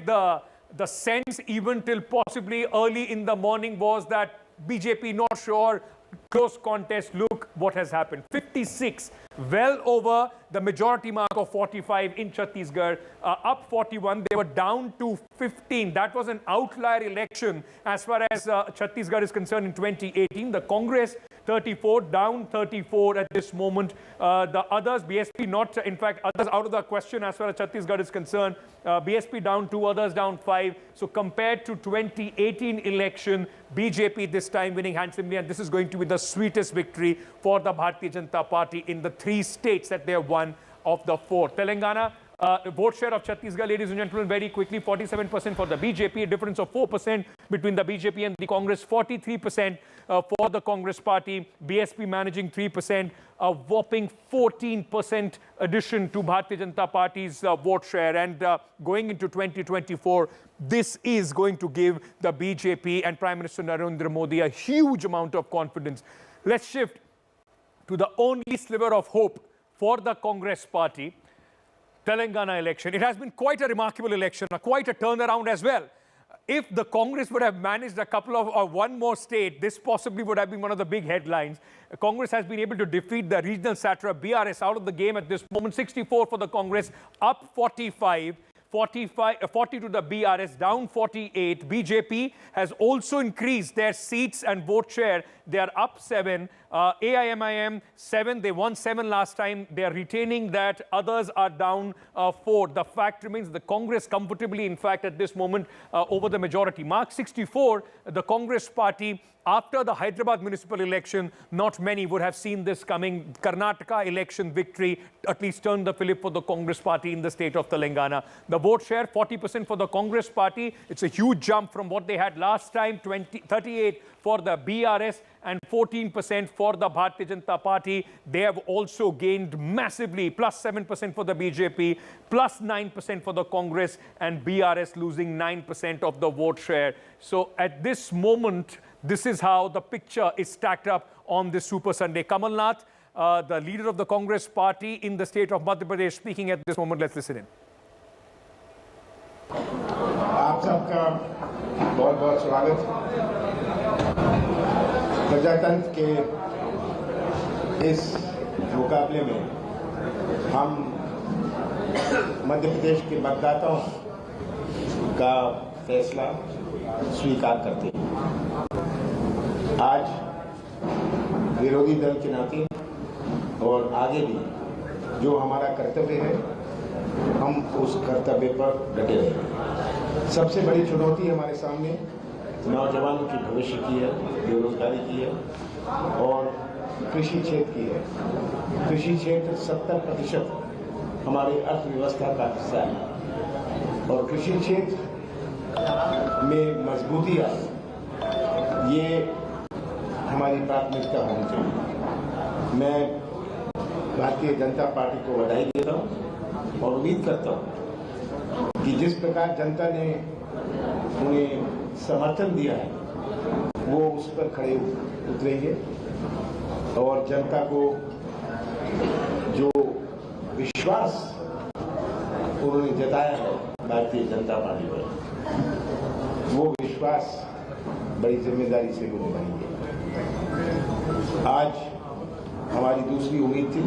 the sense even till possibly early in the morning was that BJP not sure, close contest. Look what has happened. 56, well over the majority mark of 45 in Chhattisgarh, up 41. They were down to 15. That was an outlier election as far as Chhattisgarh is concerned in 2018. The Congress 34, down 34 at this moment. The others, BSP not, in fact, others out of the question as far as Chhattisgarh is concerned. BSP down 2, others down 5. So compared to 2018 election, BJP this time winning handsomely, and this is going to be the sweetest victory for the Bharatiya Janata Party in the 3 states that they have won of the 4. Telangana, vote share of Chhattisgarh, ladies and gentlemen, very quickly, 47% for the BJP, a difference of 4% between the BJP and the Congress, 43% for the Congress party, BSP managing 3%, a whopping 14% addition to Bharatiya Janata Party's vote share. And going into 2024, this is going to give the BJP and Prime Minister Narendra Modi a huge amount of confidence. Let's shift to the only sliver of hope for the Congress party, Telangana election. It has been quite a remarkable election, quite a turnaround as well. If the Congress would have managed a couple of one more state, this possibly would have been one of the big headlines. Congress has been able to defeat the regional satrap BRS out of the game at this moment. 64 for the Congress, up 45. 40 to the BRS, down 48. BJP has also increased their seats and vote share. They are up 7. AIMIM 7. They won 7 last time. They are retaining that. Others are down 4. The fact remains the Congress comfortably, in fact, at this moment over the majority mark. 64, the Congress party. After the Hyderabad municipal election, not many would have seen this coming. Karnataka election victory at least turned the fillip for the Congress party in the state of Telangana. The vote share, 40% for the Congress party. It's a huge jump from what they had last time, 38 for the BRS and 14% for the Bharatiya Janata Party. They have also gained massively, plus 7% for the BJP, plus 9% for the Congress, and BRS losing 9% of the vote share. So at this moment, this is how the picture is stacked up on this Super Sunday. Kamal Nath, the leader of the Congress party in the state of Madhya Pradesh, speaking at this moment. Let's listen in. आप सबका बहुत बहुत स्वागत। प्रजातंत्र के इस मुकाबले में हम मध्य प्रदेश के मतदाताओं का फैसला स्वीकार करते हैं। आज विरोधी दल के नाते और आगे भी जो हमारा कर्तव्य है, हम उस कर्तव्य पर डटे रहें। सबसे बड़ी चुनौती हमारे सामने नौजवानों की भविष्य की है, बेरोजगारी की है और कृषि क्षेत्र की है। कृषि क्षेत्र 70% हमारी अर्थव्यवस्था का हिस्सा है और कृषि क्षेत्र में मजबूती आए, ये हमारी प्राथमिकता होनी चाहिए। मैं भारतीय जनता पार्टी को बधाई देता हूँ और उम्मीद करता हूँ कि जिस प्रकार जनता ने उन्हें समर्थन दिया है, वो उस पर खड़े उतरेंगे और जनता को जो विश्वास उन्होंने जताया है भारतीय जनता पार्टी पर, वो विश्वास बड़ी जिम्मेदारी से वो निभाएंगे। आज हमारी दूसरी उम्मीद थी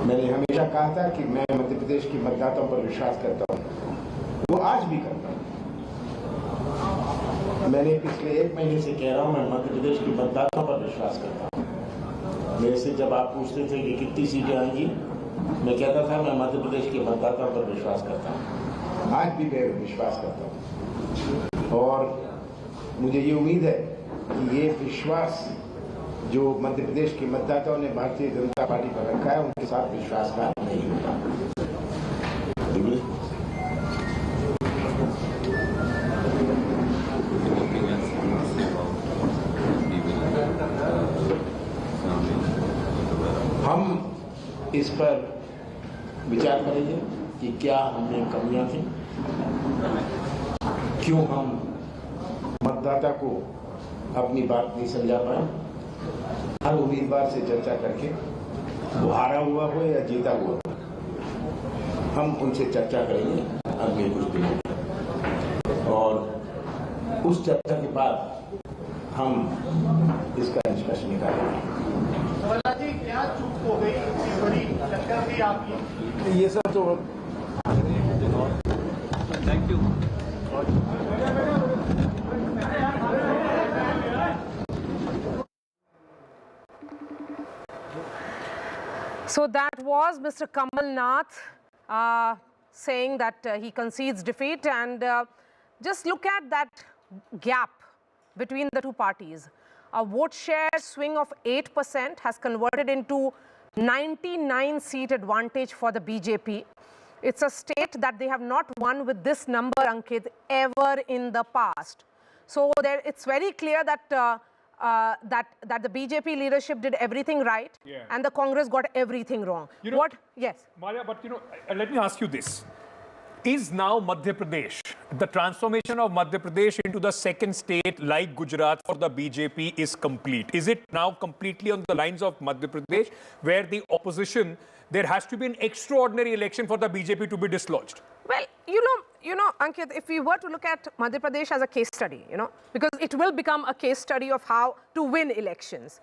मैंने हमेशा कहा था कि मैं मध्य प्रदेश के मतदाताओं पर विश्वास करता हूं, वो आज भी करता हूं। मैंने पिछले 1 महीने से कह रहा हूं, मैं मध्य प्रदेश के मतदाताओं पर विश्वास करता हूं। मेरे से जब आप पूछते थे कि कितनी सीटें आएंगी, मैं कहता था मैं मध्य प्रदेश के मतदाताओं पर विश्वास करता हूं। आज भी मैं विश्वास करता हूं और मुझे ये उम्मीद है कि ये विश्वास जो मध्य प्रदेश के मतदाताओं ने भारतीय जनता पार्टी पर रखा है, उनके साथ विश्वासघात नहीं होगा। हम इस पर विचार करेंगे कि क्या हमें कमियां थी, क्यों हम मतदाता को अपनी बात नहीं समझा पाए। हर उम्मीदवार से चर्चा करके, वो हारा हुआ हो या जीता हुआ हो, हम उनसे चर्चा करेंगे अगले कुछ दिनों में, और उस चर्चा के बाद हम इसका निष्कर्ष निकालेंगे। क्या चूक हो गई, इतनी बड़ी टक्कर थी आपकी? ये सब तो thank you. So that was Mr. Kamal Nath saying that he concedes defeat, and just look at that gap between the two parties. A vote share swing of 8% has converted into 99 seat advantage for the BJP. It's a state that they have not won with this number, Ankit, ever in the past. So it's very clear that that the BJP leadership did everything right, and the Congress got everything wrong. What? Yes. Maria, but let me ask you this. Is now Madhya Pradesh, the transformation of Madhya Pradesh into the second state like Gujarat for the BJP is complete? Is it now completely on the lines of Madhya Pradesh, where the opposition, there has to be an extraordinary election for the BJP to be dislodged? Well, you know, Ankit, if we were to look at Madhya Pradesh as a case study, because it will become a case study of how to win elections.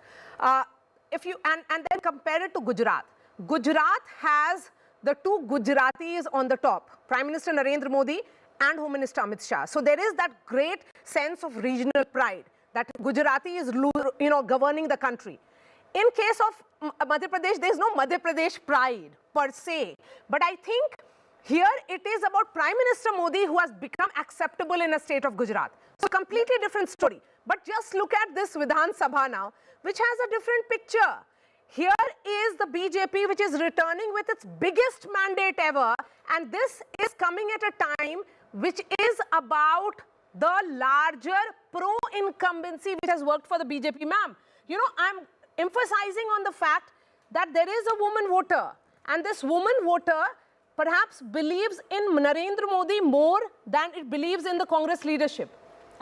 If you and then compare it to Gujarat. Gujarat has the two Gujaratis on the top, Prime Minister Narendra Modi and Home Minister Amit Shah. So there is that great sense of regional pride that Gujarati is, governing the country. In case of Madhya Pradesh, there is no Madhya Pradesh pride per se. But I think here it is about Prime Minister Modi who has become acceptable in a state of Gujarat. So completely different story. But just look at this Vidhan Sabha now, which has a different picture. Here is the BJP, which is returning with its biggest mandate ever, and this is coming at a time which is about the larger pro-incumbency which has worked for the BJP. Ma'am, I'm emphasizing on the fact that there is a woman voter, and this woman voter perhaps believes in Narendra Modi more than it believes in the Congress leadership.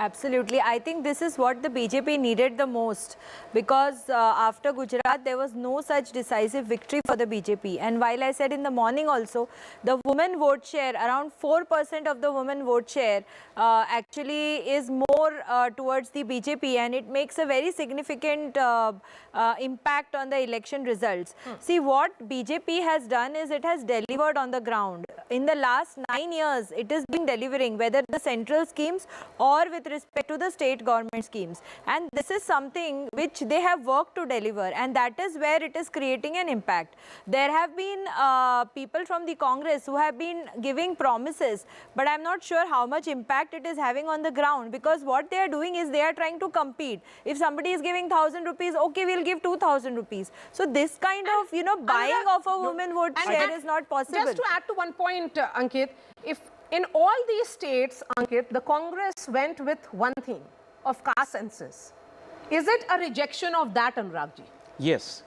Absolutely. I think this is what the BJP needed the most, because after Gujarat, there was no such decisive victory for the BJP. And while I said in the morning also, the women vote share, around 4% of the women vote share actually is more towards the BJP, and it makes a very significant impact on the election results. See, what BJP has done is it has delivered on the ground. In the last 9 years, it has been delivering, whether the central schemes or with respect to the state government schemes, and this is something which they have worked to deliver, and that is where it is creating an impact. There have been people from the Congress who have been giving promises, but I'm not sure how much impact it is having on the ground, because what they are doing is they are trying to compete. If somebody is giving 1,000 rupees, okay, we'll give 2,000 rupees. So this kind of buying of a woman vote share is not possible. Just to add to one point, Ankit, if in all these states, Ankit, the Congress went with one theme of caste census. Is it a rejection of that, Anuragji? Yes.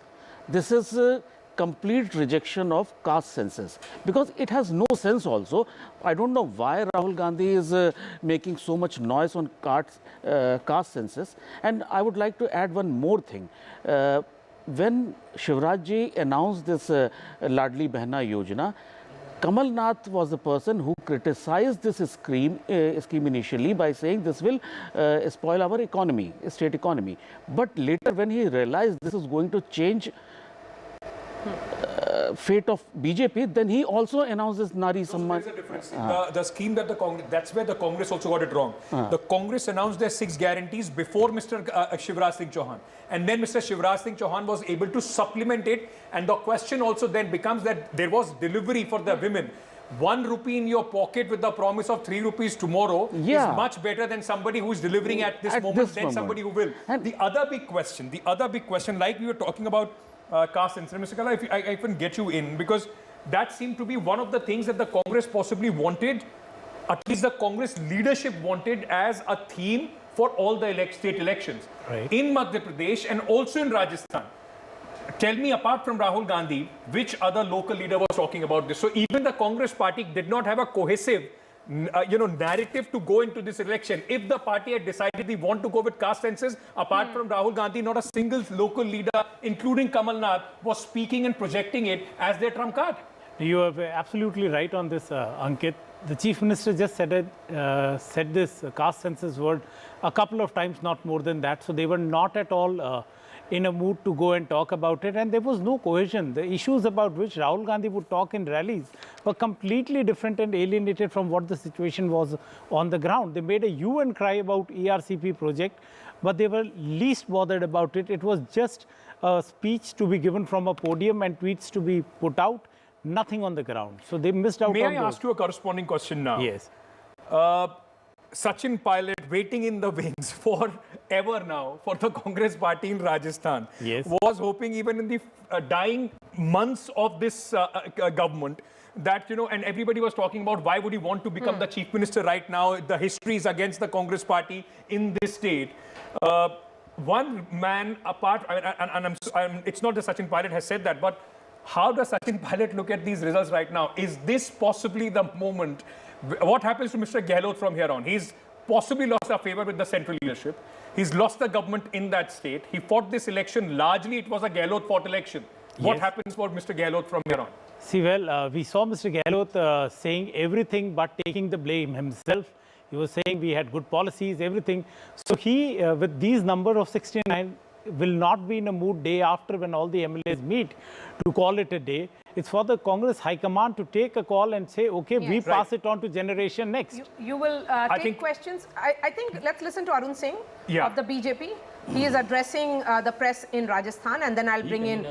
This is a complete rejection of caste census, because it has no sense also. I don't know why Rahul Gandhi is making so much noise on caste census. And I would like to add one more thing. When Shivraj ji announced this Ladli Behna Yojana, Kamal Nath was the person who criticized this scheme initially by saying this will spoil our economy, state economy. But later when he realized this is going to change fate of BJP, then he also announces Nari Samman. There's a difference. The scheme that the Congress, that's where the Congress also got it wrong. The Congress announced their 6 guarantees before Mr. Shivraj Singh Chouhan. And then Mr. Shivraj Singh Chouhan was able to supplement it. And the question also then becomes that there was delivery for the women. 1 rupee in your pocket with the promise of 3 rupees tomorrow is much better than somebody who is delivering at this moment than somebody who will. And the other big question, like we were talking about caste censorship, Mr. Kala, if I can get you in, because that seemed to be one of the things that the Congress possibly wanted, at least the Congress leadership wanted as a theme for all the state elections. In Madhya Pradesh and also in Rajasthan. Tell me, apart from Rahul Gandhi, which other local leader was talking about this? So even the Congress party did not have a cohesive narrative to go into this election. If the party had decided they want to go with caste census, apart from Rahul Gandhi, not a single local leader, including Kamal Nath, was speaking and projecting it as their trump card. You are absolutely right on this, Ankit. The Chief Minister just said this caste census word a couple of times, not more than that. So they were not at all in a mood to go and talk about it, and there was no cohesion. The issues about which Rahul Gandhi would talk in rallies were completely different and alienated from what the situation was on the ground. They made a hue and cry about ERCP project, but they were least bothered about it. It was just a speech to be given from a podium and tweets to be put out, nothing on the ground. So they missed out. May I ask you a corresponding question now? Yes. Sachin Pilot waiting in the wings forever now for the Congress party in Rajasthan. Yes. Was hoping even in the dying months of this government that, and everybody was talking about why would he want to become the chief minister right now? The history is against the Congress party in this state. One man apart, it's not that Sachin Pilot has said that, but how does Sachin Pilot look at these results right now? Is this possibly the moment? What happens to Mr. Gehlot from here on? He's possibly lost our favor with the central leadership. He's lost the government in that state. He fought this election. Largely, it was a Gehlot-fought election. What happens for Mr. Gehlot from here on? See, well, we saw Mr. Gehlot saying everything but taking the blame himself. He was saying we had good policies, everything. So he, with these number of 69, will not be in a mood day after when all the MLAs meet to call it a day. It's for the Congress High Command to take a call and say, okay, we pass it on to generation next. You will take questions. I think let's listen to Arun Singh of the BJP. He is addressing the press in Rajasthan, and then I'll bring in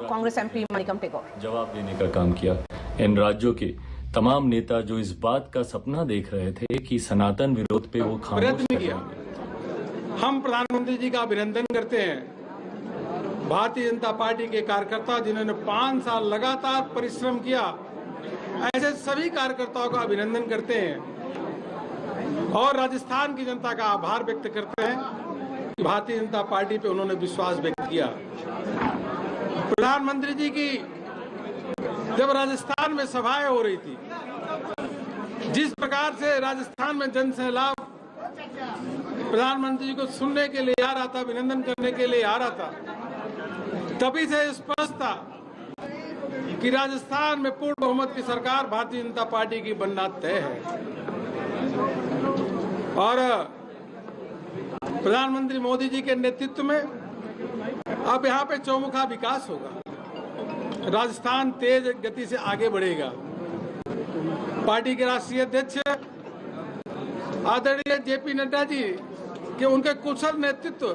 Congress MP Manikam Tagore. जवाब देने का काम किया। इन राज्यों के तमाम नेता जो इस बात का सपना देख रहे थे कि सनातन विरोध पे वो खामोश किया। हम प्रधानमंत्री जी का अभिनंदन करते हैं। भारतीय जनता पार्टी के कार्यकर्ता जिन्होंने 5 साल लगातार परिश्रम किया, ऐसे सभी कार्यकर्ताओं का अभिनंदन करते हैं और राजस्थान की जनता का आभार व्यक्त करते हैं कि भारतीय जनता पार्टी पे उन्होंने विश्वास व्यक्त किया। प्रधानमंत्री जी की जब राजस्थान में सभाएं हो रही थी, जिस प्रकार से राजस्थान में जनसैलाब प्रधानमंत्री जी को सुनने के लिए आ रहा था, अभिनंदन करने के लिए आ रहा था, तभी से स्पष्ट था कि राजस्थान में पूर्ण बहुमत की सरकार भारतीय जनता पार्टी की बनना तय है और प्रधानमंत्री मोदी जी के नेतृत्व में अब यहाँ पे चौमुखा विकास होगा। राजस्थान तेज गति से आगे बढ़ेगा। पार्टी के राष्ट्रीय अध्यक्ष आदरणीय जेपी नड्डा जी के उनके कुशल नेतृत्व,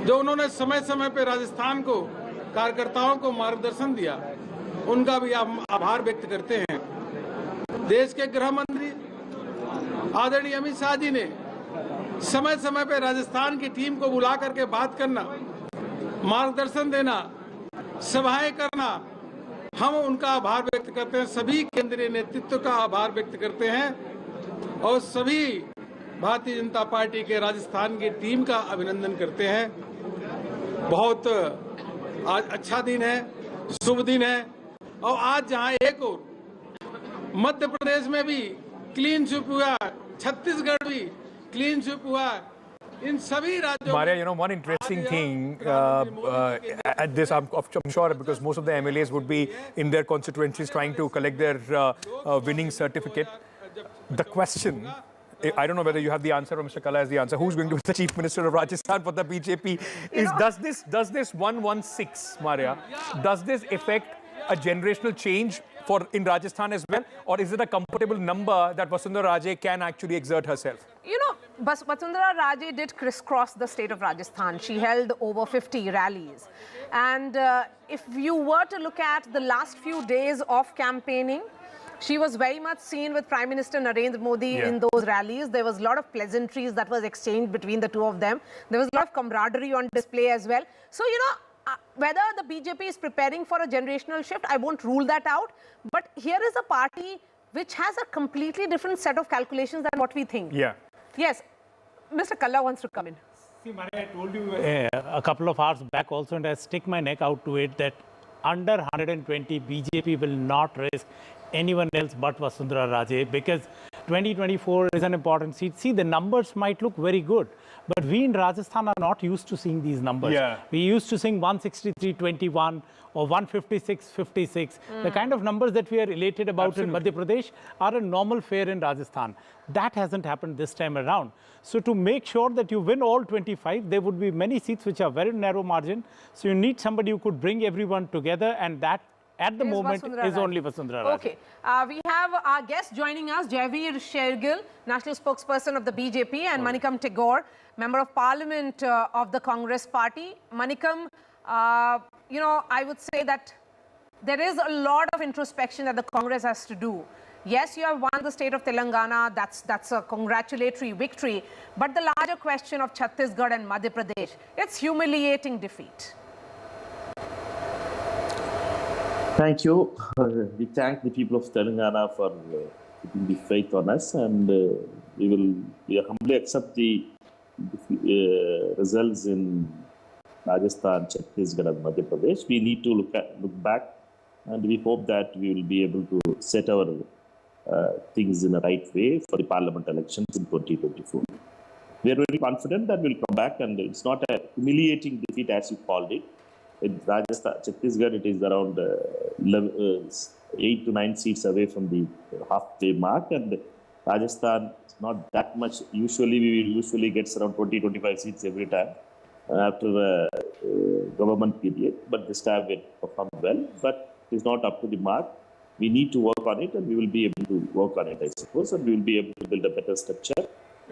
जो उन्होंने समय समय पे राजस्थान को कार्यकर्ताओं को मार्गदर्शन दिया, उनका भी हम आभार व्यक्त करते हैं। देश के गृह मंत्री आदरणीय अमित शाह जी ने समय समय पे राजस्थान की टीम को बुला करके बात करना, मार्गदर्शन देना, सभाएं करना, हम उनका आभार व्यक्त करते हैं। सभी केंद्रीय नेतृत्व का आभार व्यक्त करते हैं और सभी भारतीय जनता पार्टी के राजस्थान की टीम का अभिनंदन करते हैं। बहुत आज अच्छा दिन है, शुभ दिन है और आज जहां एक और मध्य प्रदेश में भी क्लीन स्वीप हुआ, छत्तीसगढ़ भी क्लीन स्वीप हुआ, इन सभी राज्यों Maria, one interesting thing at this, I'm sure, because most of the MLAs would be in their constituencies trying to collect their winning certificate. The question, I don't know whether you have the answer or Mr. Kala has the answer. Who's going to be the Chief Minister of Rajasthan for the BJP? Does this 116, Maria, does this affect a generational change in Rajasthan as well, or is it a comfortable number that Vasundhara Raje can actually exert herself? You know, Vasundhara Raje did crisscross the state of Rajasthan. She held over 50 rallies. And if you were to look at the last few days of campaigning, she was very much seen with Prime Minister Narendra Modi in those rallies. There was a lot of pleasantries that was exchanged between the two of them. There was a lot of camaraderie on display as well. So, you know, whether the BJP is preparing for a generational shift, I won't rule that out. But here is a party which has a completely different set of calculations than what we think. Yeah. Yes. Mr. Kalla wants to come in. See, Mani, I told you a couple of hours back also, and I stick my neck out to it, that under 120, BJP will not risk anyone else but Vasundhara Raje, because 2024 is an important seat. See, the numbers might look very good, but we in Rajasthan are not used to seeing these numbers. Yeah. We used to seeing 163-21 or 156-56. The kind of numbers that we are elated about in Madhya Pradesh are a normal fare in Rajasthan. That hasn't happened this time around. So to make sure that you win all 25, there would be many seats which are very narrow margin. So you need somebody who could bring everyone together, and that at the moment is only Vasundhara Raje. Okay. We have our guest joining us, Jaivir Shergill, National Spokesperson of the BJP, and Manikam Tagore, Member of Parliament of the Congress Party. Manikam, you know, I would say that there is a lot of introspection that the Congress has to do. Yes, you have won the state of Telangana, that's a congratulatory victory, but the larger question of Chhattisgarh and Madhya Pradesh, it's humiliating defeat. Thank you. We thank the people of Telangana for putting the faith on us, and we humbly accept the results in Rajasthan, Chhattisgarh, and Madhya Pradesh. We need to look back, and we hope that we will be able to set our things in the right way for the parliament elections in 2024. We are very confident that we'll come back, and it's not a humiliating defeat as you called it. In Rajasthan, Chhattisgarh, it is around 8 to 9 seats away from the halfway mark, and Rajasthan is not that much. Usually, we usually gets around 20-25 seats every time after the government period, but this time we performed well, but it is not up to the mark. We need to work on it, and we will be able to work on it, I suppose, and we will be able to build a better structure,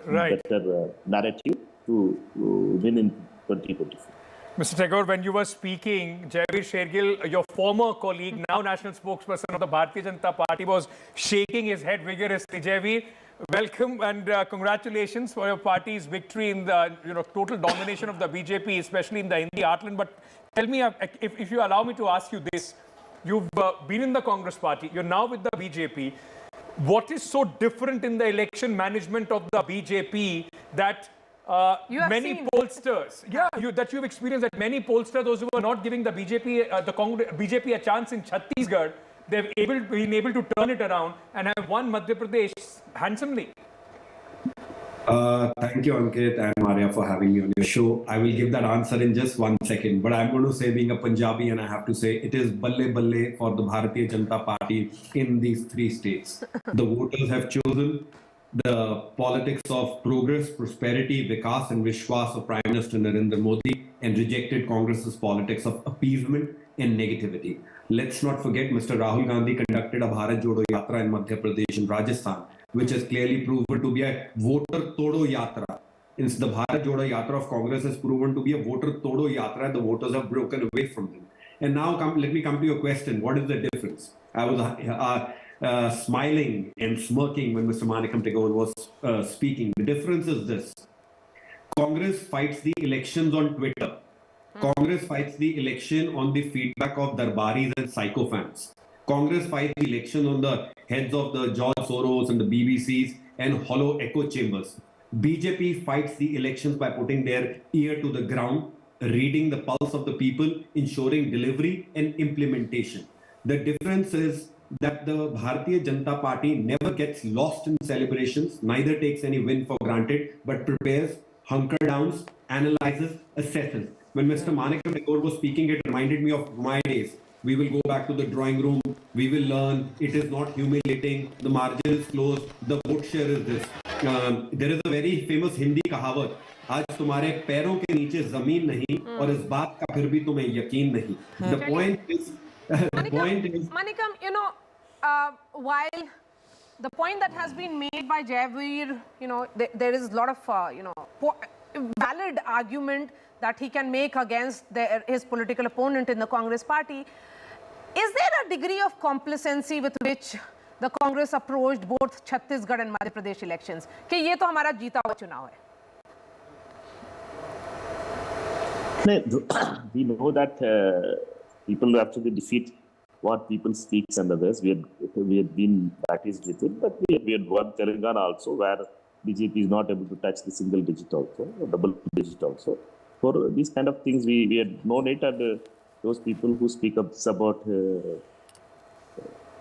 better narrative to win in 2024. Mr. Tagore, when you were speaking, Jaivir Shergill, your former colleague, now national spokesperson of the Bharatiya Janata Party, was shaking his head vigorously. Jaivir, welcome and congratulations for your party's victory in the total domination of the BJP, especially in the Hindi heartland. But tell me, if you allow me to ask you this, you've been in the Congress Party, you're now with the BJP. What is so different in the election management of the BJP that many pollsters, that you've experienced, that many pollsters, those who are not giving the BJP a chance in Chhattisgarh, they've been able to turn it around and have won Madhya Pradesh handsomely? Thank you, Ankit and Maria, for having me on your show. I will give that answer in just 1 second, but I'm going to say, being a Punjabi, and I have to say, it is balle balle for the Bharatiya Janata Party in these 3 states. The voters have chosen the politics of progress, prosperity, vikas and vishwas of Prime Minister Narendra Modi, and rejected Congress's politics of appeasement and negativity. Let's not forget, Mr. Rahul Gandhi conducted a Bharat Jodo Yatra in Madhya Pradesh and Rajasthan, which has clearly proven to be a voter todo yatra. The Bharat Jodo Yatra of Congress has proven to be a voter todo yatra, and the voters have broken away from them. And now let me come to your question. What is the difference? I was smiling and smirking when Mr. Manikam Tagore was speaking. The difference is this. Congress fights the elections on Twitter. Congress fights the election on the feedback of darbaris and sycophants. Congress fights the election on the heads of the George Soros and the BBCs and hollow echo chambers. BJP fights the elections by putting their ear to the ground, reading the pulse of the people, ensuring delivery and implementation. The difference is that the Bharatiya Janata Party never gets lost in celebrations, neither takes any win for granted, but prepares, hunker downs, analyzes, assesses. When Mr. Manikam Tagore was speaking, it reminded me of my days. We will go back to the drawing room, we will learn, it is not humiliating, the margin is closed, the vote share is this. There is a very famous Hindi kahavat, आज तुम्हारे पैरों के नीचे जमीन नहीं और इस बात का फिर भी तुम्हें यकीन नहीं. The point is, Manikam, you know, while the point that has been made by Jayaveer, you know, there is a lot of, valid argument that he can make against his political opponent in the Congress party. Is there a degree of complacency with which the Congress approached both Chhattisgarh and Madhya Pradesh elections? कि ये तो हमारा जीता हुआ चुनाव है. We know that people actually defeat what people speak and others. We had been practiced with it, but we had won Telangana also, where BJP is not able to touch the single digit also, or double digit also. For these kind of things, we had known it, and those people who speak up about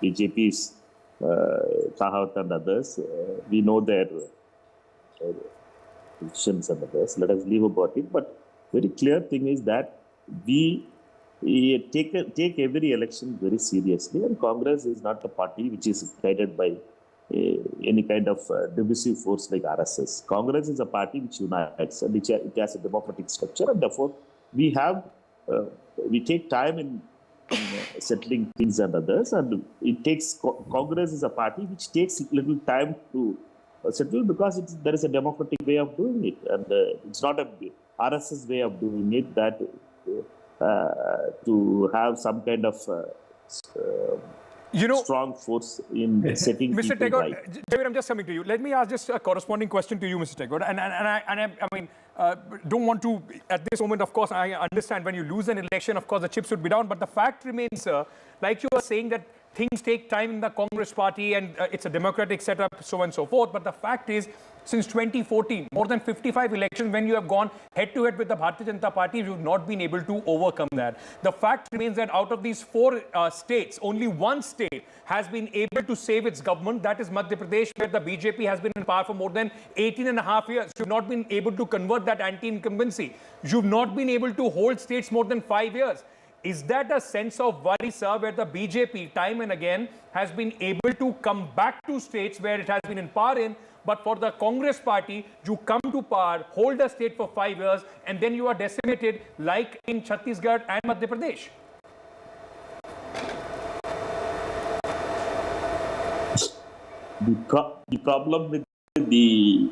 BJP's Chahat and others, we know their positions and others. Let us leave about it. But very clear thing is that we take every election very seriously, and Congress is not a party which is guided by any kind of divisive force like RSS. Congress is a party which unites, and it has a democratic structure, and therefore we take time in settling things and others, and it takes Congress is a party which takes little time to settle, because there is a democratic way of doing it, and it's not a RSS way of doing it, that to have some kind of strong force in setting Mr. people Tagore, right. David, I'm just coming to you. Let me ask just a corresponding question to you, Mr. Tagore. And I mean, don't want to, at this moment, of course, I understand when you lose an election, of course, the chips would be down. But the fact remains, sir, like you were saying, that things take time in the Congress party and it's a democratic setup, so on and so forth. But the fact is, since 2014, more than 55 elections, when you have gone head-to-head with the Bharatiya Janata Party, you've not been able to overcome that. The fact remains that out of these 4 states, only one state has been able to save its government. That is Madhya Pradesh, where the BJP has been in power for more than 18.5 years. You've not been able to convert that anti-incumbency. You've not been able to hold states more than 5 years. Is that a sense of worry, sir, where the BJP time and again has been able to come back to states where it has been in power in, but for the Congress party, you come to power, hold a state for 5 years, and then you are decimated like in Chhattisgarh and Madhya Pradesh? The problem with the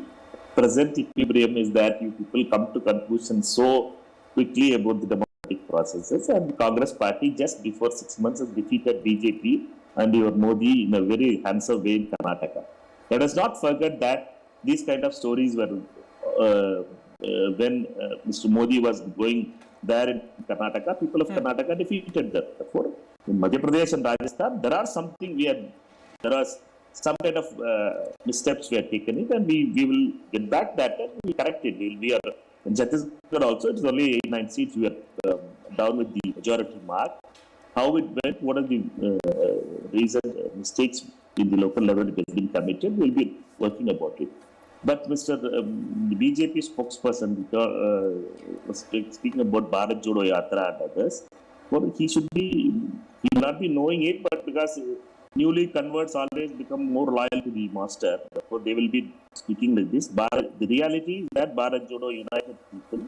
present equilibrium is that you people come to conclusions so quickly about the democratic processes, and the Congress party just before 6 months has defeated BJP and your Modi in a very handsome way in Karnataka. Let us not forget that these kind of stories were when Mr. Modi was going there in Karnataka, people of Karnataka defeated them. Therefore, in Madhya Pradesh and Rajasthan, there are some kind of missteps we have taken it, and we will get back that and we will correct it. We are in Chhattisgarh also, it is only 8-9 seats. We are down with the majority mark. How it went, what are the reasons, mistakes in the local level it has been committed, we will be working about it. But Mr. The BJP spokesperson was speaking about Bharat Jodo Yatra and others. Well, he will not be knowing it, but because newly converts always become more loyal to the master, therefore they will be speaking like this. The reality is that Bharat Jodo United people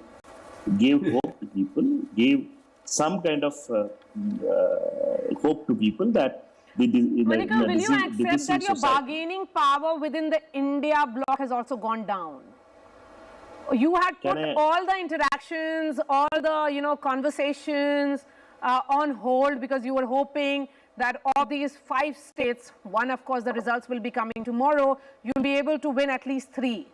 gave hope to people, gave some kind of hope to people that Manikam, will you accept that your bargaining power within the India bloc has also gone down? You had put all the interactions, all the conversations on hold because you were hoping that of these 5 states, one, of course, the results will be coming tomorrow, you'll be able to win at least 3.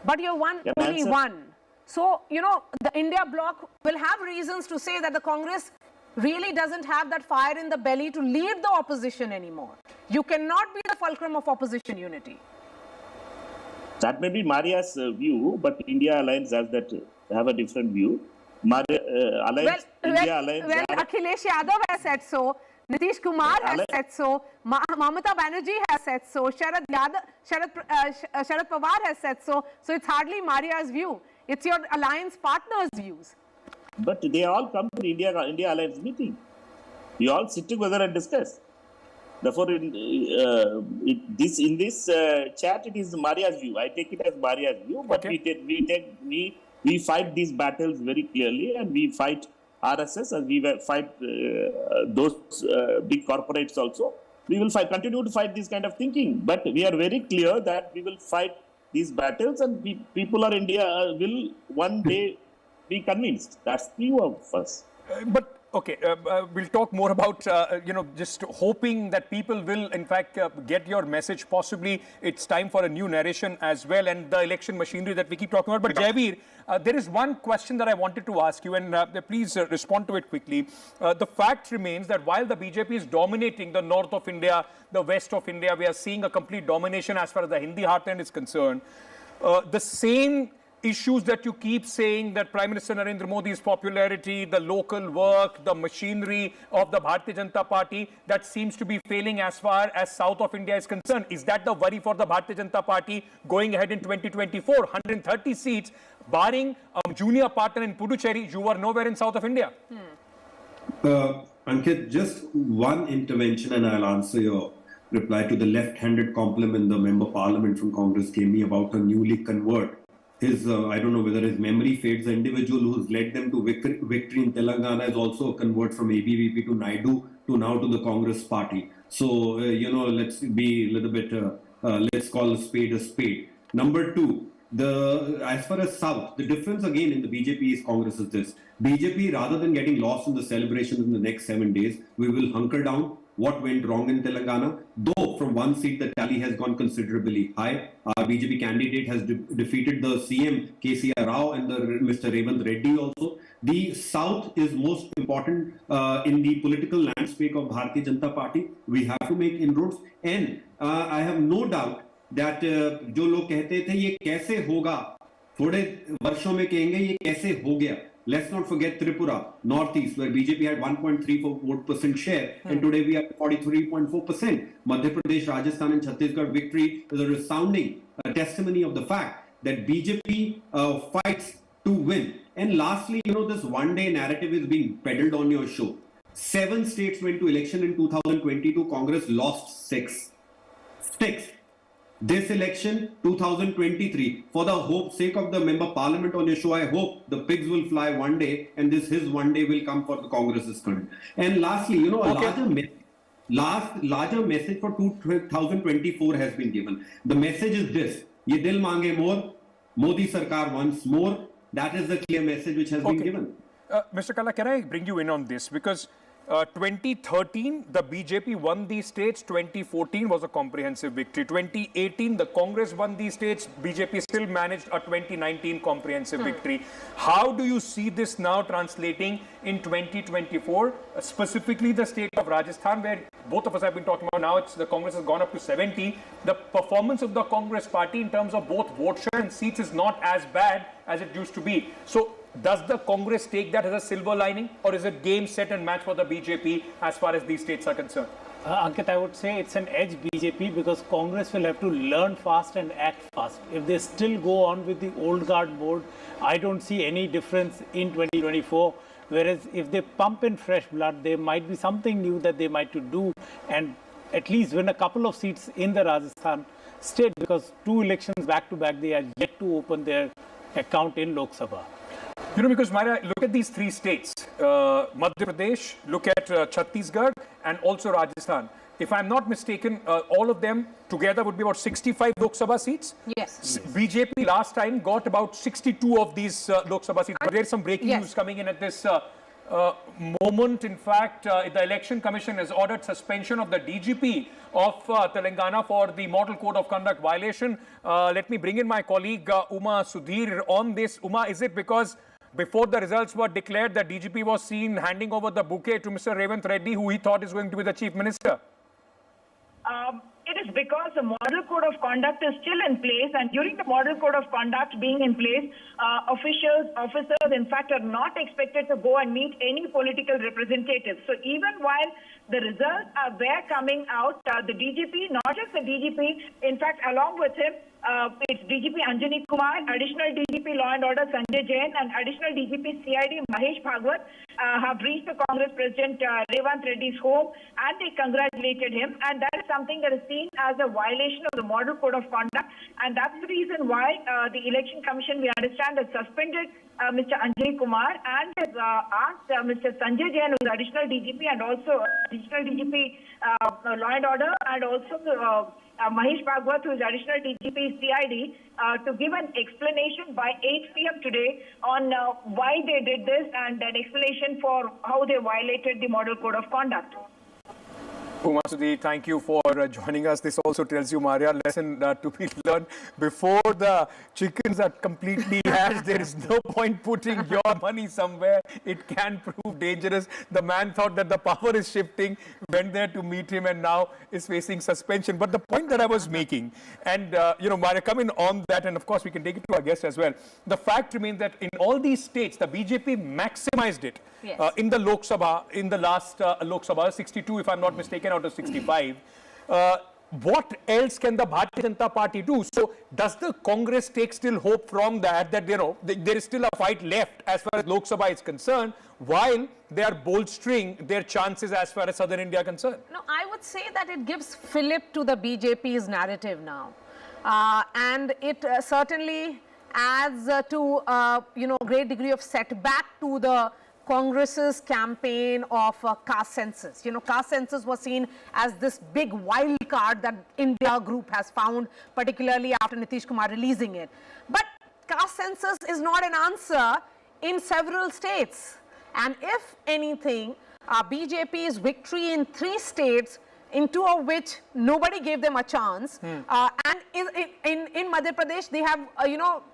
But you won only 1. So, the India bloc will have reasons to say that the Congress really doesn't have that fire in the belly to lead the opposition anymore. You cannot be the fulcrum of opposition unity. That may be Maria's view, but India Alliance has have a different view. Alliance, Akhilesh Yadav has said so. Nitish Kumar has said so. Mamata Banerjee has said so. Sharad Pawar has said so. So it's hardly Maria's view. It's your alliance partners' views. But they all come to India Alliance meeting. We all sit together and discuss. Therefore, in this chat, it is Maria's view. I take it as Maria's view, but we fight these battles very clearly, and we fight RSS, and we will fight those big corporates also. We will continue to fight this kind of thinking. But we are very clear that we will fight these battles, and people of India will one day be convinced. That's the view of us. But okay, we'll talk more about, just hoping that people will, in fact, get your message. Possibly it's time for a new narration as well, and the election machinery that we keep talking about. But Jayaveer, there is one question that I wanted to ask you, and please respond to it quickly. The fact remains that while the BJP is dominating the north of India, the west of India, we are seeing a complete domination as far as the Hindi heartland is concerned. The same issues that you keep saying, that Prime Minister Narendra Modi's popularity, the local work, the machinery of the Bharatiya Janata Party, that seems to be failing as far as south of India is concerned. Is that the worry for the Bharatiya Janata Party going ahead in 2024? 130 seats, barring a junior partner in Puducherry, you are nowhere in south of India. Ankit, just one intervention and I'll answer your reply to the left-handed compliment the member parliament from Congress gave me about a newly convert. His, I don't know whether his memory fades, the individual who's led them to victory in Telangana is also a convert from ABVP to Naidu to now to the Congress party. So, let's be a little bit, let's call a spade. Number two, as far as South, the difference again in the BJP is Congress is this. BJP, rather than getting lost in the celebrations in the next 7 days, we will hunker down. What went wrong in Telangana? Though from one seat the tally has gone considerably high. Our BJP candidate has defeated the CM KCR Rao and Mr. Revant Reddy also. The South is most important in the political landscape of Bharatiya Janata Party. We have to make inroads, and I have no doubt that जो लोग कहते थे ये कैसे होगा, थोड़े वर्षों में कहेंगे ये कैसे हो गया. Let's not forget Tripura, Northeast, where BJP had 1.34% share, and today we are 43.4%. Madhya Pradesh, Rajasthan, and Chhattisgarh victory is a resounding testimony of the fact that BJP fights to win. And lastly, this one-day narrative is being peddled on your show. 7 states went to election in 2022. Congress lost 6. This election, 2023, for the sake of the member parliament on your show, I hope the pigs will fly one day, and his one day will come for the Congress's current. And lastly, larger message for 2024 has been given. The message is this: Ye dil mange more, Modi Sarkar wants more. That is the clear message which has been given. Mr. Kalla, can I bring you in on this? Because 2013, the BJP won these states. 2014 was a comprehensive victory. 2018, the Congress won these states. BJP still managed a 2019 comprehensive victory. How do you see this now translating in 2024, specifically the state of Rajasthan, where both of us have been talking about now, the Congress has gone up to 70. The performance of the Congress party in terms of both vote share and seats is not as bad as it used to be. So, does the Congress take that as a silver lining, or is it game, set and match for the BJP as far as these states are concerned? Ankit, I would say it's an edge BJP because Congress will have to learn fast and act fast. If they still go on with the old guard mode, I don't see any difference in 2024. Whereas if they pump in fresh blood, there might be something new that they might to do and at least win a couple of seats in the Rajasthan state, because 2 elections back to back, they are yet to open their account in Lok Sabha. Because Myra, look at these 3 states, Madhya Pradesh, look at Chhattisgarh and also Rajasthan. If I'm not mistaken, all of them together would be about 65 Lok Sabha seats. Yes. BJP last time got about 62 of these Lok Sabha seats. But there's some breaking news coming in at this moment. In fact, the Election Commission has ordered suspension of the DGP of Telangana for the Model Code of Conduct violation. Let me bring in my colleague Uma Sudhir on this. Uma, is it because before the results were declared, the DGP was seen handing over the bouquet to Mr. Revant Reddy, who he thought is going to be the Chief Minister? It is because the Model Code of Conduct is still in place, and during the Model Code of Conduct being in place, officers, in fact, are not expected to go and meet any political representatives. So even while the results were coming out, the DGP, not just the DGP, in fact, along with him, it's DGP Anjani Kumar, additional DGP Law and Order Sanjay Jain, and additional DGP CID Mahesh Bhagwat have reached the Congress President Revanth Reddy's home, and they congratulated him. And that is something that is seen as a violation of the Model Code of Conduct, and that's the reason why the Election Commission, we understand, has suspended Mr. Anjani Kumar and has asked Mr. Sanjay Jain, who is additional DGP, and also additional DGP Law and Order, and also Mahesh Bhagwat, who is additional DGP CID, to give an explanation by 8 p.m. today on why they did this and an explanation for how they violated the Model Code of Conduct. Umasudi, thank you for joining us. This also tells you, Maria, lesson to be learned. Before the chickens are completely hatched, there is no point putting your money somewhere. It can prove dangerous. The man thought that the power is shifting, went there to meet him, and now is facing suspension. But the point that I was making, and Maria, come in on that, and of course we can take it to our guest as well. The fact remains that in all these states, the BJP maximized it. Yes. In the Lok Sabha, in the last Lok Sabha, 62 if I'm not mistaken, out of 65. What else can the Bharatiya Janata Party do? So does the Congress take still hope from that there is still a fight left as far as Lok Sabha is concerned, while they are bolstering their chances as far as Southern India is concerned? No, I would say that it gives fillip to the BJP's narrative now. And it certainly adds to, a great degree of setback to the Congress's campaign of caste census. Caste census was seen as this big wild card that India group has found, particularly after Nitish Kumar releasing it. But caste census is not an answer in several states. And if anything, BJP's victory in 3 states, in 2 of which nobody gave them a chance, and in Madhya Pradesh, they have,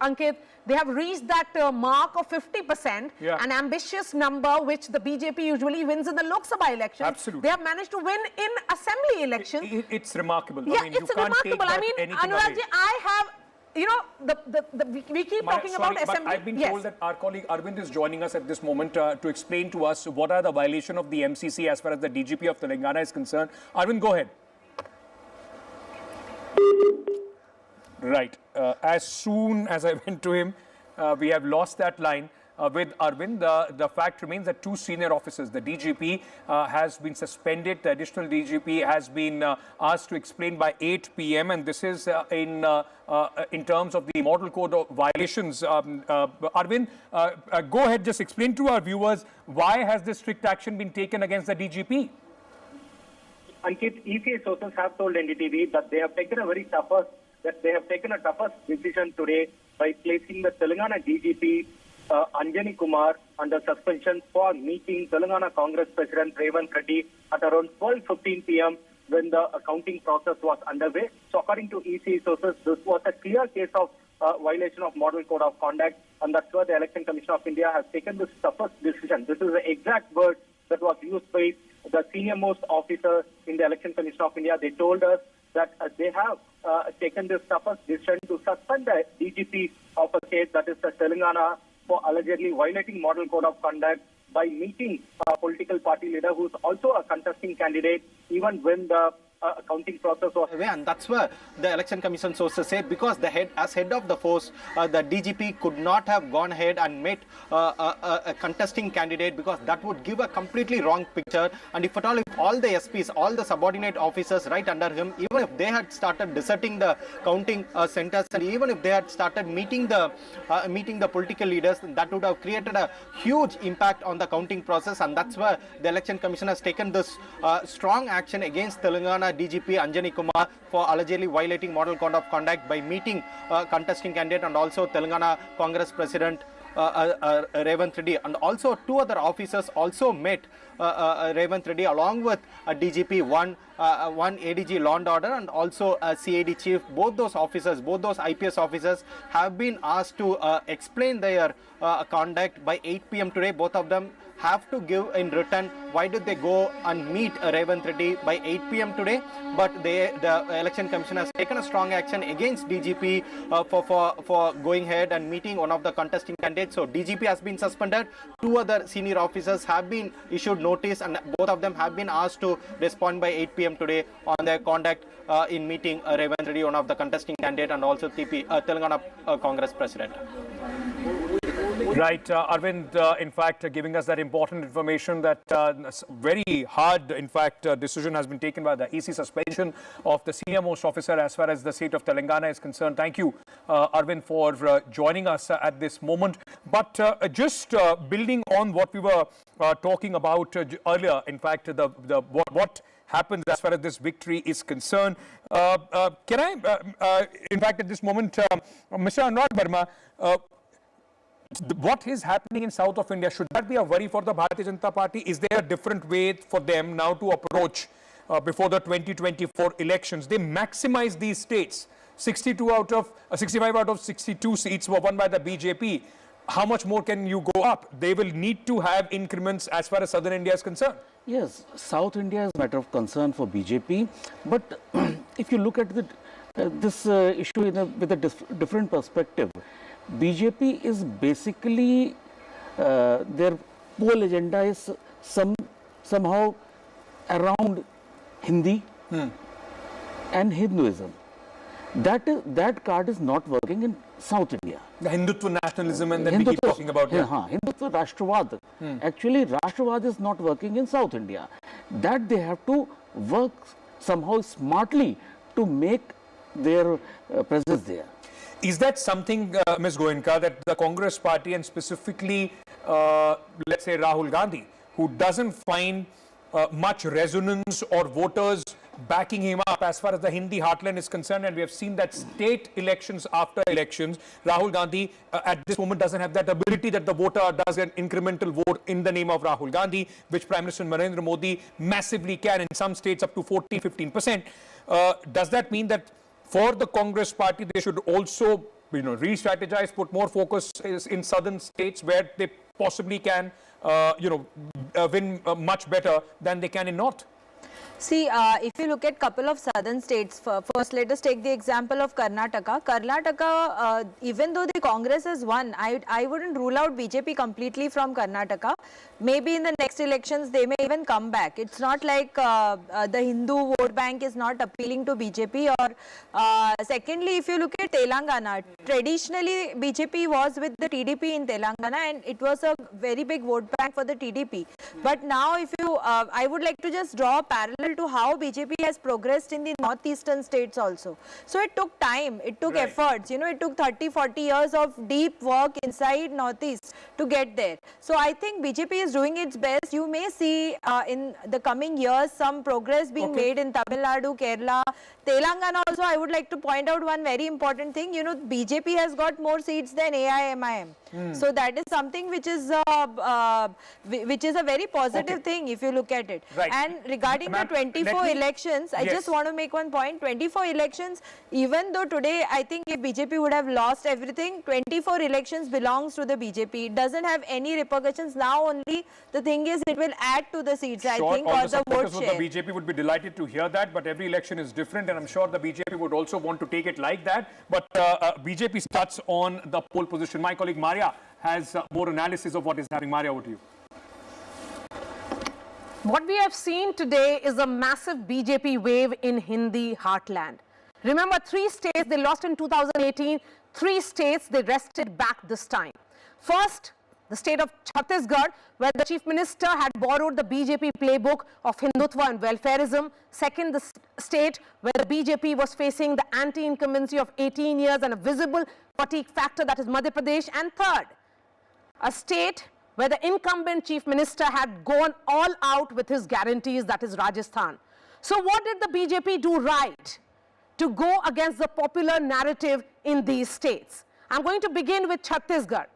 Ankit, they have reached that mark of 50%, an ambitious number which the BJP usually wins in the Lok Sabha election. Absolutely. They have managed to win in assembly elections. It's remarkable. Yeah, I mean, it's you can't remarkable. take that Anuragji, I have, we keep talking about assembly. But I've been told that our colleague Arvind is joining us at this moment to explain to us what are the violation of the MCC as far as the DGP of Telangana is concerned. Arvind, go ahead. Right. As soon as I went to him, we have lost that line. With Arvind, the fact remains that 2 senior officers, the DGP has been suspended, the additional DGP has been asked to explain by 8 p.m. and this is in terms of the Model Code of violations. Arvind, go ahead, just explain to our viewers why has this strict action been taken against the DGP? Ankit, ECA sources have told NDTV that they have taken a toughest decision today by placing the Telangana DGP Anjani Kumar under suspension for meeting Telangana Congress President Revanth Reddy at around 12:15 p.m. when the counting process was underway. So according to EC sources, this was a clear case of violation of Model Code of Conduct, and that's why the Election Commission of India has taken this toughest decision. This is the exact word that was used by the senior most officer in the Election Commission of India. They told us that they have taken this toughest decision to suspend the DGP of a state, that is the Telangana, for allegedly violating Model Code of Conduct by meeting a political party leader who is also a contesting candidate even when the counting process was away. And that's where the Election Commission sources say, because as head of the force, the DGP could not have gone ahead and met a contesting candidate, because that would give a completely wrong picture. And if the SPs, all the subordinate officers right under him, even if they had started deserting the counting centers, and even if they had started meeting the political leaders, that would have created a huge impact on the counting process. And that's where the Election Commission has taken this strong action against Telangana DGP Anjani Kumar for allegedly violating Model Code of Conduct by meeting contesting candidate and also Telangana Congress President Revanth Reddy. And also 2 other officers also met Revanth Reddy along with DGP, one ADG Law and Order and also a CID chief. Both those officers, both those IPS officers have been asked to explain their conduct by 8 p.m. today. Both of them have to give in return. Why did they go and meet Revanth Reddy by 8 p.m. today? But the Election Commission has taken a strong action against DGP for going ahead and meeting one of the contesting candidates. So DGP has been suspended. 2 other senior officers have been issued notice, and both of them have been asked to respond by 8 p.m. today on their conduct in meeting Revanth Reddy, one of the contesting candidates, and also Telangana Congress President. Right, Arvind, in fact, giving us that important information that very hard, in fact, decision has been taken by the EC suspension of the senior most officer as far as the state of Telangana is concerned. Thank you, Arvind, for joining us at this moment. But just building on what we were talking about earlier, in fact, what happens as far as this victory is concerned. Can I, in fact, at this moment, Mr. Anurag Verma, what is happening in south of India, should that be a worry for the Bharatiya Janata Party? Is there a different way for them now to approach before the 2024 elections? They maximize these states. 65 out of 62 seats were won by the BJP. How much more can you go up? They will need to have increments as far as southern India is concerned. Yes, South India is a matter of concern for BJP. But if you look at this issue with a different perspective, BJP is basically, their whole agenda is somehow around Hindi and Hinduism. That card is not working in South India. The Hindutva nationalism, and then we keep talking about Hindutva Rashtravad. Actually, Rashtravad is not working in South India. That they have to work somehow smartly to make their presence there. Is that something, Ms. Goenka, that the Congress party, and specifically, let's say Rahul Gandhi, who doesn't find much resonance or voters backing him up as far as the Hindi heartland is concerned, and we have seen that state elections after elections, Rahul Gandhi at this moment doesn't have that ability that the voter does an incremental vote in the name of Rahul Gandhi, which Prime Minister Narendra Modi massively can in some states up to 14-15%. Does that mean that for the Congress party, they should also, re-strategize, put more focus in southern states where they possibly can, win much better than they can in north? See, if you look at couple of southern states, first let us take the example of Karnataka. Karnataka, even though the Congress has won, I wouldn't rule out BJP completely from Karnataka. Maybe in the next elections, they may even come back. It's not like the Hindu vote bank is not appealing to BJP. Or secondly, if you look at Telangana, traditionally BJP was with the TDP in Telangana, and it was a very big vote bank for the TDP. But now, if you, I would like to just draw a parallel to how BJP has progressed in the northeastern states also. So it took time, it took efforts, it took 30-40 years of deep work inside northeast to get there. So I think BJP is doing its best. You may see in the coming years some progress being made in Tamil Nadu, Kerala, Telangana also. I would like to point out one very important thing. BJP has got more seats than AIMIM. So that is something which is a very positive thing if you look at it. And regarding the 24 elections, I just want to make one point. 24 elections, even though today I think if BJP would have lost everything, 24 elections belongs to the BJP. It doesn't have any repercussions. Now only the thing is it will add to the seats, I think, or the vote share. The BJP would be delighted to hear that, but every election is different, and I'm sure the BJP would also want to take it like that. But BJP starts on the pole position. My colleague Maria has more analysis of what is happening. Maria, over to you. What we have seen today is a massive BJP wave in Hindi heartland. Remember, 3 states they lost in 2018, 3 states they wrested back this time. First, the state of Chhattisgarh, where the Chief Minister had borrowed the BJP playbook of Hindutva and welfarism. Second, the state where the BJP was facing the anti-incumbency of 18 years and a visible fatigue factor, that is Madhya Pradesh. And third, a state where the incumbent Chief Minister had gone all out with his guarantees, that is Rajasthan. So what did the BJP do right to go against the popular narrative in these states? I'm going to begin with Chhattisgarh.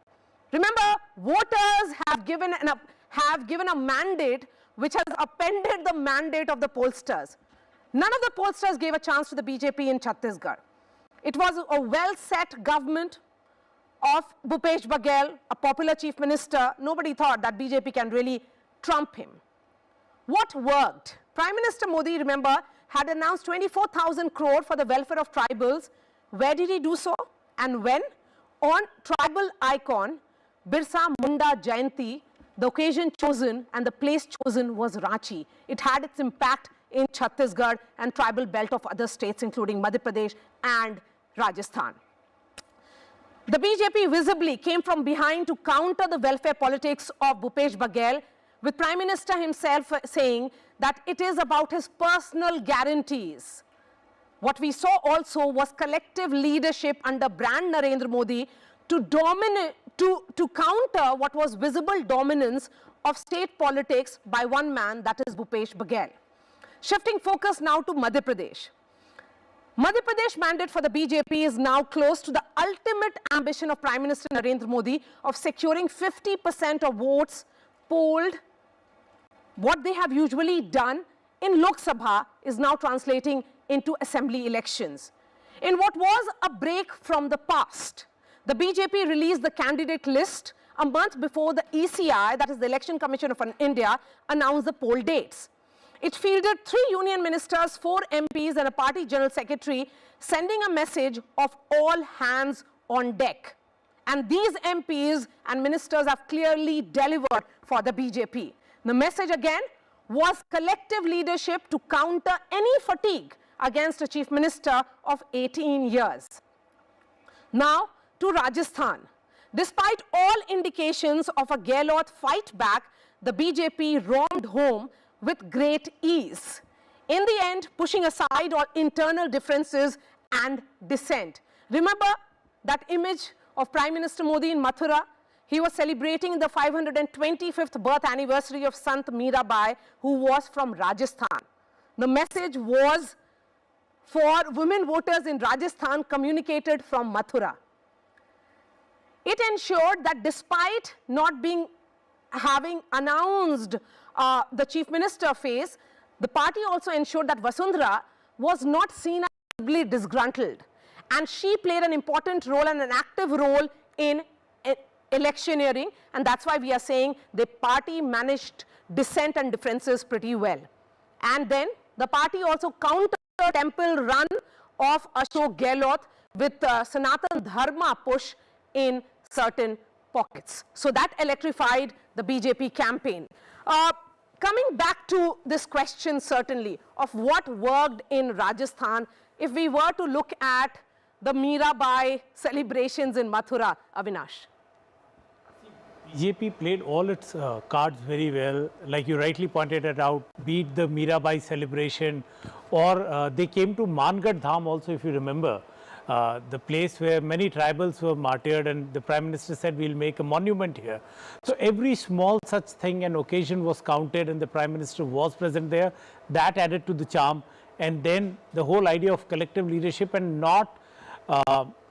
Remember, voters have given a mandate which has appended the mandate of the pollsters. None of the pollsters gave a chance to the BJP in Chhattisgarh. It was a well-set government of Bhupesh Baghel, a popular chief minister, nobody thought that BJP can really trump him. What worked? Prime Minister Modi, remember, had announced 24,000 crore for the welfare of tribals. Where did he do so and when? On tribal icon Birsa Munda Jayanti, the occasion chosen and the place chosen was Ranchi. It had its impact in Chhattisgarh and tribal belt of other states including Madhya Pradesh and Rajasthan. The BJP visibly came from behind to counter the welfare politics of Bhupesh Baghel, with Prime Minister himself saying that it is about his personal guarantees. What we saw also was collective leadership under brand Narendra Modi to counter what was visible dominance of state politics by one man, that is Bhupesh Baghel. Shifting focus now to Madhya Pradesh. Madhya Pradesh mandate for the BJP is now close to the ultimate ambition of Prime Minister Narendra Modi of securing 50% of votes polled. What they have usually done in Lok Sabha is now translating into assembly elections. In what was a break from the past, the BJP released the candidate list a month before the ECI, that is the Election Commission of India, announced the poll dates. It fielded 3 union ministers, 4 MPs and a party general secretary, sending a message of all hands on deck. And these MPs and ministers have clearly delivered for the BJP. The message again was collective leadership to counter any fatigue against a chief minister of 18 years. Now to Rajasthan. Despite all indications of a Gehlot fight back, the BJP roamed home with great ease. In the end, pushing aside all internal differences and dissent. Remember that image of Prime Minister Modi in Mathura? He was celebrating the 525th birth anniversary of Sant Mirabai, who was from Rajasthan. The message was for women voters in Rajasthan, communicated from Mathura. It ensured that despite not having announced the chief minister phase, the party also ensured that Vasundhara was not seen as disgruntled. And she played an important role and an active role in electioneering, and that's why we are saying the party managed dissent and differences pretty well. And then the party also countered the temple run of Ashok Gehlot with Sanatan Dharma push in certain pockets. So that electrified the BJP campaign. Coming back to this question certainly of what worked in Rajasthan, if we were to look at the Mirabai celebrations in Mathura, Avinash. BJP played all its cards very well, like you rightly pointed it out, be it the Mirabai celebration, or they came to Mangad Dham also, if you remember, the place where many tribals were martyred, and the Prime Minister said, we'll make a monument here. So every small such thing and occasion was counted, and the Prime Minister was present there. That added to the charm. And then the whole idea of collective leadership and not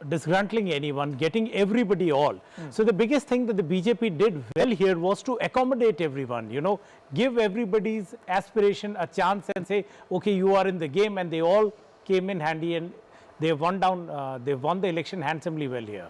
disgruntling anyone, getting everybody all. So the biggest thing that the BJP did well here was to accommodate everyone, you know, give everybody's aspiration a chance and say, okay, you are in the game, and they all came in handy and they won the election handsomely well here.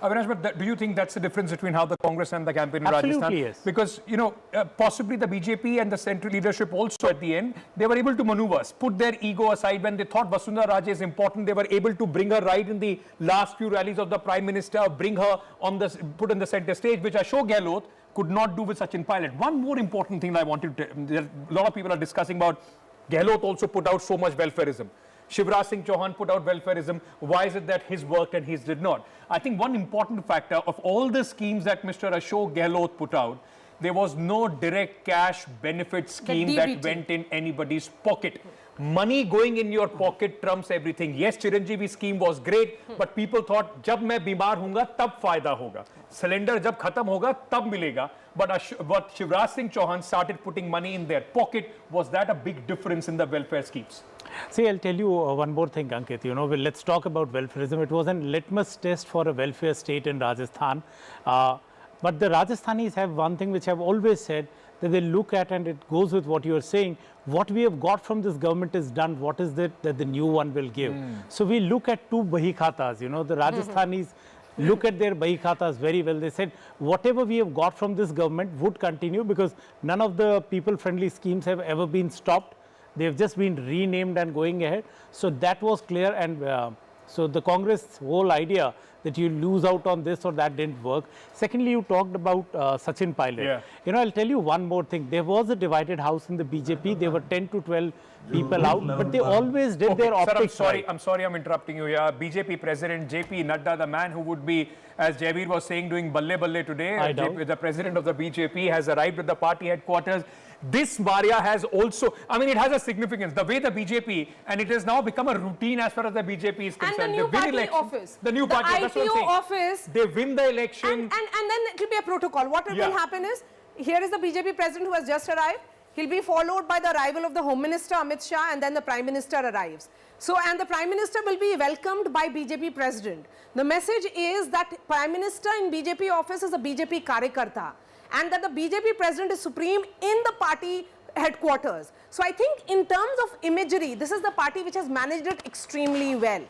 Avinash, but do you think that's the difference between how the Congress and the campaign in Absolutely, Rajasthan? yes. Because, you know, possibly the BJP and the central leadership also at the end, they were able to maneuver, put their ego aside. When they thought Vasundhara Raje is important, they were able to bring her right in the last few rallies of the Prime Minister, bring her on the, put on the center stage, which Ashok Gehlot could not do with Sachin Pilot. One more important thing I wanted to, a lot of people are discussing about, Gehlot also put out so much welfareism. Shivraj Singh Chouhan put out welfareism. Why is it that his worked and his did not? I think one important factor of all the schemes that Mr. Ashok Gehlot put out, there was no direct cash benefit scheme that went in anybody's pocket. Money going in your pocket trumps everything. Yes, Chiranjeevi scheme was great, but people thought, jab main bimar hoonga, tab fayda hoga. Cylinder jab khatam hoga, tab milega. But what Shivraj Singh Chouhan started putting money in their pocket, was that a big difference in the welfare schemes? See, I'll tell you one more thing, Ankit. You know, well, let's talk about welfareism. It was a litmus test for a welfare state in Rajasthan. But the Rajasthanis have one thing which I've always said, that they look at, and it goes with what you're saying, what we have got from this government is done, what is it that the new one will give? So we look at two Bahi Khatas, you know, the Rajasthanis look at their Bahi Khatas very well. They said whatever we have got from this government would continue because none of the people-friendly schemes have ever been stopped. They have just been renamed and going ahead. So that was clear, and so the Congress whole idea that you lose out on this or that didn't work. Secondly, you talked about Sachin Pilot. Yeah. You know, I'll tell you one more thing. There was a divided house in the BJP. There were 10 to 12 people out, but they always did their optics. Sir, I'm sorry I'm interrupting you here. BJP President JP Nadda, the man who would be, as Javeer was saying, doing balle balle today, the president of the BJP has arrived at the party headquarters. This Maria has also, I mean, it has a significance. The way the BJP, and it has now become a routine as far as the BJP is concerned. And the new party office. The new party, that's what I'm IPO saying. office. They win the election. And then it will be a protocol. What will happen is, here is the BJP president who has just arrived. He'll be followed by the arrival of the Home Minister Amit Shah, and then the Prime Minister arrives. So, and the Prime Minister will be welcomed by BJP President. The message is that Prime Minister in BJP office is a BJP Karyakarta, and that the BJP President is supreme in the party headquarters. So I think in terms of imagery, this is the party which has managed it extremely well.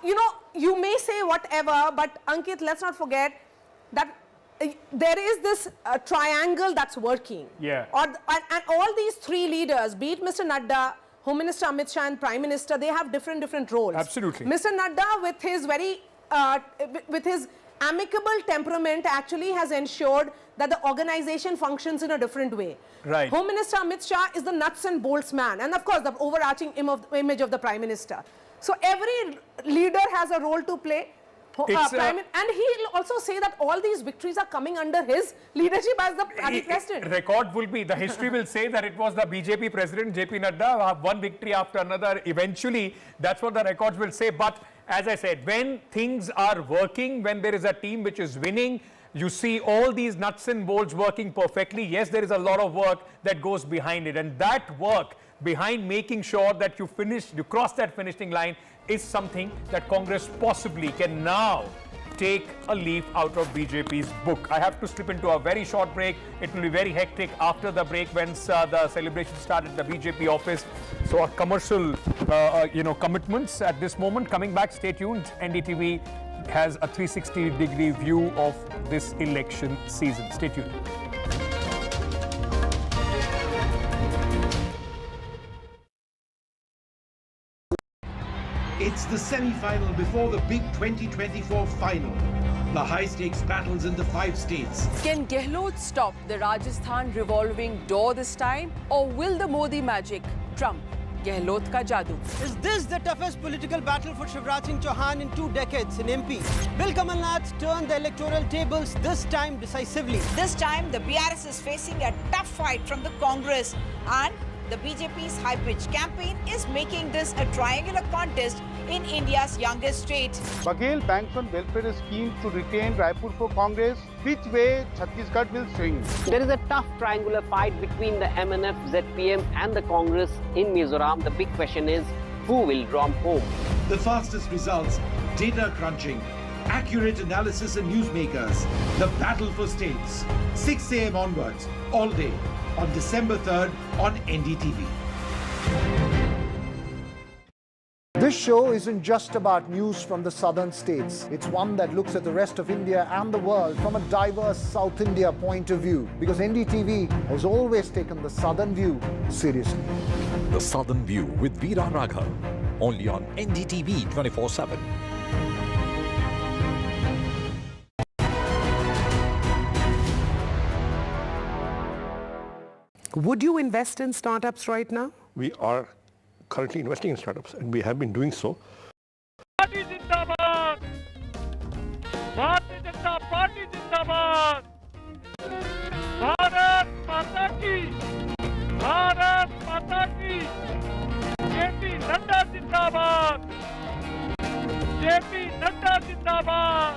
You know, you may say whatever, but Ankit, let's not forget that there is this triangle that's working. Yeah. And all these three leaders, be it Mr. Nadda, Home Minister Amit Shah and Prime Minister, they have different roles. Absolutely. Mr. Nadda, with his with his amicable temperament, actually has ensured that the organization functions in a different way. Right. Home Minister Amit Shah is the nuts and bolts man, and of course the overarching image of the Prime Minister. So every leader has a role to play. And he'll also say that all these victories are coming under his leadership as the party president. Record will be, the history will say that it was the BJP president, JP Nadda, one victory after another. Eventually, that's what the records will say. But as I said, when things are working, when there is a team which is winning, you see all these nuts and bolts working perfectly. Yes, there is a lot of work that goes behind it. And that work behind making sure that you cross that finishing line is something that Congress possibly can now take a leaf out of BJP's book. I have to slip into a very short break. It will be very hectic after the break when the celebration started at the BJP office. So our commercial, commitments at this moment. Coming back, stay tuned. NDTV has a 360-degree view of this election season. Stay tuned. It's the semi-final before the big 2024 final. The high-stakes battles in the 5 states. Can Gehlot stop the Rajasthan revolving door this time? Or will the Modi magic trump Gehlot ka jadoo? Is this the toughest political battle for Shivraj Singh Chouhan in 2 decades in MP? Will Kamal Nath turn the electoral tables this time decisively? This time, the BRS is facing a tough fight from the Congress, and the BJP's high-pitch campaign is making this a triangular contest in India's youngest state. Baghel Banks on Welfare is keen to retain Raipur for Congress. Which way Chhattisgarh will swing? There is a tough triangular fight between the MNF, ZPM and the Congress in Mizoram. The big question is, who will romp home? The fastest results, data crunching, accurate analysis and newsmakers. The battle for states. 6 a.m. onwards, all day, on December 3rd on NDTV. This show isn't just about news from the southern states. It's one that looks at the rest of India and the world from a diverse South India point of view, because NDTV has always taken the southern view seriously. The Southern View with Veera Raghav, only on NDTV 24/7. Would you invest in startups right now? We are currently investing in startups, and we have been doing so. Party Zindabad! Bharatiya Janata Party Zindabad! Bharat Mata Ki! Bharat Mata Ki! JP Nadda Zindabad! JP Nadda Zindabad!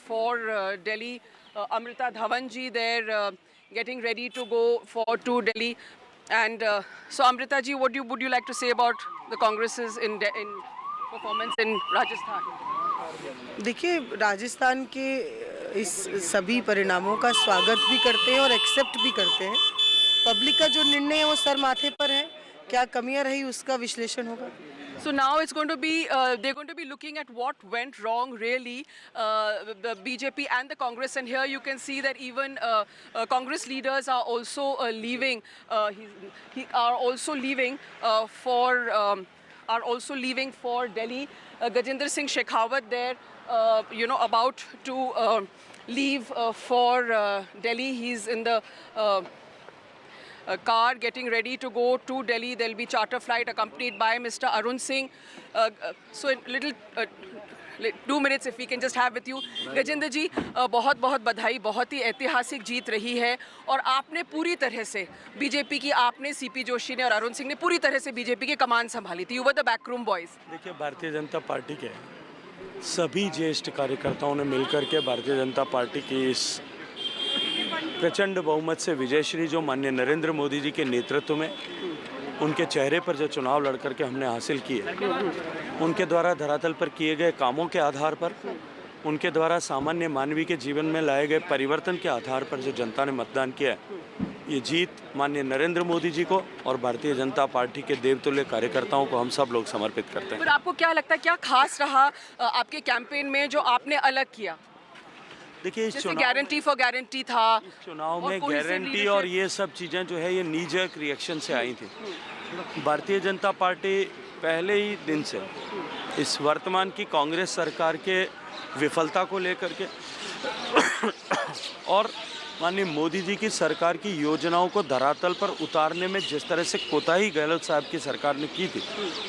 for Delhi. Amrita Dhawan ji there getting ready to go to Delhi. And so Amrita ji, what would you like to say about the Congress's in performance in Rajasthan? देखिए, राजस्थान के इस सभी परिणामों का स्वागत भी करते हैं और एक्सेप्ट भी करते हैं. पब्लिक का जो निर्णय है वो सर माथे पर है. क्या कमियां रही उसका विश्लेषण होगा. So now it's going to be, they're going to be looking at what went wrong really, the BJP and the Congress, and here you can see that even Congress leaders are also leaving, are also leaving for Delhi. Gajendra Singh Shekhawat there, about to leave for Delhi. He's in the car getting ready to go to Delhi. There'll be charter flight accompanied by Mr. Arun Singh. So in little 2 minutes if we can just have with you. Gajendra जी, बहुत बहुत बधाई. बहुत ही ऐतिहासिक जीत रही है और आपने पूरी तरह से बीजेपी की, आपने सीपी जोशी ने और अरुण सिंह ने पूरी तरह से बीजेपी की कमान संभाली थी. You were the backroom boys. देखिए, भारतीय जनता पार्टी के सभी ज्येष्ठ कार्यकर्ताओं ने मिलकर के भारतीय जनता पार्टी की इस प्रचंड बहुमत से विजयश्री जो माननीय नरेंद्र मोदी जी के नेतृत्व में उनके चेहरे पर जो चुनाव लड़ करके हमने हासिल किए, उनके द्वारा धरातल पर किए गए कामों के आधार पर, उनके द्वारा सामान्य मानवीय के जीवन में लाए गए परिवर्तन के आधार पर जो जनता ने मतदान किया है, ये जीत माननीय नरेंद्र मोदी जी को और भारतीय जनता पार्टी के देवतुल्य कार्यकर्ताओं को हम सब लोग समर्पित करते हैं. पर आपको क्या लगता है, क्या खास रहा आपके कैंपेन में जो आपने अलग किया? देखिए, इस गारंटी फॉर गारंटी था, चुनाव में गारंटी और ये सब चीज़ें जो है ये नीजक रिएक्शन से आई थी. भारतीय जनता पार्टी पहले ही दिन से इस वर्तमान की कांग्रेस सरकार के विफलता को लेकर के और माननीय मोदी जी की सरकार की योजनाओं को धरातल पर उतारने में जिस तरह से कोताही गहलोत साहब की सरकार ने की थी,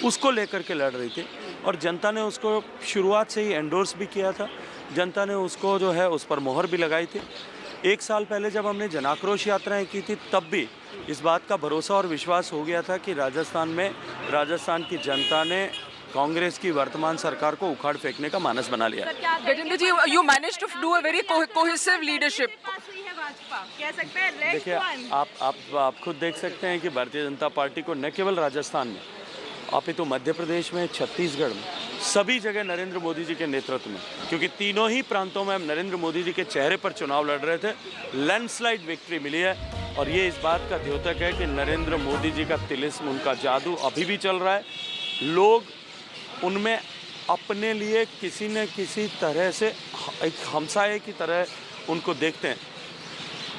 उसको लेकर के लड़ रही थी और जनता ने उसको शुरुआत से ही एंडोर्स भी किया था. जनता ने उसको जो है उस पर मोहर भी लगाई थी. 1 साल पहले जब हमने जनाक्रोश यात्राएं की थी, तब भी इस बात का भरोसा और विश्वास हो गया था कि राजस्थान की जनता ने कांग्रेस की वर्तमान सरकार को उखाड़ फेंकने का मानस बना लिया. गजेंद्र जी, you managed to do a very cohesive leadership. देखिए, आप खुद देख सकते हैं कि भारतीय जनता पार्टी को न केवल राजस्थान में अपितु मध्य प्रदेश में, छत्तीसगढ़ में, सभी जगह नरेंद्र मोदी जी के नेतृत्व में, क्योंकि तीनों ही प्रांतों में हम नरेंद्र मोदी जी के चेहरे पर चुनाव लड़ रहे थे, लैंडस्लाइड विक्ट्री मिली है. और ये इस बात का द्योतक है कि नरेंद्र मोदी जी का तिलिस्म, उनका जादू अभी भी चल रहा है. लोग उनमें अपने लिए किसी न किसी तरह से एक हमसाये की तरह उनको देखते हैं.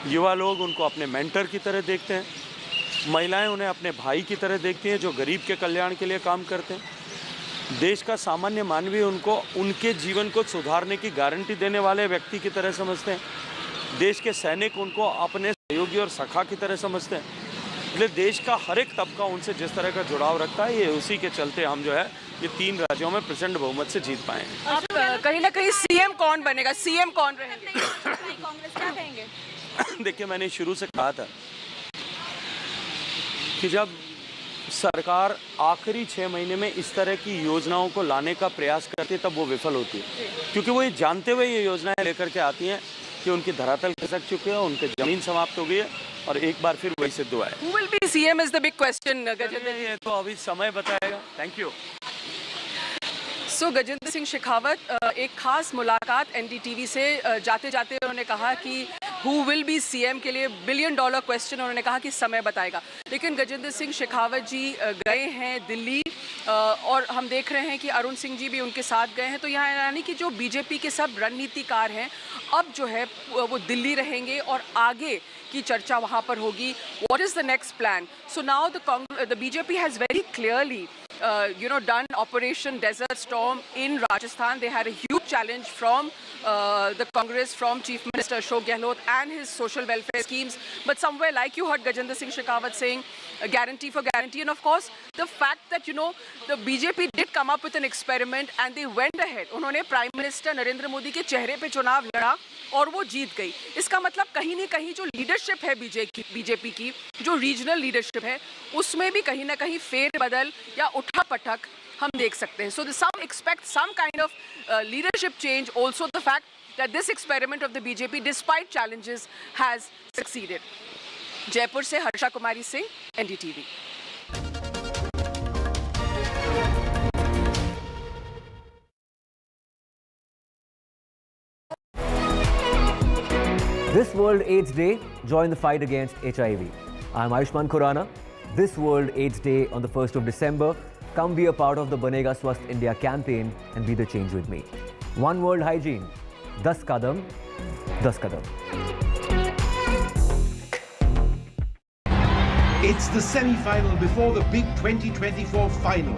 युवा लोग उनको अपने मेंटर की तरह देखते हैं. महिलाएं उन्हें अपने भाई की तरह देखती हैं जो गरीब के कल्याण के लिए काम करते हैं. देश का सामान्य मानवीय उनको उनके जीवन को सुधारने की गारंटी देने वाले व्यक्ति की तरह समझते हैं. देश के सैनिक उनको अपने सहयोगी और सखा की तरह समझते हैं. इसलिए देश का हर एक तबका उनसे जिस तरह का जुड़ाव रखता है, ये उसी के चलते हम जो है ये 3 राज्यों में प्रचंड बहुमत से जीत पाए हैं. आप कहीं ना कहीं सीएम कौन बनेगा, सीएम कौन रहेंगे, कांग्रेस क्या कहेंगे? देखिए, मैंने शुरू से कहा था कि जब सरकार आखिरी 6 महीने में इस तरह की योजनाओं को लाने का प्रयास करती है, तब वो विफल होती है, क्योंकि वो ये जानते हुए ये योजनाएं लेकर के आती हैं कि उनकी धरातल खिसक चुकी है, उनकी जमीन समाप्त हो गई है और एक बार फिर वही सिद्ध हुआ है. Who will be CM is the big question, Gajendra. ये तो अभी समय बताएगा. Thank you. So Gajendra Singh Shekhawat, एक खास मुलाकात NDTV से जाते जाते उन्होंने कहा कि हु विल बी सीएम के लिए $1 बिलियन क्वेश्चन, उन्होंने कहा कि समय बताएगा. लेकिन गजेंद्र सिंह शेखावत जी गए हैं दिल्ली और हम देख रहे हैं कि अरुण सिंह जी भी उनके साथ गए हैं. तो यहाँ यानी कि जो बीजेपी के सब रणनीतिकार हैं अब जो है वो दिल्ली रहेंगे और आगे की चर्चा वहाँ पर होगी. What is the next plan? So now the BJP has very clearly done Operation Desert Storm in Rajasthan. They had a huge challenge from the Congress, from Chief Minister Ashok Gehlot and his social welfare schemes. But somewhere, like you heard Gajendra Singh Shekhawat saying, a guarantee for guarantee. And of course, the fact that, the BJP did come up with an experiment and they went ahead. उन्होंने Prime Minister Narendra Modi के चेहरे पे चुनाव लड़ा और वो जीत गई. इसका मतलब कहीं न कहीं जो लीडरशिप है बीजेपी की, जो रीजनल लीडरशिप है, उसमें भी कहीं ना कहीं फेरबदल या उठापटक हम देख सकते हैं. So some expect some kind of leadership change. Also the fact that this experiment of the BJP, despite challenges, has succeeded. Jaipur se Harsha Kumari Singh, NDTV. This World AIDS Day, join the fight against HIV. I'm Ayushman Khurana. This World AIDS Day on the 1st of December, come be a part of the Banega Swasth India campaign and be the change with me. One World Hygiene, 10 kadam, 10 kadam. It's the semi-final before the big 2024 final.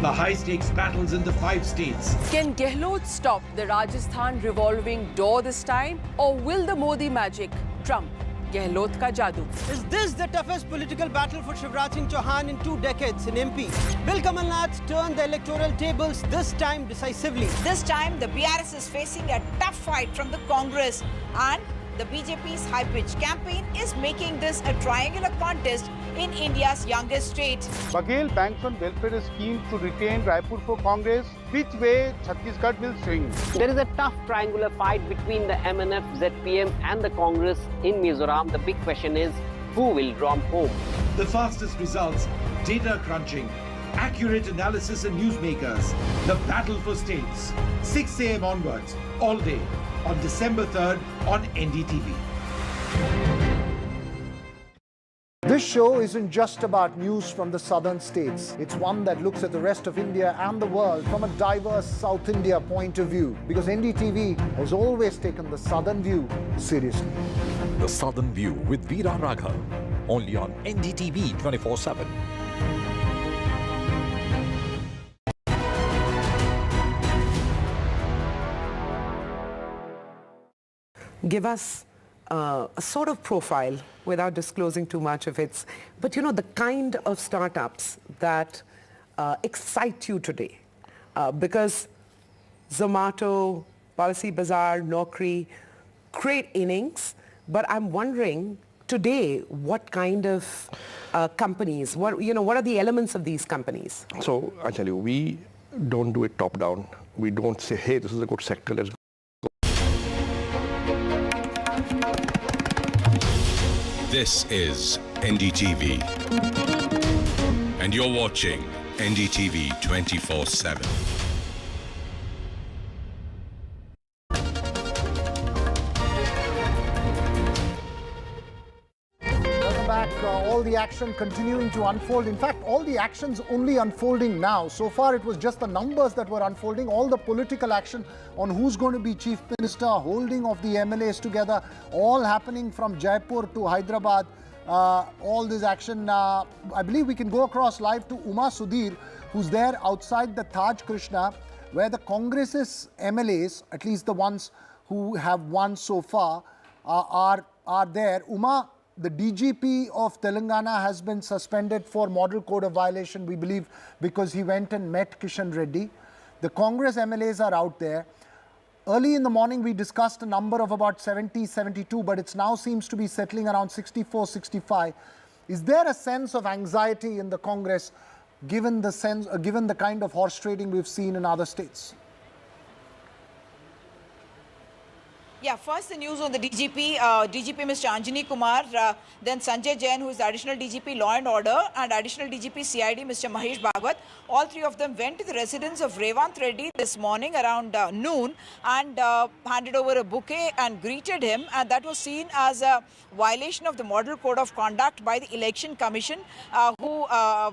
The high-stakes battles in the 5 states. Can Gehlot stop the Rajasthan revolving door this time, or will the Modi magic trump Gehlot ka jadoo? Is this the toughest political battle for Shivraj Singh Chouhan in 2 decades in MP? Will Kamal Nath turn the electoral tables this time decisively? This time, the BRS is facing a tough fight from the Congress, and the BJP's high-pitched campaign is making this a triangular contest in India's youngest state. Baghel banks on welfare scheme to retain Raipur for Congress. Which way Chhattisgarh will swing? There is a tough triangular fight between the MNF, ZPM and the Congress in Mizoram. The big question is, who will romp home? The fastest results, data crunching, accurate analysis and newsmakers. The battle for states. 6 a.m. onwards, all day, on December 3rd on NDTV. This show isn't just about news from the southern states. It's one that looks at the rest of India and the world from a diverse South India point of view. Because NDTV has always taken the southern view seriously. The Southern View with Veera Raghav. Only on NDTV 24/7. Give us a sort of profile without disclosing too much of its, but you know, the kind of startups that excite you today. Because Zomato, Policy Bazaar, Naukri, great innings, but I'm wondering today what kind of companies, what are the elements of these companies? So I tell you, we don't do it top down. We don't say, hey, this is a good sector, let's go. This is NDTV, and you're watching NDTV 24/7. Welcome back. All the action continuing to unfold. In fact, all the action's only unfolding now. So far, it was just the numbers that were unfolding. All the political action on who's going to be Chief Minister, holding of the MLAs together, all happening from Jaipur to Hyderabad. All this action. I believe we can go across live to Uma Sudhir, who's there outside the Taj Krishna, where the Congress's MLAs, at least the ones who have won so far, are there. Uma, the DGP of Telangana has been suspended for model code of violation, we believe, because he went and met Kishan Reddy. The Congress MLAs are out there. Early in the morning, we discussed a number of about 70, 72, but it now seems to be settling around 64, 65. Is there a sense of anxiety in the Congress, given the kind of horse trading we've seen in other states? Yeah, first the news on the DGP, Mr. Anjani Kumar, then Sanjay Jain, who is the additional DGP Law and Order, and additional DGP CID, Mr. Mahesh Bhagwat. All three of them went to the residence of Revant Reddy this morning around noon and handed over a bouquet and greeted him. And that was seen as a violation of the Model Code of Conduct by the Election Commission, who are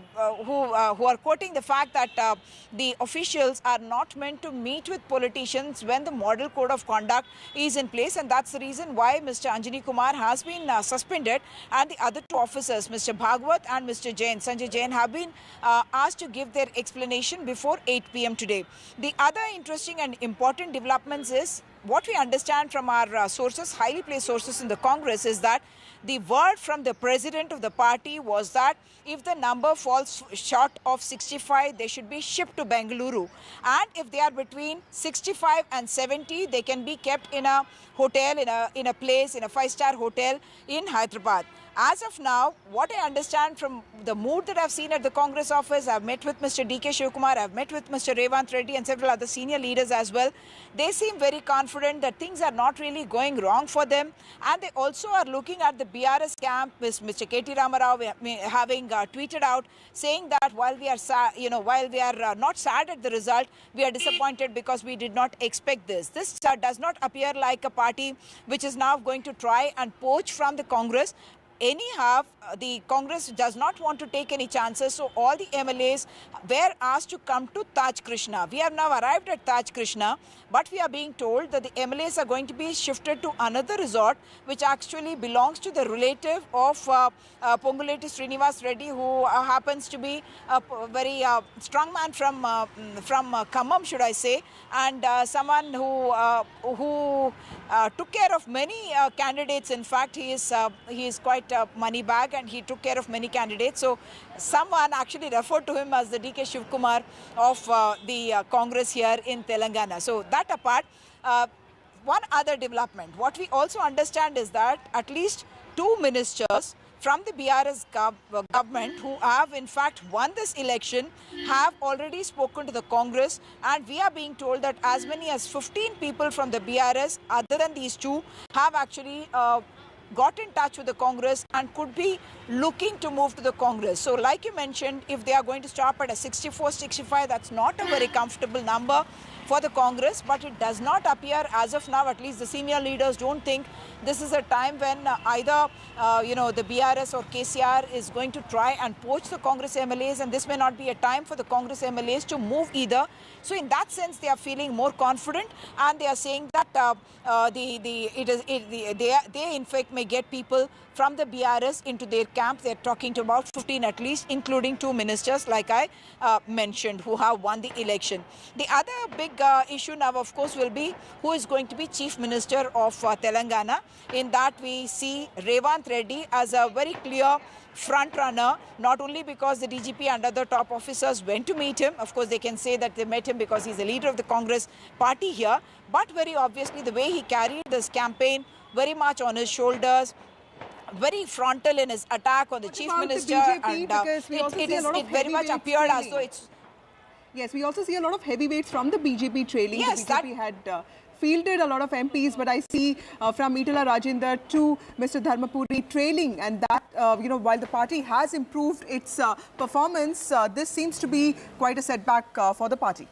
quoting the fact that the officials are not meant to meet with politicians when the Model Code of Conduct is in place, and that's the reason why Mr. Anjani Kumar has been suspended, and the other two officers, Mr. Bhagwat and Mr. Jain, Sanjay Jain, have been asked to give their explanation before 8 p.m. today. The other interesting and important developments is what we understand from our sources, highly placed sources in the Congress, is that the word from the president of the party was that if the number falls short of 65, they should be shipped to Bengaluru. And if they are between 65 and 70, they can be kept in a hotel, in a place, in a 5-star hotel in Hyderabad. As of now, what I understand from the mood that I've seen at the Congress office, I've met with Mr. DK Shivkumar, I've met with Mr. Revanth Reddy and several other senior leaders as well. They seem very confident that things are not really going wrong for them. And they also are looking at the BRS camp, with Mr. KT Ramarao having tweeted out saying that while we are not sad at the result, we are disappointed because we did not expect this. This does not appear like a party which is now going to try and poach from the Congress. Anyhow, the Congress does not want to take any chances, so all the MLAs were asked to come to Taj Krishna. We have now arrived at Taj Krishna, but we are being told that the MLAs are going to be shifted to another resort, which actually belongs to the relative of Ponguleti Srinivas Reddy, who happens to be a very strong man from Khammam, should I say, and someone who took care of many candidates. In fact, he is quite money bag and he took care of many candidates. So someone actually referred to him as the DK Shivkumar of the Congress here in Telangana. So that apart, one other development. What we also understand is that at least 2 ministers from the BRS government who have in fact won this election have already spoken to the Congress, and we are being told that as many as 15 people from the BRS other than these 2 have actually got in touch with the Congress and could be looking to move to the Congress. So like you mentioned, if they are going to stop at a 64-65, that's not a very comfortable number for the Congress, but it does not appear as of now, at least the senior leaders don't think this is a time when either the BRS or KCR is going to try and poach the Congress MLAs, and this may not be a time for the Congress MLAs to move either. So in that sense, they are feeling more confident, and they are saying that they in fact may get people from the BRS into their camp. They're talking to about 15 at least, including 2 ministers, like I mentioned, who have won the election. The other big issue now, of course, will be who is going to be Chief Minister of Telangana. In that, we see Revanth Reddy as a very clear front runner, not only because the DGP and other top officers went to meet him. Of course, they can say that they met him because he's the leader of the Congress party here, but very obviously the way he carried this campaign very much on his shoulders, very frontal in his attack on the Chief Minister, and it very much appeared as though it's... Yes, we also see a lot of heavyweights from the BJP trailing. Yes, the BJP had fielded a lot of MPs, but I see from Itala Rajender to Mr. Dharmapuri trailing, and that, while the party has improved its performance, this seems to be quite a setback for the party.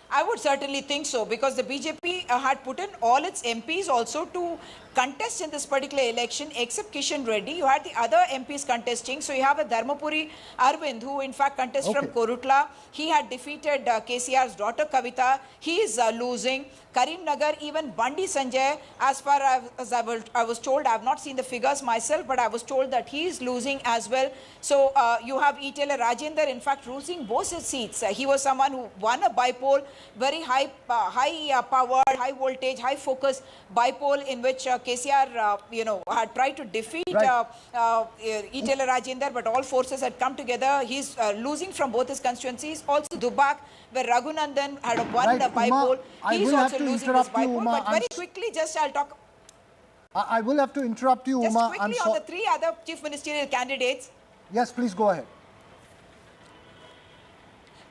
I would certainly think so, because the BJP had put in all its MPs also to contest in this particular election, except Kishan Reddy. You had the other MPs contesting. So you have a Dharmapuri Arvind, who in fact contests from Korutla. He had defeated KCR's daughter Kavita. He is losing. Karimnagar, even Bandi Sanjay, as far as I was told, I have not seen the figures myself, but I was told that he is losing as well. So you have Itala Rajender, in fact, losing both his seats. He was someone who won a bipole, very high powered, high voltage, high focus bipole, in which KCR, had tried to defeat Itala Rajender, but all forces had come together. He's losing from both his constituencies. Also Dubak, where Raghunandan had won the bipole. He's also losing his bipole. But very quickly, just I'll talk. I will have to interrupt you, Uma. Just quickly on the 3 other chief ministerial candidates. Yes, please go ahead.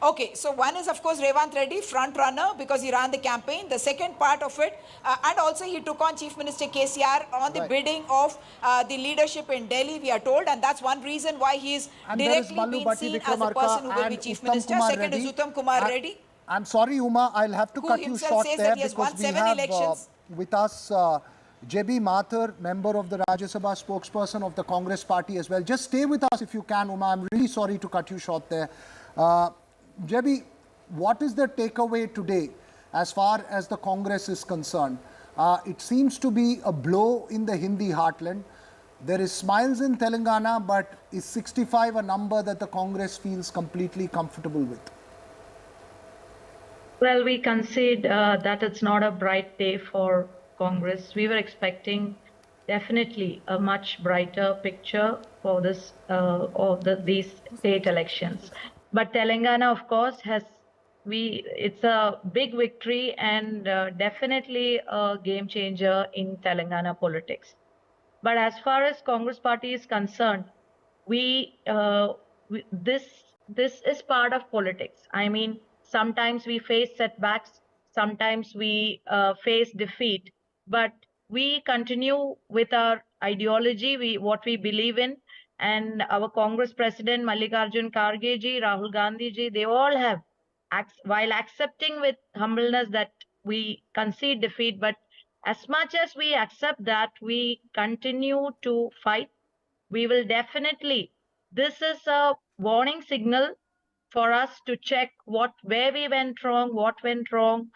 Okay, so one is of course Revanth Reddy, front runner, because he ran the campaign. The second part of it, and also he took on Chief Minister KCR on the bidding of the leadership in Delhi, we are told, and that's one reason why he is directly being seen as the person who will be Chief Minister. Second is Uttam Kumar Reddy. I'm sorry, Uma, I'll have to cut you short there because we have with us J.B. Mathur, member of the Rajya Sabha, spokesperson of the Congress party as well. Just stay with us if you can, Uma. I'm really sorry to cut you short there. J.B., what is the takeaway today as far as the Congress is concerned? It seems to be a blow in the Hindi heartland. There is smiles in Telangana, but is 65 a number that the Congress feels completely comfortable with? Well, we concede that it's not a bright day for Congress. We were expecting definitely a much brighter picture for this these state elections. But Telangana, of course, it's a big victory and definitely a game changer in Telangana politics. But as far as Congress party is concerned, this is part of politics. I mean, sometimes we face setbacks, sometimes we face defeat, but we continue with our ideology, what we believe in, and our Congress President Mallikarjun Kharge ji, Rahul Gandhi ji, they all have, while accepting with humbleness that we concede defeat, but as much as we accept that, we continue to fight. We will definitely, this is a warning signal for us to check where we went wrong, what went wrong,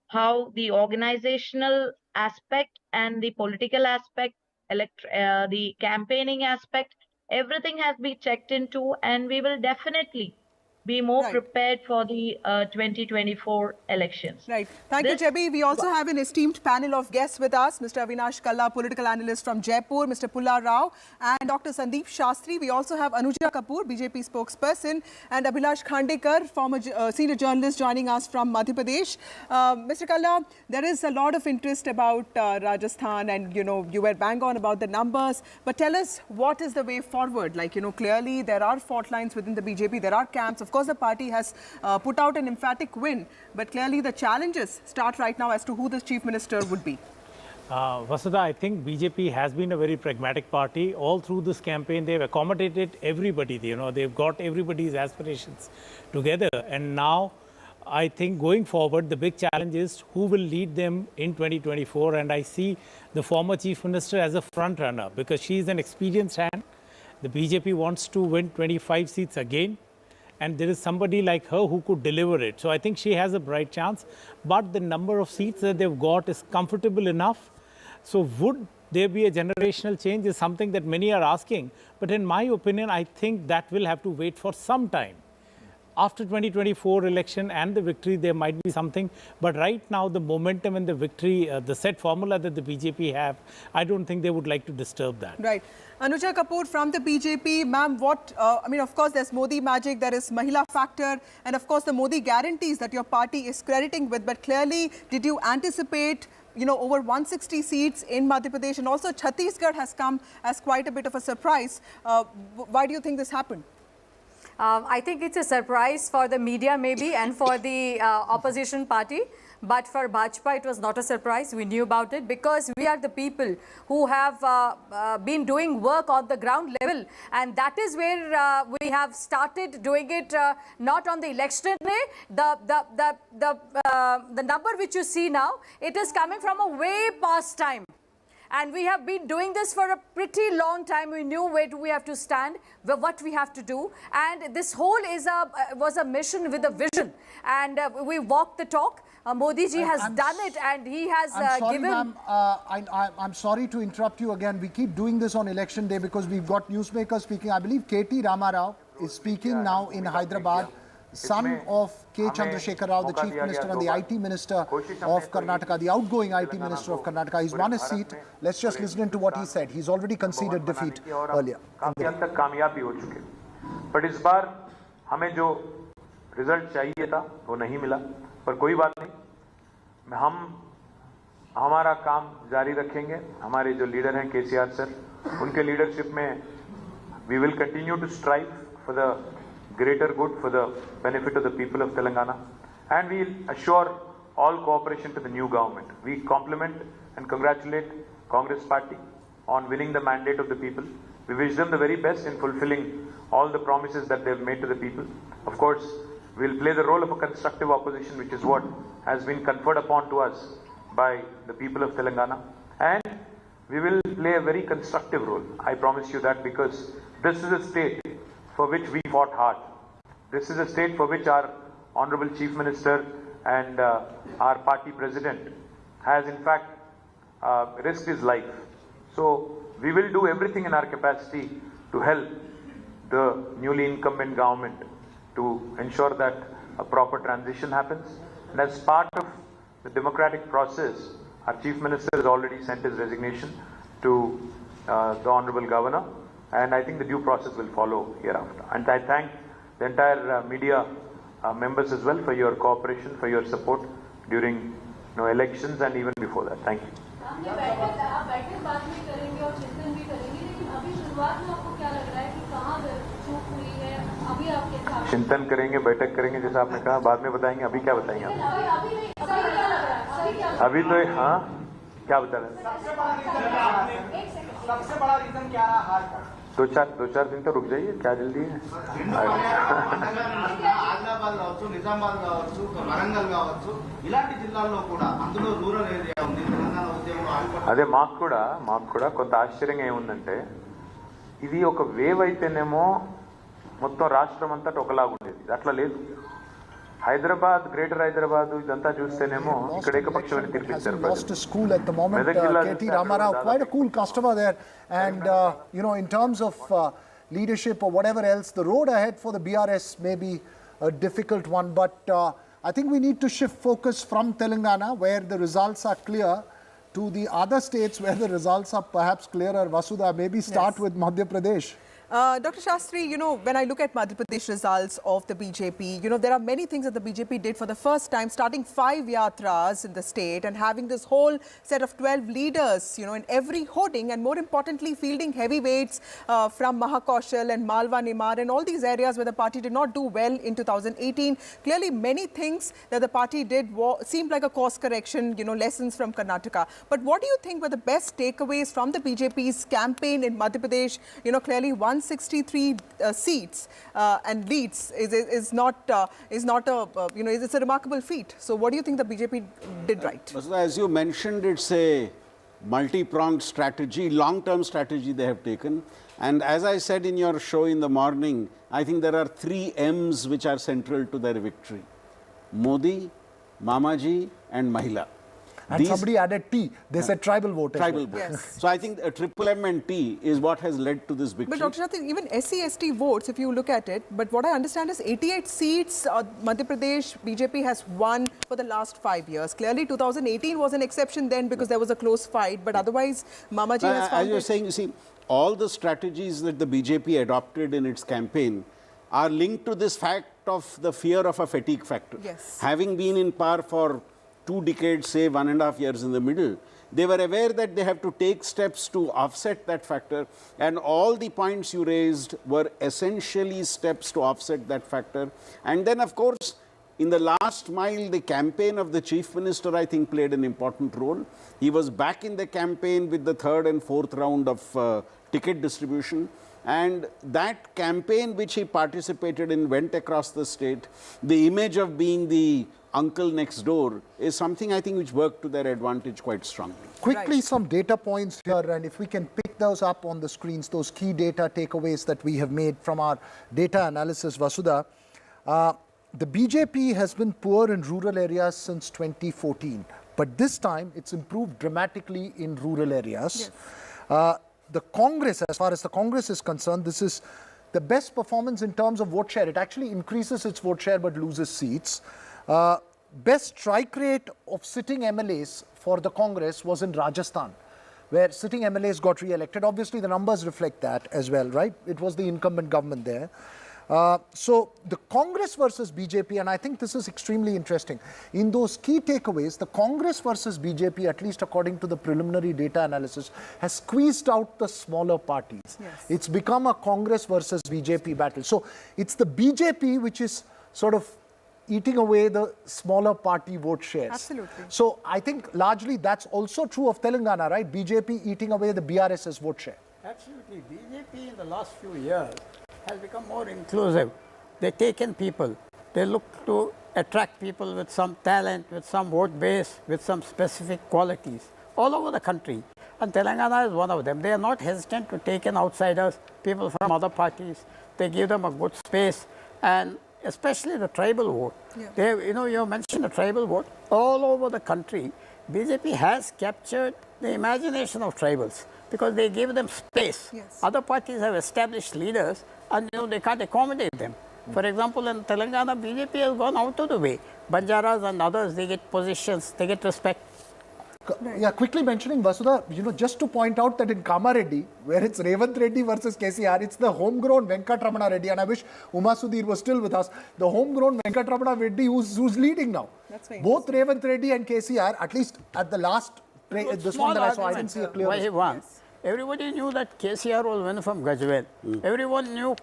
how the organizational aspect and the political aspect, the campaigning aspect, everything has been checked into, and we will definitely be more prepared for the 2024 elections. Right. Thank you, Chebi. We also have an esteemed panel of guests with us. Mr. Avinash Kalla, political analyst from Jaipur, Mr. Pulla Rao, and Dr. Sandeep Shastri. We also have Anuja Kapoor, BJP spokesperson, and Abhilash Khandekar, former senior journalist, joining us from Madhya Pradesh. Mr. Kalla, there is a lot of interest about Rajasthan, and you were bang on about the numbers. But tell us, what is the way forward? Like, clearly there are fault lines within the BJP, there are camps. Of course, the party has put out an emphatic win, but clearly the challenges start right now as to who the chief minister would be. Vasudha, I think BJP has been a very pragmatic party. All through this campaign, they've accommodated everybody. They've got everybody's aspirations together. And now, I think going forward, the big challenge is who will lead them in 2024. And I see the former chief minister as a front runner because she's an experienced hand. The BJP wants to win 25 seats again. And there is somebody like her who could deliver it. So I think she has a bright chance. But the number of seats that they've got is comfortable enough. So would there be a generational change is something that many are asking. But in my opinion, I think that will have to wait for some time. After 2024 election and the victory, there might be something. But right now, the momentum and the victory, the set formula that the BJP have, I don't think they would like to disturb that. Right. Anuja Kapoor from the BJP, ma'am, of course, there's Modi magic, there is Mahila factor, and of course, the Modi guarantees that your party is crediting with. But clearly, did you anticipate over 160 seats in Madhya Pradesh, and also Chhattisgarh has come as quite a bit of a surprise. Why do you think this happened? I think it's a surprise for the media maybe and for the opposition party. But for Bhajpa, it was not a surprise. We knew about it because we are the people who have been doing work on the ground level. And that is where we have started doing it, not on the election day. The number which you see now, it is coming from a way past time. And we have been doing this for a pretty long time. We knew where we have to stand, what we have to do. And this whole was a mission with a vision. And we walked the talk. Modi ji has done it, and he has given... I'm sorry to interrupt you again. We keep doing this on election day because we've got newsmakers speaking. I believe K.T. Ramarao is speaking now in Hyderabad, son of K. Chandrasekhar Rao, the Chief Minister and the IT Minister of Karnataka, the outgoing IT Minister of Karnataka. He's won a seat. Let's just listen to what he said. He's already conceded defeat earlier. But इस बार हमें जो result चाहिए था वो नहीं मिला, पर कोई बात नहीं, हम हमारा काम जारी रखेंगे. हमारे जो लीडर हैं केसीआर सर, उनके लीडरशिप में we will continue to strive for the greater good, for the benefit of the people of Telangana, and we will assure all cooperation to the new government. We compliment and congratulate Congress Party on winning the mandate of the people. We wish them the very best in fulfilling all the promises that they have made to the people. Of course, we will play the role of a constructive opposition, which is what has been conferred upon to us by the people of Telangana, and we will play a very constructive role. I promise you that, because this is a state for which we fought hard. This is a state for which our Honorable Chief Minister and our party president has in fact risked his life. So we will do everything in our capacity to help the newly incumbent government to ensure that a proper transition happens. And as part of the democratic process, our Chief Minister has already sent his resignation to the Honorable Governor, and I think the due process will follow hereafter. And I thank the entire media members as well for your cooperation, for your support during elections and even before that. Thank you. बैठक बाद में करेंगे और चिंतन भी करेंगे, लेकिन अभी शुरुआत में आपको क्या लग रहा है कि कहाँ चूक हुई है? अभी आपके साथ चिंतन करेंगे, बैठक करेंगे, जैसा आपने कहा, बाद में बताएंगे। अभी क्या बताएंगे आप? अभी तो हाँ, क्या बता रहे हैं? सबसे बड़ा रीजन क्या रहा हाल का? दो चार दिन तो रुक जाइए, क्या जल्दी है? ఆదిలాబాద్ కావచ్చు, నిజామాబాద్ కావచ్చు, వరంగల్ కావచ్చు, ఇలాంటి జిల్లాల్లో కూడా అందులో రూరల్ ఏరియా ఉంది. తెలంగాణ ఉద్యమం ఆగిపోయింది. అదే మాకు కూడా కొంత ఆశ్చర్యంగా ఏముందంటే, ఇది ఒక వేవ్ అయితేనేమో మొత్తం రాష్ట్రం అంతటా ఒకలాగా ఉండేది. అట్లా లేదు. హైదరాబాద్, గ్రేటర్ హైదరాబాద్ ఇదంతా చూస్తేనేమో ఇక్కడ ఏకపక్షమైన తీర్పిచ్చారు. Lost a school at the moment, KT Ramarao, quite a cool customer there, and in terms of leadership or whatever else, the road ahead for the BRS may be a difficult one, but I think we need to shift focus from Telangana, where the results are clear, to the other states where the results are perhaps clearer. Vasudha, maybe start with Madhya Pradesh. Dr. Shastri, when I look at Madhya Pradesh results of the BJP, there are many things that the BJP did for the first time, starting 5 yatras in the state and having this whole set of 12 leaders, in every hoarding, and more importantly, fielding heavyweights from Mahakaushal and Malwa Nimar and all these areas where the party did not do well in 2018. Clearly, many things that the party did seemed like a course correction, lessons from Karnataka. But what do you think were the best takeaways from the BJP's campaign in Madhya Pradesh? Clearly 163 seats and leads is not it's a remarkable feat. So what do you think the BJP did right? As you mentioned, it's a multi-pronged strategy, long-term strategy they have taken. And as I said in your show in the morning, I think there are 3 M's which are central to their victory: Modi, Mamaji and Mahila. And somebody added T. They said tribal vote. Tribal vote. Yes. So I think a triple M and T is what has led to this victory. But Dr. Shastri, even SC/ST votes, if you look at it, but what I understand is 88 seats Madhya Pradesh BJP has won for the last 5 years. Clearly 2018 was an exception then because there was a close fight, but otherwise Mamaji has found as you're saying, you see, all the strategies that the BJP adopted in its campaign are linked to this fact of the fear of a fatigue factor. Yes. Having been in power for 2 decades, say 1.5 years in the middle, they were aware that they have to take steps to offset that factor, and all the points you raised were essentially steps to offset that factor. And then, of course, in the last mile, the campaign of the Chief Minister, I think, played an important role. He was back in the campaign with the 3rd and 4th round of ticket distribution. And that campaign which he participated in went across the state. The image of being the uncle next door is something, I think, which worked to their advantage quite strongly. Quickly, some data points here, and if we can pick those up on the screens, those key data takeaways that we have made from our data analysis, Vasudha. The BJP has been poor in rural areas since 2014, but this time it's improved dramatically in rural areas. Yes. The Congress, as far as the Congress is concerned, this is the best performance in terms of vote share. It actually increases its vote share but loses seats. Best strike rate of sitting MLAs for the Congress was in Rajasthan, where sitting MLAs got re-elected. Obviously, the numbers reflect that as well, right? It was the incumbent government there. So the Congress versus BJP, and I think this is extremely interesting. In those key takeaways, the Congress versus BJP, at least according to the preliminary data analysis, has squeezed out the smaller parties. Yes. It's become a Congress versus BJP battle. So it's the BJP which is sort of eating away the smaller party vote shares. Absolutely. So I think largely that's also true of Telangana, right? BJP eating away the BRS's vote share. Absolutely. BJP in the last few years has become more inclusive. They take in people. They look to attract people with some talent, with some vote base, with some specific qualities all over the country. And Telangana is one of them. They are not hesitant to take in outsiders, people from other parties. They give them a good space, and especially the tribal vote. Yeah. You mentioned the tribal vote. All over the country, BJP has captured the imagination of tribals because they give them space. Yes. Other parties have established leaders, and they can't accommodate them. For example, in Telangana, BJP has gone out of the way. Banjaras and others, they get positions, they get respect. Yeah, quickly mentioning Vasudha, just to point out that in Kamareddy, where it's Revanth Reddy versus KCR, it's the homegrown Venkatramana Reddy, and I wish Uma Sudhir was still with us. The homegrown Venkatramana Reddy who's leading now. That's right. Both Revanth Reddy and KCR, at least at the last this one that I saw, I didn't see a clear why he won. Everybody knew that KCR will win from Gajwel. Everyone knew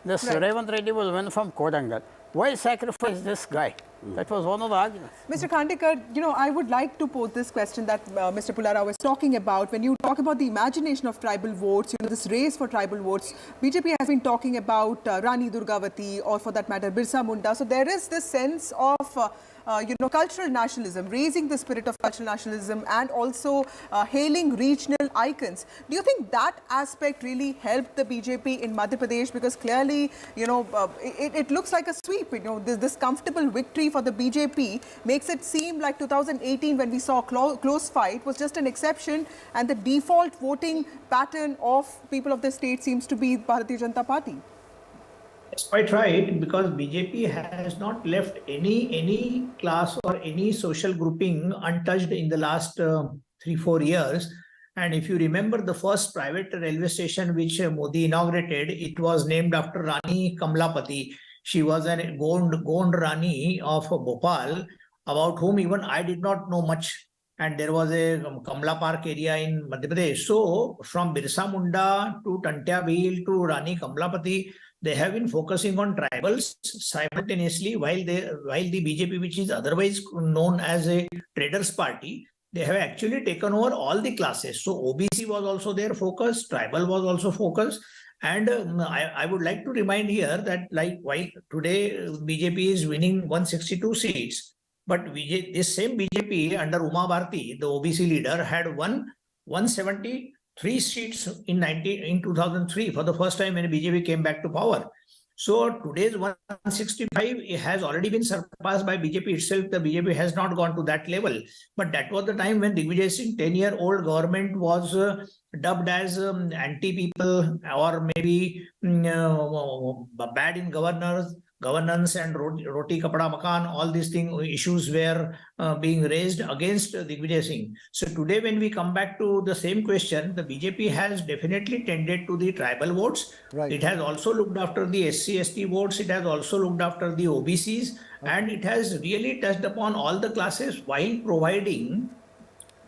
this Revant Reddy will win from Kodangal. Why sacrifice this guy? That was one of the arguments. Mr. Khandekar, I would like to pose this question that Mr. Pullara was talking about. When you talk about the imagination of tribal votes, this race for tribal votes, BJP has been talking about Rani Durgavati or for that matter Birsa Munda. So there is this sense of cultural nationalism, raising the spirit of cultural nationalism and also hailing regional icons. Do you think that aspect really helped the BJP in Madhya Pradesh? Because clearly, it looks like a sweep. This comfortable victory for the BJP makes it seem like 2018 when we saw a close fight was just an exception, and the default voting pattern of people of the state seems to be Bharatiya Janata Party. That's quite right, because BJP has not left any class or any social grouping untouched in the last 3-4 years. And if you remember the first private railway station which Modi inaugurated, it was named after Rani Kamlapati. She was a Gond Rani of Bhopal, about whom even I did not know much. And there was a Kamla Park area in Madhya Pradesh. So from Birsa Munda to Tantia Bhil to Rani Kamlapati, they have been focusing on tribals simultaneously, while the BJP, which is otherwise known as a traders party, they have actually taken over all the classes. So OBC was also their focus, tribal was also focus. And I would like to remind here that while today BJP is winning 162 seats, but this same BJP under Uma Bharti, the OBC leader, had won 173 seats in 2003 for the first time when BJP came back to power. So today's 165 has already been surpassed by BJP itself. The BJP has not gone to that level. But that was the time when Digvijay Singh 10-year-old government was dubbed as anti-people or maybe bad in governance and roti kapda makan, all these issues were being raised against Digvijay Singh. So today when we come back to the same question, the BJP has definitely tended to the tribal votes. Right. It has also looked after the SC/ST votes. It has also looked after the OBCs, and it has really touched upon all the classes while providing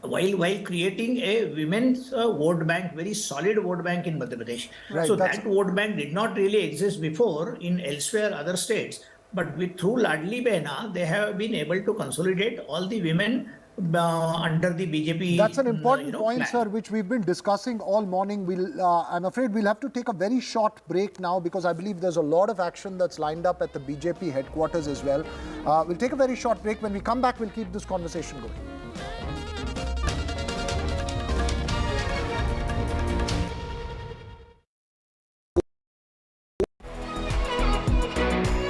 while creating a women's vote bank, very solid vote bank in Madhya Pradesh. Right, so that vote bank did not really exist before in elsewhere other states. But through Ladli Behna, they have been able to consolidate all the women under the BJP. That's an important point, plan. Sir, which we've been discussing all morning. I'm afraid we'll have to take a very short break now because I believe there's a lot of action that's lined up at the BJP headquarters as well. We'll take a very short break. When we come back, we'll keep this conversation going.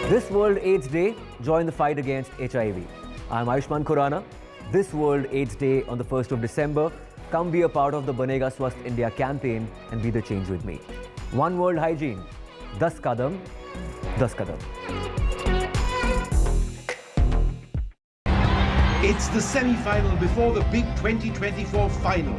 This World AIDS Day, join the fight against HIV. I'm Ayushman Khurrana. This World AIDS Day on the 1st of December, come be a part of the Banega Swasth India campaign and be the change with me. One World Hygiene, 10 kadam, 10 kadam. It's the semi-final before the big 2024 final.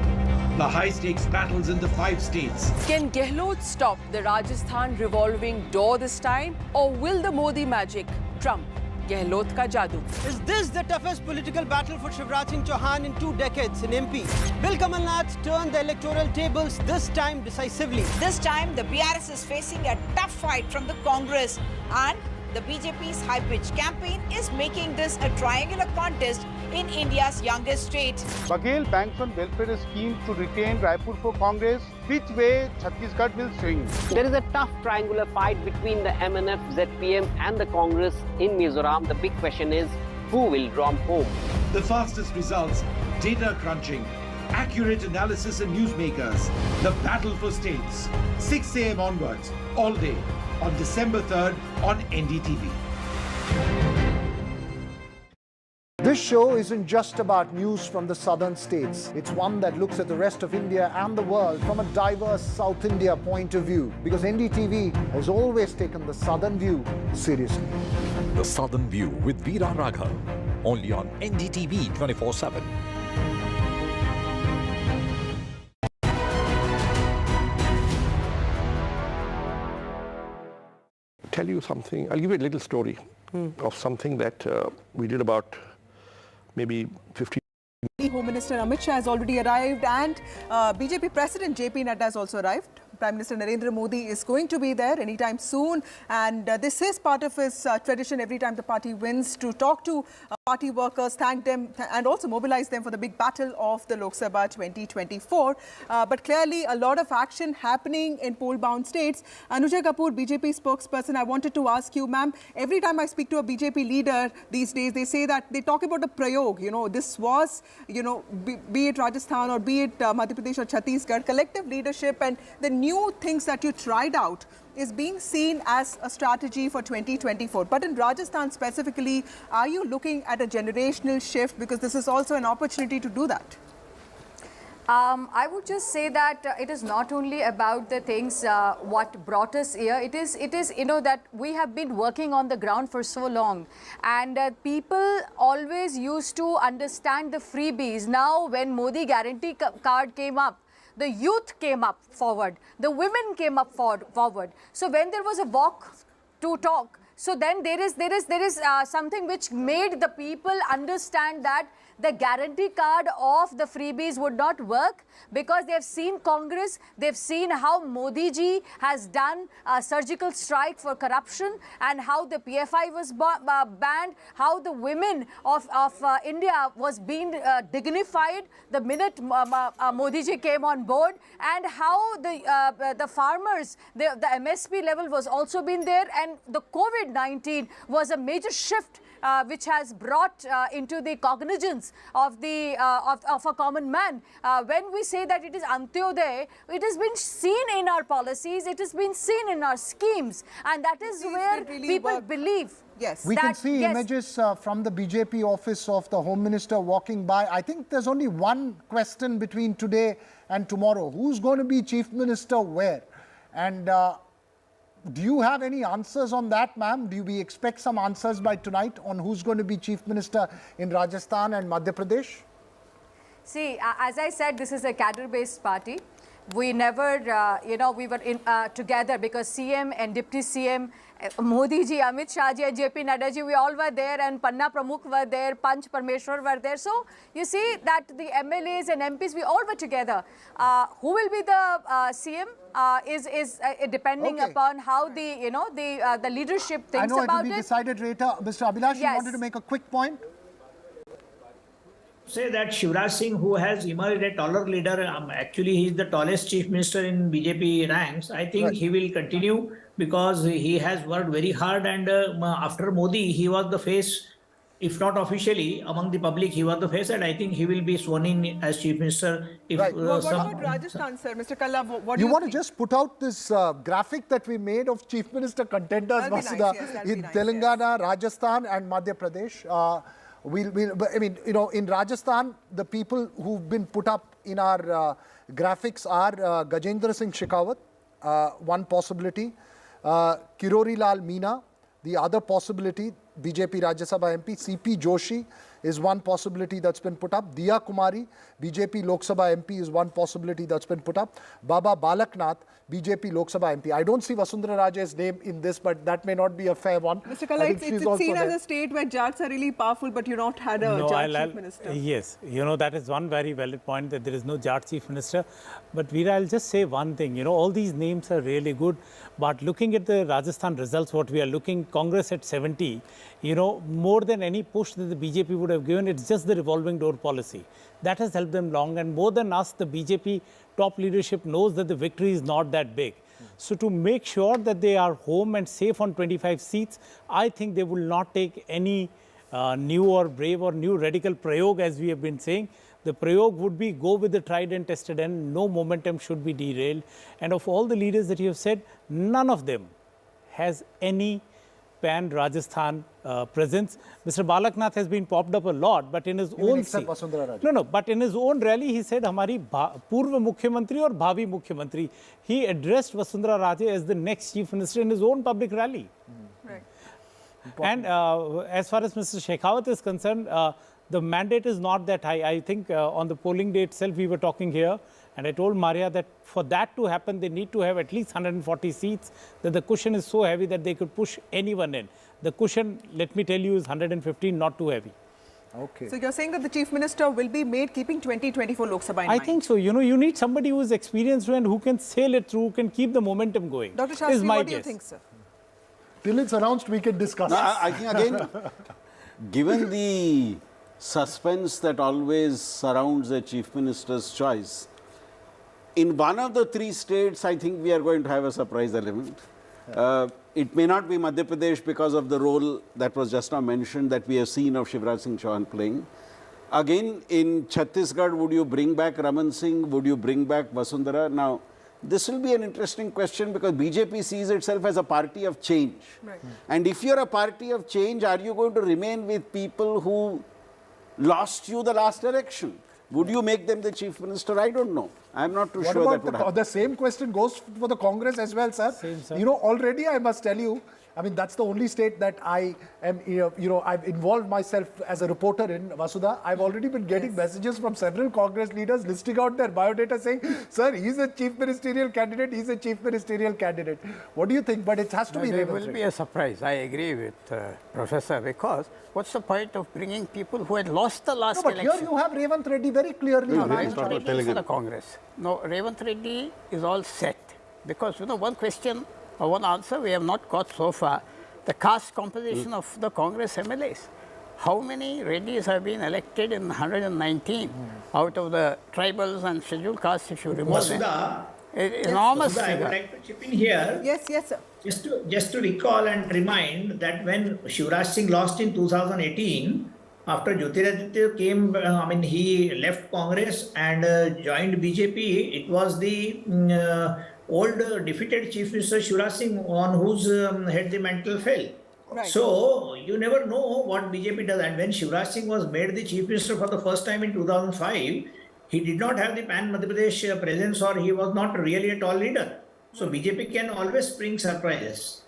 The high-stakes battles in the 5 states. Can Gehlot stop the Rajasthan revolving door this time? Or will the Modi magic trump Gehlot ka jadoo? Is this the toughest political battle for Shivraj Singh Chouhan in 2 decades in MP? Will Kamal Nath turn the electoral tables this time decisively? This time, the BRS is facing a tough fight from the Congress, and the BJP's high-pitched campaign is making this a triangular contest in India's youngest state. Baghel banks on welfare scheme to retain Raipur for Congress. Which way Chhattisgarh will swing? There is a tough triangular fight between the MNF, ZPM and the Congress in Mizoram. The big question is, who will romp home? The fastest results, data crunching, accurate analysis and newsmakers. The battle for states. 6 a.m. onwards, all day, on December 3rd on NDTV. This show isn't just about news from the southern states. It's one that looks at the rest of India and the world from a diverse South India point of view. Because NDTV has always taken the southern view seriously. The Southern View with Veera Raghav, only on NDTV 24/7. Tell you something. I'll give you a little story of something that we did about maybe 15 Home Minister Amit Shah has already arrived, and BJP President JP Nadda has also arrived. Prime Minister Narendra Modi is going to be there anytime soon, and this is part of his tradition every time the party wins to talk to party workers, thank them, and also mobilize them for the big battle of the Lok Sabha 2024. But clearly, a lot of action happening in poll-bound states. Anuja Kapoor, BJP spokesperson, I wanted to ask you, ma'am, every time I speak to a BJP leader these days, they say that they talk about a prayog. You know, this was, you know, be it Rajasthan or be it Madhya Pradesh or Chhattisgarh, collective leadership and the new things that you tried out is being seen as a strategy for 2024. But in Rajasthan specifically, are you looking at a generational shift? Because this is also an opportunity to do that. I would just say that it is not only about the things what brought us here. It is you know that we have been working on the ground for so long, and people always used to understand the freebies. Now, when Modi guarantee card came up, the youth came up forward, the women came up forward. So when there was a walk to talk, so then there is something which made the people understand that the guarantee card of the freebies would not work, because they have seen Congress, they've seen how Modi ji has done a surgical strike for corruption, and how the PFI was banned, how the women of India was being dignified the minute Modi ji came on board, and how the farmers, the MSP level was also been there, and the COVID-19 was a major shift which has brought into the cognizance of a common man. When we say that it is Antyodaya, it has been seen in our policies, it has been seen in our schemes, and that is where really people believe. Yes. We can see images from the BJP office of the Home Minister walking by. I think there's only one question between today and tomorrow. Who's going to be Chief Minister where? And do you have any answers on that, ma'am? Do we expect some answers by tonight on who's going to be Chief Minister in Rajasthan and Madhya Pradesh? See, as I said, this is a cadre-based party. We never, you know, we were together because CM and Deputy CM, Modi ji, Amit Shah ji, and JP Nadda ji, we all were there, and Panna Pramukh were there, Panch Parmeshwar were there. So you see that the MLAs and MPs, we all were together. Who will be the CM is depending upon how the, you know, the leadership thinks about it. I know it will be decided later. Mr. Abhilash, you wanted to make a quick point? Say that Shivraj Singh, who has emerged a taller leader, actually he is the tallest chief minister in BJP ranks. I think he will continue because he has worked very hard, and after Modi, he was the face, if not officially, among the public, he was the face, and I think he will be sworn in as chief minister. If, what about Rajasthan, sir? Mr. Kalla, what do you want think? to just put out this graphic that we made of chief minister contenders, Vasudha, in Telangana, Rajasthan and Madhya Pradesh. I mean, you know, in Rajasthan, the people who've been put up in our graphics are Gajendra Singh Shekhawat, one possibility, Kirori Lal Meena, the other possibility, BJP Rajya Sabha MP, CP Joshi is one possibility that's been put up, Diya Kumari, BJP Lok Sabha MP is one possibility that's been put up, Baba Balaknath, BJP Lok Sabha MP. I don't see Vasundhara Raje's name in this, but that may not be a fair one. Mr. Kalla, it's seen as a state where Jats are really powerful, but you not had a Jat chief minister. Yes, you know, that is one very valid point, that there is no Jat chief minister. But Veera, I'll just say one thing, you know, all these names are really good, but looking at the Rajasthan results, what we are looking, Congress at 70, you know, more than any push that the BJP would have given, it's just the revolving door policy. That has helped them long, and more than us, the BJP top leadership knows that the victory is not that big. So to make sure that they are home and safe on 25 seats, I think they will not take any new or brave or new radical prayog, as we have been saying. The prayog would be go with the tried and tested, and no momentum should be derailed. And of all the leaders that you have said, none of them has any pan-Rajasthan presence. Mr. Balaknath has been popped up a lot, but in his own seat. But in his own rally, he said, "Hamari Purva Mukhyamantri or Bhavi Mukhyamantri." He addressed Vasundhara Raje as the next chief minister in his own public rally. Right. And as far as Mr. Shekhawat is concerned, the mandate is not that high. I think on the polling day itself, we were talking here, and I told Maria that for that to happen, they need to have at least 140 seats, that the cushion is so heavy that they could push anyone in. The cushion, let me tell you, is 115, not too heavy. Okay. So you're saying that the Chief Minister will be made keeping 2024 Lok Sabha in I mind? think so. You need somebody who is experienced and who can sail it through, who can keep the momentum going. Dr. Is Shastri, my what do you guess. think, sir? Till it's announced, we can discuss. No, I think again, given the suspense that always surrounds a Chief Minister's choice, in one of the three states, I think we are going to have a surprise element. It may not be Madhya Pradesh because of the role that was just now mentioned that we have seen of Shivraj Singh Chouhan playing. Again, in Chhattisgarh, would you bring back Raman Singh? Would you bring back Vasundhara? Now, this will be an interesting question because BJP sees itself as a party of change. Right. And if you're a party of change, are you going to remain with people who lost you the last election? Would you make them the Chief Minister? I don't know. I'm not too sure that would happen. The same question goes for the Congress as well, sir. Same, sir. You know, already I must tell you, I mean, that's the only state that I am, I've involved myself as a reporter in, Vasudha. I've already been getting messages from several Congress leaders listing out their biodata saying, sir, he's a chief ministerial candidate, he's a chief ministerial candidate. What do you think? But it has to be It Revanth will be a surprise. I agree with Professor, because what's the point of bringing people who had lost the last but election? here you have Revanth Reddy very clearly. No, Revanth Reddy is for the Congress. No, Revanth Reddy is all set. Because, one question or one answer we have not got so far, the caste composition of the Congress MLAs. How many Reddys have been elected in 119 out of the tribals and scheduled castes, if you remember them? Enormous Vasudha, I figure. would like to chip in here. Yes, yes, sir. Just to recall and remind that when Shivraj Singh lost in 2018, after Jyotiraditya came, he left Congress and joined BJP. It was the old defeated Chief Minister Shivraj Singh on whose head the mantle fell. Right. So you never know what BJP does. And when Shivraj Singh was made the Chief Minister for the first time in 2005, he did not have the pan Madhya Pradesh presence, or he was not really a tall leader. So BJP can always bring surprises.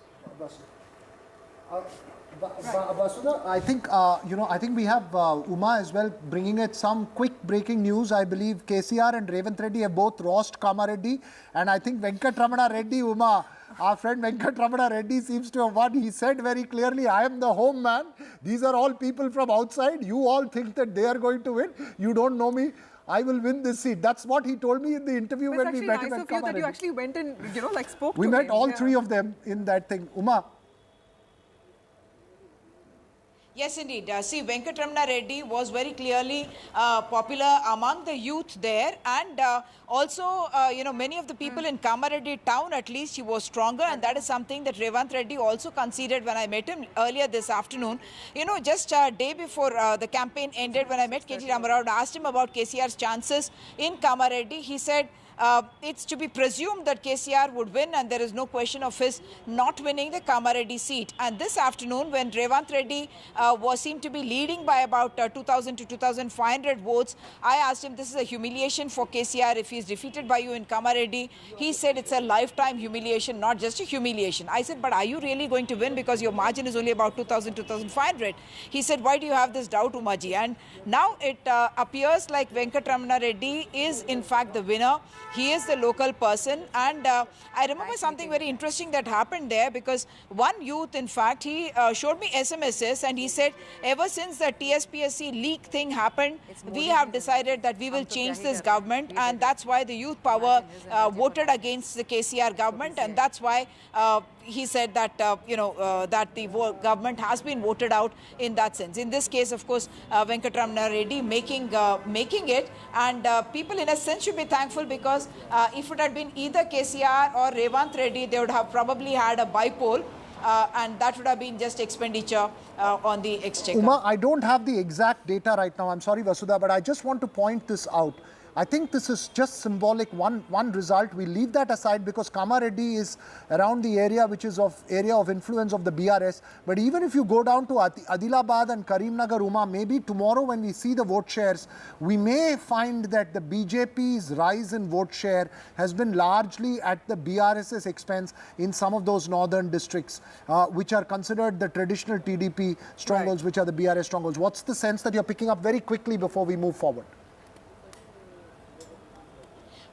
Vasudha, I think we have Uma as well bringing it some quick breaking news. I believe KCR and Revanth Reddy have both lost Kamareddy, and I think Venkatramana Reddy, Uma, our friend Venkatramana Reddy seems to have won. He said very clearly, I am the home man. These are all people from outside. You all think that they are going to win. You don't know me. I will win this seat. That's what he told me in the interview when we met him at It's actually nice of you that you Kamareddy. actually went and, spoke We to met him. all Yeah. three of them in that thing. Uma. Yes, indeed. See, Venkatramana Reddy was very clearly popular among the youth there, and also, many of the people in Kamareddy town, at least, he was stronger, and that is something that Revanth Reddy also conceded when I met him earlier this afternoon. Just a day before the campaign ended, when I met KG Ramarao and asked him about KCR's chances in Kamareddy, he said, it's to be presumed that KCR would win, and there is no question of his not winning the Kamareddy seat. And this afternoon, when Revanth Reddy seemed to be leading by about 2,000 to 2,500 votes, I asked him, this is a humiliation for KCR if he's defeated by you in Kamareddy. He said it's a lifetime humiliation, not just a humiliation. I said, but are you really going to win, because your margin is only about 2,000, 2,500? He said, why do you have this doubt, Umaji? And now it appears like Venkatramana Reddy is in fact the winner. He is the local person, and I remember something very interesting that happened there, because one youth, in fact, he showed me SMSs, and he said, ever since the TSPSC leak thing happened, we have decided that we will change this government, and that's why the youth power voted against the KCR government, and that's why he said that, that the government has been voted out in that sense. In this case, of course, Venkatramana Reddy making it, and people in a sense should be thankful, because if it had been either KCR or Revanth Reddy, they would have probably had a bypoll, and that would have been just expenditure on the exchequer. Uma, I don't have the exact data right now. I'm sorry, Vasudha, but I just want to point this out. I think this is just symbolic, one result. We leave that aside because Kamareddy is around the area which is area of influence of the BRS. But even if you go down to Adilabad and Karimnagar, Uma, maybe tomorrow when we see the vote shares, we may find that the BJP's rise in vote share has been largely at the BRS's expense in some of those northern districts, which are considered the traditional TDP strongholds, which are the BRS strongholds. What's the sense that you're picking up very quickly before we move forward?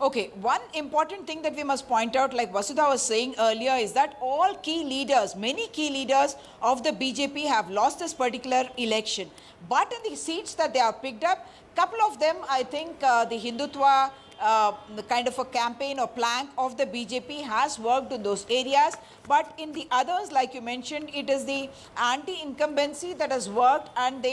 Okay, one important thing that we must point out, like Vasudha was saying earlier, is that all key leaders, many key leaders of the BJP have lost this particular election. But in the seats that they have picked up, couple of them, I think the Hindutva, the kind of a campaign or plank of the BJP has worked in those areas. But in the others, like you mentioned, it is the anti-incumbency that has worked, and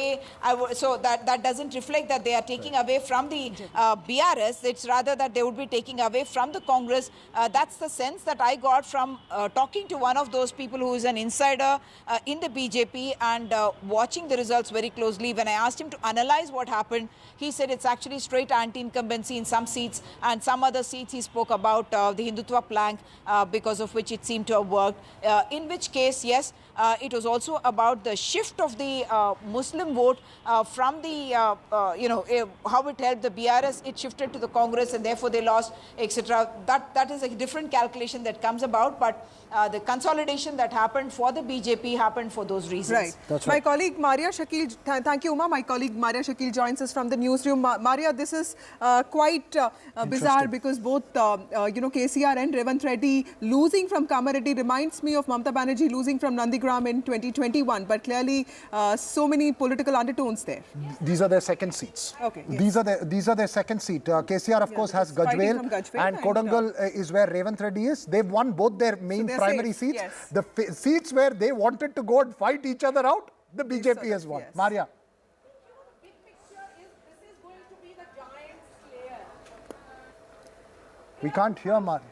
so that doesn't reflect that they are taking away from the BRS. It's rather that they would be taking away from the Congress. That's the sense that I got from talking to one of those people who is an insider in the BJP and watching the results very closely. When I asked him to analyze what happened, he said it's actually straight anti-incumbency in some seats, and some other seats he spoke about the Hindutva plank, because of which it seemed to have worked. In which case, yes, it was also about the shift of the Muslim vote from the, how it helped the BRS, it shifted to the Congress and therefore they lost, etc. That is a different calculation that comes about, but the consolidation that happened for the BJP happened for those reasons. Right. That's My right. colleague Maria Shakil, thank you, Uma. My colleague Maria Shakil joins us from the newsroom. Maria, this is quite bizarre because both, KCR and Revanth Reddy losing from Kamareddy reminds me of Mamata Banerjee losing from Nandigram in 2021. But clearly, so many political undertones there. These are their second seats. Okay. These are their second seat. KCR, of course, has Gajwel, and Kodangal is where Revanth Reddy is. They've won both their main primary seats. Yes. The seats where they wanted to go and fight each other out, the BJP has won. Yes. Maria. Big picture is this is going to be the giant slayer. We can't hear Maria.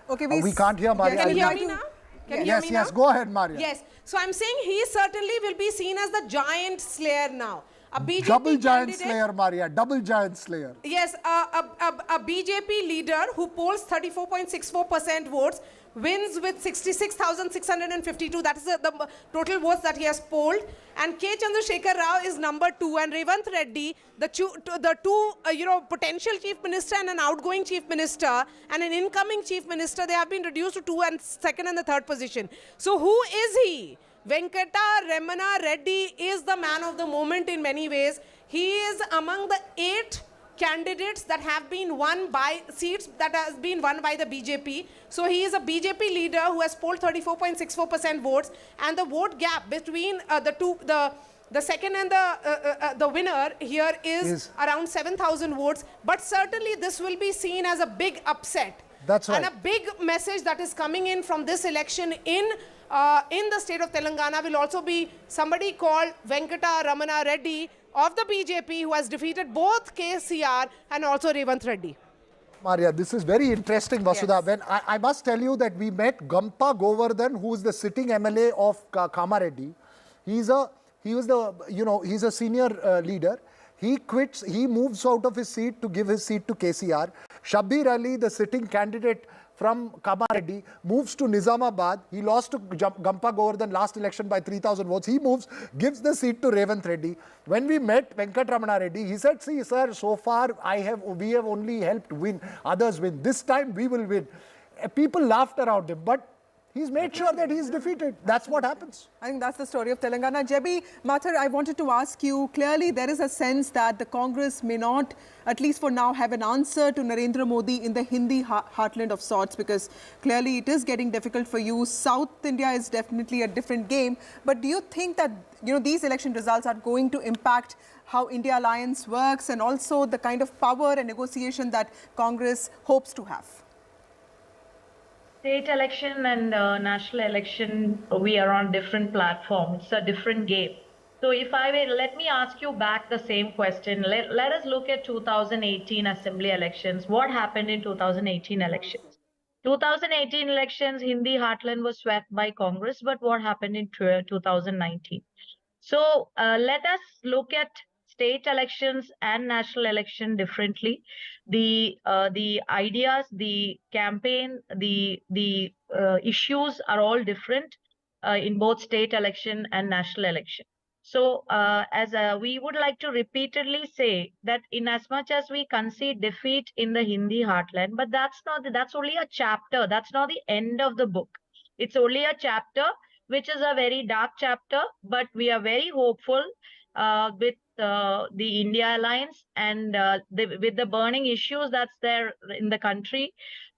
Okay, we can't hear Maria. Can you hear me now? Can you hear me now? Yes, go ahead, Maria. Yes. So I'm saying he certainly will be seen as the giant slayer now. A BJP Double giant candidate, slayer, Maria. Double giant slayer. Yes, a BJP leader who polls 34.64% votes, wins with 66,652. That is the total votes that he has polled. And K. Chandrasekhar Rao is number 2, and Revanth Reddy, the two potential chief minister and an outgoing chief minister and an incoming chief minister, they have been reduced to 2 and second and the third position. So who is he? Venkata Ramana Reddy is the man of the moment in many ways. He is among the 8 candidates that have been won by seats that has been won by the BJP. So he is a BJP leader who has polled 34.64% votes, and the vote gap between the second and the winner here is around 7,000 votes. But certainly this will be seen as a big upset. That's right. And a big message that is coming in from this election in the state of Telangana will also be somebody called Venkata Ramana Reddy of the BJP, who has defeated both KCR and also Revanth Reddy. Maria, this is very interesting, Vasudha. When I must tell you that we met Gampa Govardhan, who is the sitting MLA of Kamareddy. He's a senior leader. He quits, he moves out of his seat to give his seat to KCR. Shabbir Ali, the sitting candidate from Kamareddy, moves to Nizamabad. He lost to Gampa Govardhan last election by 3,000 votes. He moves, gives the seat to Revanth Reddy. When we met Venkatramana Reddy, he said, see, sir, so far we have only helped win, others win. This time we will win. People laughed around him, but he's made sure that he's defeated. That's what happens. I think that's the story of Telangana. Jebi, Mathur, I wanted to ask you, clearly there is a sense that the Congress may not, at least for now, have an answer to Narendra Modi in the Hindi heartland of sorts, because clearly it is getting difficult for you. South India is definitely a different game. But do you think that these election results are going to impact how India Alliance works and also the kind of power and negotiation that Congress hopes to have? State election and national election, we are on different platforms. It's a different game. So if I will, let me ask you back the same question. Let us look at 2018 assembly elections. What happened in 2018 elections? 2018 elections, Hindi heartland was swept by Congress, but what happened in 2019? So let us look at state elections and national election differently. The ideas, the campaign, the issues are all different in both state election and national election. So we would like to repeatedly say that in as much as we concede defeat in the Hindi heartland, but that's only a chapter. That's not the end of the book. It's only a chapter, which is a very dark chapter, but we are very hopeful with the India alliance and with the burning issues that's there in the country,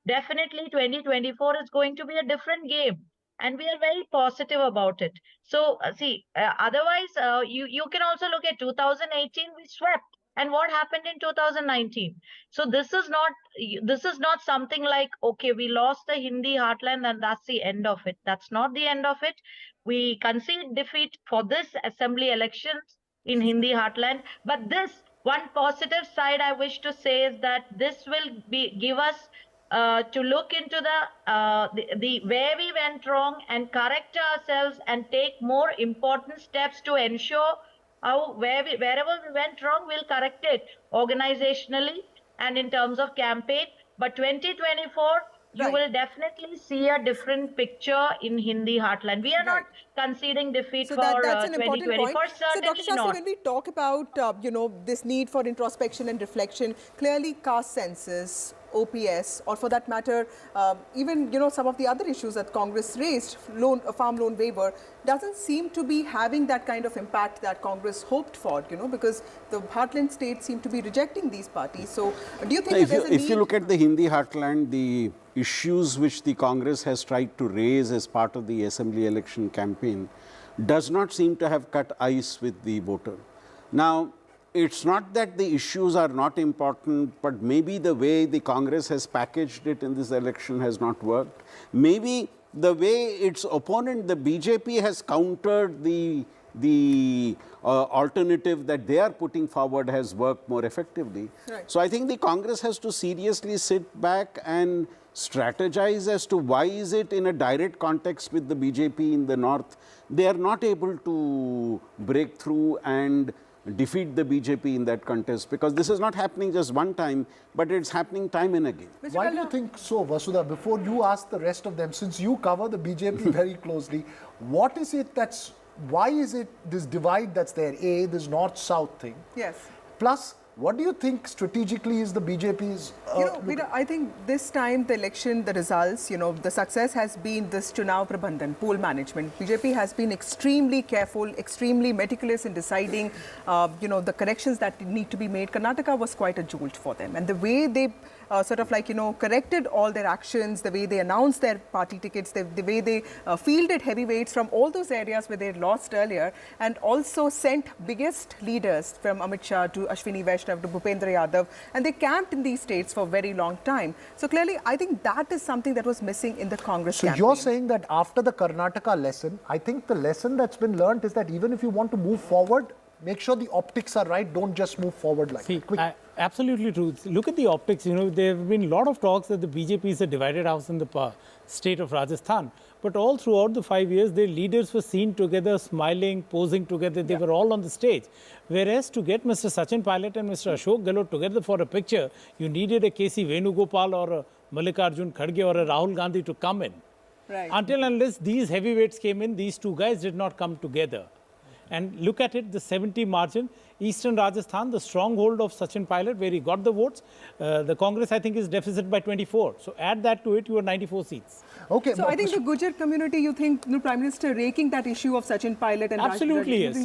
definitely 2024 is going to be a different game. And we are very positive about it. So, otherwise, you can also look at 2018, we swept. And what happened in 2019? So this is not something like, okay, we lost the Hindi heartland and that's the end of it. That's not the end of it. We concede defeat for this assembly elections in Hindi heartland. But this one positive side I wish to say is that this will give us to look into the where we went wrong and correct ourselves and take more important steps to ensure wherever we went wrong, we'll correct it organizationally and in terms of campaign. But 2024, you will definitely see a different picture in Hindi heartland. We are not conceding defeat for that's an important 2024. point. So, Dr. Certainly Shastri, not. when we talk about this need for introspection and reflection, clearly caste census, OPS, or for that matter, even some of the other issues that Congress raised, farm loan waiver, doesn't seem to be having that kind of impact that Congress hoped for. Because the heartland states seem to be rejecting these parties. So, do you think if you look at the Hindi heartland, the issues which the Congress has tried to raise as part of the assembly election campaign does not seem to have cut ice with the voter. Now, it's not that the issues are not important, but maybe the way the Congress has packaged it in this election has not worked. Maybe the way its opponent, the BJP, has countered the alternative that they are putting forward has worked more effectively. Right. So I think the Congress has to seriously sit back and strategize as to why is it in a direct context with the BJP in the north, they are not able to break through and defeat the BJP in that contest, because this is not happening just one time, but it's happening time and again. Why do you think so, Vasudha? Before you ask the rest of them, since you cover the BJP very closely, what is it why is it this divide that's there? This north-south thing. Yes. Plus, what do you think strategically is the BJP's... Veera, I think this time the election, the results, the success has been this Chunav Prabandhan, poll management. BJP has been extremely careful, extremely meticulous in deciding, the corrections that need to be made. Karnataka was quite a jolt for them. And the way they corrected all their actions, the way they announced their party tickets, the way they fielded heavyweights from all those areas where they had lost earlier, and also sent biggest leaders from Amit Shah to Ashwini Vaishnav to Bhupendra Yadav, and they camped in these states for a very long time. So clearly, I think that is something that was missing in the Congress campaign. So you're saying that after the Karnataka lesson, I think the lesson that's been learned is that even if you want to move forward, make sure the optics are right, don't just move forward like that. Absolutely true. Look at the optics. There have been a lot of talks that the BJP is a divided house in the state of Rajasthan. But all throughout the 5 years, their leaders were seen together, smiling, posing together. They were all on the stage. Whereas to get Mr. Sachin Pilot and Mr. Ashok Gehlot together for a picture, you needed a K.C. Venugopal or a Mallikarjun Kharge or a Rahul Gandhi to come in. Right. Until unless these heavyweights came in, these two guys did not come together. And look at it, the 70 margin, Eastern Rajasthan, the stronghold of Sachin Pilot, where he got the votes. The Congress, I think, is deficit by 24. So add that to it, you are 94 seats. Okay. So I think the Gujar community, you think the Prime Minister raking that issue of Sachin Pilot and absolutely yes.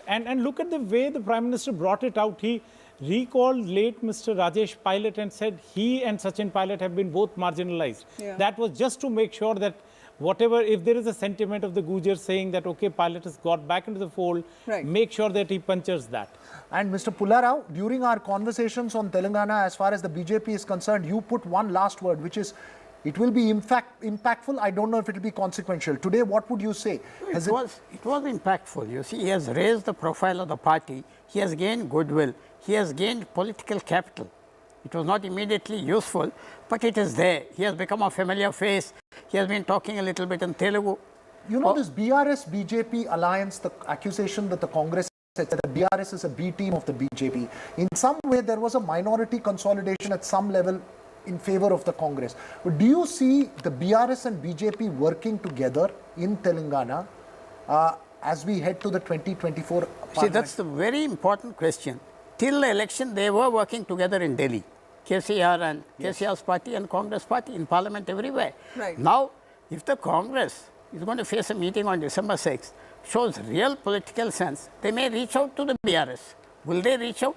And look at the way the Prime Minister brought it out. He recalled late Mr. Rajesh Pilot and said he and Sachin Pilot have been both marginalized. Yeah. That was just to make sure that whatever, if there is a sentiment of the Gujar saying that, okay, Pilot has got back into the fold, make sure that he punches that. And Mr. Pullarao, during our conversations on Telangana, as far as the BJP is concerned, you put one last word, which is, it will be impactful. I don't know if it will be consequential. Today, what would you say? It was impactful. You see, he has raised the profile of the party. He has gained goodwill. He has gained political capital. It was not immediately useful, but it is there. He has become a familiar face. He has been talking a little bit in Telugu. This BRS-BJP alliance, the accusation that the Congress said that the BRS is a B team of the BJP. In some way, there was a minority consolidation at some level in favor of the Congress. But do you see the BRS and BJP working together in Telangana as we head to the 2024 parliament? See, that's the very important question. Till the election, they were working together in Delhi. KCR and KCR's party and Congress party in parliament everywhere. Right. Now, if the Congress is going to face a meeting on December 6th, shows real political sense, they may reach out to the BRS. Will they reach out?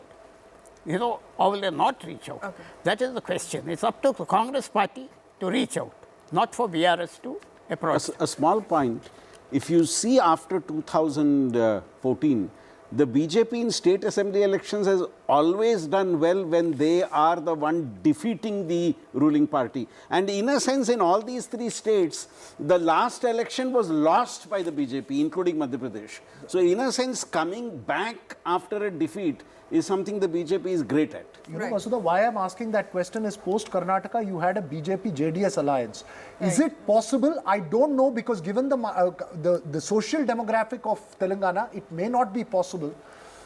You know, or will they not reach out? Okay. That is the question. It's up to the Congress party to reach out, not for BRS to approach. A small point. If you see after 2014, the BJP in state assembly elections has always done well when they are the one defeating the ruling party. And in a sense, in all these three states, the last election was lost by the BJP, including Madhya Pradesh. So in a sense, coming back after a defeat is something the BJP is great at. You know, Vasudha, why I'm asking that question is post-Karnataka, you had a BJP-JDS alliance. Is it possible? I don't know, because given the social demographic of Telangana, it may not be possible.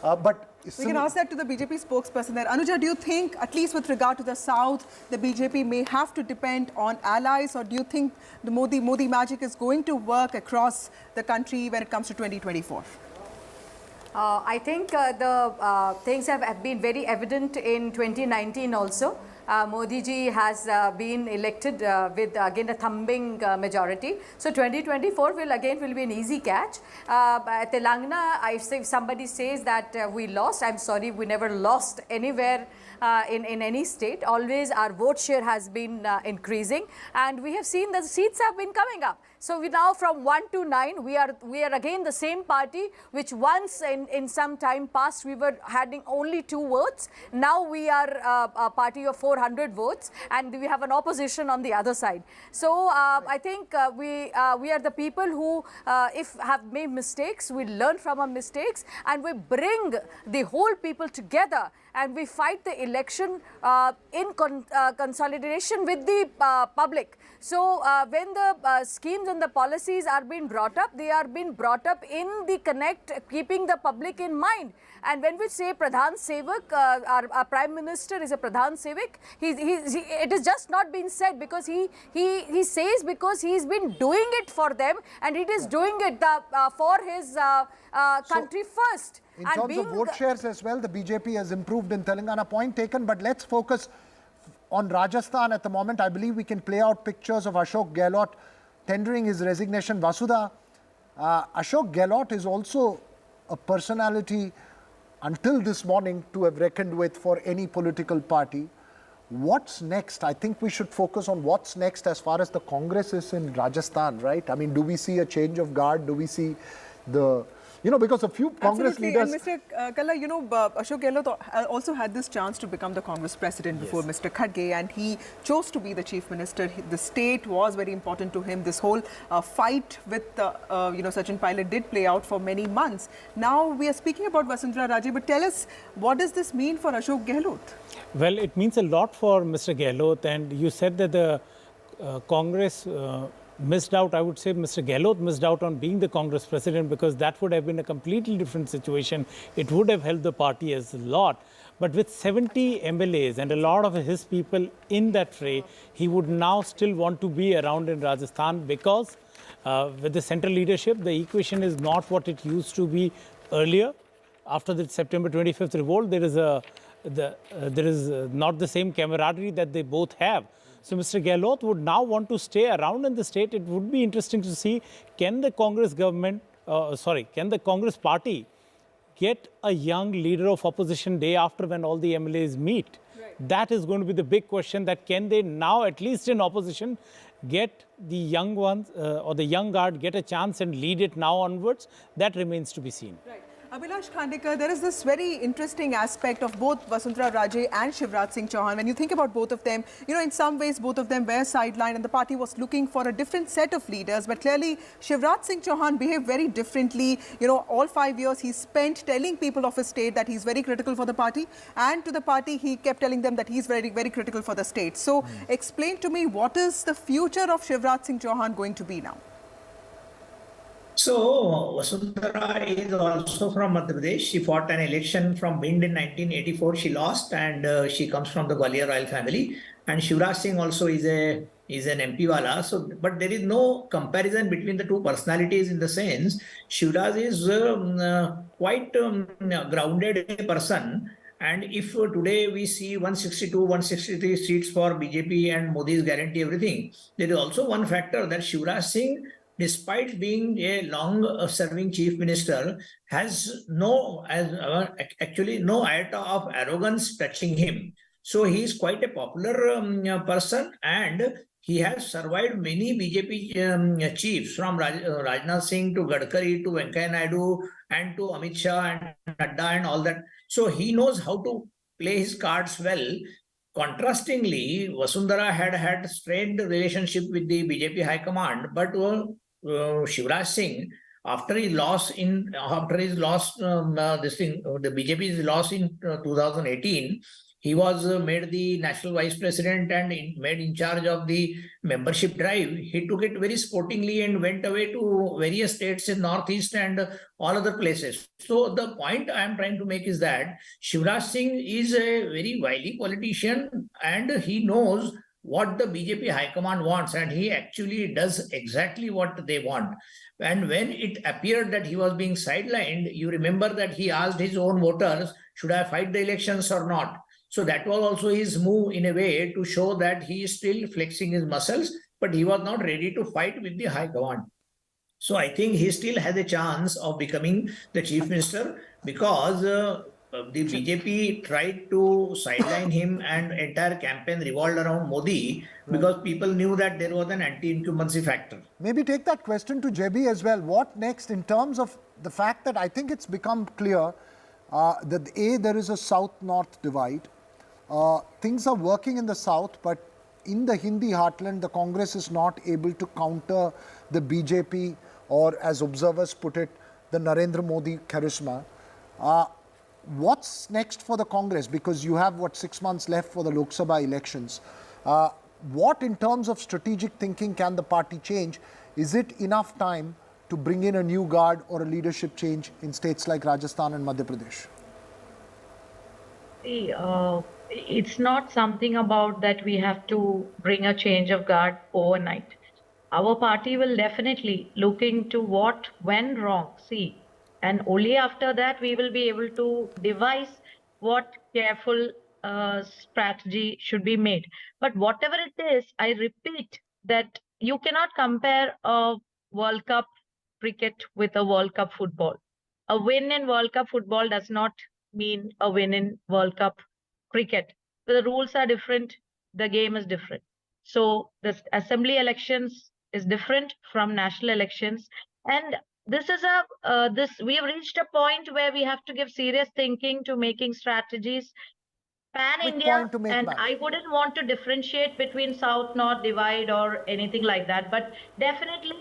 But we can ask that to the BJP spokesperson there. Anuja, do you think, at least with regard to the South, the BJP may have to depend on allies, or do you think the Modi magic is going to work across the country when it comes to 2024? I think the things have been very evident in 2019 also. Modi ji has been elected with again a thumping majority. So 2024 will be an easy catch. Telangana, if somebody says that we lost, I'm sorry, we never lost anywhere in any state. Always our vote share has been increasing, and we have seen that the seats have been coming up. So we now from 1 to 9, we are again the same party which once in some time past we were having only 2 votes. Now we are a party of 400 votes, and we have an opposition on the other side. So I think we are the people who, if have made mistakes, we learn from our mistakes and we bring the whole people together, and we fight the election in consolidation with the public. So when the schemes and the policies are being brought up, they are being brought up in the connect, keeping the public in mind. And when we say Pradhan Sevak, our Prime Minister is a Pradhan Sevak, it is just not been said because he says because he's been doing it for them, and it is doing it for his country first. In terms of vote shares as well, the BJP has improved in Telangana, point taken, but let's focus on Rajasthan at the moment. I believe we can play out pictures of Ashok Gehlot tendering his resignation. Vasudha, Ashok Gehlot is also a personality until this morning to have reckoned with for any political party. What's next? I think we should focus on what's next as far as the Congress is in Rajasthan, right? I mean, do we see a change of guard? Do we see the... You know, because a few Congress leaders... And Mr. Kalla, you know, Ashok Gehlot also had this chance to become the Congress president before Mr. Kharge, and he chose to be the chief minister. The state was very important to him. This whole fight with, Sachin Pilot did play out for many months. Now we are speaking about Vasundhara Raje, but tell us, what does this mean for Ashok Gehlot? Well, it means a lot for Mr. Gehlot, and you said that the Congress... missed out, I would say Mr. Gehlot missed out on being the Congress president, because that would have been a completely different situation. It would have helped the party as a lot. But with 70 MLAs and a lot of his people in that fray, he would now still want to be around in Rajasthan, because with the central leadership, the equation is not what it used to be earlier. After the September 25th revolt, there is not the same camaraderie that they both have. So Mr. Gehlot would now want to stay around in the state. It would be interesting to see, can the Congress government, can the Congress party get a young leader of opposition day after when all the MLAs meet? Right. That is going to be the big question, that can they now, at least in opposition, get the young ones or the young guard get a chance and lead it now onwards? That remains to be seen. Right. Abhilash Khandekar, there is this very interesting aspect of both Vasundhara Raje and Shivraj Singh Chouhan. When you think about both of them, you know, in some ways both of them were sidelined and the party was looking for a different set of leaders. But clearly Shivraj Singh Chouhan behaved very differently. You know, all 5 years he spent telling people of his state that he's very critical for the party, and to the party he kept telling them that he's very, very critical for the state. So explain to me, what is the future of Shivraj Singh Chouhan going to be now? So, Vasundhara is also from Madhya Pradesh. She fought an election from Bhind in 1984. She lost, and she comes from the Gwalior royal family. And Shivraj Singh also is an MP wala. So, but there is no comparison between the two personalities, in the sense Shivraj is quite grounded person. And if today we see 162, 163 seats for BJP and Modi's guarantee everything, there is also one factor that Shivraj Singh despite being a long-serving chief minister, has actually no iota of arrogance touching him. So he is quite a popular person, and he has survived many BJP chiefs from Rajnath Singh to Gadkari to Venkaiah Naidu and to Amit Shah and Nadda and all that. So he knows how to play his cards well. Contrastingly, Vasundhara had strained relationship with the BJP High Command, but Shivraj Singh, after his loss, the BJP's loss in 2018, he was made the national vice president and made in charge of the membership drive. He took it very sportingly and went away to various states in Northeast and all other places. So the point I am trying to make is that Shivraj Singh is a very wily politician, and he knows what the BJP High Command wants, and he actually does exactly what they want. And when it appeared that he was being sidelined, you remember that he asked his own voters, should I fight the elections or not? So that was also his move in a way to show that he is still flexing his muscles, but he was not ready to fight with the High Command. So I think he still has a chance of becoming the chief minister, because the BJP tried to sideline him, and entire campaign revolved around Modi, because people knew that there was an anti-incumbency factor. Maybe take that question to JB as well. What next in terms of the fact that I think it's become clear that there is a south-north divide. Things are working in the south, but in the Hindi heartland, the Congress is not able to counter the BJP, or as observers put it, the Narendra Modi charisma. What's next for the Congress? Because you have, 6 months left for the Lok Sabha elections. What in terms of strategic thinking can the party change? Is it enough time to bring in a new guard or a leadership change in states like Rajasthan and Madhya Pradesh? It's not something about that we have to bring a change of guard overnight. Our party will definitely look into what went wrong, and only after that we will be able to devise what careful strategy should be made. But whatever it is, I repeat that you cannot compare a World Cup cricket with a World Cup football. A win in World Cup football does not mean a win in World Cup cricket. The rules are different, the game is different. So the assembly elections is different from national elections, and this is we have reached a point where we have to give serious thinking to making strategies pan-India, and I wouldn't want to differentiate between South-North divide or anything like that, but definitely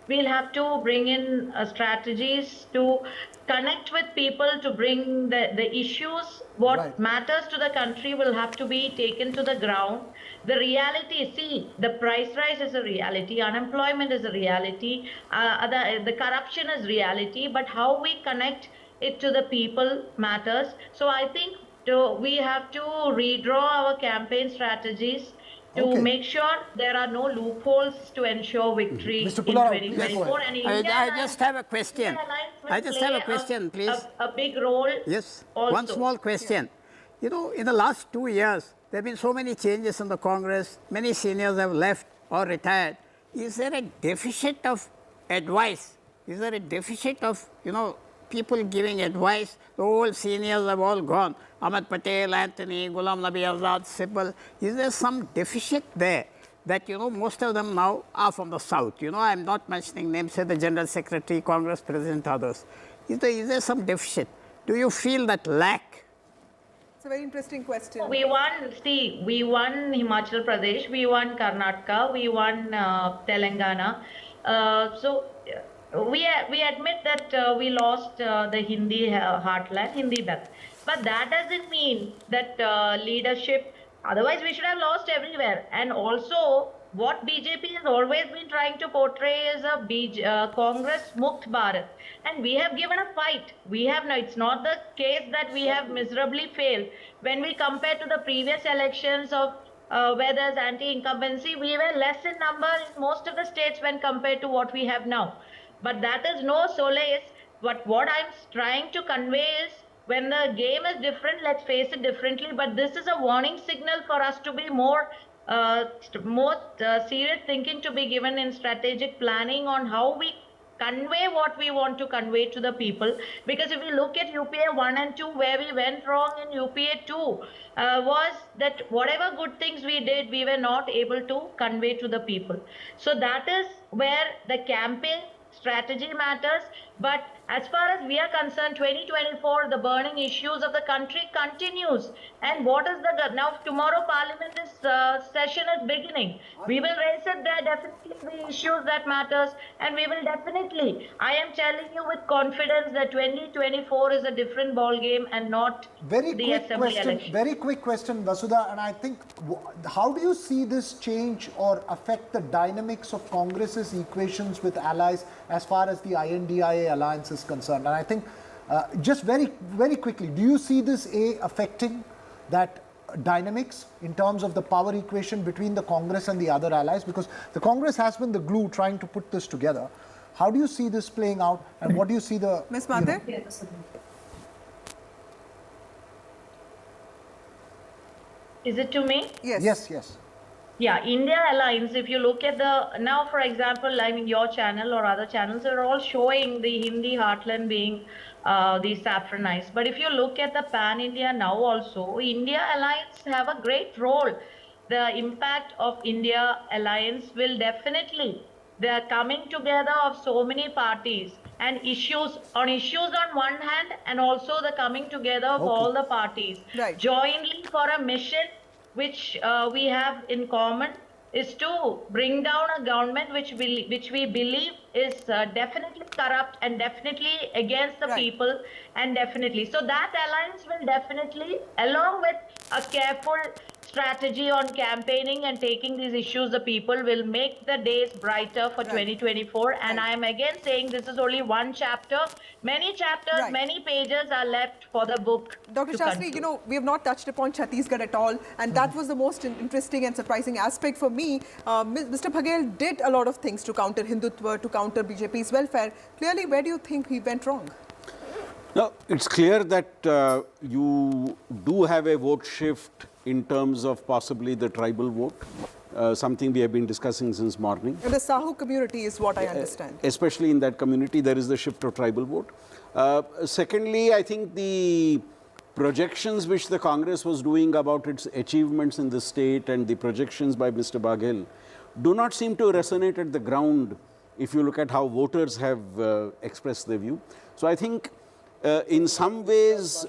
we'll have to bring in strategies to connect with people, to bring the issues, what matters to the country will have to be taken to the ground. The reality, the price rise is a reality, unemployment is a reality, the corruption is reality, but how we connect it to the people matters. So I think we have to redraw our campaign strategies to make sure there are no loopholes to ensure victory in 2024. And I just have a question. I just have a question, please. A big role. Yes. Also. One small question. You know, in the last 2 years, there have been so many changes in the Congress. Many seniors have left or retired. Is there a deficit of advice? Is there a deficit of, people giving advice? The old seniors have all gone. Ahmed Patel, Anthony, Ghulam Nabi Azad, Sibal. Is there some deficit there that, most of them now are from the south? I'm not mentioning names, say the General Secretary, Congress President, others. Is there some deficit? Do you feel that lack? It's a very interesting question. We won Himachal Pradesh, we won Karnataka, we won Telangana. So we admit that we lost the Hindi heartland, Hindi belt. But that doesn't mean that leadership, otherwise we should have lost everywhere. And also, what BJP has always been trying to portray is a Congress Mukt Bharat. And we have given a fight. It's not the case that we have miserably failed. When we compare to the previous elections of where there's anti-incumbency, we were less in number in most of the states when compared to what we have now. But that is no solace. But what I'm trying to convey is, when the game is different, let's face it differently. But this is a warning signal for us to be more more serious thinking to be given in strategic planning on how we convey what we want to convey to the people. Because if we look at UPA 1 and 2, where we went wrong in UPA 2 was that whatever good things we did, we were not able to convey to the people. So that is where the campaign strategy matters. But as far as we are concerned, 2024, the burning issues of the country continues. And what is now tomorrow Parliament session is beginning. We will raise it there, definitely the issues that matters, and we will definitely, I am telling you with confidence that 2024 is a different ball game and not the assembly election. Very quick question, Vasudha, and I think, how do you see this change or affect the dynamics of Congress's equations with allies as far as the INDIA alliance is concerned? And I think, just very quickly, do you see this affecting that dynamics in terms of the power equation between the Congress and the other allies? Because the Congress has been the glue trying to put this together. How do you see this playing out, and what do you see the... Ms. Mathe? Is it to me? Yes. Yeah, India Alliance, if you look at now for example, I mean your channel or other channels are all showing the Hindi heartland being the saffronized. But if you look at the pan-India now also, India Alliance have a great role. The impact of India Alliance will definitely, they are coming together of so many parties and issues on one hand, and also the coming together of all the parties jointly for a mission which we have in common, is to bring down a government which we believe is definitely corrupt and definitely against the people, and definitely. So that alliance will definitely, along with a careful strategy on campaigning and taking these issues, the people will make the days brighter for 2024. And I am again saying this is only one chapter. Many chapters, many pages are left for the book. Dr. Shastri, you know, we have not touched upon Chhattisgarh at all, and that was the most interesting and surprising aspect for me. Mr. Baghel did a lot of things to counter Hindutva, to counter BJP's welfare. Clearly, where do you think he went wrong? No, it's clear that you do have a vote shift in terms of possibly the tribal vote, something we have been discussing since morning. And the Sahu community is what I understand. Especially in that community, there is the shift of tribal vote. Secondly, I think the projections which the Congress was doing about its achievements in the state and the projections by Mr. Baghel do not seem to resonate at the ground if you look at how voters have expressed their view. So I think in some ways,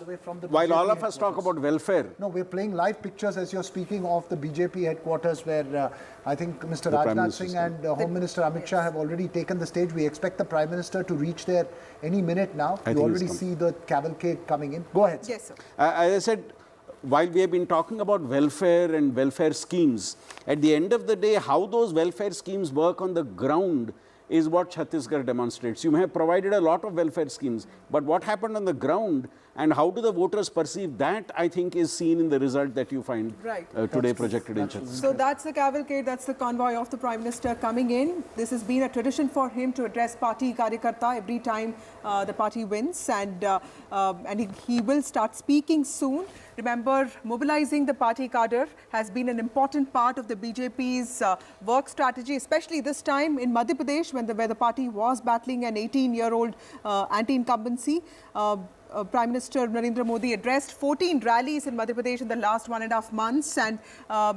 while all of us talk about welfare... No, we're playing live pictures as you're speaking of the BJP headquarters where I think Mr. Rajnath Singh and Home Minister Amit Shah have already taken the stage. We expect the Prime Minister to reach there any minute now. You already see the cavalcade coming in. Go ahead. Yes, sir. As I said, while we have been talking about welfare and welfare schemes, at the end of the day, how those welfare schemes work on the ground is what Chhattisgarh demonstrates. You may have provided a lot of welfare schemes, but what happened on the ground and how do the voters perceive that, I think, is seen in the result that you find today projected in Chhattisgarh. So that's the cavalcade, that's the convoy of the Prime Minister coming in. This has been a tradition for him to address party Karyakarta every time the party wins, and he will start speaking soon. Remember, mobilizing the party cadre has been an important part of the BJP's work strategy, especially this time in Madhya Pradesh where the party was battling an 18-year-old anti-incumbency. Prime Minister Narendra Modi addressed 14 rallies in Madhya Pradesh in the last 1.5 months, and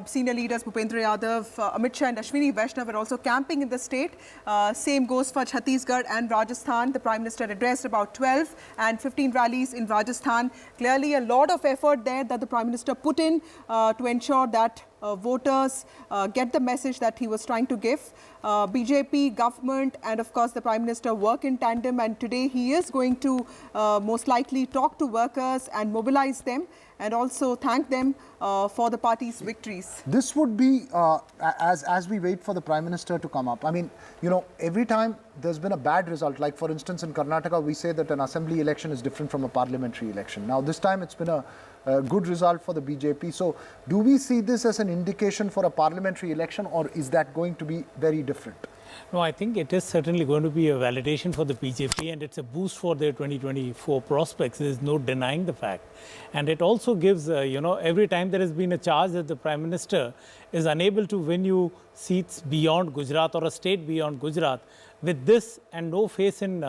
senior leaders Bhupendra Yadav, Amit Shah and Ashwini Vaishnav are also camping in the state. Same goes for Chhattisgarh and Rajasthan. The Prime Minister addressed about 12 and 15 rallies in Rajasthan. Clearly a lot of effort there that the Prime Minister put in to ensure that voters get the message that he was trying to give. BJP, government and of course the Prime Minister work in tandem, and today he is going to most likely talk to workers and mobilize them and also thank them for the party's victories. This would be, as we wait for the Prime Minister to come up, I mean, you know, every time there's been a bad result, like for instance in Karnataka, we say that an assembly election is different from a parliamentary election. Now this time it's been a good result for the BJP. So do we see this as an indication for a parliamentary election, or is that going to be very different? No, I think it is certainly going to be a validation for the BJP, and it's a boost for their 2024 prospects. There is no denying the fact. And it also gives, every time there has been a charge that the Prime Minister is unable to win you seats beyond Gujarat or a state beyond Gujarat, with this and no face in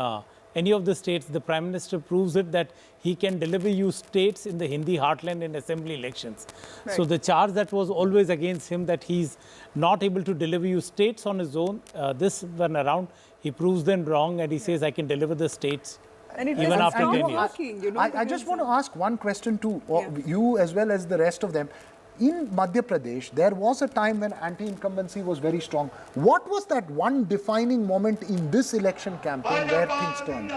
any of the states, the Prime Minister proves it that he can deliver you states in the Hindi heartland in assembly elections. Right. So the charge that was always against him, that he's not able to deliver you states on his own, this one around, he proves them wrong, and he says, I can deliver the states and it even after 10 years. I just want to ask one question to you as well as the rest of them. In Madhya Pradesh, there was a time when anti-incumbency was very strong. What was that one defining moment in this election campaign where things turned?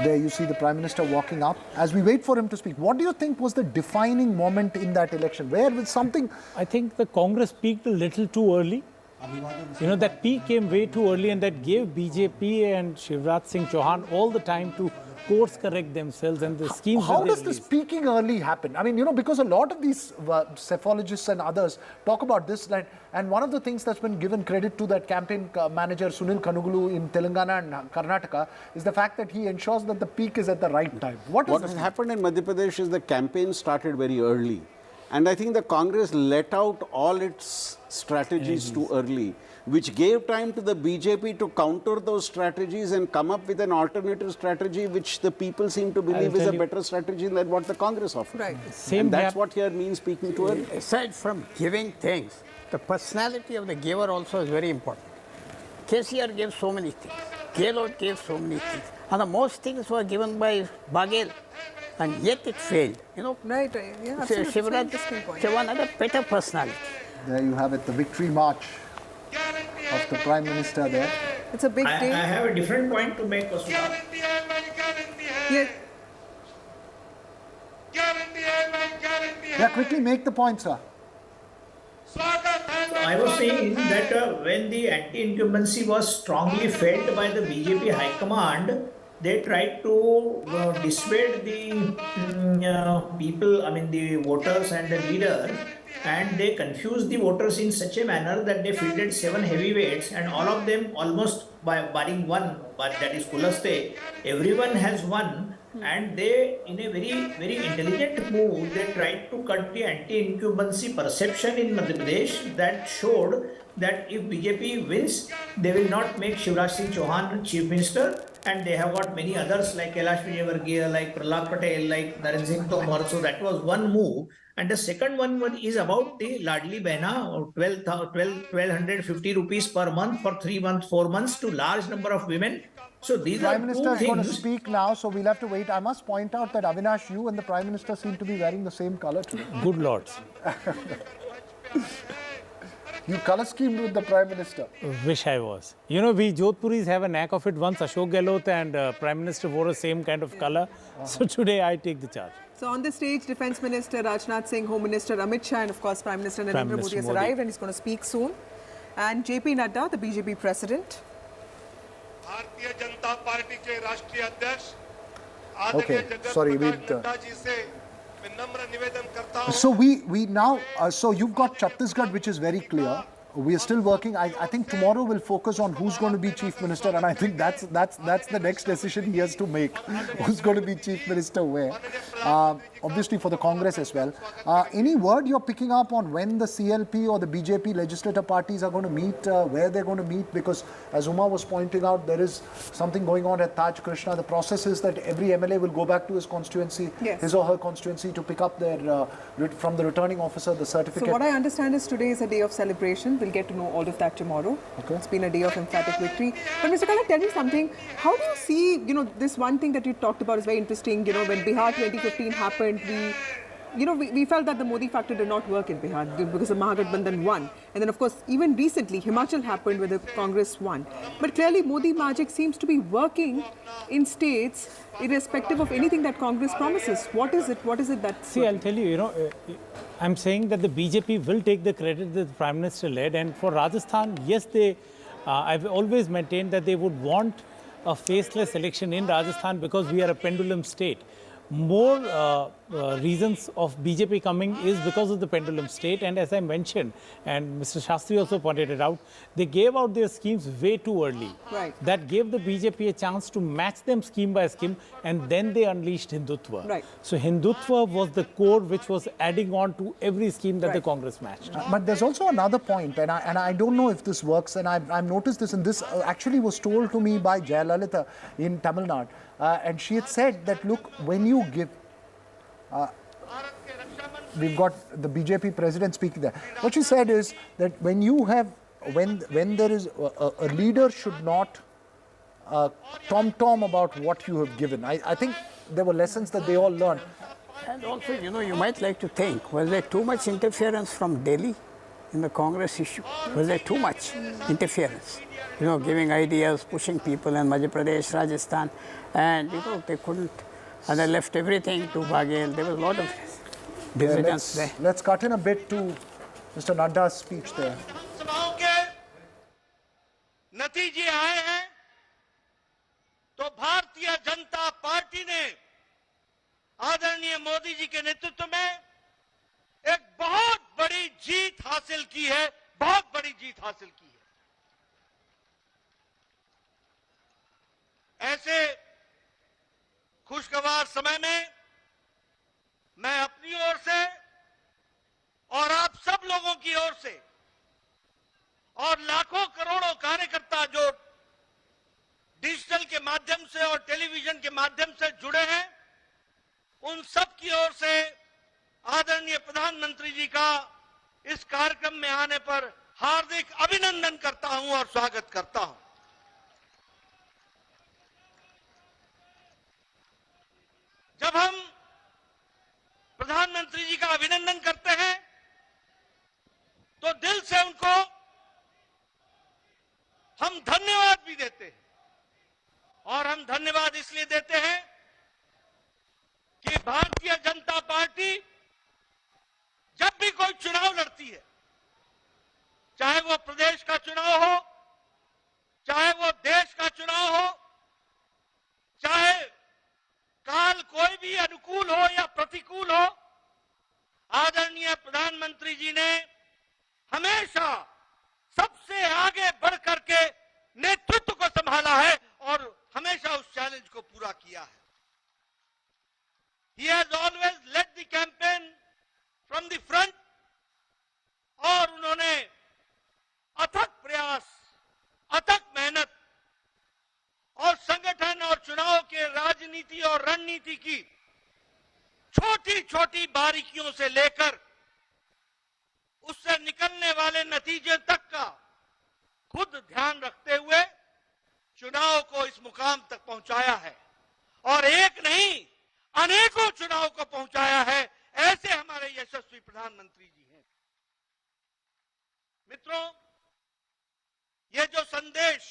There you see the Prime Minister walking up. As we wait for him to speak, what do you think was the defining moment in that election? Where was something... I think the Congress peaked a little too early. That peak came way too early, and that gave BJP and Shivraj Singh Chouhan all the time to course correct themselves and the schemes. How does this peaking early happen? I mean, because a lot of these psephologists and others talk about this, and one of the things that's been given credit to that campaign manager Sunil Kanugulu in Telangana and Karnataka is the fact that he ensures that the peak is at the right time. What has happened in Madhya Pradesh is the campaign started very early. And I think the Congress let out all its strategies too early, which gave time to the BJP to counter those strategies and come up with an alternative strategy, which the people seem to believe is a better strategy than what the Congress offers. Right. And that's what here means speaking too early. Aside from giving things, the personality of the giver also is very important. KCR gave so many things. Gehlot gave so many things. And the most things were given by Baghel. And yet it failed. Right, yeah, absolutely. Shivraj Chouhan had a better personality. There you have it, the victory march of the Prime Minister there. It's a big day. I have a different point to make, Vasudha. Yeah, quickly make the point, sir. I was saying that when the anti-incumbency was strongly felt by the BJP High Command, they tried to dissuade the people, the voters and the leaders, and they confused the voters in such a manner that they fielded 7 heavyweights, and all of them, almost barring one, but that is Kulaste, everyone has won. And they, in a very, very intelligent move, they tried to cut the anti-incumbency perception in Madhya Pradesh that showed that if BJP wins, they will not make Shivraj Singh Chouhan Chief Minister, and they have got many others like Kailash Vijayvargiya, like Prahlad Patel, like Narendra Singh Tomar. So that was one move. And the second one is about the Ladli Behna, 1,250 rupees per month for 3 months, 4 months to large number of women. So these Prime are Minister two is going to things. speak now, so we'll have to wait. I must point out that Avinash, you and the Prime Minister seem to be wearing the same colour today. Good lords. You colour schemed with the Prime Minister. Wish I was. We Jodhpuris have a knack of it. Once Ashok Gehlot and Prime Minister wore the same kind of colour. So today I take the charge. So on the stage, Defence Minister Rajnath Singh, Home Minister Amit Shah, and of course Prime Minister Narendra Modi has arrived, and he's going to speak soon. And JP Nadda, the BJP President. Okay, sorry. So we now, so you've got Chhattisgarh, which is very clear. We are still working. I think tomorrow we'll focus on who's going to be Chief Minister, and I think that's the next decision he has to make. Who's going to be Chief Minister where? Obviously for the Congress as well. Any word you're picking up on when the CLP or the BJP legislative parties are going to meet, where they're going to meet? Because as Uma was pointing out, there is something going on at Taj Krishna. The process is that every MLA will go back to his constituency, his or her constituency, to pick up their from the returning officer the certificate. So what I understand is today is a day of celebration. We'll get to know all of that tomorrow. Okay. It's been a day of emphatic victory. But Mr. Kala, tell me something. How do you see, this one thing that you talked about is very interesting. When Bihar 2015 happened, we felt that the Modi factor did not work in Bihar because the Mahagathbandhan won. And then, of course, even recently, Himachal happened where the Congress won. But clearly, Modi magic seems to be working in states irrespective of anything that Congress promises. What is it? What is it that... See, I'll tell you, I'm saying that the BJP will take the credit that the Prime Minister led. And for Rajasthan, yes, I've always maintained that they would want a faceless election in Rajasthan because we are a pendulum state. More reasons of BJP coming is because of the pendulum state, and as I mentioned, and Mr. Shastri also pointed it out, they gave out their schemes way too early. Right. That gave the BJP a chance to match them scheme by scheme, and then they unleashed Hindutva. Right. So Hindutva was the core which was adding on to every scheme that the Congress matched. But there's also another point, and I don't know if this works, and I've noticed this, and this actually was told to me by Jayalalitha in Tamil Nadu. And she had said that, look, when you give, we've got the BJP president speaking there. What she said is that when you have, when there is a leader should not tom-tom about what you have given. I think there were lessons that they all learned. And also, you know, you might like to think, was there too much interference from Delhi in the Congress issue? Was there too much interference? You know, giving ideas, pushing people in Madhya Pradesh, Rajasthan, and you know, they couldn't, and they left everything to Baghel. There was a lot of dissidents there. Let's cut in a bit to Mr. Nadda's speech there. नतीजे आए हैं तो भारतीय Janata party ने आदरणीय मोदी जी के नेतृत्व में एक बहुत बड़ी जीत हासिल की है, बहुत बड़ी जीत हासिल की है। ऐसे खुशगवार समय में मैं अपनी ओर से और आप सब लोगों की ओर से और लाखों करोड़ों कार्यकर्ता जो डिजिटल के माध्यम से और टेलीविजन के माध्यम से जुड़े हैं, उन सब की ओर से आदरणीय प्रधानमंत्री जी का इस कार्यक्रम में आने पर हार्दिक अभिनंदन करता हूं और स्वागत करता हूं। जब हम प्रधानमंत्री जी का अभिनंदन करते हैं तो दिल से उनको हम धन्यवाद भी देते हैं, और हम धन्यवाद इसलिए देते हैं कि भारतीय जनता पार्टी जब भी कोई चुनाव लड़ती है, चाहे वो प्रदेश का चुनाव हो, चाहे वो देश का चुनाव हो, चाहे काल कोई भी अनुकूल हो या प्रतिकूल हो, आदरणीय प्रधानमंत्री जी ने हमेशा सबसे आगे बढ़ करके नेतृत्व को संभाला है और हमेशा उस चैलेंज को पूरा किया है। He has always led the campaign from the front, और उन्होंने अथक प्रयास, अथक मेहनत और संगठन और चुनाव के राजनीति और रणनीति की छोटी छोटी बारीकियों से लेकर उससे निकलने वाले नतीजे तक का खुद ध्यान रखते हुए चुनाव को इस मुकाम तक पहुंचाया है, और एक नहीं अनेकों चुनाव को पहुंचाया है। ऐसे हमारे यशस्वी प्रधानमंत्री जी हैं। मित्रों, ये जो संदेश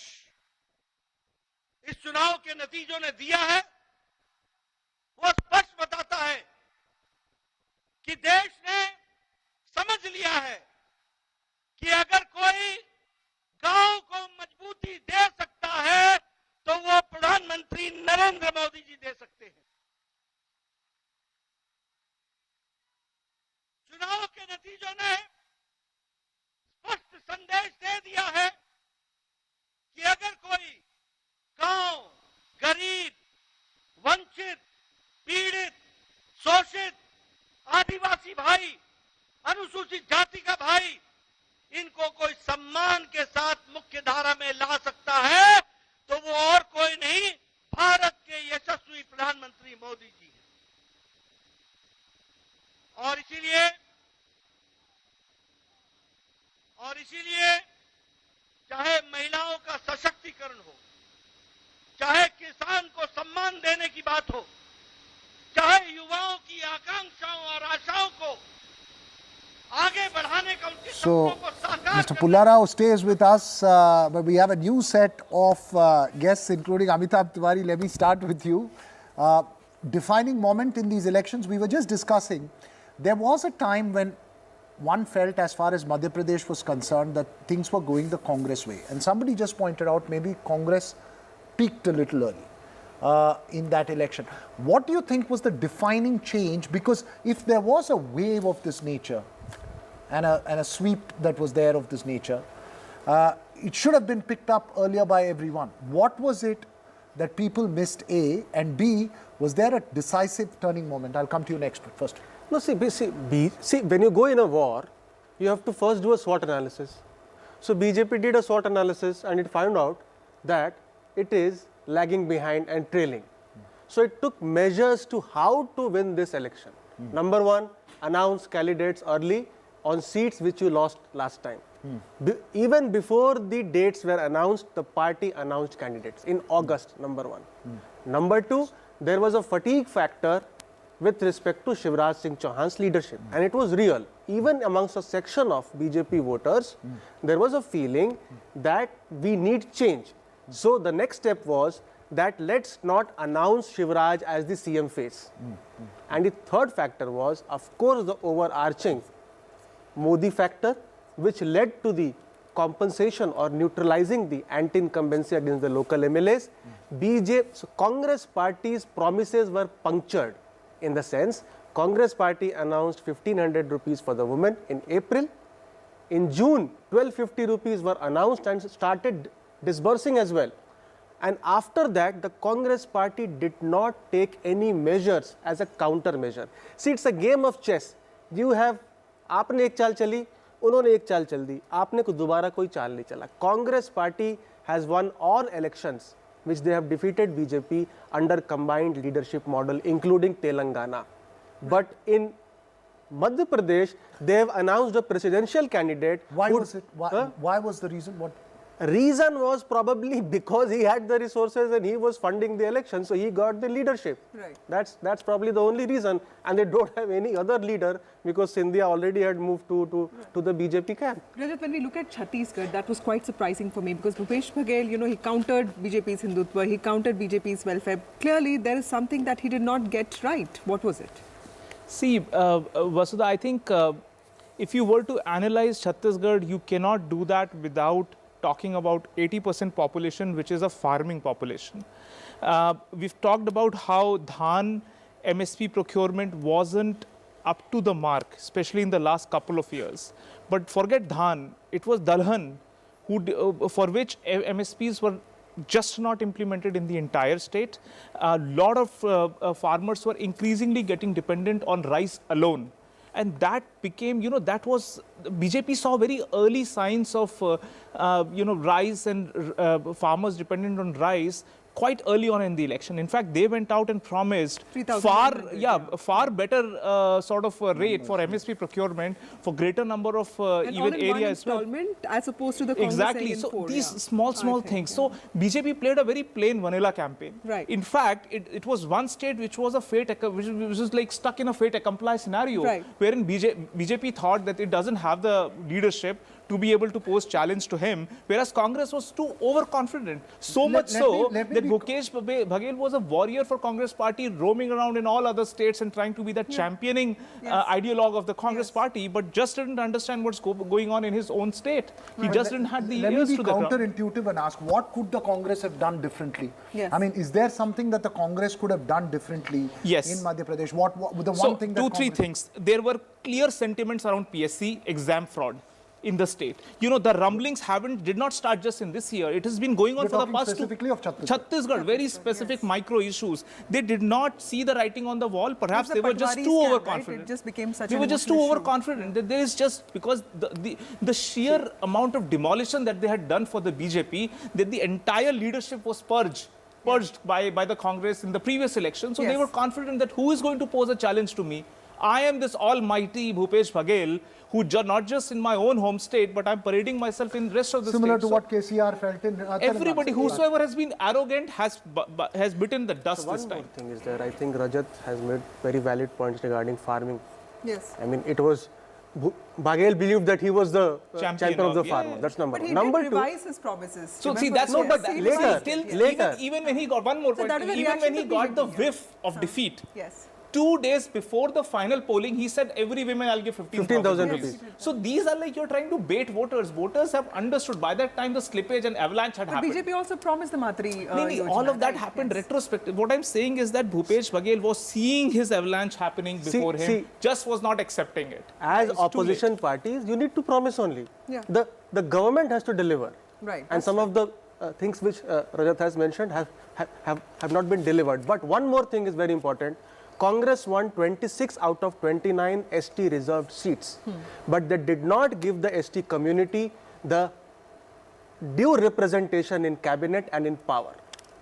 इस चुनाव के नतीजों ने दिया है, वो स्पष्ट बताता है कि देश ने समझ लिया है कि अगर कोई गांव को मजबूती दे सकता है तो वो प्रधानमंत्री नरेंद्र मोदी जी दे सकते हैं। चुनाव के नतीजों ने स्पष्ट संदेश दे दिया है कि अगर कोई गांव, गरीब, वंचित, पीड़ित, शोषित, आदिवासी भाई, अनुसूचित जाति का भाई, इनको कोई सम्मान के साथ मुख्य धारा में ला सकता है तो वो और कोई नहीं, भारत के यशस्वी प्रधानमंत्री मोदी जी हैं। और इसीलिए चाहे महिलाओं का सशक्तिकरण हो, चाहे किसान को सम्मान देने की बात हो, चाहे युवाओं की आकांक्षाओं और आशाओं को आगे बढ़ाने का उनके सपनों को साकार Mr. Pullara stays with us, but we have a new set of guests, including Amitabh Tiwari. Let me start with you. Defining moment in these elections, we were just discussing, there was a time when one felt, as far as Madhya Pradesh was concerned, that things were going the Congress way. And somebody just pointed out, maybe Congress peaked a little early in that election. What do you think was the defining change? Because if there was a wave of this nature and a sweep that was there of this nature, it should have been picked up earlier by everyone. What was it that people missed, A, and B, was there a decisive turning moment? I'll come to you next, but first. No, see, when you go in a war, you have to first do a SWOT analysis. So BJP did a SWOT analysis and it found out that it is lagging behind and trailing. So it took measures to how to win this election. Number one, announce candidates early on seats which you lost last time. Even before the dates were announced, the party announced candidates in August, number one. Number two, there was a fatigue factor with respect to Shivraj Singh Chouhan's leadership, and it was real. Even amongst a section of BJP voters, there was a feeling that we need change. So the next step was that let's not announce Shivraj as the CM face. And the third factor was, of course, the overarching Modi factor, which led to the compensation or neutralizing the anti-incumbency against the local MLAs. So Congress party's promises were punctured in the sense, Congress party announced 1500 rupees for the women in April. In June, 1250 rupees were announced and started disbursing as well. And after that, the Congress party did not take any measures as a countermeasure. See, it's a game of chess. You have, आपने एक चाल चली, उन्होंने एक चाल चल दी, आपने को दोबारा कोई चाल नहीं चला. Congress party has won all elections which they have defeated BJP under combined leadership model, including Telangana. But in Madhya Pradesh, they have announced a presidential candidate. Why was it? Why was the reason? What? Reason was probably because he had the resources and he was funding the election, so he got the leadership. Right. That's probably the only reason, and they don't have any other leader because Scindia already had moved to the BJP camp. Rajat, when we look at Chhattisgarh, that was quite surprising for me because Bhupesh Baghel, he countered BJP's Hindutva, he countered BJP's welfare. Clearly, there is something that he did not get right. What was it? See, Vasudha, I think if you were to analyze Chhattisgarh, you cannot do that without talking about 80% population, which is a farming population. We've talked about how Dhan MSP procurement wasn't up to the mark, especially in the last couple of years. But forget Dhan, it was Dalhan for which MSPs were just not implemented in the entire state. A lot of farmers were increasingly getting dependent on rice alone. And that became, that was, BJP saw very early signs of, rice and farmers dependent on rice quite early on in the election. In fact, they went out and promised far better sort of rate for MSP procurement for greater number of even areas. As opposed to the Congress. Exactly. So these small things. So BJP played a very plain vanilla campaign. Right. In fact, it was one state which was a which was like stuck in a fait accompli scenario, wherein BJP thought that it doesn't have the leadership to be able to pose challenge to him, whereas Congress was too overconfident. So much so that Bhupesh Baghel was a warrior for Congress party, roaming around in all other states and trying to be the championing ideologue of the Congress party, but just didn't understand what's going on in his own state. He just didn't have the ears to the ground. Let me be counterintuitive and ask, what could the Congress have done differently? I mean, is there something that the Congress could have done differently in Madhya Pradesh? What the one thing that three things. There were clear sentiments around PSC exam fraud in the state. The rumblings did not start just in this year. It has been going on for the past specifically of Chhattisgarh, very specific micro issues. They did not see the writing on the wall. Perhaps they were just too overconfident. It just became such they were just too overconfident. That there is just because the sheer amount of demolition that they had done for the BJP, that the entire leadership was purged by the Congress in the previous election. So they were confident that who is going to pose a challenge to me? I am this almighty Bhupesh Baghel, who not just in my own home state, but I'm parading myself in the rest of the state. Similar to what KCR felt in everybody, whosoever has been arrogant has bitten the dust this time. One more thing is there. I think Rajat has made very valid points regarding farming. Yes. I mean, it was Baghel believed that he was the champion of the farmer. That's number one. Number two, revise his promises. So see, that's not. But later, even when he got one more point, even when he got the whiff of defeat. 2 days before the final polling, he said every woman I'll give 15,000 rupees. So these are like you're trying to bait voters. Voters have understood. By that time, the slippage and avalanche had happened. BJP also promised the Matri. All of that happened retrospective. What I'm saying is that Bhupesh Baghel was seeing his avalanche happening before him, just was not accepting it. As opposition parties, you need to promise only. Yeah. The government has to deliver. Right. And some of the things which Rajat has mentioned have not been delivered. But one more thing is very important. Congress won 26 out of 29 ST reserved seats. But they did not give the ST community the due representation in cabinet and in power.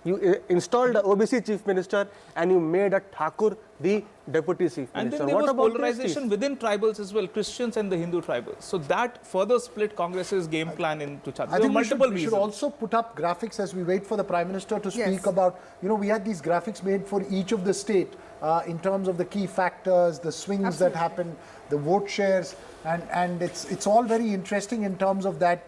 You installed the OBC chief minister and you made a Thakur the deputy chief minister. And then there was polarization within tribals as well, Christians and the Hindu tribals. So that further split Congress's game plan into Chhattisgarh. I think we should also put up graphics as we wait for the Prime Minister to speak about, we had these graphics made for each of the state in terms of the key factors, the swings that happen, the vote shares, and it's all very interesting in terms of that.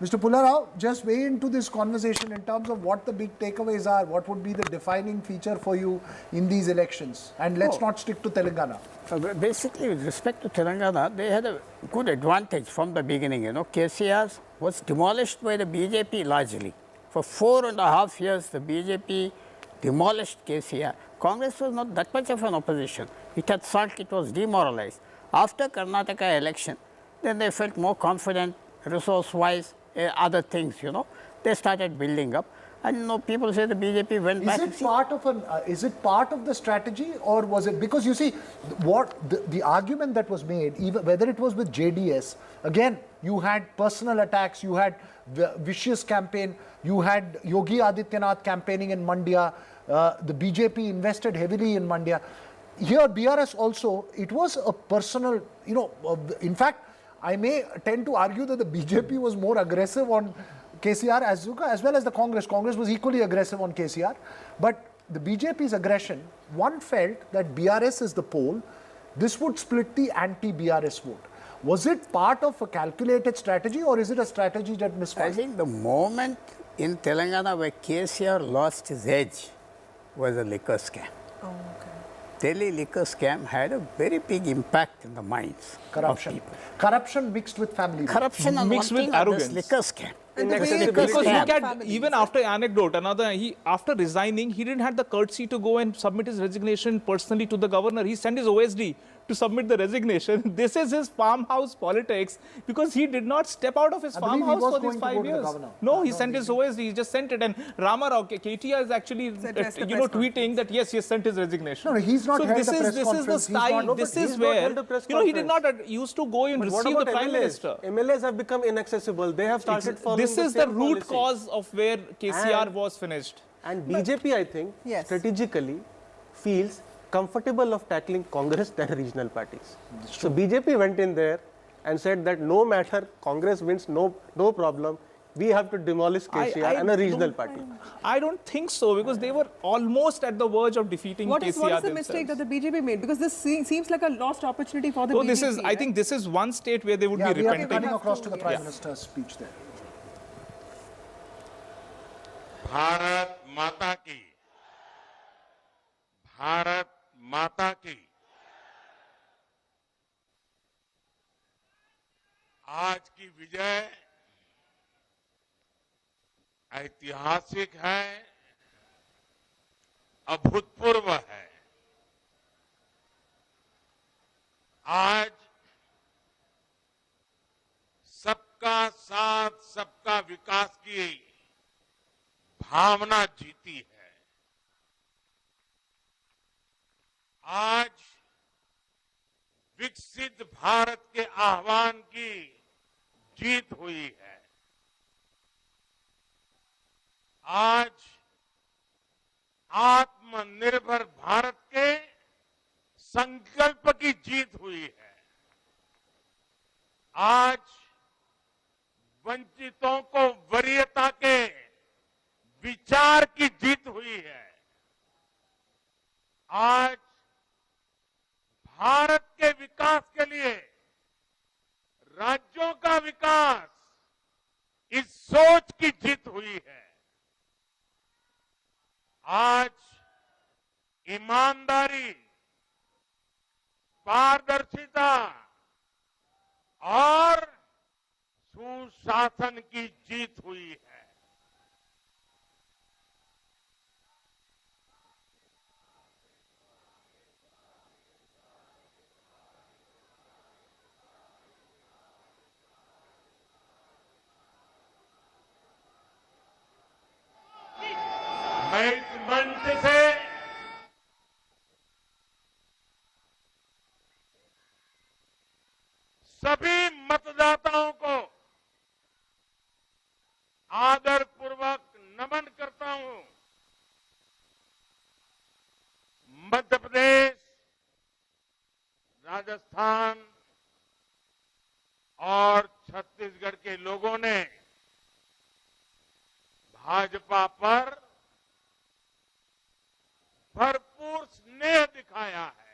Mr. Pullarao, just weigh into this conversation in terms of what the big takeaways are, what would be the defining feature for you in these elections? And let's not stick to Telangana. Basically, with respect to Telangana, they had a good advantage from the beginning. KCR was demolished by the BJP largely. For 4.5 years, the BJP demolished KCR. Congress was not that much of an opposition. It had sunk, it was demoralized. After Karnataka election, then they felt more confident, resource-wise, other things, they started building up. And people say the BJP went back. Is it part of the strategy, or was it because you see what the argument that was made, even whether it was with JDS, again you had personal attacks, you had vicious campaign, you had Yogi Adityanath campaigning in Mandya, the BJP invested heavily in Mandya. Here BRS also, it was a personal, in fact, I may tend to argue that the BJP was more aggressive on KCR as well as the Congress. Congress was equally aggressive on KCR. But the BJP's aggression, one felt that BRS is the pole. This would split the anti-BRS vote. Was it part of a calculated strategy, or is it a strategy that misfired? I think the moment in Telangana where KCR lost his edge was a liquor scam. Oh, okay. Delhi liquor scam had a very big impact in the minds of people. Corruption mixed with family. Corruption and mixed with arrogance. Liquor scam. Because look at, even after anecdote, after resigning, he didn't have the courtesy to go and submit his resignation personally to the governor. He sent his OSD to submit the resignation. This is his farmhouse politics, because he did not step out of his farmhouse for these 5 years. No, he sent his OSD, he just sent it. And Rama Rao, KTR is actually, tweeting that yes, he has sent his resignation. No, he's not held a press this conference. is the style, this is where, he did not used to go and receive the Prime Minister. MLAs have become inaccessible. They have started following This is the root cause of where KCR was finished. And BJP, I think, strategically feels comfortable of tackling Congress than regional parties. So BJP went in there and said that no matter Congress wins, no problem, we have to demolish KCR and a regional party. I don't think so, because they were almost at the verge of defeating KCR What is the themselves. mistake that the BJP made? Because this seems like a lost opportunity for the BJP. I think this is one state where they would be repenting. We are coming across to the Prime Minister's speech there. Bharat माता की, भारत माता की। आज की विजय ऐतिहासिक है, अभूतपूर्व है। आज सबका साथ, सबका विकास की भावना जीती है। आज विकसित भारत के आह्वान की जीत हुई है। आज आत्मनिर्भर भारत के संकल्प की जीत हुई है। आज वंचितों को वरीयता के विचार की जीत हुई है। आज भारत के विकास के लिए राज्यों का विकास, इस सोच की जीत हुई है। आज ईमानदारी, और सुशासन की जीत हुई है। मैं इस मंच से सभी मतदाताओं को आदरपूर्वक नमन करता हूं। मध्य प्रदेश, राजस्थान और छत्तीसगढ़ के लोगों ने भाजपा पर भरपूर स्नेह दिखाया है।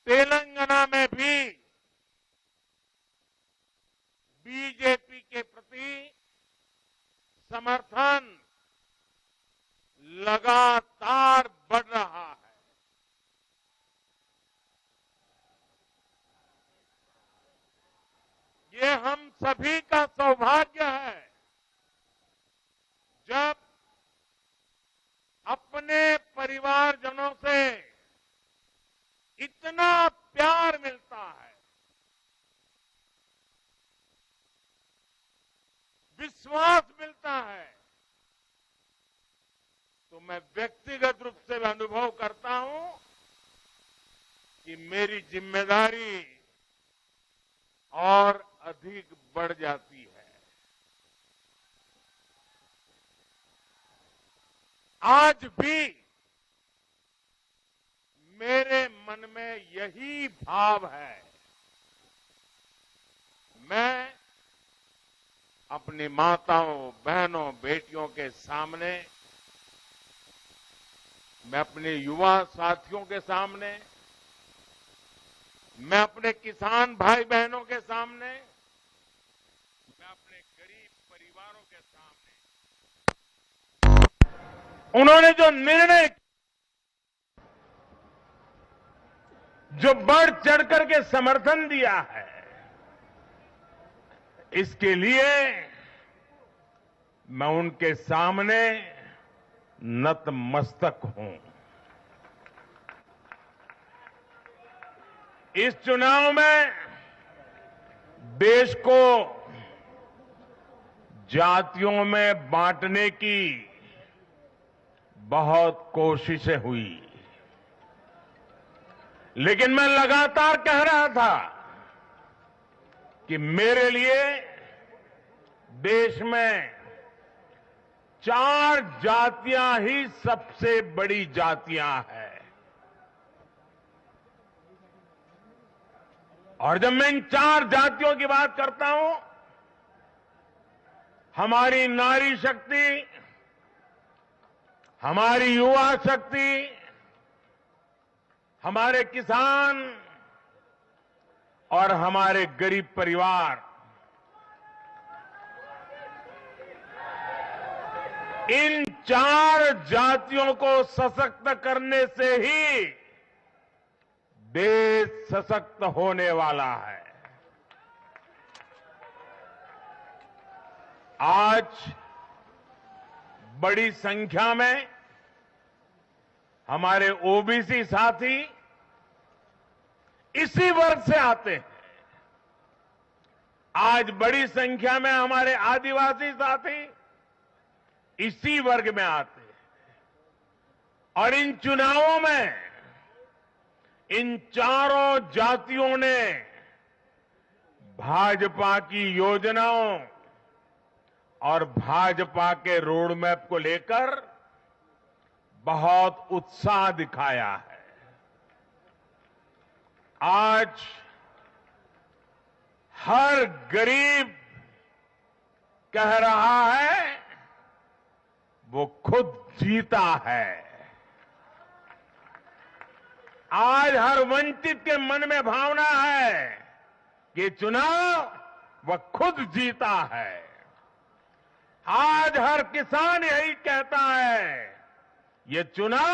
तेलंगाना में भी बीजेपी के प्रति समर्थन लगातार बढ़ रहा है। ये हम सभी का सौभाग्य है जब अपने परिवारजनों से इतना प्यार मिलता है, विश्वास मिलता है, तो मैं व्यक्तिगत रूप से अनुभव करता हूं कि मेरी जिम्मेदारी और अधिक बढ़ जाती है। आज भी मेरे मन में यही भाव है। मैं अपनी माताओं, बहनों, बेटियों के सामने, मैं अपने युवा साथियों के सामने, मैं अपने किसान भाई बहनों के सामने, मैं अपने गरीब परिवारों के सामने उन्होंने जो निर्णय, जो बढ़ चढ़ करके समर्थन दिया है, इसके लिए मैं उनके सामने नतमस्तक हूं। इस चुनाव में देश को जातियों में बांटने की बहुत कोशिशें हुई, लेकिन मैं लगातार कह रहा था कि मेरे लिए देश में 4 जातियां ही सबसे बड़ी जातियां हैं। और जब मैं इन 4 जातियों की बात करता हूं, हमारी नारी शक्ति, हमारी युवा शक्ति, हमारे किसान और हमारे गरीब परिवार, इन 4 जातियों को सशक्त करने से ही देश सशक्त होने वाला है। आज बड़ी संख्या में हमारे ओबीसी साथी इसी वर्ग से आते हैं। आज बड़ी संख्या में हमारे आदिवासी साथी इसी वर्ग में आते हैं। और इन चुनावों में इन चारों जातियों ने भाजपा की योजनाओं और भाजपा के रोड मैप को लेकर बहुत उत्साह दिखाया है। आज हर गरीब कह रहा है वो खुद जीता है। आज हर वंचित के मन में भावना है कि चुनाव वह खुद जीता है। आज हर किसान यही कहता है, ये चुनाव